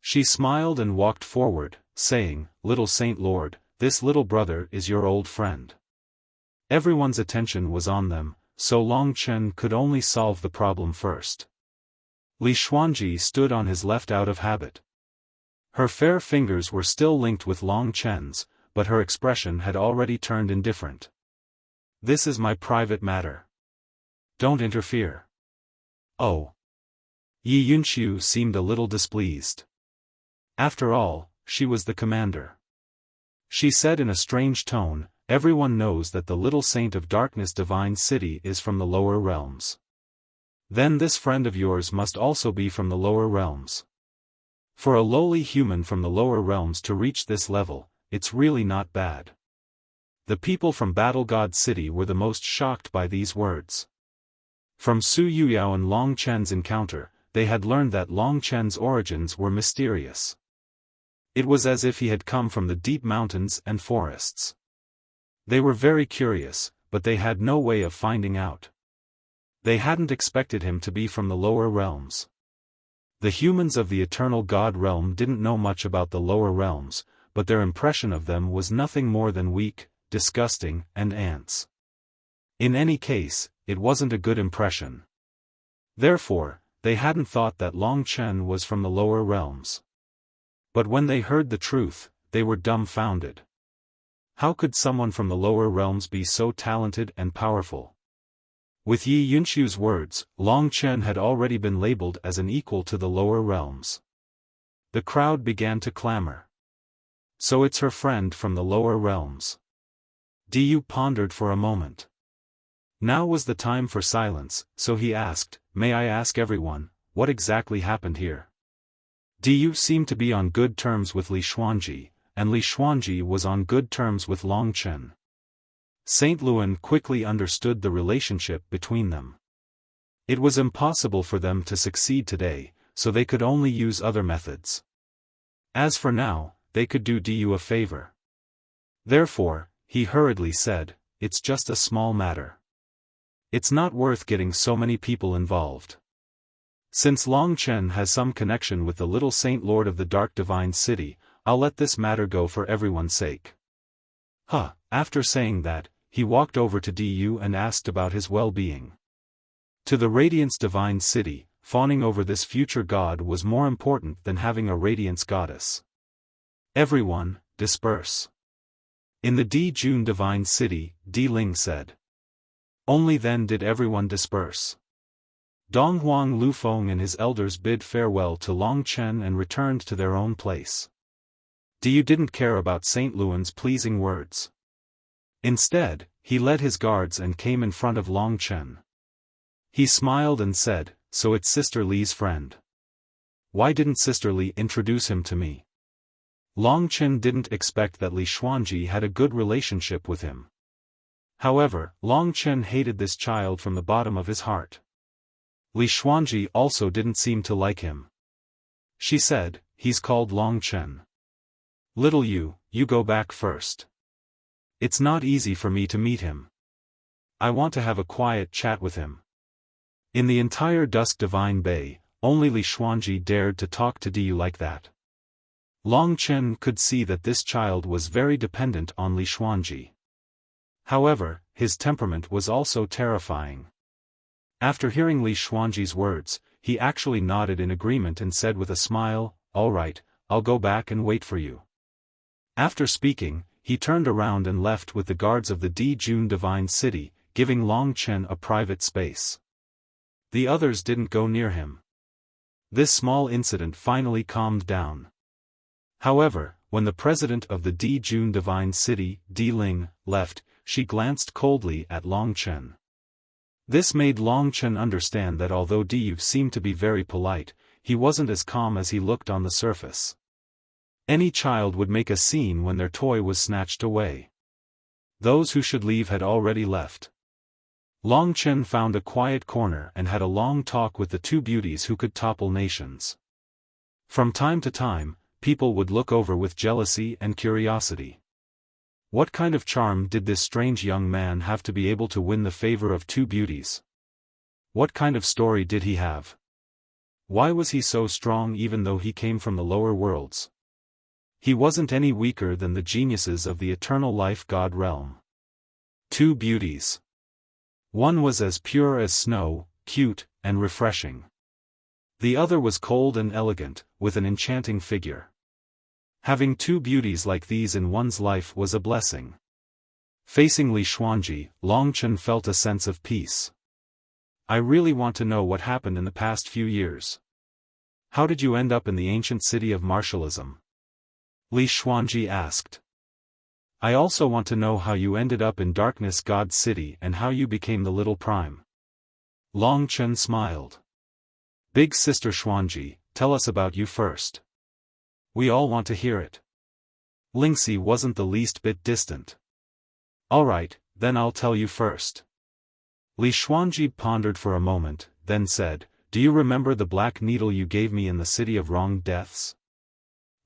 She smiled and walked forward, saying, "Little Saint Lord, this little brother is your old friend." Everyone's attention was on them, so Long Chen could only solve the problem first. Li Xuanji stood on his left out of habit. Her fair fingers were still linked with Long Chen's, but her expression had already turned indifferent. "This is my private matter. Don't interfere." "Oh." Yi Yunxiu seemed a little displeased. After all, she was the commander. She said in a strange tone, "Everyone knows that the little saint of darkness divine city is from the lower realms. Then this friend of yours must also be from the lower realms. For a lowly human from the lower realms to reach this level, it's really not bad." The people from Battle God City were the most shocked by these words. From Su Yuyao and Long Chen's encounter, they had learned that Long Chen's origins were mysterious. It was as if he had come from the deep mountains and forests. They were very curious, but they had no way of finding out. They hadn't expected him to be from the lower realms. The humans of the eternal God realm didn't know much about the lower realms, but their impression of them was nothing more than weak, disgusting, and ants. In any case, it wasn't a good impression. Therefore, they hadn't thought that Long Chen was from the lower realms. But when they heard the truth, they were dumbfounded. How could someone from the lower realms be so talented and powerful? With Yi Yunxiu's words, Long Chen had already been labeled as an equal to the lower realms. The crowd began to clamor. So it's her friend from the lower realms. Diyu pondered for a moment. Now was the time for silence, so he asked, "May I ask everyone, what exactly happened here?" Diyu seemed to be on good terms with Li Xuanji, and Li Xuanji was on good terms with Long Chen. Saint Luan quickly understood the relationship between them. It was impossible for them to succeed today, so they could only use other methods. As for now, they could do Diyu a favor. Therefore, he hurriedly said, "It's just a small matter. It's not worth getting so many people involved. Since Long Chen has some connection with the little Saint Lord of the Dark Divine City, I'll let this matter go for everyone's sake." After saying that, he walked over to Diyu and asked about his well-being. To the Radiance Divine City, fawning over this future god was more important than having a Radiance goddess. "Everyone, disperse." In the Di Jun Divine City, Di Ling said. Only then did everyone disperse. Dong Huang Lufeng and his elders bid farewell to Long Chen and returned to their own place. Diyu didn't care about Saint Luan's pleasing words. Instead, he led his guards and came in front of Long Chen. He smiled and said, "So it's Sister Li's friend. Why didn't Sister Li introduce him to me?" Long Chen didn't expect that Li Xuanji had a good relationship with him. However, Long Chen hated this child from the bottom of his heart. Li Xuanji also didn't seem to like him. She said, "He's called Long Chen. Little you go back first. It's not easy for me to meet him. I want to have a quiet chat with him." In the entire Dusk Divine Bay, only Li Xuanji dared to talk to Diyu like that. Long Chen could see that this child was very dependent on Li Xuanji. However, his temperament was also terrifying. After hearing Li Xuanji's words, he actually nodded in agreement and said with a smile, "All right, I'll go back and wait for you." After speaking, he turned around and left with the guards of the Dijun Divine City, giving Long Chen a private space. The others didn't go near him. This small incident finally calmed down. However, when the president of the Dijun Divine City, Di Ling, left, she glanced coldly at Long Chen. This made Long Chen understand that although Diyu seemed to be very polite, he wasn't as calm as he looked on the surface. Any child would make a scene when their toy was snatched away. Those who should leave had already left. Long Chen found a quiet corner and had a long talk with the two beauties who could topple nations. From time to time, people would look over with jealousy and curiosity. What kind of charm did this strange young man have to be able to win the favor of two beauties? What kind of story did he have? Why was he so strong even though he came from the lower worlds? He wasn't any weaker than the geniuses of the eternal life god realm. Two beauties. One was as pure as snow, cute, and refreshing. The other was cold and elegant, with an enchanting figure. Having two beauties like these in one's life was a blessing. Facing Li Xuanji, Long Chen felt a sense of peace. I really want to know what happened in the past few years. How did you end up in the ancient city of martialism? Li Xuanji asked. I also want to know how you ended up in Darkness God City and how you became the Little Prime. Long Chen smiled. Big Sister Xuanji, tell us about you first. We all want to hear it. Lingxi wasn't the least bit distant. Alright, then I'll tell you first. Li Xuanji pondered for a moment, then said, Do you remember the black needle you gave me in the City of Wrong Deaths?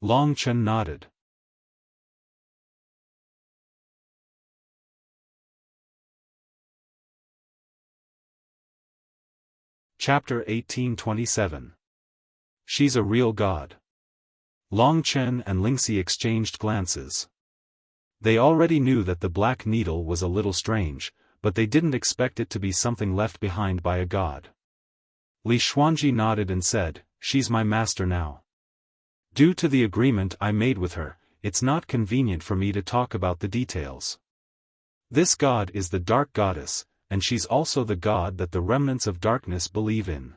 Long Chen nodded. Chapter 1827. She's a real god. Long Chen and Lingxi exchanged glances. They already knew that the black needle was a little strange, but they didn't expect it to be something left behind by a god. Li Xuanji nodded and said, She's my master now. Due to the agreement I made with her, it's not convenient for me to talk about the details. This god is the Dark Goddess, and she's also the god that the remnants of darkness believe in.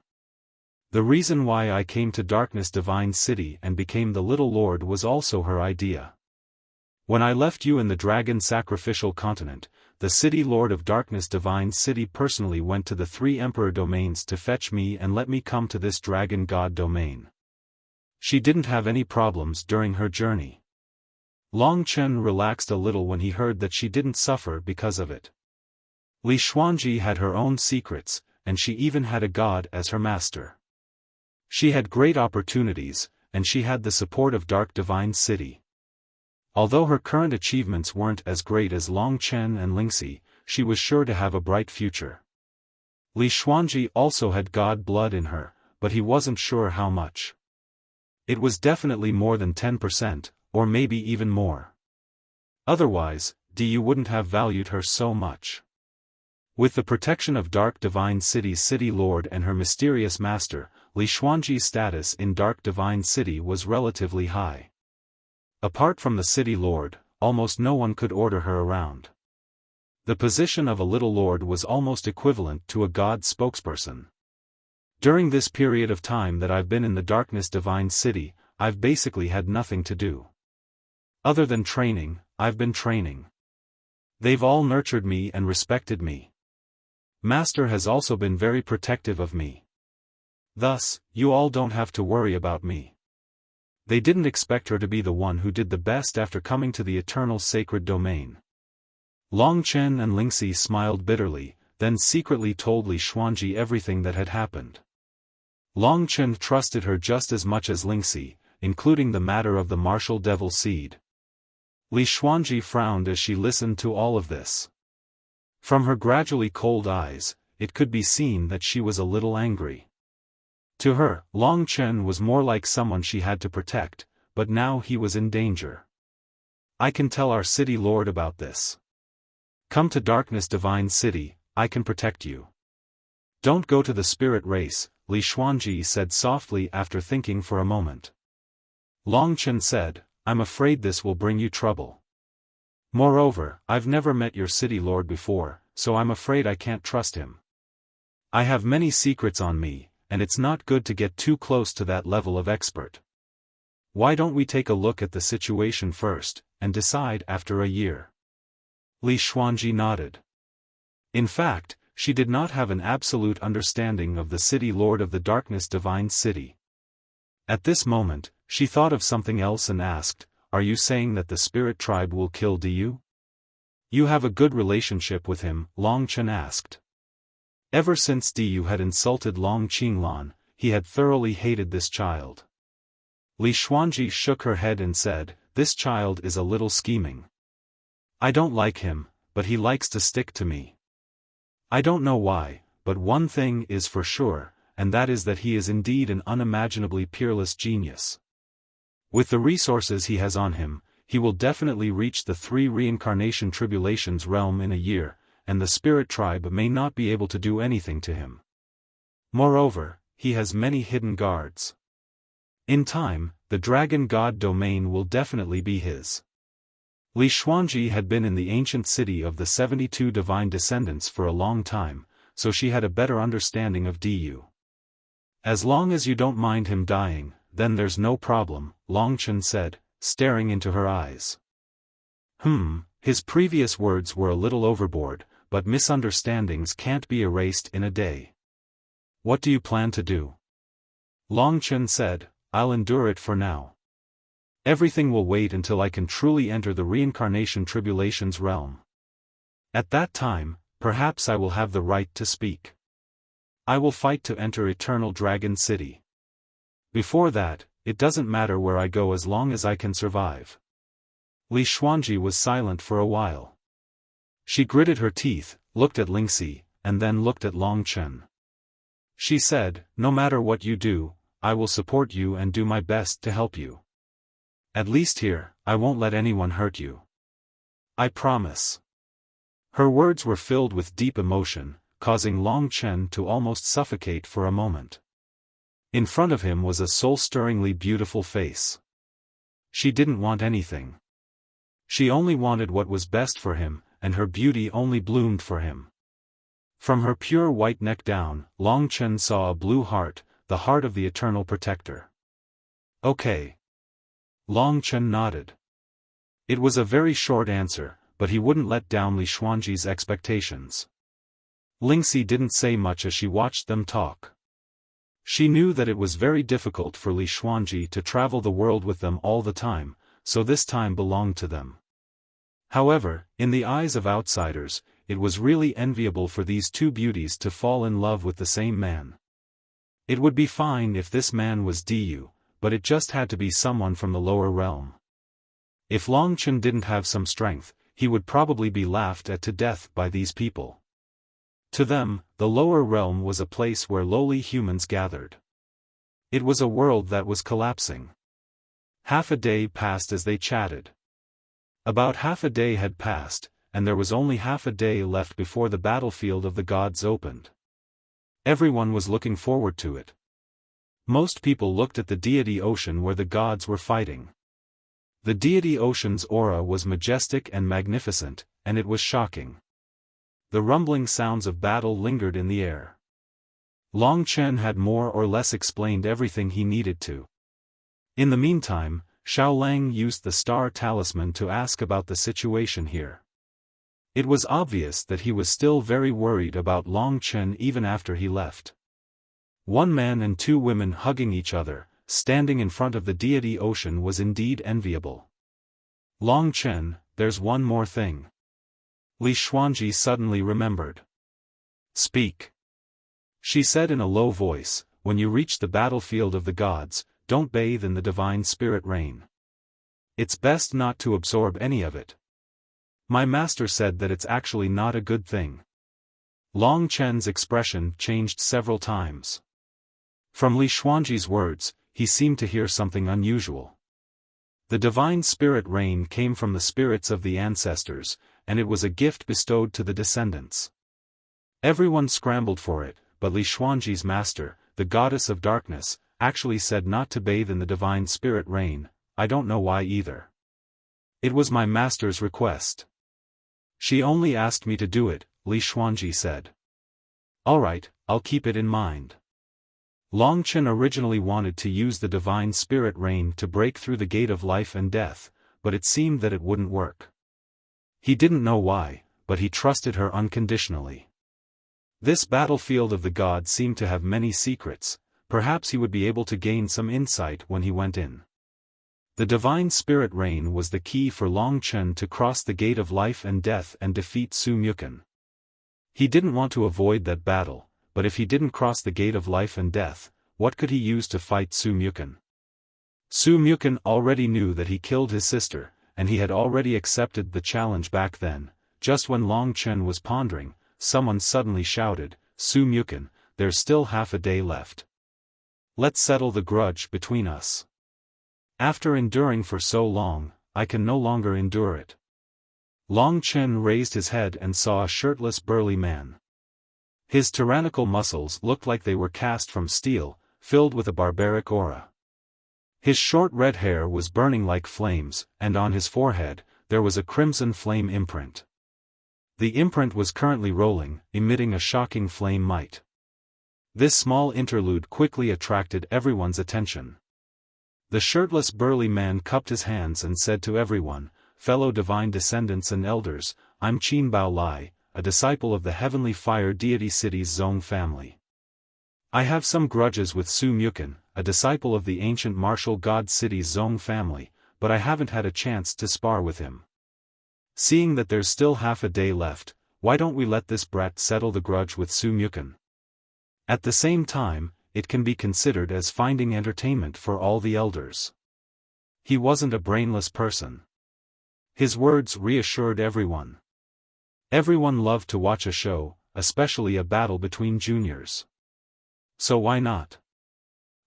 The reason why I came to Darkness Divine City and became the Little Lord was also her idea. When I left you in the Dragon Sacrificial Continent, the City Lord of Darkness Divine City personally went to the 3 Emperor domains to fetch me and let me come to this Dragon God domain. She didn't have any problems during her journey. Long Chen relaxed a little when he heard that she didn't suffer because of it. Li Xuanji had her own secrets, and she even had a god as her master. She had great opportunities, and she had the support of Dark Divine City. Although her current achievements weren't as great as Long Chen and Lingxi, she was sure to have a bright future. Li Xuanji also had god blood in her, but he wasn't sure how much. It was definitely more than 10%, or maybe even more. Otherwise, Diyu wouldn't have valued her so much. With the protection of Dark Divine City's City Lord and her mysterious master, Li Xuanji's status in Dark Divine City was relatively high. Apart from the City Lord, almost no one could order her around. The position of a Little Lord was almost equivalent to a god spokesperson. During this period of time that I've been in the Darkness Divine City, I've basically had nothing to do. Other than training, I've been training. They've all nurtured me and respected me. Master has also been very protective of me. Thus, you all don't have to worry about me. They didn't expect her to be the one who did the best after coming to the eternal sacred domain. Long Chen and Lingxi smiled bitterly, then secretly told Li Xuanji everything that had happened. Long Chen trusted her just as much as Lingxi, including the matter of the martial devil seed. Li Xuanji frowned as she listened to all of this. From her gradually cold eyes, it could be seen that she was a little angry. To her, Long Chen was more like someone she had to protect, but now he was in danger. I can tell our city lord about this. Come to Darkness Divine City, I can protect you. Don't go to the spirit race, Li Xuanji said softly after thinking for a moment. Long Chen said, I'm afraid this will bring you trouble. Moreover, I've never met your city lord before, so I'm afraid I can't trust him. I have many secrets on me, and it's not good to get too close to that level of expert. Why don't we take a look at the situation first, and decide after a year? Li Xuanji nodded. In fact, she did not have an absolute understanding of the city lord of the Darkness Divine City. At this moment, she thought of something else and asked, are you saying that the spirit tribe will kill Diyu? You have a good relationship with him, Long Chen asked. Ever since Diyu had insulted Long Qinglan, he had thoroughly hated this child. Li Xuanji shook her head and said, this child is a little scheming. I don't like him, but he likes to stick to me. I don't know why, but one thing is for sure, and that is that he is indeed an unimaginably peerless genius. With the resources he has on him, he will definitely reach the 3 reincarnation tribulations realm in a year, and the spirit tribe may not be able to do anything to him. Moreover, he has many hidden guards. In time, the dragon god domain will definitely be his. Li Xuanji had been in the ancient city of the 72 divine descendants for a long time, so she had a better understanding of Diyu. As long as you don't mind him dying, then there's no problem, Long Chen said, staring into her eyes. His previous words were a little overboard, but misunderstandings can't be erased in a day. What do you plan to do? Long Chen said, I'll endure it for now. Everything will wait until I can truly enter the reincarnation tribulations realm. At that time, perhaps I will have the right to speak. I will fight to enter Eternal Dragon City. Before that, it doesn't matter where I go as long as I can survive. Li Xuanji was silent for a while. She gritted her teeth, looked at Lingxi, and then looked at Long Chen. She said, no matter what you do, I will support you and do my best to help you. At least here, I won't let anyone hurt you. I promise. Her words were filled with deep emotion, causing Long Chen to almost suffocate for a moment. In front of him was a soul-stirringly beautiful face. She didn't want anything. She only wanted what was best for him, and her beauty only bloomed for him. From her pure white neck down, Long Chen saw a blue heart, the heart of the Eternal Protector. Okay. Long Chen nodded. It was a very short answer, but he wouldn't let down Li Xuanji's expectations. Lingxi didn't say much as she watched them talk. She knew that it was very difficult for Li Xuanji to travel the world with them all the time, so this time belonged to them. However, in the eyes of outsiders, it was really enviable for these two beauties to fall in love with the same man. It would be fine if this man was Diyu, but it just had to be someone from the lower realm. If Long Chen didn't have some strength, he would probably be laughed at to death by these people. To them, the lower realm was a place where lowly humans gathered. It was a world that was collapsing. Half a day passed as they chatted. About half a day had passed, and there was only half a day left before the battlefield of the gods opened. Everyone was looking forward to it. Most people looked at the Deity Ocean where the gods were fighting. The Deity Ocean's aura was majestic and magnificent, and it was shocking. The rumbling sounds of battle lingered in the air. Long Chen had more or less explained everything he needed to. In the meantime, Xiaolang used the star talisman to ask about the situation here. It was obvious that he was still very worried about Long Chen even after he left. One man and two women hugging each other, standing in front of the Deity Ocean was indeed enviable. Long Chen, there's one more thing. Li Xuanji suddenly remembered. Speak. She said in a low voice, when you reach the battlefield of the gods, don't bathe in the divine spirit rain. It's best not to absorb any of it. My master said that it's actually not a good thing. Long Chen's expression changed several times. From Li Xuanji's words, he seemed to hear something unusual. The divine spirit rain came from the spirits of the ancestors, and it was a gift bestowed to the descendants. Everyone scrambled for it, but Li Xuanji's master, the goddess of darkness, actually said not to bathe in the divine spirit rain. I don't know why either. It was my master's request. She only asked me to do it, Li Xuanji said. Alright, I'll keep it in mind. Long Chen originally wanted to use the divine spirit rain to break through the gate of life and death, but it seemed that it wouldn't work. He didn't know why, but he trusted her unconditionally. This battlefield of the gods seemed to have many secrets. Perhaps he would be able to gain some insight when he went in. The divine spirit rain was the key for Long Chen to cross the gate of life and death and defeat Su Mukan. He didn't want to avoid that battle, but if he didn't cross the gate of life and death, what could he use to fight Su Mukan? Su Mukan already knew that he killed his sister, and he had already accepted the challenge back then. Just when Long Chen was pondering, someone suddenly shouted, "Su Mukan, there's still half a day left. Let's settle the grudge between us. After enduring for so long, I can no longer endure it." Long Chen raised his head and saw a shirtless burly man. His tyrannical muscles looked like they were cast from steel, filled with a barbaric aura. His short red hair was burning like flames, and on his forehead, there was a crimson flame imprint. The imprint was currently rolling, emitting a shocking flame might. This small interlude quickly attracted everyone's attention. The shirtless burly man cupped his hands and said to everyone, "Fellow divine descendants and elders, I'm Qin Bao Lai, a disciple of the heavenly fire deity city's Zong family. I have some grudges with Su Mukan, a disciple of the ancient martial god city's Zong family, but I haven't had a chance to spar with him. Seeing that there's still half a day left, why don't we let this brat settle the grudge with Su Mukan? At the same time, it can be considered as finding entertainment for all the elders." He wasn't a brainless person. His words reassured everyone. Everyone loved to watch a show, especially a battle between juniors. So why not?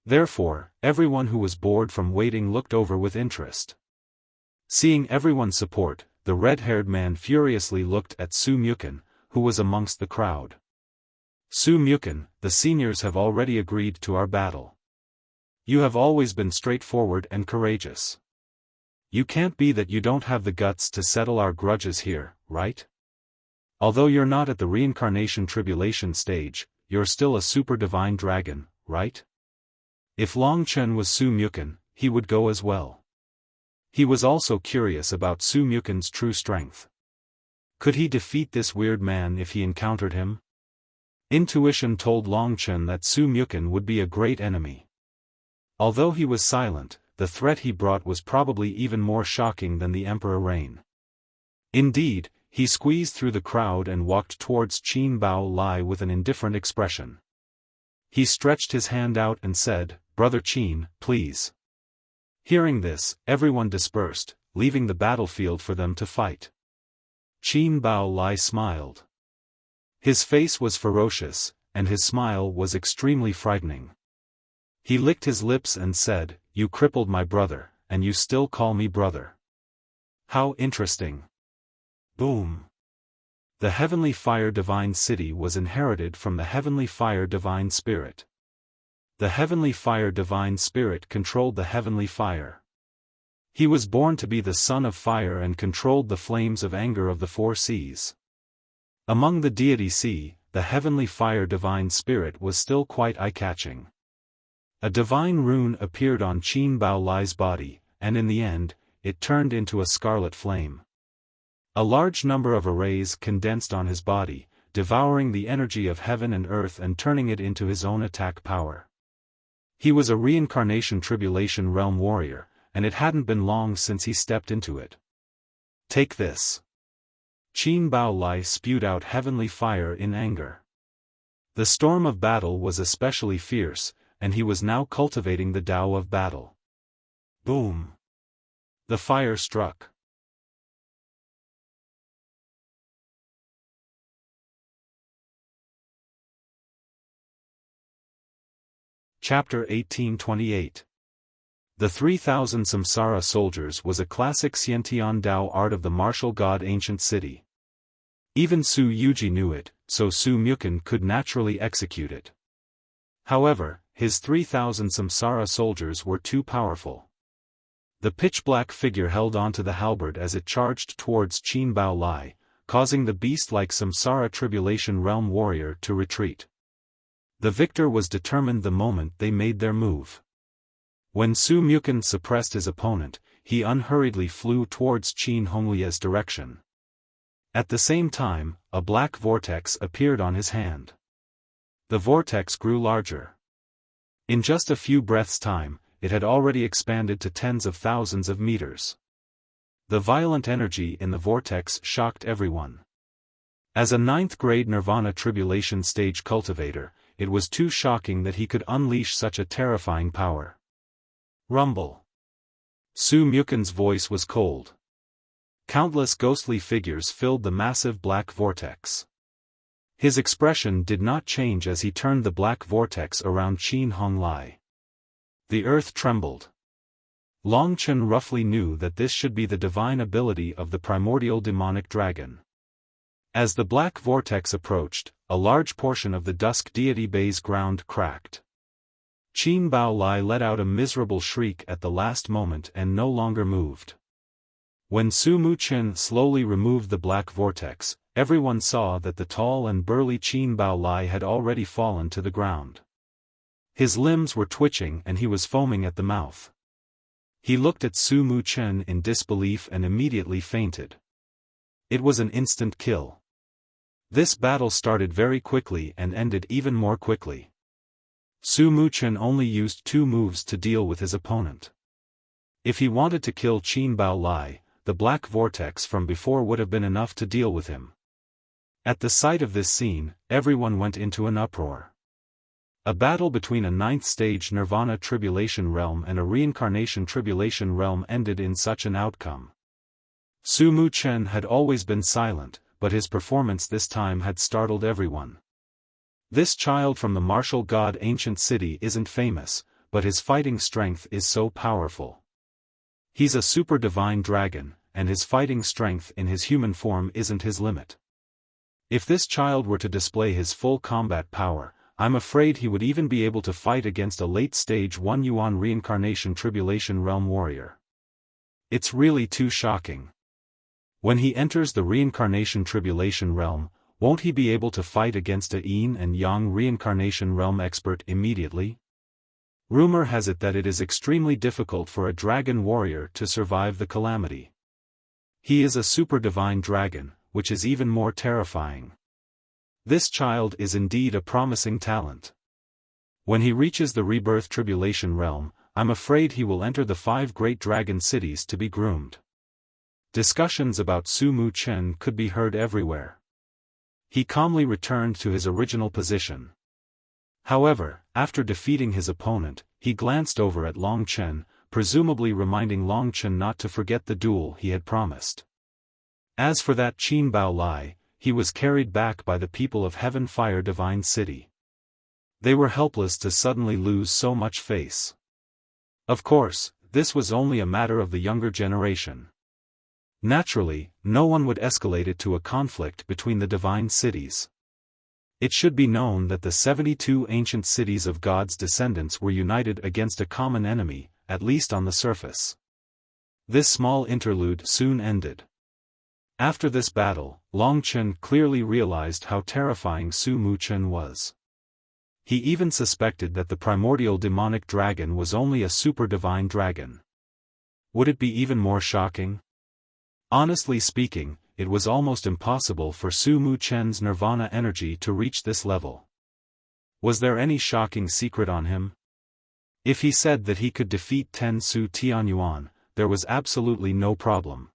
Therefore, everyone who was bored from waiting looked over with interest. Seeing everyone's support, the red-haired man furiously looked at Su Mukan, who was amongst the crowd. "Su Mukan, the seniors have already agreed to our battle. You have always been straightforward and courageous. You can't be that you don't have the guts to settle our grudges here, right? Although you're not at the reincarnation tribulation stage, you're still a super divine dragon, right?" If Long Chen was Su Mukan, he would go as well. He was also curious about Su Mukan's true strength. Could he defeat this weird man if he encountered him? Intuition told Long Chen that Su Mukan would be a great enemy. Although he was silent, the threat he brought was probably even more shocking than the Emperor Rain. Indeed, he squeezed through the crowd and walked towards Qin Bao Lai with an indifferent expression. He stretched his hand out and said, "Brother Qin, please." Hearing this, everyone dispersed, leaving the battlefield for them to fight. Qin Bao Lai smiled. His face was ferocious, and his smile was extremely frightening. He licked his lips and said, "You crippled my brother, and you still call me brother. How interesting." Boom. The heavenly fire divine city was inherited from the heavenly fire divine spirit. The heavenly fire divine spirit controlled the heavenly fire. He was born to be the son of fire and controlled the flames of anger of the four seas. Among the deity sea, the heavenly fire divine spirit was still quite eye-catching. A divine rune appeared on Qin Bao Lai's body, and in the end, it turned into a scarlet flame. A large number of arrays condensed on his body, devouring the energy of heaven and earth and turning it into his own attack power. He was a reincarnation tribulation realm warrior, and it hadn't been long since he stepped into it. "Take this." Qin Bao Lai spewed out heavenly fire in anger. The storm of battle was especially fierce, and he was now cultivating the Tao of battle. Boom! The fire struck. Chapter 1828. The 3,000 Samsara Soldiers was a classic Xiantian Dao art of the martial god ancient city. Even Su Yuji knew it, so Su Mukun could naturally execute it. However, his 3,000 Samsara soldiers were too powerful. The pitch-black figure held onto the halberd as it charged towards Qin Bao Lai, causing the beast-like Samsara Tribulation Realm warrior to retreat. The victor was determined the moment they made their move. When Su Mukun suppressed his opponent, he unhurriedly flew towards Qin Honglie's direction. At the same time, a black vortex appeared on his hand. The vortex grew larger. In just a few breaths' time, it had already expanded to tens of thousands of meters. The violent energy in the vortex shocked everyone. As a 9th-grade Nirvana Tribulation stage cultivator, it was too shocking that he could unleash such a terrifying power. Rumble. Su Mukun's voice was cold. Countless ghostly figures filled the massive black vortex. His expression did not change as he turned the black vortex around Qin Honglai. The earth trembled. Long Chen roughly knew that this should be the divine ability of the primordial demonic dragon. As the black vortex approached, a large portion of the dusk deity base ground cracked. Qin Bao Lai let out a miserable shriek at the last moment and no longer moved. When Su Muchen slowly removed the black vortex, everyone saw that the tall and burly Qin Bao Lai had already fallen to the ground. His limbs were twitching and he was foaming at the mouth. He looked at Su Muchen in disbelief and immediately fainted. It was an instant kill. This battle started very quickly and ended even more quickly. Su Muchen only used 2 moves to deal with his opponent. If he wanted to kill Qin Bao Lai, the black vortex from before would have been enough to deal with him. At the sight of this scene, everyone went into an uproar. A battle between a 9th-stage Nirvana Tribulation Realm and a Reincarnation Tribulation Realm ended in such an outcome. Su Muchen had always been silent, but his performance this time had startled everyone. This child from the martial god ancient city isn't famous, but his fighting strength is so powerful. He's a super divine dragon, and his fighting strength in his human form isn't his limit. If this child were to display his full combat power, I'm afraid he would even be able to fight against a late-stage 1 Yuan Reincarnation Tribulation Realm warrior. It's really too shocking. When he enters the Reincarnation Tribulation Realm, won't he be able to fight against a Yin and Yang Reincarnation Realm expert immediately? Rumor has it that it is extremely difficult for a dragon warrior to survive the calamity. He is a super divine dragon, which is even more terrifying. This child is indeed a promising talent. When he reaches the Rebirth Tribulation Realm, I'm afraid he will enter the 5 great dragon cities to be groomed. Discussions about Su Muchen could be heard everywhere. He calmly returned to his original position. However, after defeating his opponent, he glanced over at Long Chen, presumably reminding Long Chen not to forget the duel he had promised. As for that Qin Bao Lai, he was carried back by the people of Heaven Fire Divine City. They were helpless to suddenly lose so much face. Of course, this was only a matter of the younger generation. Naturally, no one would escalate it to a conflict between the divine cities. It should be known that the 72 ancient cities of God's descendants were united against a common enemy, at least on the surface. This small interlude soon ended. After this battle, Long Chen clearly realized how terrifying Su Muchen was. He even suspected that the primordial demonic dragon was only a super divine dragon. Would it be even more shocking? Honestly speaking, it was almost impossible for Su Muchen's nirvana energy to reach this level. Was there any shocking secret on him? If he said that he could defeat 10 Su Tianyuan, there was absolutely no problem.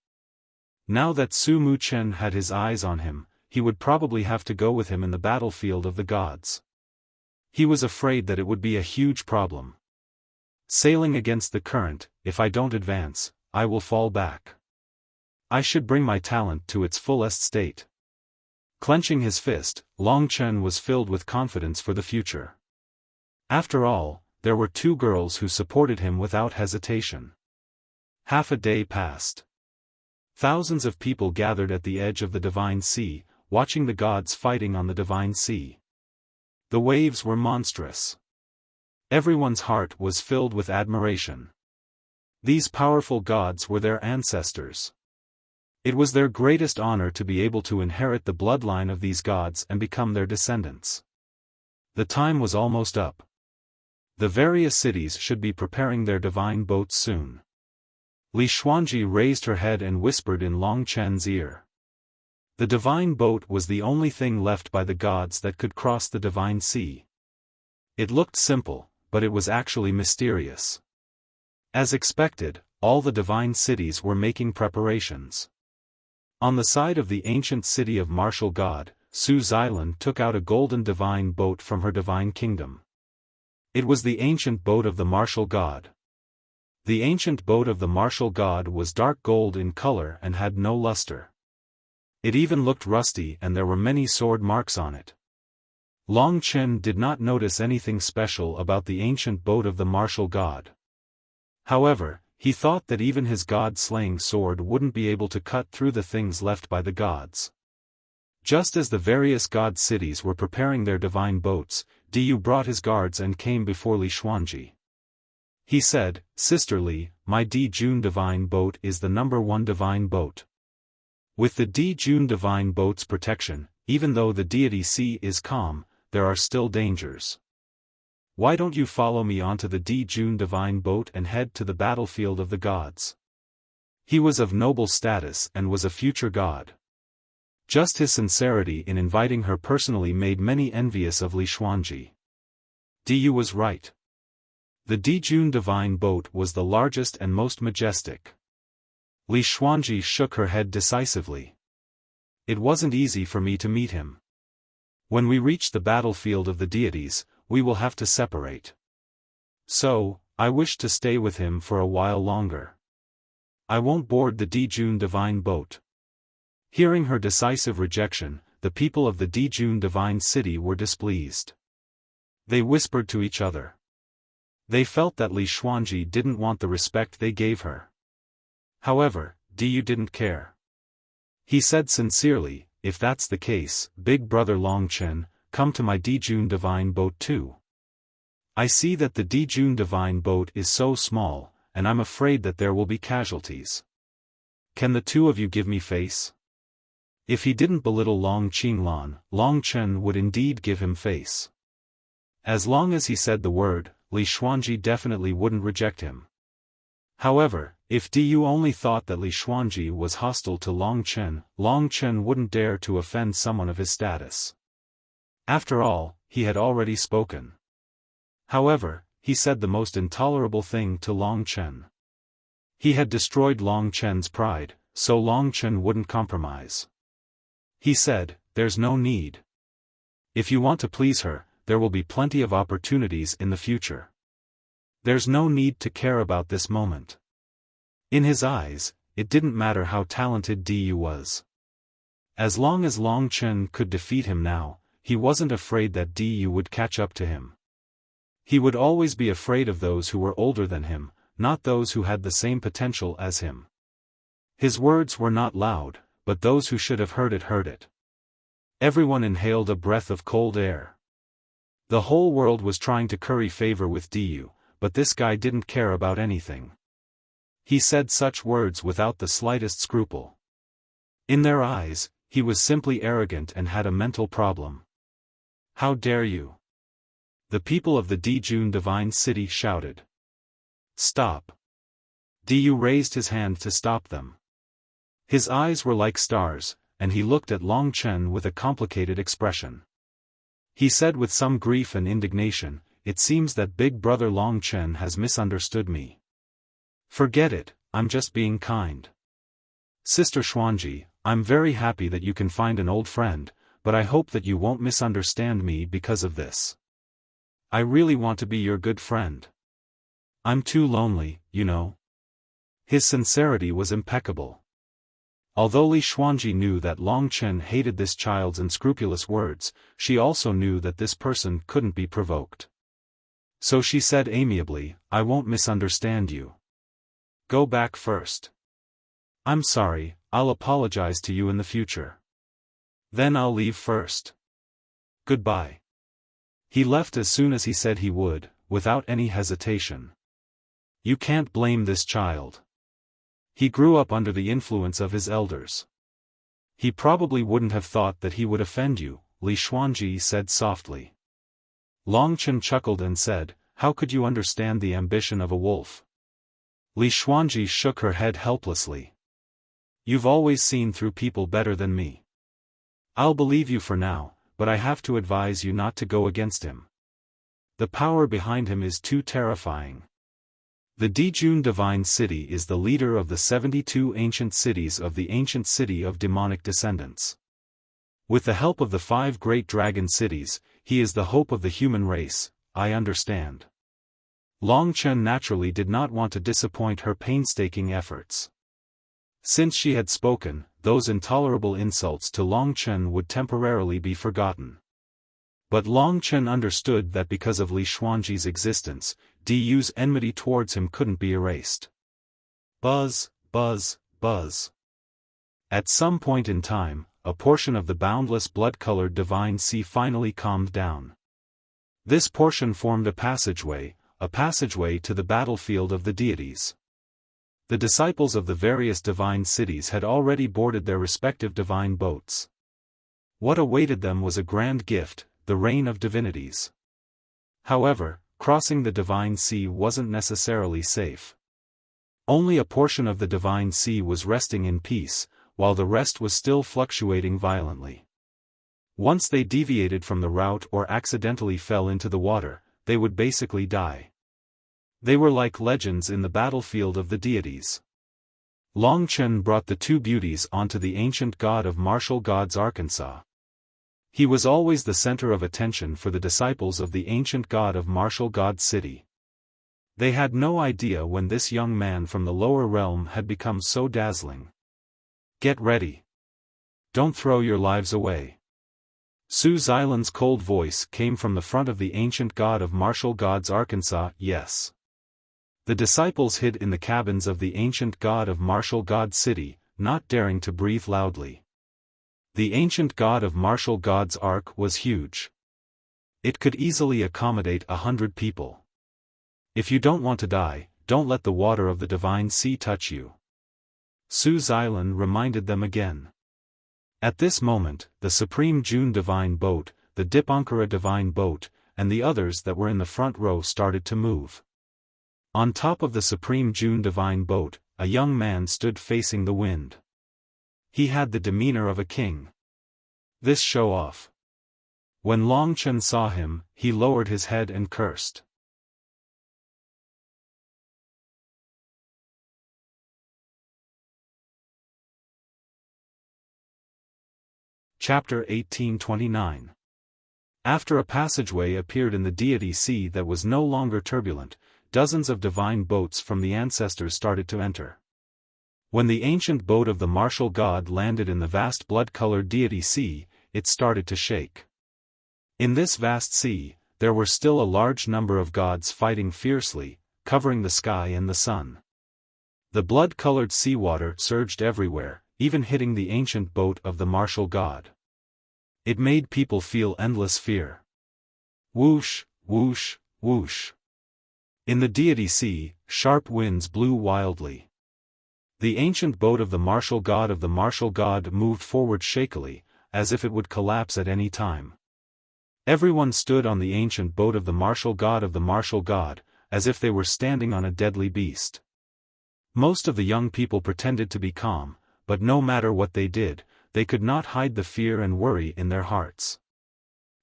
Now that Su Muchen had his eyes on him, he would probably have to go with him in the battlefield of the gods. He was afraid that it would be a huge problem. Sailing against the current, if I don't advance, I will fall back. I should bring my talent to its fullest state. Clenching his fist, Long Chen was filled with confidence for the future. After all, there were 2 girls who supported him without hesitation. Half a day passed. Thousands of people gathered at the edge of the Divine Sea, watching the gods fighting on the Divine Sea. The waves were monstrous. Everyone's heart was filled with admiration. These powerful gods were their ancestors. It was their greatest honor to be able to inherit the bloodline of these gods and become their descendants. The time was almost up. The various cities should be preparing their divine boats soon. Li Xuanji raised her head and whispered in Long Chen's ear. The divine boat was the only thing left by the gods that could cross the Divine Sea. It looked simple, but it was actually mysterious. As expected, all the divine cities were making preparations. On the side of the ancient city of martial god, Su Xilan took out a golden divine boat from her divine kingdom. It was the ancient boat of the martial god. The ancient boat of the martial god was dark gold in color and had no luster. It even looked rusty and there were many sword marks on it. Long Chen did not notice anything special about the ancient boat of the martial god. However, he thought that even his god-slaying sword wouldn't be able to cut through the things left by the gods. Just as the various god cities were preparing their divine boats, Diyu brought his guards and came before Li Xuanji. He said, "Sister Li, my Di Jun divine boat is the #1 divine boat. With the Di Jun divine boat's protection, even though the deity sea is calm, there are still dangers. Why don't you follow me onto the Di Jun divine boat and head to the battlefield of the gods?" He was of noble status and was a future god. Just his sincerity in inviting her personally made many envious of Li Xuanji. Diyu was right. The Di Jun divine boat was the largest and most majestic. Li Xuanji shook her head decisively. "It wasn't easy for me to meet him. When we reach the battlefield of the deities, we will have to separate. So, I wish to stay with him for a while longer. I won't board the Di Jun divine boat." Hearing her decisive rejection, the people of the Di Jun divine city were displeased. They whispered to each other. They felt that Li Xuanji didn't want the respect they gave her. However, Diyu didn't care. He said sincerely, "If that's the case, big brother Long Chen, come to my Di Jun divine boat too. I see that the Di Jun divine boat is so small, and I'm afraid that there will be casualties. Can the 2 of you give me face?" If he didn't belittle Long Qinglan, Long Chen would indeed give him face. As long as he said the word, Li Xuanji definitely wouldn't reject him. However, if Diyu only thought that Li Xuanji was hostile to Long Chen wouldn't dare to offend someone of his status. After all, he had already spoken. However, he said the most intolerable thing to Long Chen. He had destroyed Long Chen's pride, so Long Chen wouldn't compromise. He said, "There's no need. If you want to please her, there will be plenty of opportunities in the future. There's no need to care about this moment." In his eyes, it didn't matter how talented Diyu was. As long as Long Chen could defeat him now, he wasn't afraid that Diyu would catch up to him. He would always be afraid of those who were older than him, not those who had the same potential as him. His words were not loud, but those who should have heard it. Everyone inhaled a breath of cold air. The whole world was trying to curry favor with Diyu, but this guy didn't care about anything. He said such words without the slightest scruple. In their eyes, he was simply arrogant and had a mental problem. "How dare you!" The people of the Di Jun divine city shouted. "Stop!" Diyu raised his hand to stop them. His eyes were like stars, and he looked at Long Chen with a complicated expression. He said with some grief and indignation, "It seems that big brother Long Chen has misunderstood me. Forget it, I'm just being kind. Sister Xuanji, I'm very happy that you can find an old friend, but I hope that you won't misunderstand me because of this. I really want to be your good friend. I'm too lonely, you know." His sincerity was impeccable. Although Li Xuanji knew that Long Chen hated this child's unscrupulous words, she also knew that this person couldn't be provoked. So she said amiably, I won't misunderstand you. Go back first. I'm sorry, I'll apologize to you in the future. Then I'll leave first. Goodbye. He left as soon as he said he would, without any hesitation. You can't blame this child. He grew up under the influence of his elders. He probably wouldn't have thought that he would offend you, Li Xuanji said softly. Long Chen chuckled and said, How could you understand the ambition of a wolf? Li Xuanji shook her head helplessly. You've always seen through people better than me. I'll believe you for now, but I have to advise you not to go against him. The power behind him is too terrifying. The Dijun Divine City is the leader of the 72 ancient cities of the ancient city of demonic descendants. With the help of the 5 great dragon cities, he is the hope of the human race, I understand. Long Chen naturally did not want to disappoint her painstaking efforts. Since she had spoken, those intolerable insults to Long Chen would temporarily be forgotten. But Long Chen understood that because of Li Xuanji's existence, Du's enmity towards him couldn't be erased. Buzz, buzz, buzz. At some point in time, a portion of the boundless blood-colored divine sea finally calmed down. This portion formed a passageway to the battlefield of the deities. The disciples of the various divine cities had already boarded their respective divine boats. What awaited them was a grand gift, the reign of divinities. However, crossing the divine sea wasn't necessarily safe. Only a portion of the divine sea was resting in peace, while the rest was still fluctuating violently. Once they deviated from the route or accidentally fell into the water, they would basically die. They were like legends in the battlefield of the deities. Long Chen brought the 2 beauties onto the ancient god of martial gods Arkansas. He was always the center of attention for the disciples of the ancient god of martial god city. They had no idea when this young man from the lower realm had become so dazzling. Get ready. Don't throw your lives away. Su Xilan's cold voice came from the front of the ancient god of martial gods Arkansas, yes. The disciples hid in the cabins of the ancient god of martial god city, not daring to breathe loudly. The ancient god of martial gods Ark was huge. It could easily accommodate 100 people. If you don't want to die, don't let the water of the divine sea touch you. Su Xilan reminded them again. At this moment, the Supreme June Divine Boat, the Dipankara Divine Boat, and the others that were in the front row started to move. On top of the Supreme June Divine Boat, a young man stood facing the wind. He had the demeanor of a king. This show-off. When Long Chen saw him, he lowered his head and cursed. Chapter 1829. After a passageway appeared in the deity sea that was no longer turbulent, dozens of divine boats from the ancestors started to enter. When the ancient boat of the martial god landed in the vast blood-colored deity sea, it started to shake. In this vast sea, there were still a large number of gods fighting fiercely, covering the sky and the sun. The blood-colored seawater surged everywhere, even hitting the ancient boat of the martial god. It made people feel endless fear. Whoosh, whoosh, whoosh. In the deity sea, sharp winds blew wildly. The ancient boat of the martial god moved forward shakily, as if it would collapse at any time. Everyone stood on the ancient boat of the martial god, as if they were standing on a deadly beast. Most of the young people pretended to be calm, but no matter what they did, they could not hide the fear and worry in their hearts.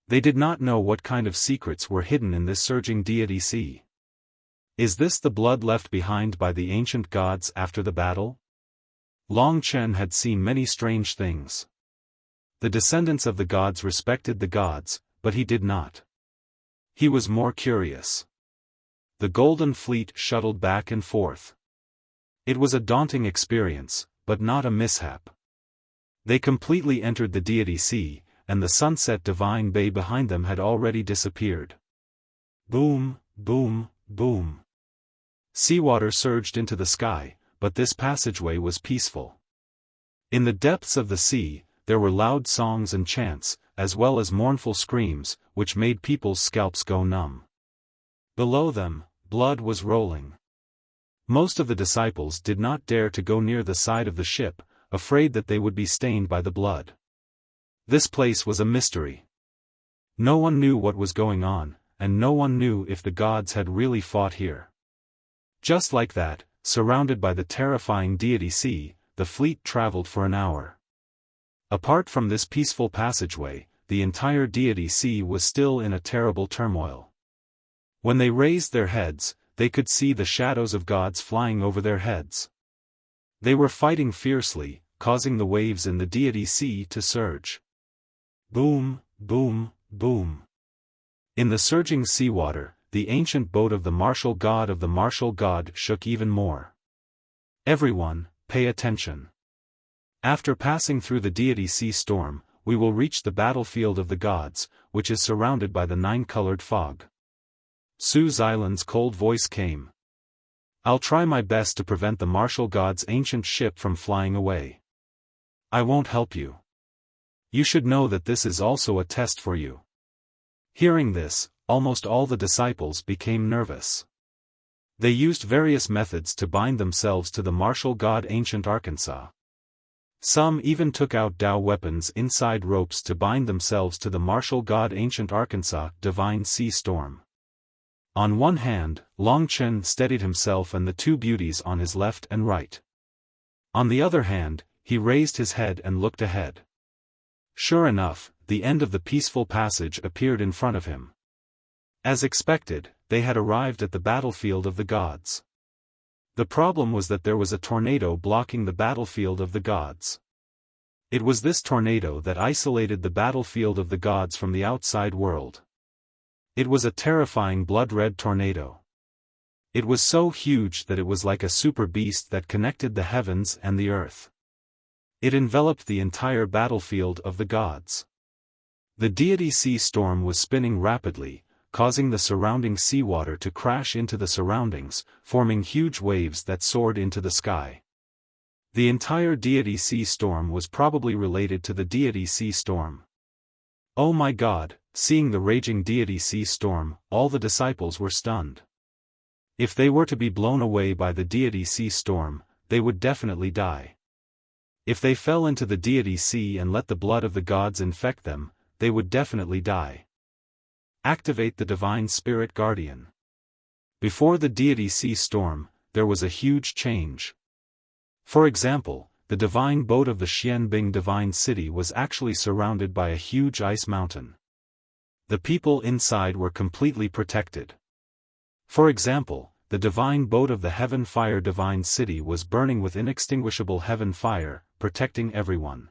They did not know what kind of secrets were hidden in this surging deity sea. Is this the blood left behind by the ancient gods after the battle? Long Chen had seen many strange things. The descendants of the gods respected the gods, but he did not. He was more curious. The Golden Fleet shuttled back and forth. It was a daunting experience, but not a mishap. They completely entered the deity sea, and the sunset divine bay behind them had already disappeared. Boom, boom, boom. Seawater surged into the sky, but this passageway was peaceful. In the depths of the sea, there were loud songs and chants, as well as mournful screams, which made people's scalps go numb. Below them, blood was rolling. Most of the disciples did not dare to go near the side of the ship, afraid that they would be stained by the blood. This place was a mystery. No one knew what was going on, and no one knew if the gods had really fought here. Just like that, surrounded by the terrifying Deity Sea, the fleet traveled for an hour. Apart from this peaceful passageway, the entire Deity Sea was still in a terrible turmoil. When they raised their heads, they could see the shadows of gods flying over their heads. They were fighting fiercely, causing the waves in the Deity Sea to surge. Boom, boom, boom. In the surging seawater, the ancient boat of the martial god shook even more. Everyone, pay attention. After passing through the Deity Sea storm, we will reach the battlefield of the gods, which is surrounded by the nine-colored fog. Su Xilan's cold voice came. I'll try my best to prevent the martial god's ancient ship from flying away. I won't help you. You should know that this is also a test for you. Hearing this, almost all the disciples became nervous. They used various methods to bind themselves to the martial god ancient Arkansas. Some even took out Tao weapons inside ropes to bind themselves to the martial god ancient Arkansas divine sea storm. On one hand, Long Chen steadied himself and the two beauties on his left and right. On the other hand, he raised his head and looked ahead. Sure enough, the end of the peaceful passage appeared in front of him. As expected, they had arrived at the battlefield of the gods. The problem was that there was a tornado blocking the battlefield of the gods. It was this tornado that isolated the battlefield of the gods from the outside world. It was a terrifying blood-red tornado. It was so huge that it was like a super beast that connected the heavens and the earth. It enveloped the entire battlefield of the gods. The Deity Sea storm was spinning rapidly, causing the surrounding seawater to crash into the surroundings, forming huge waves that soared into the sky. The entire Deity Sea storm was probably related to the Deity Sea storm. Oh my God, seeing the raging Deity Sea storm, all the disciples were stunned. If they were to be blown away by the Deity Sea storm, they would definitely die. If they fell into the Deity Sea and let the blood of the gods infect them, they would definitely die. Activate the Divine Spirit Guardian. Before the Deity Sea storm, there was a huge change. For example, the divine boat of the Xianbing divine city was actually surrounded by a huge ice mountain. The people inside were completely protected. For example, the divine boat of the heaven fire divine city was burning with inextinguishable heaven fire, protecting everyone.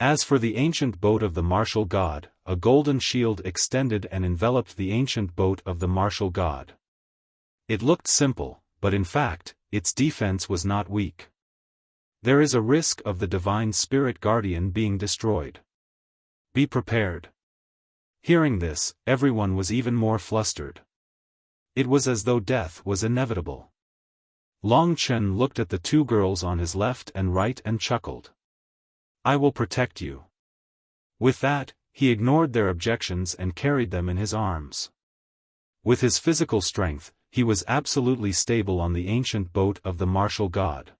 As for the ancient boat of the martial god, a golden shield extended and enveloped the ancient boat of the martial god. It looked simple, but in fact, its defense was not weak. There is a risk of the Divine Spirit Guardian being destroyed. Be prepared. Hearing this, everyone was even more flustered. It was as though death was inevitable. Long Chen looked at the two girls on his left and right and chuckled. I will protect you. With that, he ignored their objections and carried them in his arms. With his physical strength, he was absolutely stable on the ancient boat of the martial god.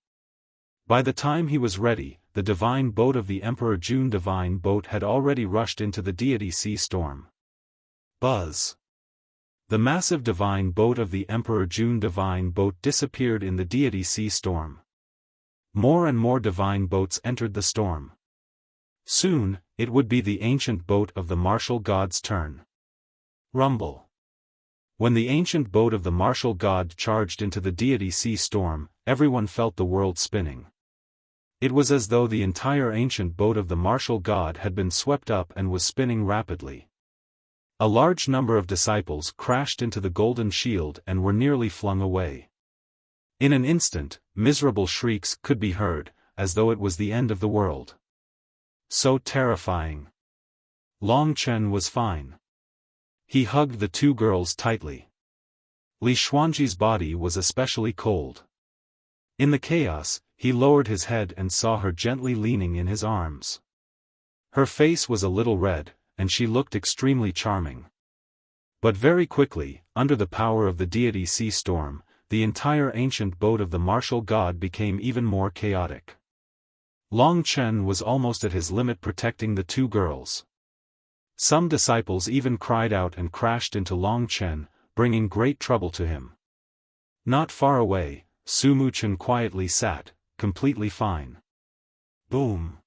By the time he was ready, the divine boat of the Emperor Jun divine boat had already rushed into the Deity Sea storm. Buzz! The massive divine boat of the Emperor Jun divine boat disappeared in the Deity Sea storm. More and more divine boats entered the storm. Soon, it would be the ancient boat of the martial god's turn. Rumble. When the ancient boat of the martial god charged into the Deity Sea storm, everyone felt the world spinning. It was as though the entire ancient boat of the martial god had been swept up and was spinning rapidly. A large number of disciples crashed into the golden shield and were nearly flung away. In an instant, miserable shrieks could be heard, as though it was the end of the world. So terrifying. Long Chen was fine. He hugged the two girls tightly. Li Xuanji's body was especially cold. In the chaos, he lowered his head and saw her gently leaning in his arms. Her face was a little red, and she looked extremely charming. But very quickly, under the power of the deity sea storm, the entire ancient boat of the martial god became even more chaotic. Long Chen was almost at his limit protecting the two girls. Some disciples even cried out and crashed into Long Chen, bringing great trouble to him. Not far away, Su Muchen quietly sat, completely fine. Boom!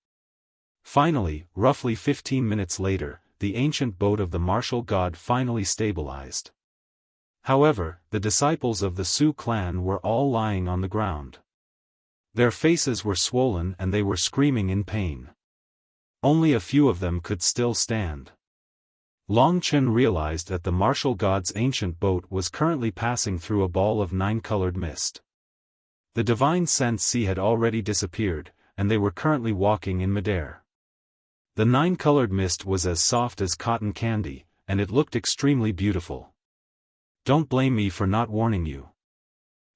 Finally, roughly 15 minutes later, the ancient boat of the martial god finally stabilized. However, the disciples of the Su clan were all lying on the ground. Their faces were swollen and they were screaming in pain. Only a few of them could still stand. Long Chen realized that the martial god's ancient boat was currently passing through a ball of 9-colored mist. The divine scent sea had already disappeared, and they were currently walking in midair. The 9-colored mist was as soft as cotton candy, and it looked extremely beautiful. Don't blame me for not warning you.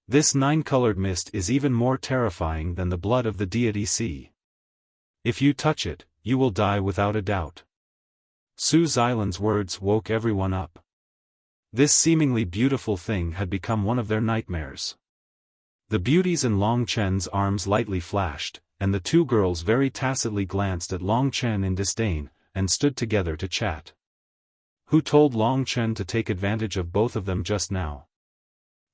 This 9-colored mist is even more terrifying than the blood of the deity sea. If you touch it, you will die without a doubt. Su Xilan's words woke everyone up. This seemingly beautiful thing had become one of their nightmares. The beauties in Long Chen's arms lightly flashed, and the two girls very tacitly glanced at Long Chen in disdain, and stood together to chat. Who told Long Chen to take advantage of both of them just now?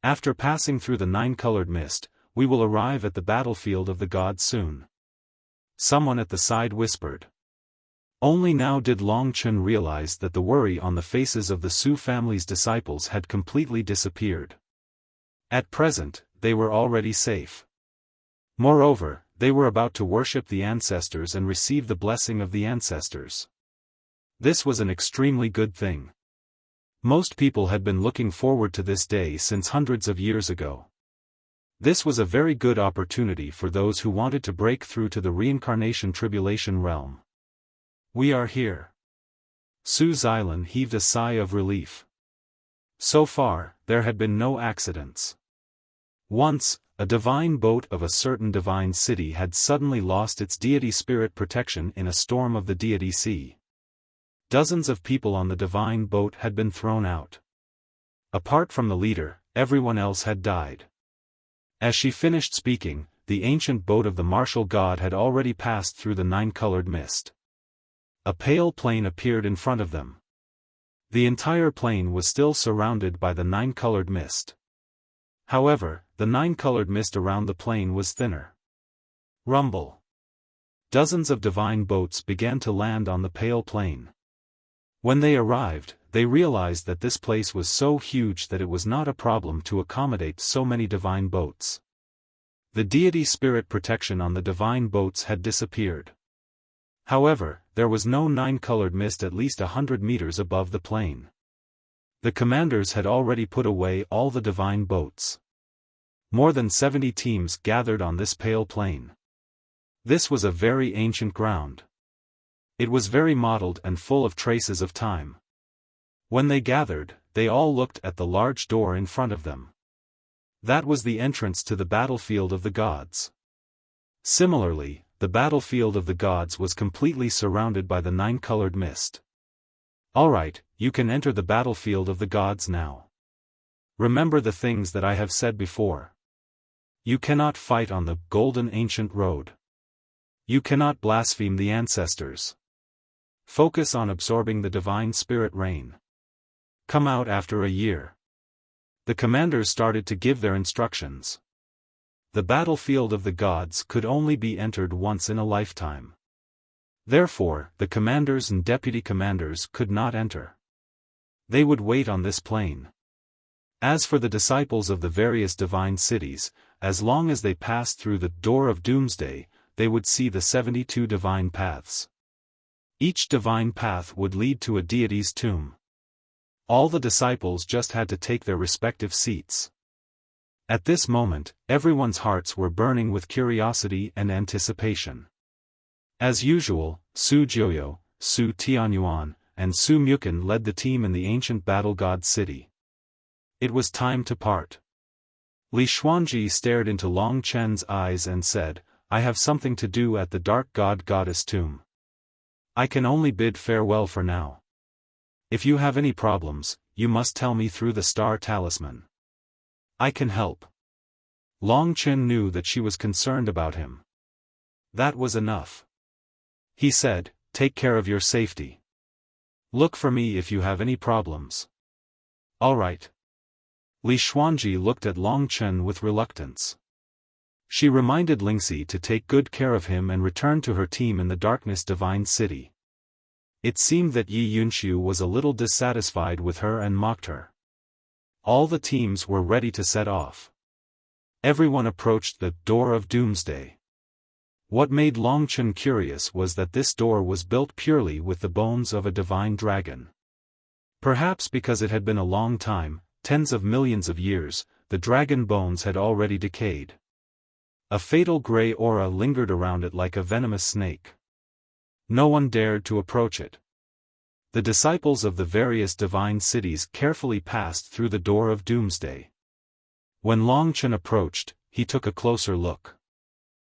After passing through the 9-colored mist, we will arrive at the battlefield of the gods soon. Someone at the side whispered. Only now did Long Chen realize that the worry on the faces of the Su family's disciples had completely disappeared. At present, they were already safe. Moreover, they were about to worship the ancestors and receive the blessing of the ancestors. This was an extremely good thing. Most people had been looking forward to this day since hundreds of years ago. This was a very good opportunity for those who wanted to break through to the reincarnation tribulation realm. We are here. Su Xilan heaved a sigh of relief. So far, there had been no accidents. Once, a divine boat of a certain divine city had suddenly lost its deity spirit protection in a storm of the deity sea. Dozens of people on the divine boat had been thrown out. Apart from the leader, everyone else had died. As she finished speaking, the ancient boat of the martial god had already passed through the 9-colored mist. A pale plain appeared in front of them. The entire plain was still surrounded by the 9-colored mist. However, the 9-colored mist around the plain was thinner. Rumble. Dozens of divine boats began to land on the pale plain. When they arrived, they realized that this place was so huge that it was not a problem to accommodate so many divine boats. The deity spirit protection on the divine boats had disappeared. However, there was no 9-colored mist at least 100 meters above the plain. The commanders had already put away all the divine boats. More than 70 teams gathered on this pale plain. This was a very ancient ground. It was very mottled and full of traces of time. When they gathered, they all looked at the large door in front of them. That was the entrance to the battlefield of the gods. Similarly, the battlefield of the gods was completely surrounded by the 9-colored mist. Alright, you can enter the battlefield of the gods now. Remember the things that I have said before. You cannot fight on the golden ancient road. You cannot blaspheme the ancestors. Focus on absorbing the divine spirit rain. Come out after a year. The commanders started to give their instructions. The battlefield of the gods could only be entered once in a lifetime. Therefore, the commanders and deputy commanders could not enter. They would wait on this plain. As for the disciples of the various divine cities, as long as they passed through the door of doomsday, they would see the 72 divine paths. Each divine path would lead to a deity's tomb. All the disciples just had to take their respective seats. At this moment, everyone's hearts were burning with curiosity and anticipation. As usual, Su Jiuyo, Su Tianyuan, and Su Mukan led the team in the ancient battle god city. It was time to part. Li Xuanji stared into Long Chen's eyes and said, I have something to do at the Dark God-Goddess tomb. I can only bid farewell for now. If you have any problems, you must tell me through the star talisman. I can help. Long Chen knew that she was concerned about him. That was enough. He said, take care of your safety. Look for me if you have any problems. All right. Li Xuanji looked at Long Chen with reluctance. She reminded Lingxi to take good care of him and return to her team in the Darkness Divine City. It seemed that Yi Yunxiu was a little dissatisfied with her and mocked her. All the teams were ready to set off. Everyone approached the Door of Doomsday. What made Long Chen curious was that this door was built purely with the bones of a divine dragon. Perhaps because it had been a long time, tens of millions of years, the dragon bones had already decayed. A fatal gray aura lingered around it like a venomous snake. No one dared to approach it. The disciples of the various divine cities carefully passed through the Door of Doomsday. When Long Chen approached, he took a closer look.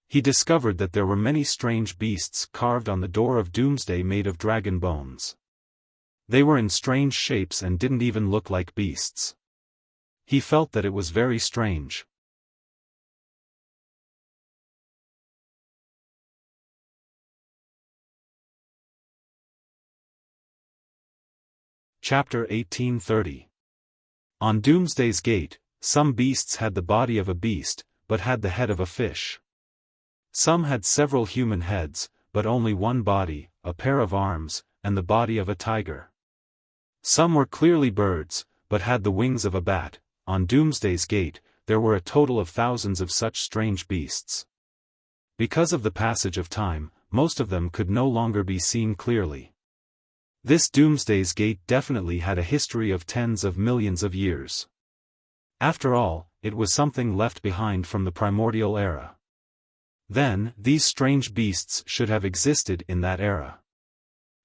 He discovered that there were many strange beasts carved on the Door of Doomsday made of dragon bones. They were in strange shapes and didn't even look like beasts. He felt that it was very strange. Chapter 1830. On Doomsday's Gate, some beasts had the body of a beast, but had the head of a fish. Some had several human heads, but only one body, a pair of arms, and the body of a tiger. Some were clearly birds, but had the wings of a bat. On Doomsday's Gate, there were a total of thousands of such strange beasts. Because of the passage of time, most of them could no longer be seen clearly. This Doomsday's Gate definitely had a history of tens of millions of years. After all, it was something left behind from the primordial era. Then, these strange beasts should have existed in that era.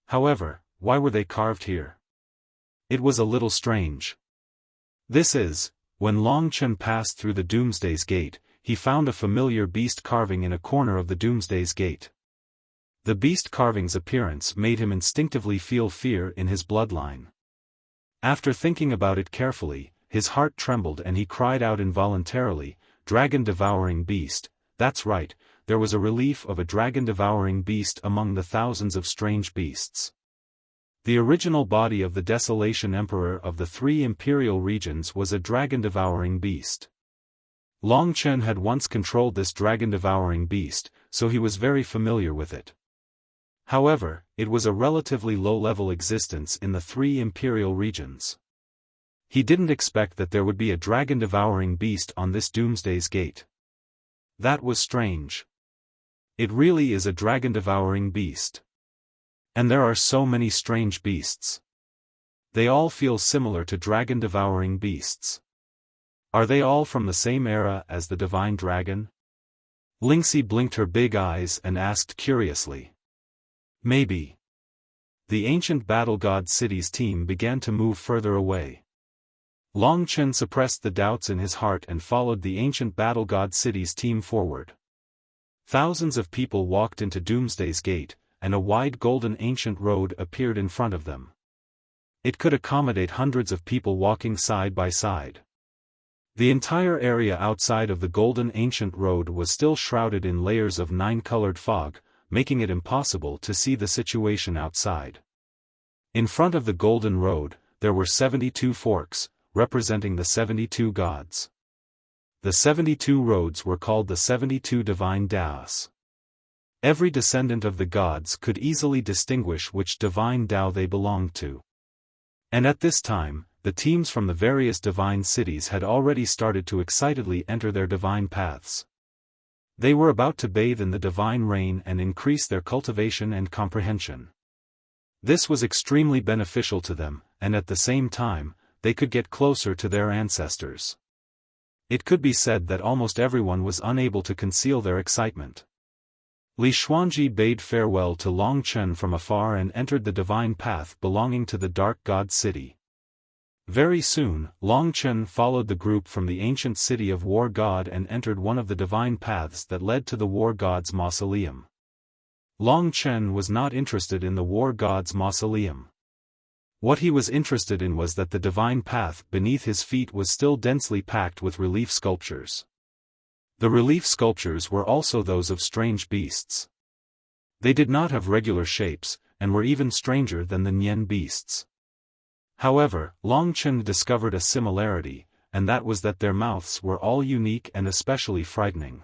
However, why were they carved here? It was a little strange. This is, when Long Chen passed through the Doomsday's Gate, he found a familiar beast carving in a corner of the Doomsday's Gate. The beast carving's appearance made him instinctively feel fear in his bloodline. After thinking about it carefully, his heart trembled and he cried out involuntarily, "Dragon-devouring beast." That's right, there was a relief of a dragon-devouring beast among the thousands of strange beasts. The original body of the Desolation Emperor of the three imperial regions was a dragon-devouring beast. Long Chen had once controlled this dragon-devouring beast, so he was very familiar with it. However, it was a relatively low-level existence in the three imperial regions. He didn't expect that there would be a dragon-devouring beast on this Doomsday's Gate. That was strange. It really is a dragon-devouring beast. And there are so many strange beasts. They all feel similar to dragon-devouring beasts. Are they all from the same era as the divine dragon? Lingxi blinked her big eyes and asked curiously. Maybe. The ancient battle god city's team began to move further away. Long Chen suppressed the doubts in his heart and followed the ancient battle god city's team forward. Thousands of people walked into Doomsday's Gate, and a wide golden ancient road appeared in front of them. It could accommodate hundreds of people walking side by side. The entire area outside of the golden ancient road was still shrouded in layers of nine-colored fog, making it impossible to see the situation outside. In front of the golden road, there were 72 forks, representing the 72 gods. The 72 roads were called the 72 divine Daos. Every descendant of the gods could easily distinguish which divine Dao they belonged to. And at this time, the teams from the various divine cities had already started to excitedly enter their divine paths. They were about to bathe in the divine rain and increase their cultivation and comprehension. This was extremely beneficial to them, and at the same time, they could get closer to their ancestors. It could be said that almost everyone was unable to conceal their excitement. Li Xuanji bade farewell to Long Chen from afar and entered the divine path belonging to the Dark God City. Very soon, Long Chen followed the group from the ancient city of War God and entered one of the divine paths that led to the War God's mausoleum. Long Chen was not interested in the War God's mausoleum. What he was interested in was that the divine path beneath his feet was still densely packed with relief sculptures. The relief sculptures were also those of strange beasts. They did not have regular shapes, and were even stranger than the Nian beasts. However, Long Chen discovered a similarity, and that was that their mouths were all unique and especially frightening.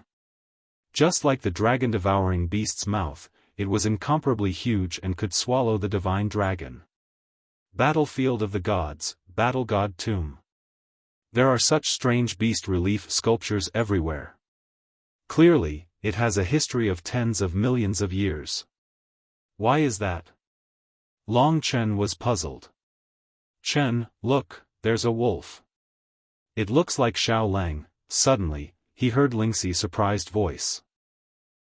Just like the dragon-devouring beast's mouth, it was incomparably huge and could swallow the divine dragon. Battlefield of the Gods, Battle God Tomb. There are such strange beast relief sculptures everywhere. Clearly, it has a history of tens of millions of years. Why is that? Long Chen was puzzled. Chen, look, there's a wolf. It looks like Xiao Lang. Suddenly, he heard Lingxi's surprised voice.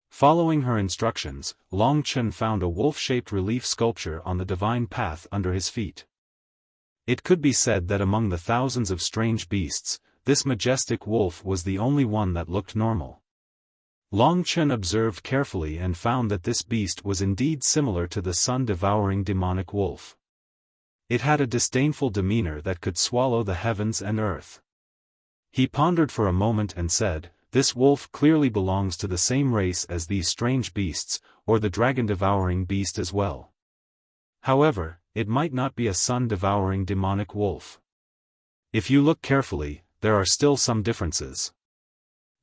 Following her instructions, Long Chen found a wolf-shaped relief sculpture on the divine path under his feet. It could be said that among the thousands of strange beasts, this majestic wolf was the only one that looked normal. Long Chen observed carefully and found that this beast was indeed similar to the sun-devouring demonic wolf. It had a disdainful demeanor that could swallow the heavens and earth. He pondered for a moment and said, "This wolf clearly belongs to the same race as these strange beasts, or the dragon-devouring beast as well. However, it might not be a sun-devouring demonic wolf. If you look carefully, there are still some differences."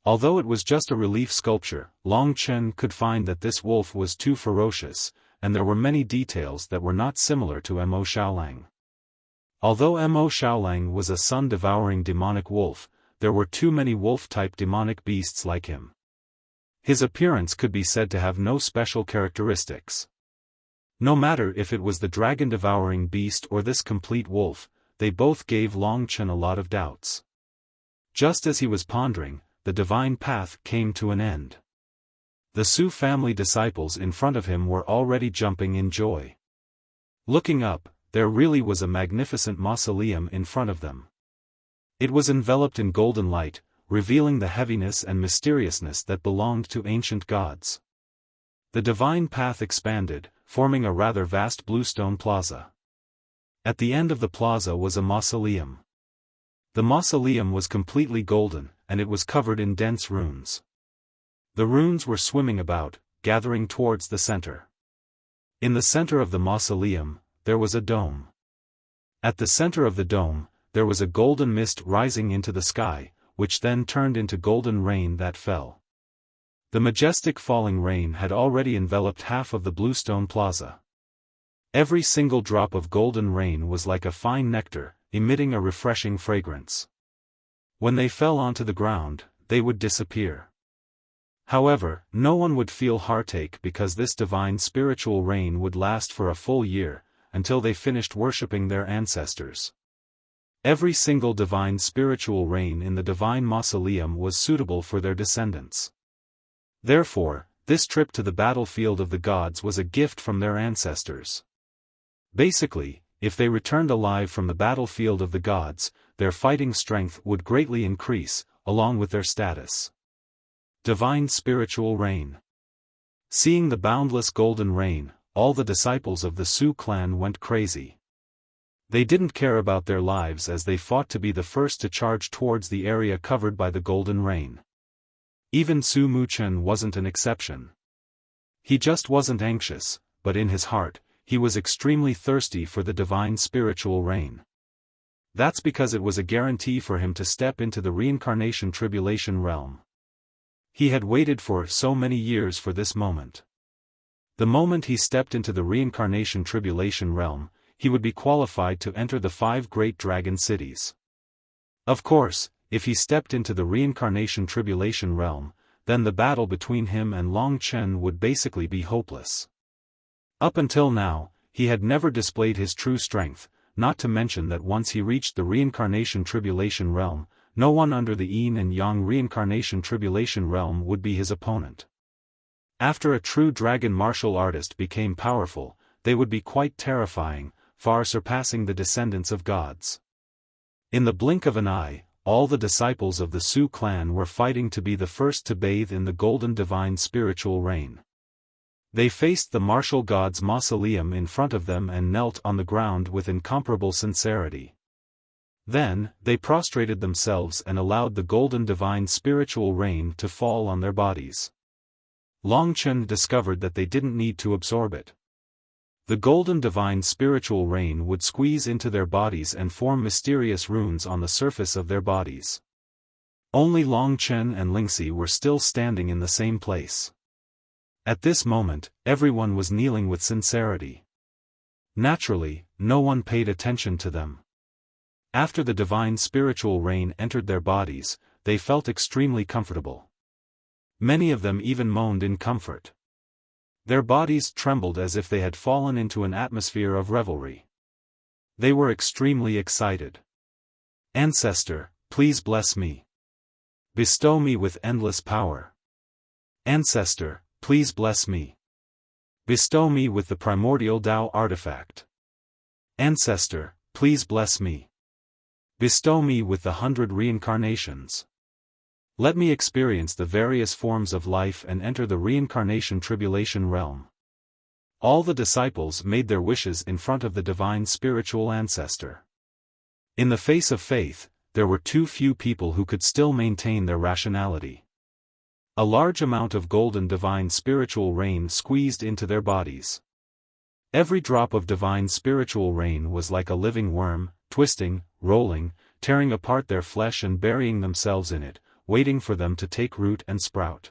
Although it was just a relief sculpture, Long Chen could find that this wolf was too ferocious, and there were many details that were not similar to Mo Xiaolang. Although Mo Xiaolang was a sun-devouring demonic wolf, there were too many wolf-type demonic beasts like him. His appearance could be said to have no special characteristics. No matter if it was the dragon-devouring beast or this complete wolf, they both gave Long Chen a lot of doubts. Just as he was pondering, the divine path came to an end. The Su family disciples in front of him were already jumping in joy. Looking up, there really was a magnificent mausoleum in front of them. It was enveloped in golden light, revealing the heaviness and mysteriousness that belonged to ancient gods. The divine path expanded, forming a rather vast bluestone plaza. At the end of the plaza was a mausoleum. The mausoleum was completely golden, and it was covered in dense runes. The runes were swimming about, gathering towards the center. In the center of the mausoleum, there was a dome. At the center of the dome, there was a golden mist rising into the sky, which then turned into golden rain that fell. The majestic falling rain had already enveloped half of the bluestone plaza. Every single drop of golden rain was like a fine nectar, emitting a refreshing fragrance. When they fell onto the ground, they would disappear. However, no one would feel heartache because this divine spiritual rain would last for a full year, until they finished worshipping their ancestors. Every single divine spiritual rain in the divine mausoleum was suitable for their descendants. Therefore, this trip to the battlefield of the gods was a gift from their ancestors. Basically, if they returned alive from the battlefield of the gods, their fighting strength would greatly increase, along with their status. Divine spiritual rain. Seeing the boundless golden rain, all the disciples of the Su clan went crazy. They didn't care about their lives as they fought to be the first to charge towards the area covered by the golden rain. Even Su Muchen wasn't an exception. He just wasn't anxious, but in his heart, he was extremely thirsty for the divine spiritual rain. That's because it was a guarantee for him to step into the reincarnation tribulation realm. He had waited for so many years for this moment. The moment he stepped into the reincarnation tribulation realm, he would be qualified to enter the 5 great dragon cities. Of course, if he stepped into the reincarnation tribulation realm, then the battle between him and Long Chen would basically be hopeless. Up until now, he had never displayed his true strength, not to mention that once he reached the reincarnation tribulation realm, no one under the Yin and Yang reincarnation tribulation realm would be his opponent. After a true dragon martial artist became powerful, they would be quite terrifying, far surpassing the descendants of gods. In the blink of an eye, all the disciples of the Su clan were fighting to be the first to bathe in the golden divine spiritual rain. They faced the martial god's mausoleum in front of them and knelt on the ground with incomparable sincerity. Then, they prostrated themselves and allowed the golden divine spiritual rain to fall on their bodies. Longchen discovered that they didn't need to absorb it. The golden divine spiritual rain would squeeze into their bodies and form mysterious runes on the surface of their bodies. Only Longchen and Lingxi were still standing in the same place. At this moment, everyone was kneeling with sincerity. Naturally, no one paid attention to them. After the divine spiritual rain entered their bodies, they felt extremely comfortable. Many of them even moaned in comfort. Their bodies trembled as if they had fallen into an atmosphere of revelry. They were extremely excited. Ancestor, please bless me. Bestow me with endless power. Ancestor, please bless me. Bestow me with the primordial Tao artifact. Ancestor, please bless me. Bestow me with the 100 reincarnations. Let me experience the various forms of life and enter the reincarnation tribulation realm. All the disciples made their wishes in front of the divine spiritual ancestor. In the face of faith, there were too few people who could still maintain their rationality. A large amount of golden divine spiritual rain squeezed into their bodies. Every drop of divine spiritual rain was like a living worm, twisting, rolling, tearing apart their flesh and burying themselves in it, waiting for them to take root and sprout.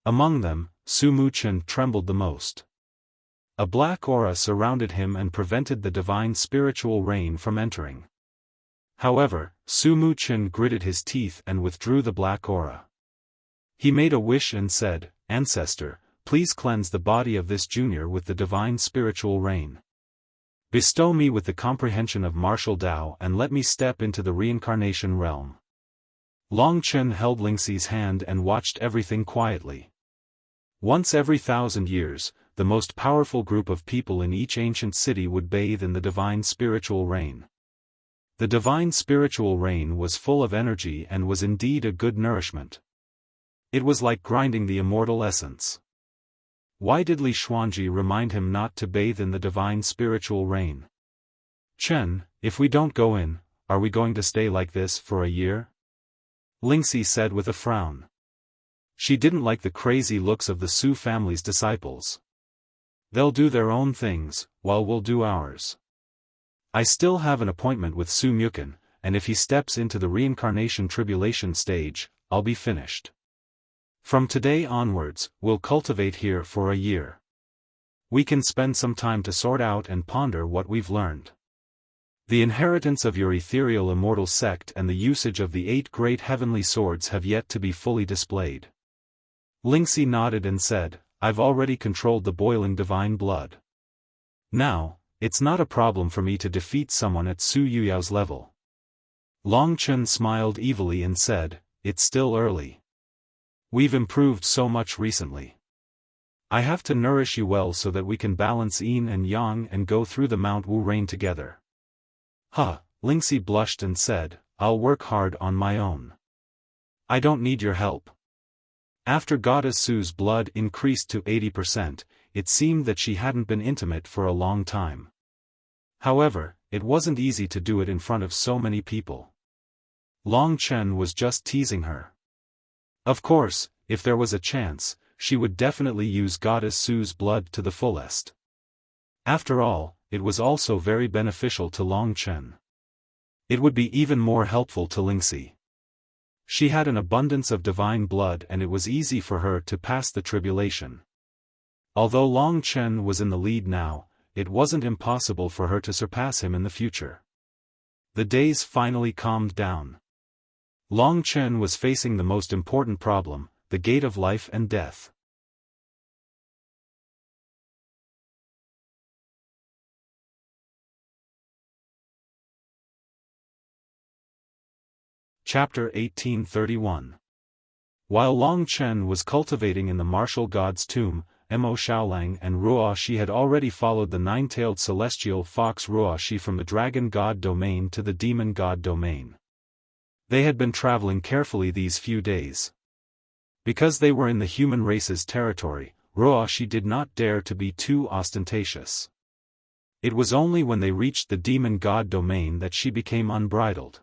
Among them, Su Muchen trembled the most. A black aura surrounded him and prevented the divine spiritual rain from entering. However, Su Muchen gritted his teeth and withdrew the black aura. He made a wish and said, Ancestor, please cleanse the body of this junior with the divine spiritual rain. Bestow me with the comprehension of martial Tao and let me step into the reincarnation realm. Longchen held Lingxi's hand and watched everything quietly. Once every 1,000 years, the most powerful group of people in each ancient city would bathe in the divine spiritual rain. The divine spiritual rain was full of energy and was indeed a good nourishment. It was like grinding the immortal essence. Why did Li Xuanji remind him not to bathe in the divine spiritual rain? Chen, if we don't go in, are we going to stay like this for a year? Lingxi said with a frown. She didn't like the crazy looks of the Su family's disciples. They'll do their own things, while we'll do ours. I still have an appointment with Su Muchen, and if he steps into the reincarnation tribulation stage, I'll be finished. From today onwards, we'll cultivate here for a year. We can spend some time to sort out and ponder what we've learned. The inheritance of your ethereal immortal sect and the usage of the 8 great heavenly swords have yet to be fully displayed. Lingxi nodded and said, I've already controlled the boiling divine blood. Now, it's not a problem for me to defeat someone at Su Yuyao's level. Longchen smiled evilly and said, it's still early. We've improved so much recently. I have to nourish you well so that we can balance yin and yang and go through the Mount Wu Rain together. Lingxi blushed and said, I'll work hard on my own. I don't need your help. After Goddess Su's blood increased to 80%, it seemed that she hadn't been intimate for a long time. However, it wasn't easy to do it in front of so many people. Longchen was just teasing her. Of course, if there was a chance, she would definitely use Goddess Su's blood to the fullest. After all, it was also very beneficial to Longchen. It would be even more helpful to Lingxi. She had an abundance of divine blood and it was easy for her to pass the tribulation. Although Longchen was in the lead now, it wasn't impossible for her to surpass him in the future. The days finally calmed down. Longchen was facing the most important problem, the gate of life and death. Chapter 1831. While Longchen was cultivating in the martial god's tomb, Mo Xiaolang and Ruoxi had already followed the nine-tailed celestial fox Ruoxi from the dragon god domain to the demon god domain. They had been traveling carefully these few days. Because they were in the human race's territory, Ruoxi did not dare to be too ostentatious. It was only when they reached the demon god domain that she became unbridled.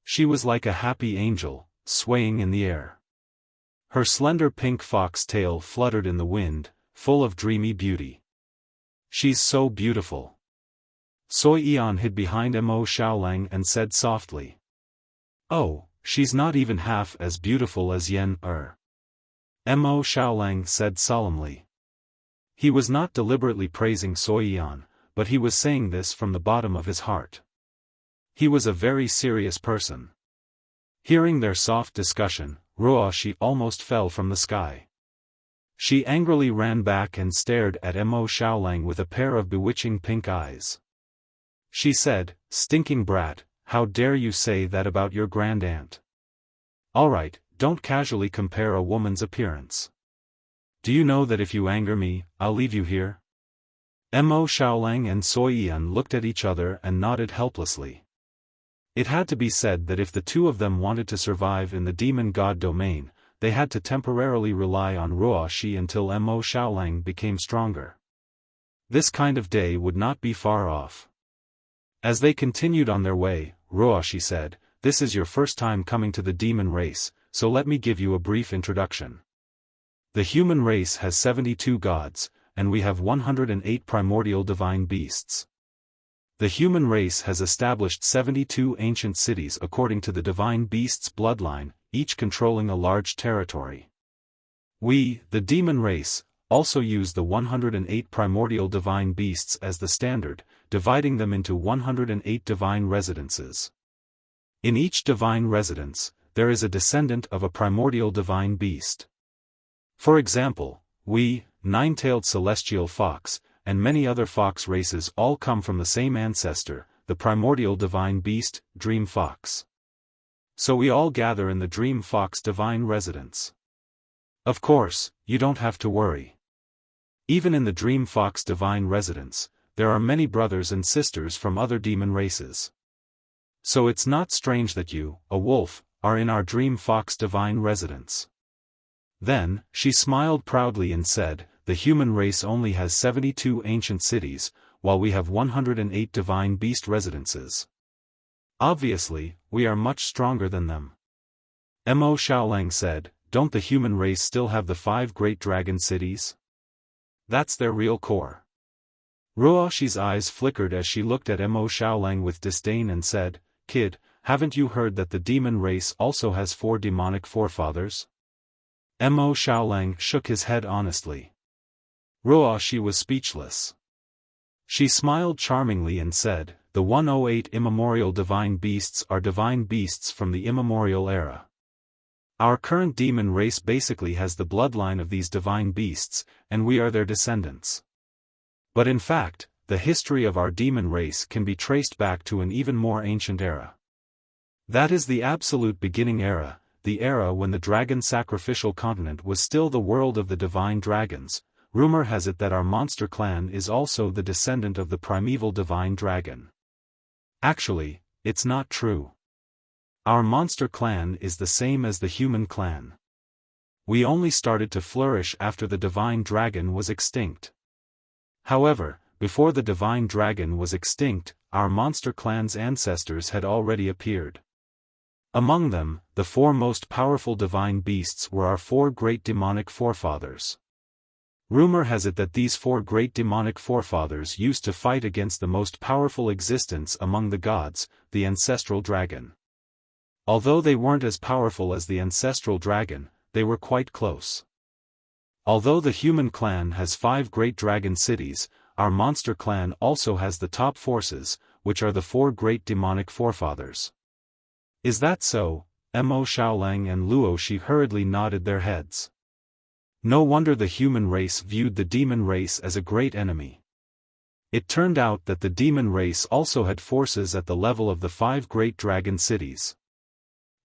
She was like a happy angel, swaying in the air. Her slender pink fox tail fluttered in the wind, full of dreamy beauty. "She's so beautiful." Sui Yan hid behind Mo Xiaolang and said softly. "Oh, she's not even half as beautiful as Yen Er." Mo Xiaolang said solemnly. He was not deliberately praising Sui Yan, but he was saying this from the bottom of his heart. He was a very serious person. Hearing their soft discussion, Ruoxi almost fell from the sky. She angrily ran back and stared at Mo Xiaolang with a pair of bewitching pink eyes. She said, "Stinking brat, how dare you say that about your grand aunt? Alright, don't casually compare a woman's appearance. Do you know that if you anger me, I'll leave you here?" Mo Xiaolang and Sui Yan looked at each other and nodded helplessly. It had to be said that if the two of them wanted to survive in the demon god domain, they had to temporarily rely on Ruoxi until Mo Xiaolang became stronger. This kind of day would not be far off. As they continued on their way, Ruoxi said, "This is your first time coming to the demon race, so let me give you a brief introduction. The human race has 72 gods, and we have 108 primordial divine beasts. The human race has established 72 ancient cities according to the divine beast's bloodline, each controlling a large territory. We, the demon race, also use the 108 primordial divine beasts as the standard, dividing them into 108 divine residences. In each divine residence, there is a descendant of a primordial divine beast. For example, we, nine-tailed celestial fox, and many other fox races all come from the same ancestor, the primordial divine beast, Dream Fox. So we all gather in the Dream Fox divine residence. Of course, you don't have to worry. Even in the Dream Fox divine residence, there are many brothers and sisters from other demon races. So it's not strange that you, a wolf, are in our Dream Fox divine residence." Then, she smiled proudly and said, "The human race only has 72 ancient cities, while we have 108 divine beast residences. Obviously, we are much stronger than them." Mo Xiaolang said, "Don't the human race still have the 5 great dragon cities? That's their real core." Ruoxi's eyes flickered as she looked at Mo Xiaolang with disdain and said, "Kid, haven't you heard that the demon race also has 4 demonic forefathers?" Mo Xiaolang shook his head honestly. Ruoxi was speechless. She smiled charmingly and said, "The 108 immemorial divine beasts are divine beasts from the immemorial era. Our current demon race basically has the bloodline of these divine beasts, and we are their descendants. But in fact, the history of our demon race can be traced back to an even more ancient era. That is the absolute beginning era, the era when the dragon sacrificial continent was still the world of the divine dragons. Rumor has it that our monster clan is also the descendant of the primeval divine dragon. Actually, it's not true. Our monster clan is the same as the human clan. We only started to flourish after the divine dragon was extinct. However, before the divine dragon was extinct, our monster clan's ancestors had already appeared. Among them, the 4 most powerful divine beasts were our 4 great demonic forefathers. Rumor has it that these 4 great demonic forefathers used to fight against the most powerful existence among the gods, the ancestral dragon. Although they weren't as powerful as the ancestral dragon, they were quite close. Although the human clan has 5 great dragon cities, our monster clan also has the top forces, which are the 4 great demonic forefathers. Is that so? Mo Xiaolang and Luoxi hurriedly nodded their heads. No wonder the human race viewed the demon race as a great enemy. It turned out that the demon race also had forces at the level of the 5 great dragon cities.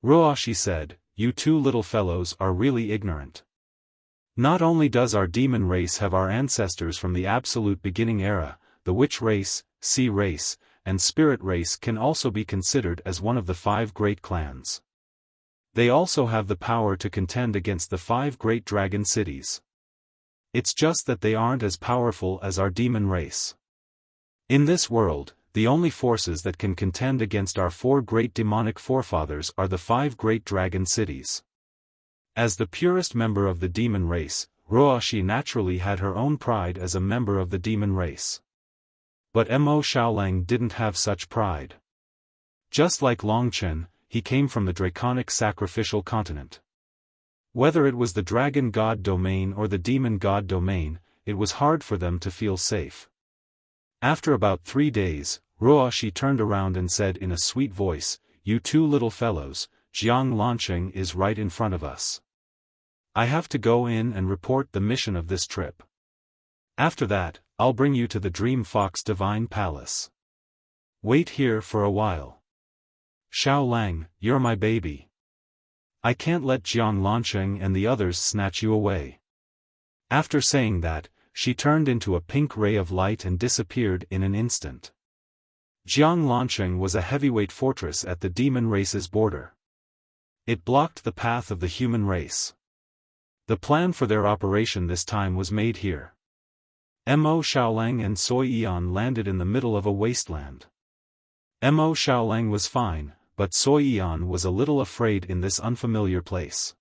Ruoxi said, "You 2 little fellows are really ignorant. Not only does our demon race have our ancestors from the absolute beginning era, the witch race, sea race, and spirit race can also be considered as one of the 5 great clans. They also have the power to contend against the 5 great dragon cities. It's just that they aren't as powerful as our demon race. In this world, the only forces that can contend against our 4 great demonic forefathers are the 5 great dragon cities. As the purest member of the demon race, Ruoxi naturally had her own pride as a member of the demon race. But Mo Xiaolang didn't have such pride. Just like Longchen, he came from the draconic sacrificial continent. Whether it was the dragon god domain or the demon god domain, it was hard for them to feel safe. After about 3 days, Ruoxi turned around and said in a sweet voice, "You 2 little fellows, Jiang Lanqing is right in front of us. I have to go in and report the mission of this trip. After that, I'll bring you to the Dream Fox Divine Palace. Wait here for a while. Xiaolang, you're my baby. I can't let Jiang Lanqing and the others snatch you away." After saying that, she turned into a pink ray of light and disappeared in an instant. Jiang Lanqing was a heavyweight fortress at the demon race's border. It blocked the path of the human race. The plan for their operation this time was made here. Mo Xiaolang and Sui Yan landed in the middle of a wasteland. Mo Xiaolang was fine, but Sui Yan was a little afraid in this unfamiliar place.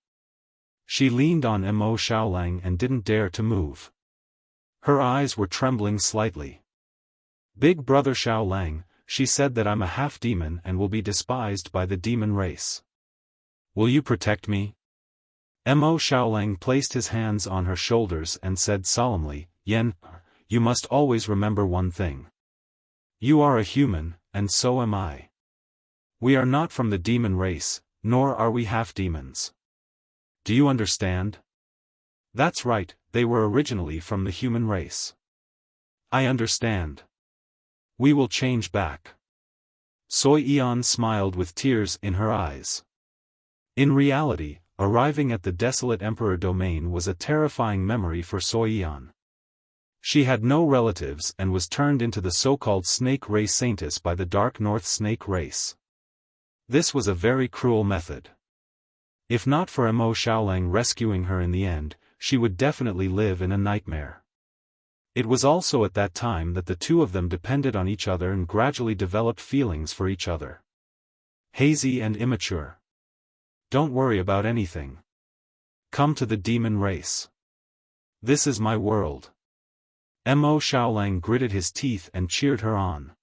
She leaned on Mo Xiaolang and didn't dare to move. Her eyes were trembling slightly. "Big brother Xiaolang," she said, "that I'm a half-demon and will be despised by the demon race. Will you protect me?" Mo Xiaolang placed his hands on her shoulders and said solemnly, "Yan, you must always remember one thing. You are a human, and so am I. We are not from the demon race, nor are we half-demons. Do you understand?" "That's right, they were originally from the human race." "I understand. We will change back." Sui Yan smiled with tears in her eyes. In reality, arriving at the desolate Emperor domain was a terrifying memory for Sui Yan. She had no relatives and was turned into the so-called snake race saintess by the Dark North snake race. This was a very cruel method. If not for Mo Xiaolang rescuing her in the end, she would definitely live in a nightmare. It was also at that time that the 2 of them depended on each other and gradually developed feelings for each other. Hazy and immature. "Don't worry about anything. Come to the demon race. This is my world." Mo Xiaolang gritted his teeth and cheered her on.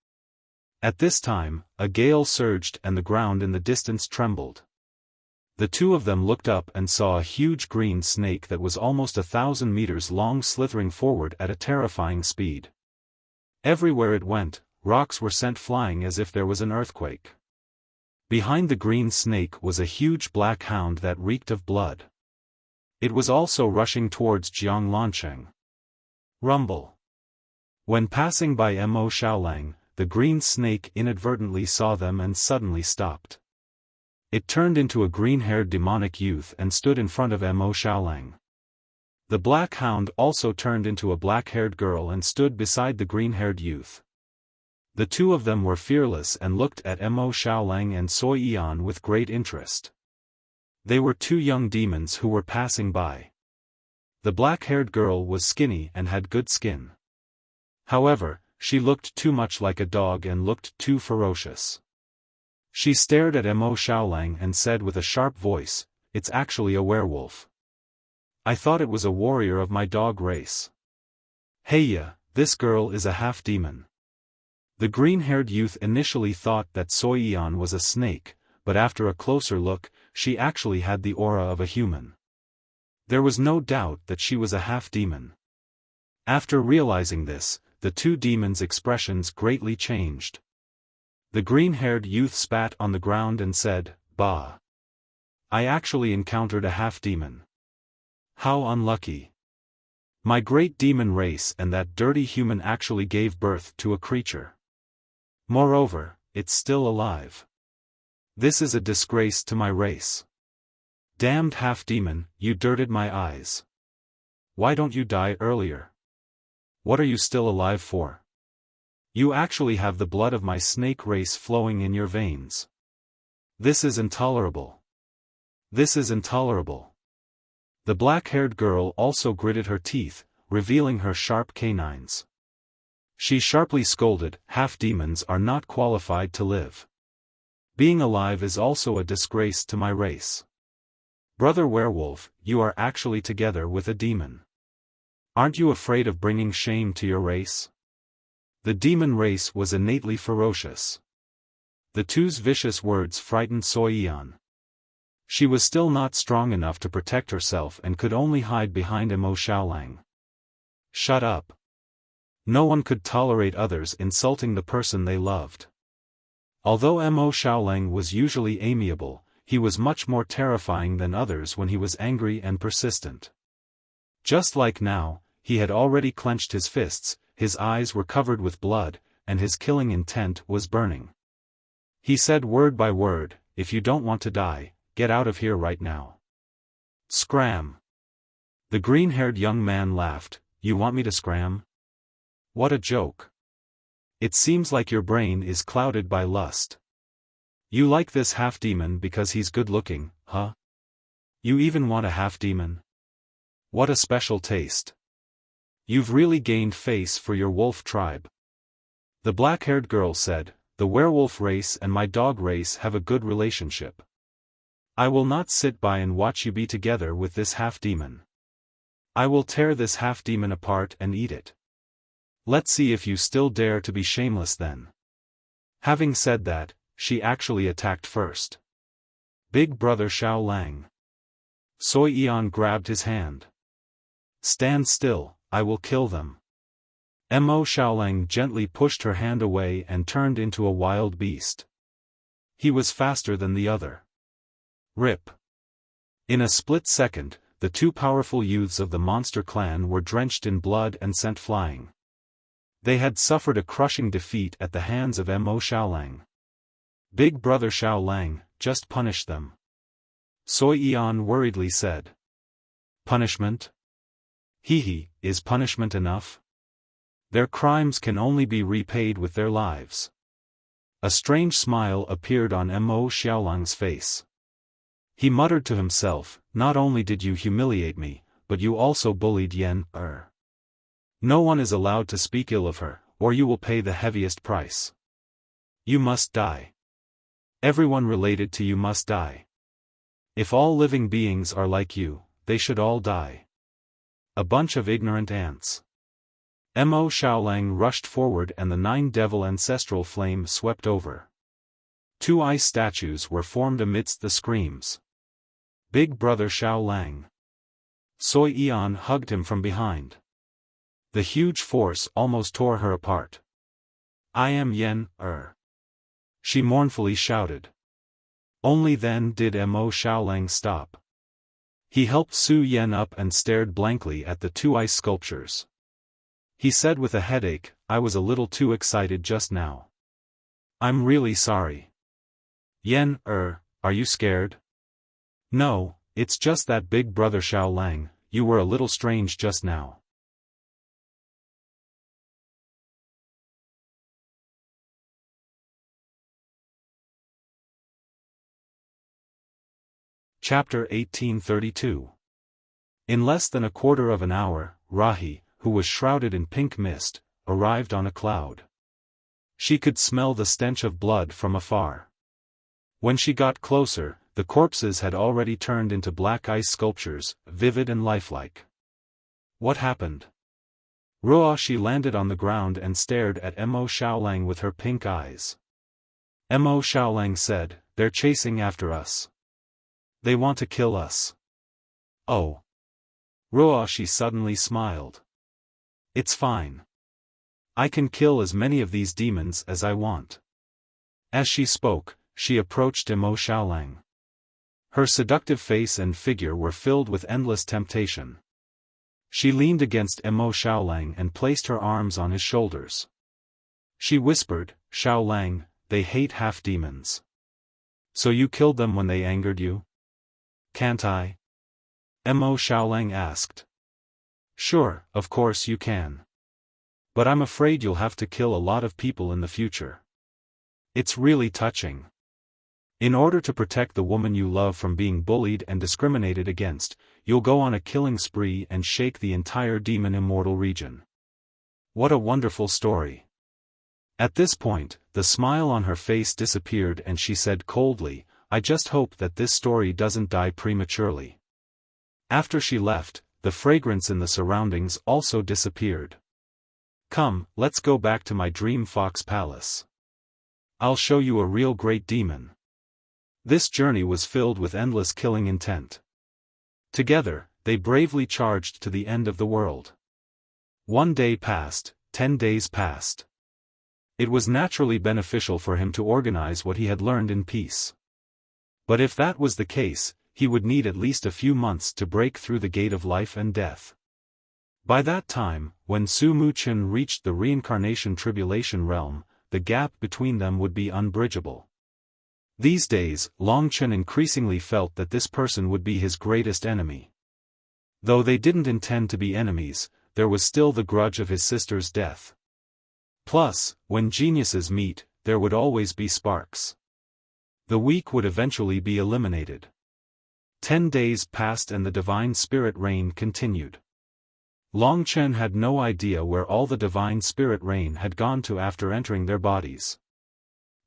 At this time, a gale surged and the ground in the distance trembled. The 2 of them looked up and saw a huge green snake that was almost 1,000 meters long slithering forward at a terrifying speed. Everywhere it went, rocks were sent flying as if there was an earthquake. Behind the green snake was a huge black hound that reeked of blood. It was also rushing towards Jiang Lanqing. Rumble. When passing by Mo Xiaolang, the green snake inadvertently saw them and suddenly stopped. It turned into a green-haired demonic youth and stood in front of Mo Xiaolang. The black hound also turned into a black-haired girl and stood beside the green-haired youth. The 2 of them were fearless and looked at Mo Xiaolang and Sui Yan with great interest. They were 2 young demons who were passing by. The black-haired girl was skinny and had good skin. However, she looked too much like a dog and looked too ferocious. She stared at Mo Xiaolang and said with a sharp voice, "It's actually a werewolf. I thought it was a warrior of my dog race. Heya, this girl is a half-demon." The green-haired youth initially thought that Sui Yan was a snake, but after a closer look, she actually had the aura of a human. There was no doubt that she was a half-demon. After realizing this, the 2 demons' expressions greatly changed. The green-haired youth spat on the ground and said, "Bah! I actually encountered a half-demon. How unlucky. My great demon race and that dirty human actually gave birth to a creature. Moreover, it's still alive. This is a disgrace to my race. Damned half-demon, you dirted my eyes." Why don't you die earlier? What are you still alive for? You actually have the blood of my snake race flowing in your veins. This is intolerable. This is intolerable. The black-haired girl also gritted her teeth, revealing her sharp canines. She sharply scolded, half-demons are not qualified to live. Being alive is also a disgrace to my race. Brother werewolf, you are actually together with a demon. Aren't you afraid of bringing shame to your race? The demon race was innately ferocious. The two's vicious words frightened Soyan. She was still not strong enough to protect herself and could only hide behind Mo Xiaolang. Shut up. No one could tolerate others insulting the person they loved. Although Mo Xiaolang was usually amiable, he was much more terrifying than others when he was angry and persistent. Just like now, he had already clenched his fists, his eyes were covered with blood, and his killing intent was burning. He said word by word, if you don't want to die, get out of here right now. Scram. The green-haired young man laughed, you want me to scram? What a joke. It seems like your brain is clouded by lust. You like this half-demon because he's good-looking, huh? You even want a half-demon? What a special taste. You've really gained face for your wolf tribe. The black-haired girl said, the werewolf race and my dog race have a good relationship. I will not sit by and watch you be together with this half-demon. I will tear this half-demon apart and eat it. Let's see if you still dare to be shameless then. Having said that, she actually attacked first. Big Brother Xiaolang. Soyan grabbed his hand. Stand still, I will kill them. Mo Xiaolang gently pushed her hand away and turned into a wild beast. He was faster than the other. Rip. In a split second, the two powerful youths of the monster clan were drenched in blood and sent flying. They had suffered a crushing defeat at the hands of Mo Xiaolang. Big Brother Xiaolang, just punish them. Soyan worriedly said. Punishment? Hehe, is punishment enough? Their crimes can only be repaid with their lives. A strange smile appeared on Mo Xiaolang's face. He muttered to himself, not only did you humiliate me, but you also bullied Yen. No one is allowed to speak ill of her, or you will pay the heaviest price. You must die. Everyone related to you must die. If all living beings are like you, they should all die. A bunch of ignorant ants. Mo Xiaolang rushed forward and the 9 devil ancestral flame swept over. 2 ice statues were formed amidst the screams. Big Brother Xiaolang. Soyan hugged him from behind. The huge force almost tore her apart. I am Yen. She mournfully shouted. Only then did Mo Xiaolang stop. He helped Su Yen up and stared blankly at the 2 ice sculptures. He said with a headache, I was a little too excited just now. I'm really sorry. Yen, are you scared? No, it's just that Big Brother Xiaolang, you were a little strange just now. Chapter 1832. In less than a quarter of an hour, Rahi, who was shrouded in pink mist, arrived on a cloud. She could smell the stench of blood from afar. When she got closer, the corpses had already turned into black ice sculptures, vivid and lifelike. What happened? She landed on the ground and stared at Mo Xiaolang with her pink eyes. Mo Xiaolang said, they're chasing after us. They want to kill us. Oh. She suddenly smiled. It's fine. I can kill as many of these demons as I want. As she spoke, she approached Mo Xiaolang. Her seductive face and figure were filled with endless temptation. She leaned against Mo Xiaolang and placed her arms on his shoulders. She whispered, Xiaolang, they hate half-demons. So you killed them when they angered you? Can't I? Mo Xiaolang asked. Sure, of course you can. But I'm afraid you'll have to kill a lot of people in the future. It's really touching. In order to protect the woman you love from being bullied and discriminated against, you'll go on a killing spree and shake the entire demon immortal region. What a wonderful story. At this point, the smile on her face disappeared and she said coldly, I just hope that this story doesn't die prematurely. After she left, the fragrance in the surroundings also disappeared. Come, let's go back to my dream fox palace. I'll show you a real great demon. This journey was filled with endless killing intent. Together, they bravely charged to the end of the world. 1 day passed, 10 days passed. It was naturally beneficial for him to organize what he had learned in peace. But if that was the case, he would need at least a few months to break through the gate of life and death. By that time, when Su Muchen reached the reincarnation tribulation realm, the gap between them would be unbridgeable. These days, Long Chen increasingly felt that this person would be his greatest enemy. Though they didn't intend to be enemies, there was still the grudge of his sister's death. Plus, when geniuses meet, there would always be sparks. The weak would eventually be eliminated. 10 days passed and the divine spirit reign continued. Long Chen had no idea where all the divine spirit reign had gone to after entering their bodies.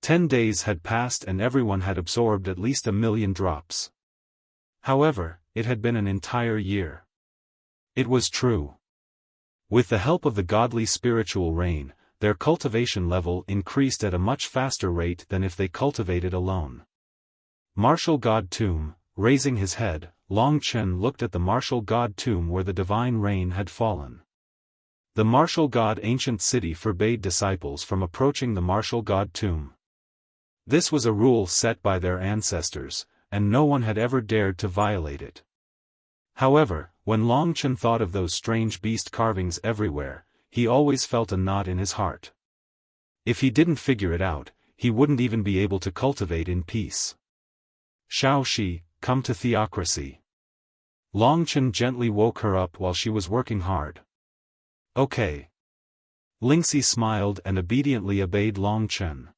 10 days had passed and everyone had absorbed at least 1,000,000 drops. However, it had been an entire year. It was true. With the help of the godly spiritual reign, their cultivation level increased at a much faster rate than if they cultivated alone. Martial God Tomb, raising his head, Long Chen looked at the martial god tomb where the divine rain had fallen. The martial god ancient city forbade disciples from approaching the martial god tomb. This was a rule set by their ancestors, and no one had ever dared to violate it. However, when Long Chen thought of those strange beast carvings everywhere, he always felt a knot in his heart. If he didn't figure it out, he wouldn't even be able to cultivate in peace. Xiaoshi, come to theocracy. Long Chen gently woke her up while she was working hard. Okay. Lingxi smiled and obediently obeyed Long Chen.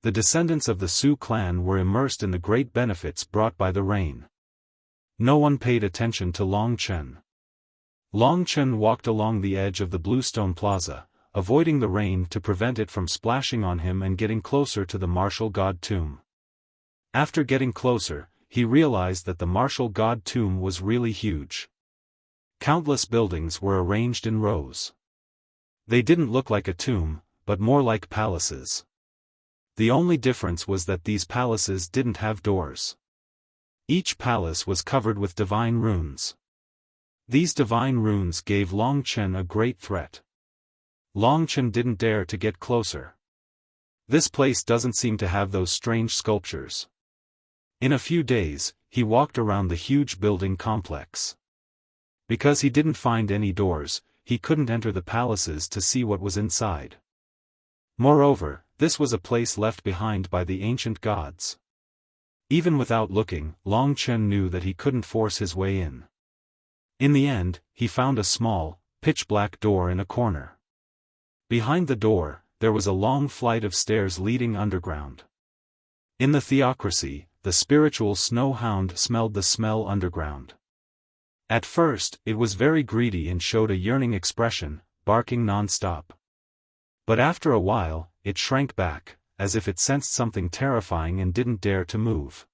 The descendants of the Su clan were immersed in the great benefits brought by the rain. No one paid attention to Long Chen. Long Chen walked along the edge of the Bluestone Plaza, avoiding the rain to prevent it from splashing on him and getting closer to the martial god tomb. After getting closer, he realized that the martial god tomb was really huge. Countless buildings were arranged in rows. They didn't look like a tomb, but more like palaces. The only difference was that these palaces didn't have doors. Each palace was covered with divine runes. These divine runes gave Long Chen a great threat. Long Chen didn't dare to get closer. This place doesn't seem to have those strange sculptures. In a few days, he walked around the huge building complex. Because he didn't find any doors, he couldn't enter the palaces to see what was inside. Moreover, this was a place left behind by the ancient gods. Even without looking, Long Chen knew that he couldn't force his way in. In the end, he found a small, pitch-black door in a corner. Behind the door, there was a long flight of stairs leading underground. In the theocracy, the spiritual snow hound smelled the smell underground. At first, it was very greedy and showed a yearning expression, barking non-stop. But after a while, it shrank back, as if it sensed something terrifying and didn't dare to move.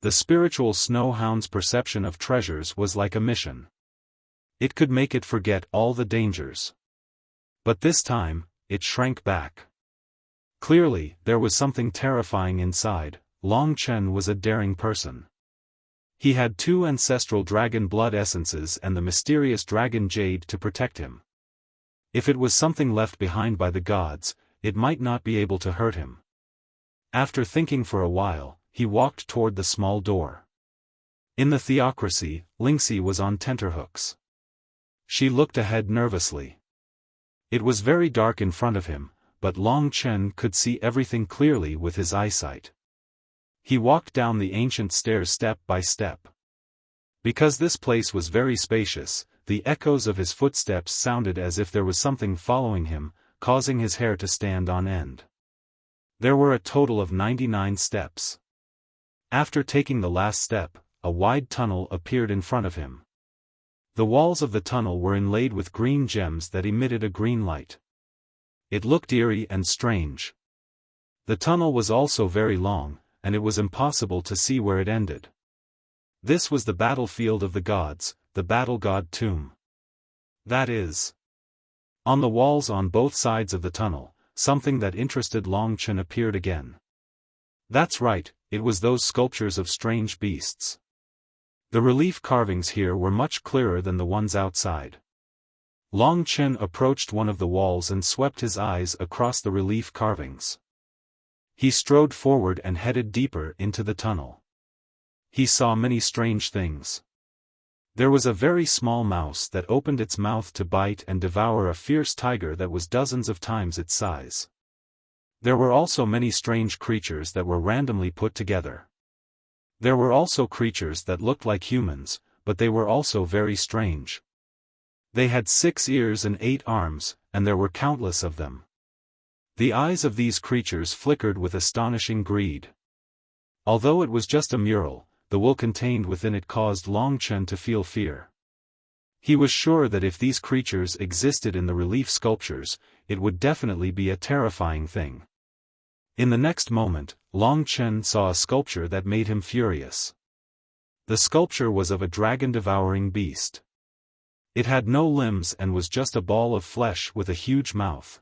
The spiritual snow hound's perception of treasures was like a mission. It could make it forget all the dangers. But this time, it shrank back. Clearly, there was something terrifying inside. Long Chen was a daring person. He had 2 ancestral dragon blood essences and the mysterious dragon jade to protect him. If it was something left behind by the gods, it might not be able to hurt him. After thinking for a while, he walked toward the small door. In the theocracy, Lingxi was on tenterhooks. She looked ahead nervously. It was very dark in front of him, but Long Chen could see everything clearly with his eyesight. He walked down the ancient stairs step by step. Because this place was very spacious, the echoes of his footsteps sounded as if there was something following him, causing his hair to stand on end. There were a total of 99 steps. After taking the last step, a wide tunnel appeared in front of him. The walls of the tunnel were inlaid with green gems that emitted a green light. It looked eerie and strange. The tunnel was also very long, and it was impossible to see where it ended. This was the battlefield of the gods, the battle god tomb. That is. On the walls on both sides of the tunnel, something that interested Long Chen appeared again. That's right, it was those sculptures of strange beasts. The relief carvings here were much clearer than the ones outside. Long Chen approached one of the walls and swept his eyes across the relief carvings. He strode forward and headed deeper into the tunnel. He saw many strange things. There was a very small mouse that opened its mouth to bite and devour a fierce tiger that was dozens of times its size. There were also many strange creatures that were randomly put together. There were also creatures that looked like humans, but they were also very strange. They had 6 ears and 8 arms, and there were countless of them. The eyes of these creatures flickered with astonishing greed. Although it was just a mural, the will contained within it caused Long Chen to feel fear. He was sure that if these creatures existed in the relief sculptures, it would definitely be a terrifying thing. In the next moment, Long Chen saw a sculpture that made him furious. The sculpture was of a dragon-devouring beast. It had no limbs and was just a ball of flesh with a huge mouth.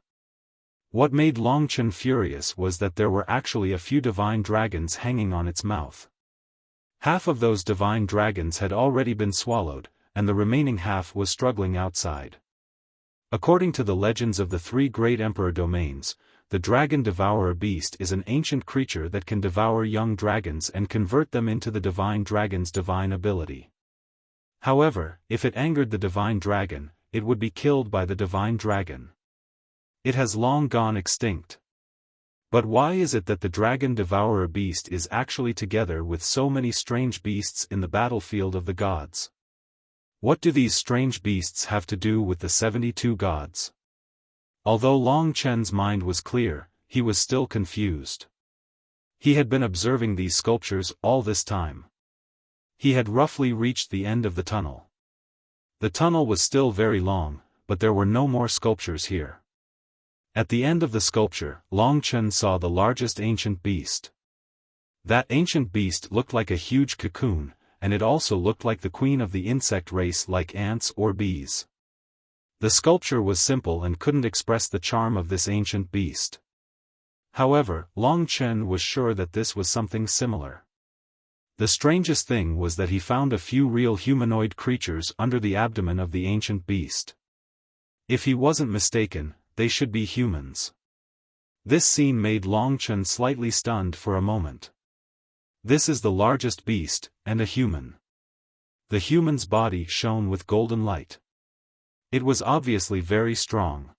What made Long Chen furious was that there were actually a few divine dragons hanging on its mouth. Half of those divine dragons had already been swallowed, and the remaining half was struggling outside. According to the legends of the 3 great emperor domains, the dragon devourer beast is an ancient creature that can devour young dragons and convert them into the divine dragon's divine ability. However, if it angered the divine dragon, it would be killed by the divine dragon. It has long gone extinct. But why is it that the dragon devourer beast is actually together with so many strange beasts in the battlefield of the gods? What do these strange beasts have to do with the 72 gods? Although Long Chen's mind was clear, he was still confused. He had been observing these sculptures all this time. He had roughly reached the end of the tunnel. The tunnel was still very long, but there were no more sculptures here. At the end of the sculpture, Long Chen saw the largest ancient beast. That ancient beast looked like a huge cocoon, and it also looked like the queen of the insect race like ants or bees. The sculpture was simple and couldn't express the charm of this ancient beast. However, Long Chen was sure that this was something similar. The strangest thing was that he found a few real humanoid creatures under the abdomen of the ancient beast. If he wasn't mistaken, they should be humans. This scene made Long Chen slightly stunned for a moment. This is the largest beast, and a human. The human's body shone with golden light. It was obviously very strong.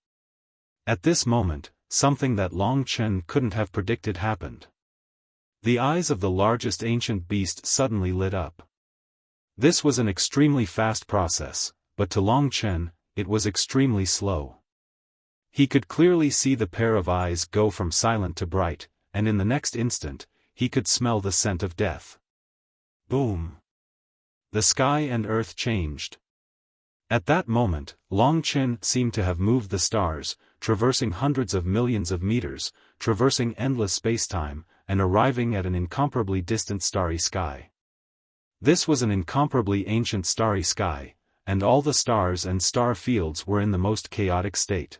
At this moment, something that Long Chen couldn't have predicted happened. The eyes of the largest ancient beast suddenly lit up. This was an extremely fast process, but to Long Chen, it was extremely slow. He could clearly see the pair of eyes go from silent to bright, and in the next instant, he could smell the scent of death. Boom! The sky and earth changed. At that moment, Long Chen seemed to have moved the stars, traversing hundreds of millions of meters, traversing endless spacetime, and arriving at an incomparably distant starry sky. This was an incomparably ancient starry sky, and all the stars and star fields were in the most chaotic state.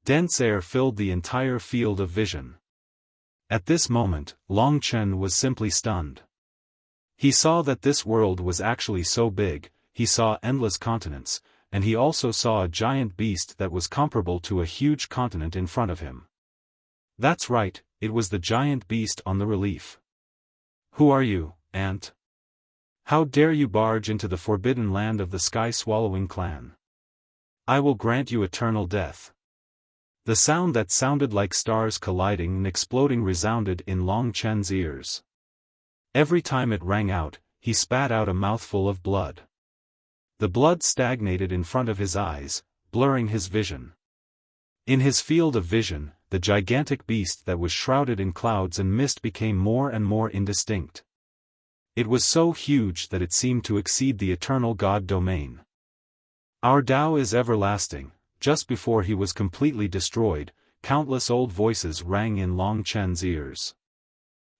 Dense air filled the entire field of vision. At this moment, Long Chen was simply stunned. He saw that this world was actually so big. He saw endless continents, and he also saw a giant beast that was comparable to a huge continent in front of him. That's right, it was the giant beast on the relief. Who are you, Ant? How dare you barge into the forbidden land of the sky-swallowing clan? I will grant you eternal death. The sound that sounded like stars colliding and exploding resounded in Long Chen's ears. Every time it rang out, he spat out a mouthful of blood. The blood stagnated in front of his eyes, blurring his vision. In his field of vision, the gigantic beast that was shrouded in clouds and mist became more and more indistinct. It was so huge that it seemed to exceed the eternal God domain. Our Tao is everlasting. Just before he was completely destroyed, countless old voices rang in Long Chen's ears.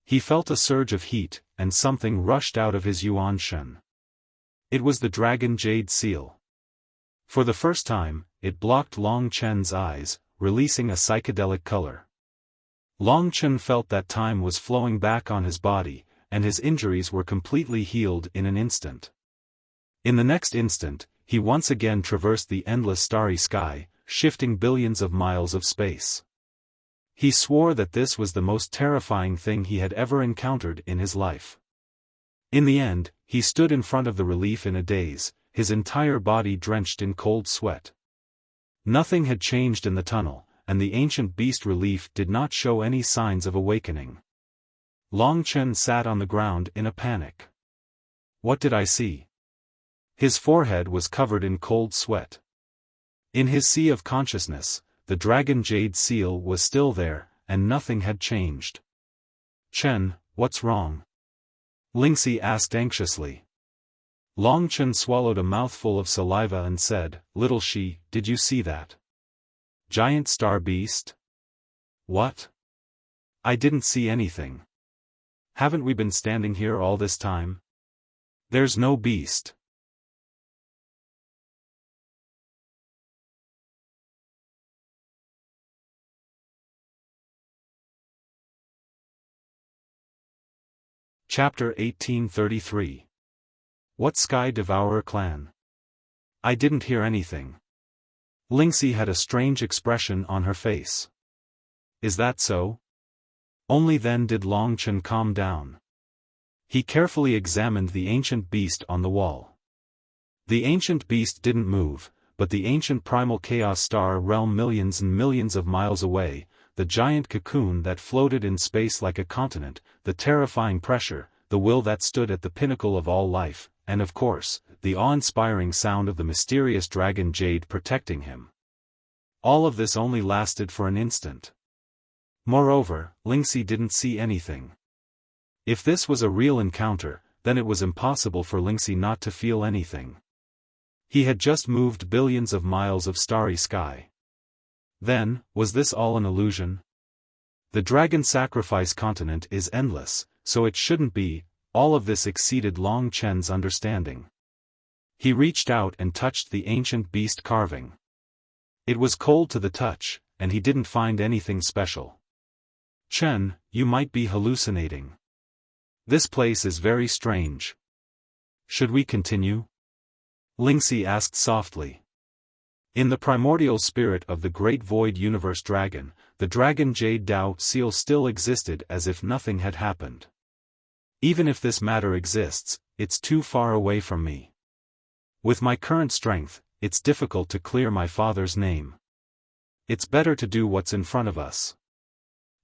He felt a surge of heat, and something rushed out of his yuan shen. It was the dragon jade seal. For the first time, it blocked Long Chen's eyes, releasing a psychedelic color. Long Chen felt that time was flowing back on his body, and his injuries were completely healed in an instant. In the next instant, he once again traversed the endless starry sky, shifting billions of miles of space. He swore that this was the most terrifying thing he had ever encountered in his life. In the end, he stood in front of the relief in a daze, his entire body drenched in cold sweat. Nothing had changed in the tunnel, and the ancient beast relief did not show any signs of awakening. Long Chen sat on the ground in a panic. What did I see? His forehead was covered in cold sweat. In his sea of consciousness, the dragon jade seal was still there, and nothing had changed. Chen, what's wrong? Lingxi asked anxiously. Long Chen swallowed a mouthful of saliva and said, "Little Shi, did you see that? Giant star beast?" "What? I didn't see anything. Haven't we been standing here all this time? There's no beast." Chapter 1833. What Sky Devourer Clan? I didn't hear anything. Lingxi had a strange expression on her face. Is that so? Only then did Long Chen calm down. He carefully examined the ancient beast on the wall. The ancient beast didn't move, but the ancient primal chaos star realm millions and millions of miles away, the giant cocoon that floated in space like a continent, the terrifying pressure, the will that stood at the pinnacle of all life, and of course, the awe-inspiring sound of the mysterious dragon jade protecting him. All of this only lasted for an instant. Moreover, Lingxi didn't see anything. If this was a real encounter, then it was impossible for Lingxi not to feel anything. He had just moved billions of miles of starry sky. Then, was this all an illusion? The dragon sacrifice continent is endless, so it shouldn't be. All of this exceeded Long Chen's understanding. He reached out and touched the ancient beast carving. It was cold to the touch, and he didn't find anything special. "Chen, you might be hallucinating. This place is very strange. Should we continue?" Lingxi asked softly. In the primordial spirit of the great void universe dragon, the dragon jade Dao seal still existed as if nothing had happened. Even if this matter exists, it's too far away from me. With my current strength, it's difficult to clear my father's name. It's better to do what's in front of us.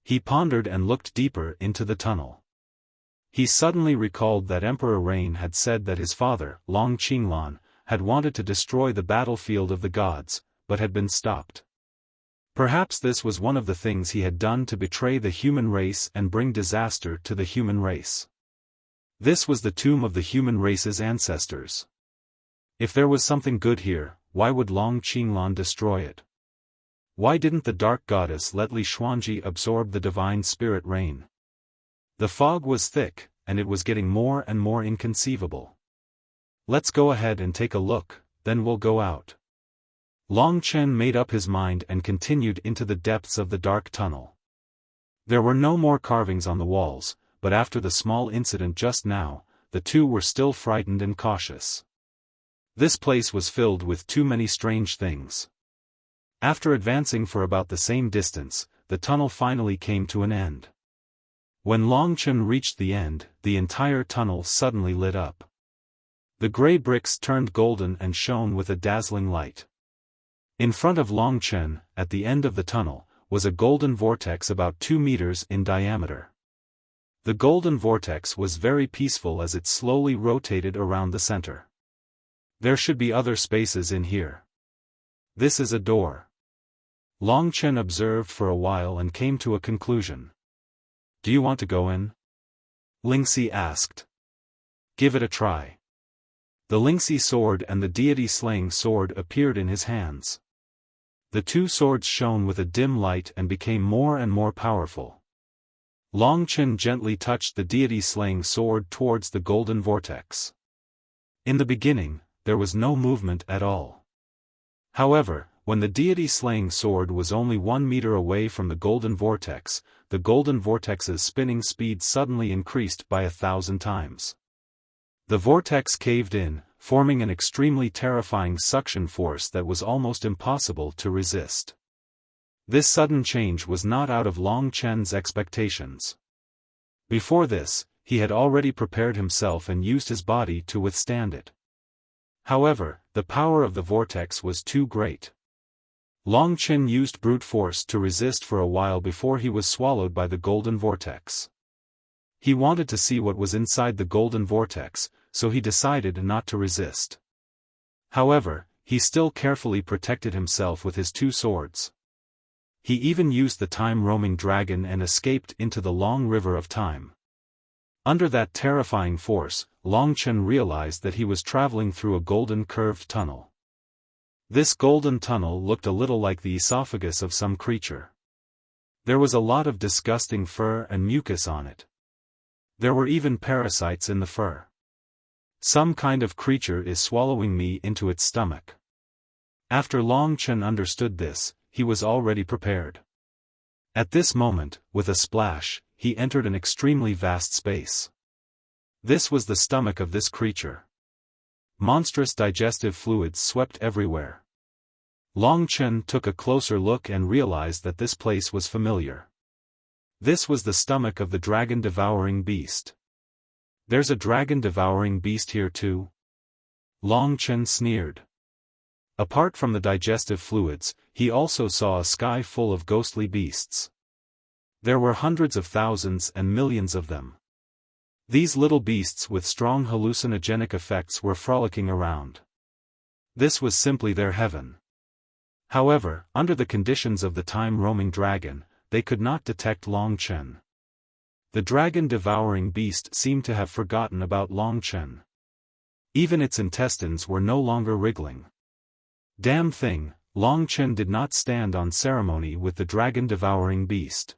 He pondered and looked deeper into the tunnel. He suddenly recalled that Emperor Rain had said that his father, Long Qinglan, had wanted to destroy the battlefield of the gods, but had been stopped. Perhaps this was one of the things he had done to betray the human race and bring disaster to the human race. This was the tomb of the human race's ancestors. If there was something good here, why would Long Qinglan destroy it? Why didn't the dark goddess let Li Xuanji absorb the divine spirit rain? The fog was thick, and it was getting more and more inconceivable. Let's go ahead and take a look, then we'll go out. Long Chen made up his mind and continued into the depths of the dark tunnel. There were no more carvings on the walls, but after the small incident just now, the two were still frightened and cautious. This place was filled with too many strange things. After advancing for about the same distance, the tunnel finally came to an end. When Long Chen reached the end, the entire tunnel suddenly lit up. The gray bricks turned golden and shone with a dazzling light. In front of Long Chen, at the end of the tunnel, was a golden vortex about 2 meters in diameter. The golden vortex was very peaceful as it slowly rotated around the center. There should be other spaces in here. This is a door. Long Chen observed for a while and came to a conclusion. Do you want to go in? Lingxi asked. Give it a try. The Lingxi sword and the deity slaying sword appeared in his hands. The two swords shone with a dim light and became more and more powerful. Long Chen gently touched the deity slaying sword towards the golden vortex. In the beginning, there was no movement at all. However, when the deity slaying sword was only 1 meter away from the golden vortex's spinning speed suddenly increased by 1,000 times. The vortex caved in, forming an extremely terrifying suction force that was almost impossible to resist. This sudden change was not out of Long Chen's expectations. Before this, he had already prepared himself and used his body to withstand it. However, the power of the vortex was too great. Long Chen used brute force to resist for a while before he was swallowed by the golden vortex. He wanted to see what was inside the golden vortex, so he decided not to resist. However, he still carefully protected himself with his two swords. He even used the time-roaming dragon and escaped into the long river of time. Under that terrifying force, Long Chen realized that he was traveling through a golden curved tunnel. This golden tunnel looked a little like the esophagus of some creature. There was a lot of disgusting fur and mucus on it. There were even parasites in the fur. Some kind of creature is swallowing me into its stomach. After Long Chen understood this, he was already prepared. At this moment, with a splash, he entered an extremely vast space. This was the stomach of this creature. Monstrous digestive fluids swept everywhere. Long Chen took a closer look and realized that this place was familiar. This was the stomach of the dragon-devouring beast. There's a dragon-devouring beast here too? Long Chen sneered. Apart from the digestive fluids, he also saw a sky full of ghostly beasts. There were hundreds of thousands and millions of them. These little beasts with strong hallucinogenic effects were frolicking around. This was simply their heaven. However, under the conditions of the time-roaming dragon, they could not detect Long Chen. The dragon-devouring beast seemed to have forgotten about Long Chen. Even its intestines were no longer wriggling. Damn thing, Long Chen did not stand on ceremony with the dragon-devouring beast.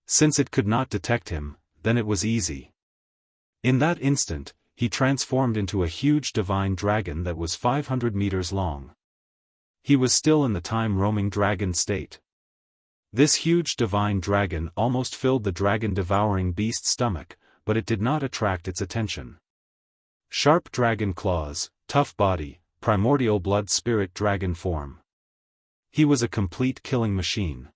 Since it could not detect him, then it was easy. In that instant, he transformed into a huge divine dragon that was 500 meters long. He was still in the time-roaming dragon state. This huge divine dragon almost filled the dragon-devouring beast's stomach, but it did not attract its attention. Sharp dragon claws, tough body, primordial blood spirit dragon form. He was a complete killing machine.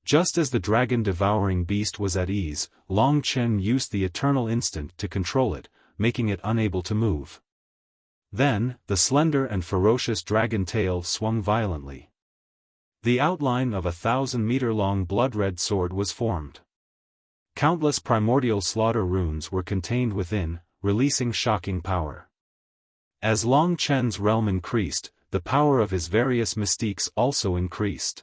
Just as the dragon-devouring beast was at ease, Long Chen used the eternal instant to control it, making it unable to move. Then, the slender and ferocious dragon tail swung violently. The outline of a 1,000-meter-long blood-red sword was formed. Countless primordial slaughter runes were contained within, releasing shocking power. As Long Chen's realm increased, the power of his various mystiques also increased.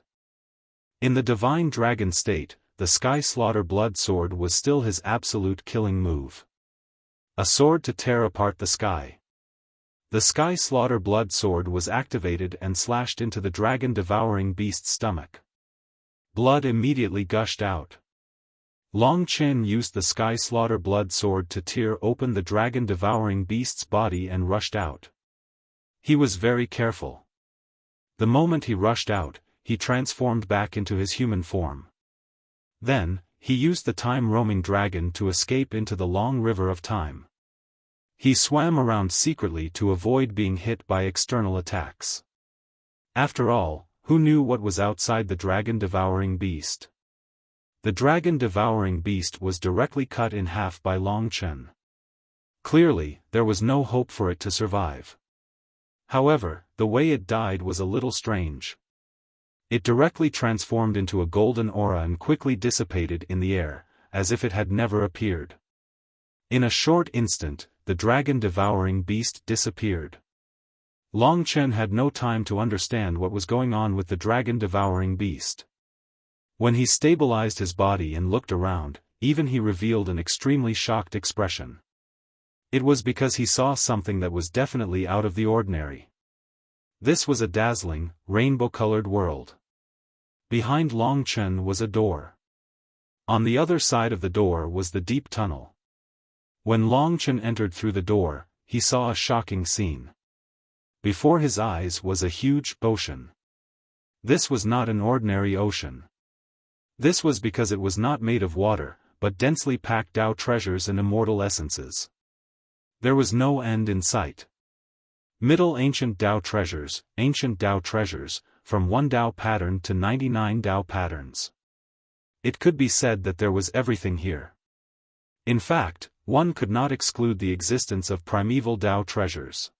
In the divine dragon state, the Sky Slaughter Blood Sword was still his absolute killing move. A sword to tear apart the sky. The Sky Slaughter Blood Sword was activated and slashed into the dragon-devouring beast's stomach. Blood immediately gushed out. Long Chen used the Sky Slaughter Blood Sword to tear open the dragon-devouring beast's body and rushed out. He was very careful. The moment he rushed out, he transformed back into his human form. Then, he used the time-roaming dragon to escape into the long river of time. He swam around secretly to avoid being hit by external attacks. After all, who knew what was outside the dragon-devouring beast? The dragon-devouring beast was directly cut in half by Long Chen. Clearly, there was no hope for it to survive. However, the way it died was a little strange. It directly transformed into a golden aura and quickly dissipated in the air, as if it had never appeared. In a short instant, the dragon-devouring beast disappeared. Long Chen had no time to understand what was going on with the dragon-devouring beast. When he stabilized his body and looked around, even he revealed an extremely shocked expression. It was because he saw something that was definitely out of the ordinary. This was a dazzling, rainbow-colored world. Behind Long Chen was a door. On the other side of the door was the deep tunnel. When Long Chen entered through the door, he saw a shocking scene. Before his eyes was a huge ocean. This was not an ordinary ocean. This was because it was not made of water, but densely packed Tao treasures and immortal essences. There was no end in sight. Middle Ancient Tao treasures, from 1 Tao pattern to 99 Tao patterns. It could be said that there was everything here. In fact, one could not exclude the existence of primeval Tao treasures.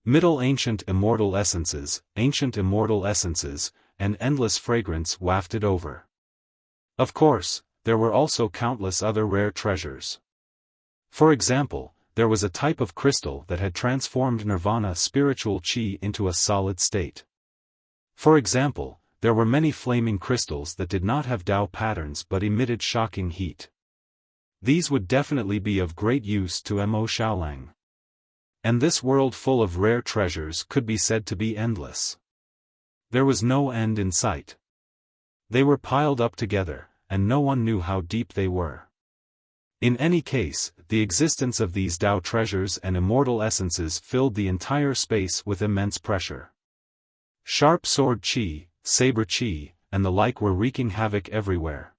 Middle Ancient immortal essences, and endless fragrance wafted over. Of course, there were also countless other rare treasures. For example, there was a type of crystal that had transformed nirvana spiritual chi into a solid state. For example, there were many flaming crystals that did not have Tao patterns but emitted shocking heat. These would definitely be of great use to Mo Xiaolang. And this world full of rare treasures could be said to be endless. There was no end in sight. They were piled up together, and no one knew how deep they were. In any case, the existence of these Tao treasures and immortal essences filled the entire space with immense pressure. Sharp sword chi, saber chi, and the like were wreaking havoc everywhere.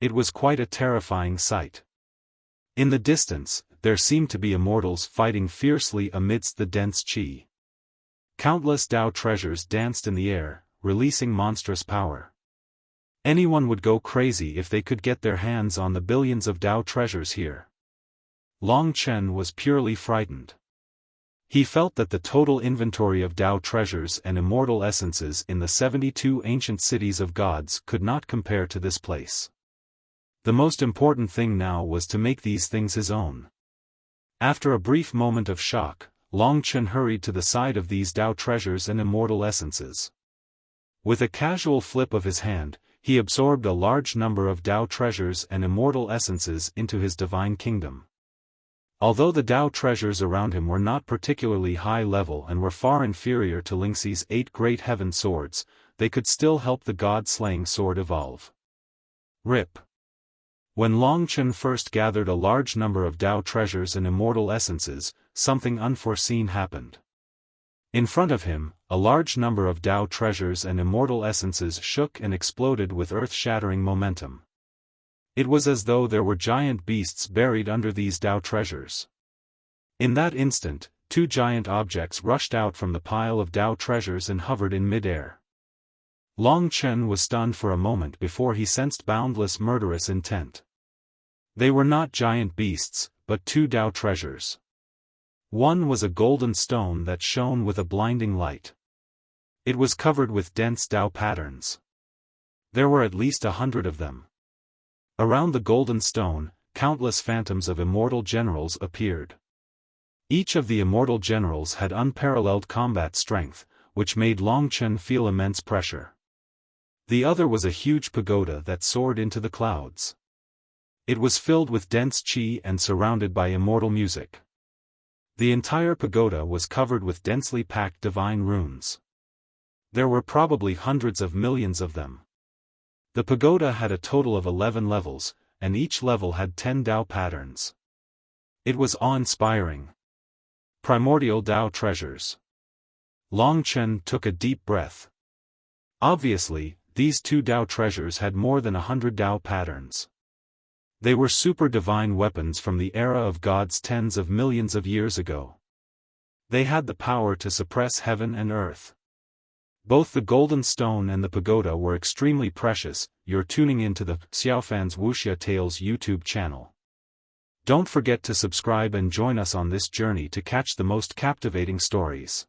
It was quite a terrifying sight. In the distance, there seemed to be immortals fighting fiercely amidst the dense chi. Countless Tao treasures danced in the air, releasing monstrous power. Anyone would go crazy if they could get their hands on the billions of Tao treasures here. Long Chen was purely frightened. He felt that the total inventory of Tao treasures and immortal essences in the 72 ancient cities of gods could not compare to this place. The most important thing now was to make these things his own. After a brief moment of shock, Long Chen hurried to the side of these Tao treasures and immortal essences. With a casual flip of his hand, he absorbed a large number of Tao treasures and immortal essences into his divine kingdom. Although the Tao treasures around him were not particularly high level and were far inferior to Lingxi's 8 great heaven swords, they could still help the god-slaying sword evolve. RIP. When Long Chen first gathered a large number of Tao treasures and immortal essences, something unforeseen happened. In front of him, a large number of Tao treasures and immortal essences shook and exploded with earth-shattering momentum. It was as though there were giant beasts buried under these Tao treasures. In that instant, 2 giant objects rushed out from the pile of Tao treasures and hovered in mid-air. Long Chen was stunned for a moment before he sensed boundless murderous intent. They were not giant beasts, but 2 Tao treasures. One was a golden stone that shone with a blinding light. It was covered with dense Tao patterns. There were at least 100 of them. Around the golden stone, countless phantoms of immortal generals appeared. Each of the immortal generals had unparalleled combat strength, which made Long Chen feel immense pressure. The other was a huge pagoda that soared into the clouds. It was filled with dense chi and surrounded by immortal music. The entire pagoda was covered with densely packed divine runes. There were probably hundreds of millions of them. The pagoda had a total of 11 levels, and each level had 10 Tao patterns. It was awe-inspiring. Primordial Tao treasures. Long Chen took a deep breath. Obviously, these 2 Tao treasures had more than 100 Tao patterns. They were super divine weapons from the era of gods tens of millions of years ago. They had the power to suppress heaven and earth. Both the golden stone and the pagoda were extremely precious. You're tuning into the Xiaofan's Wuxia Tales YouTube channel. Don't forget to subscribe and join us on this journey to catch the most captivating stories.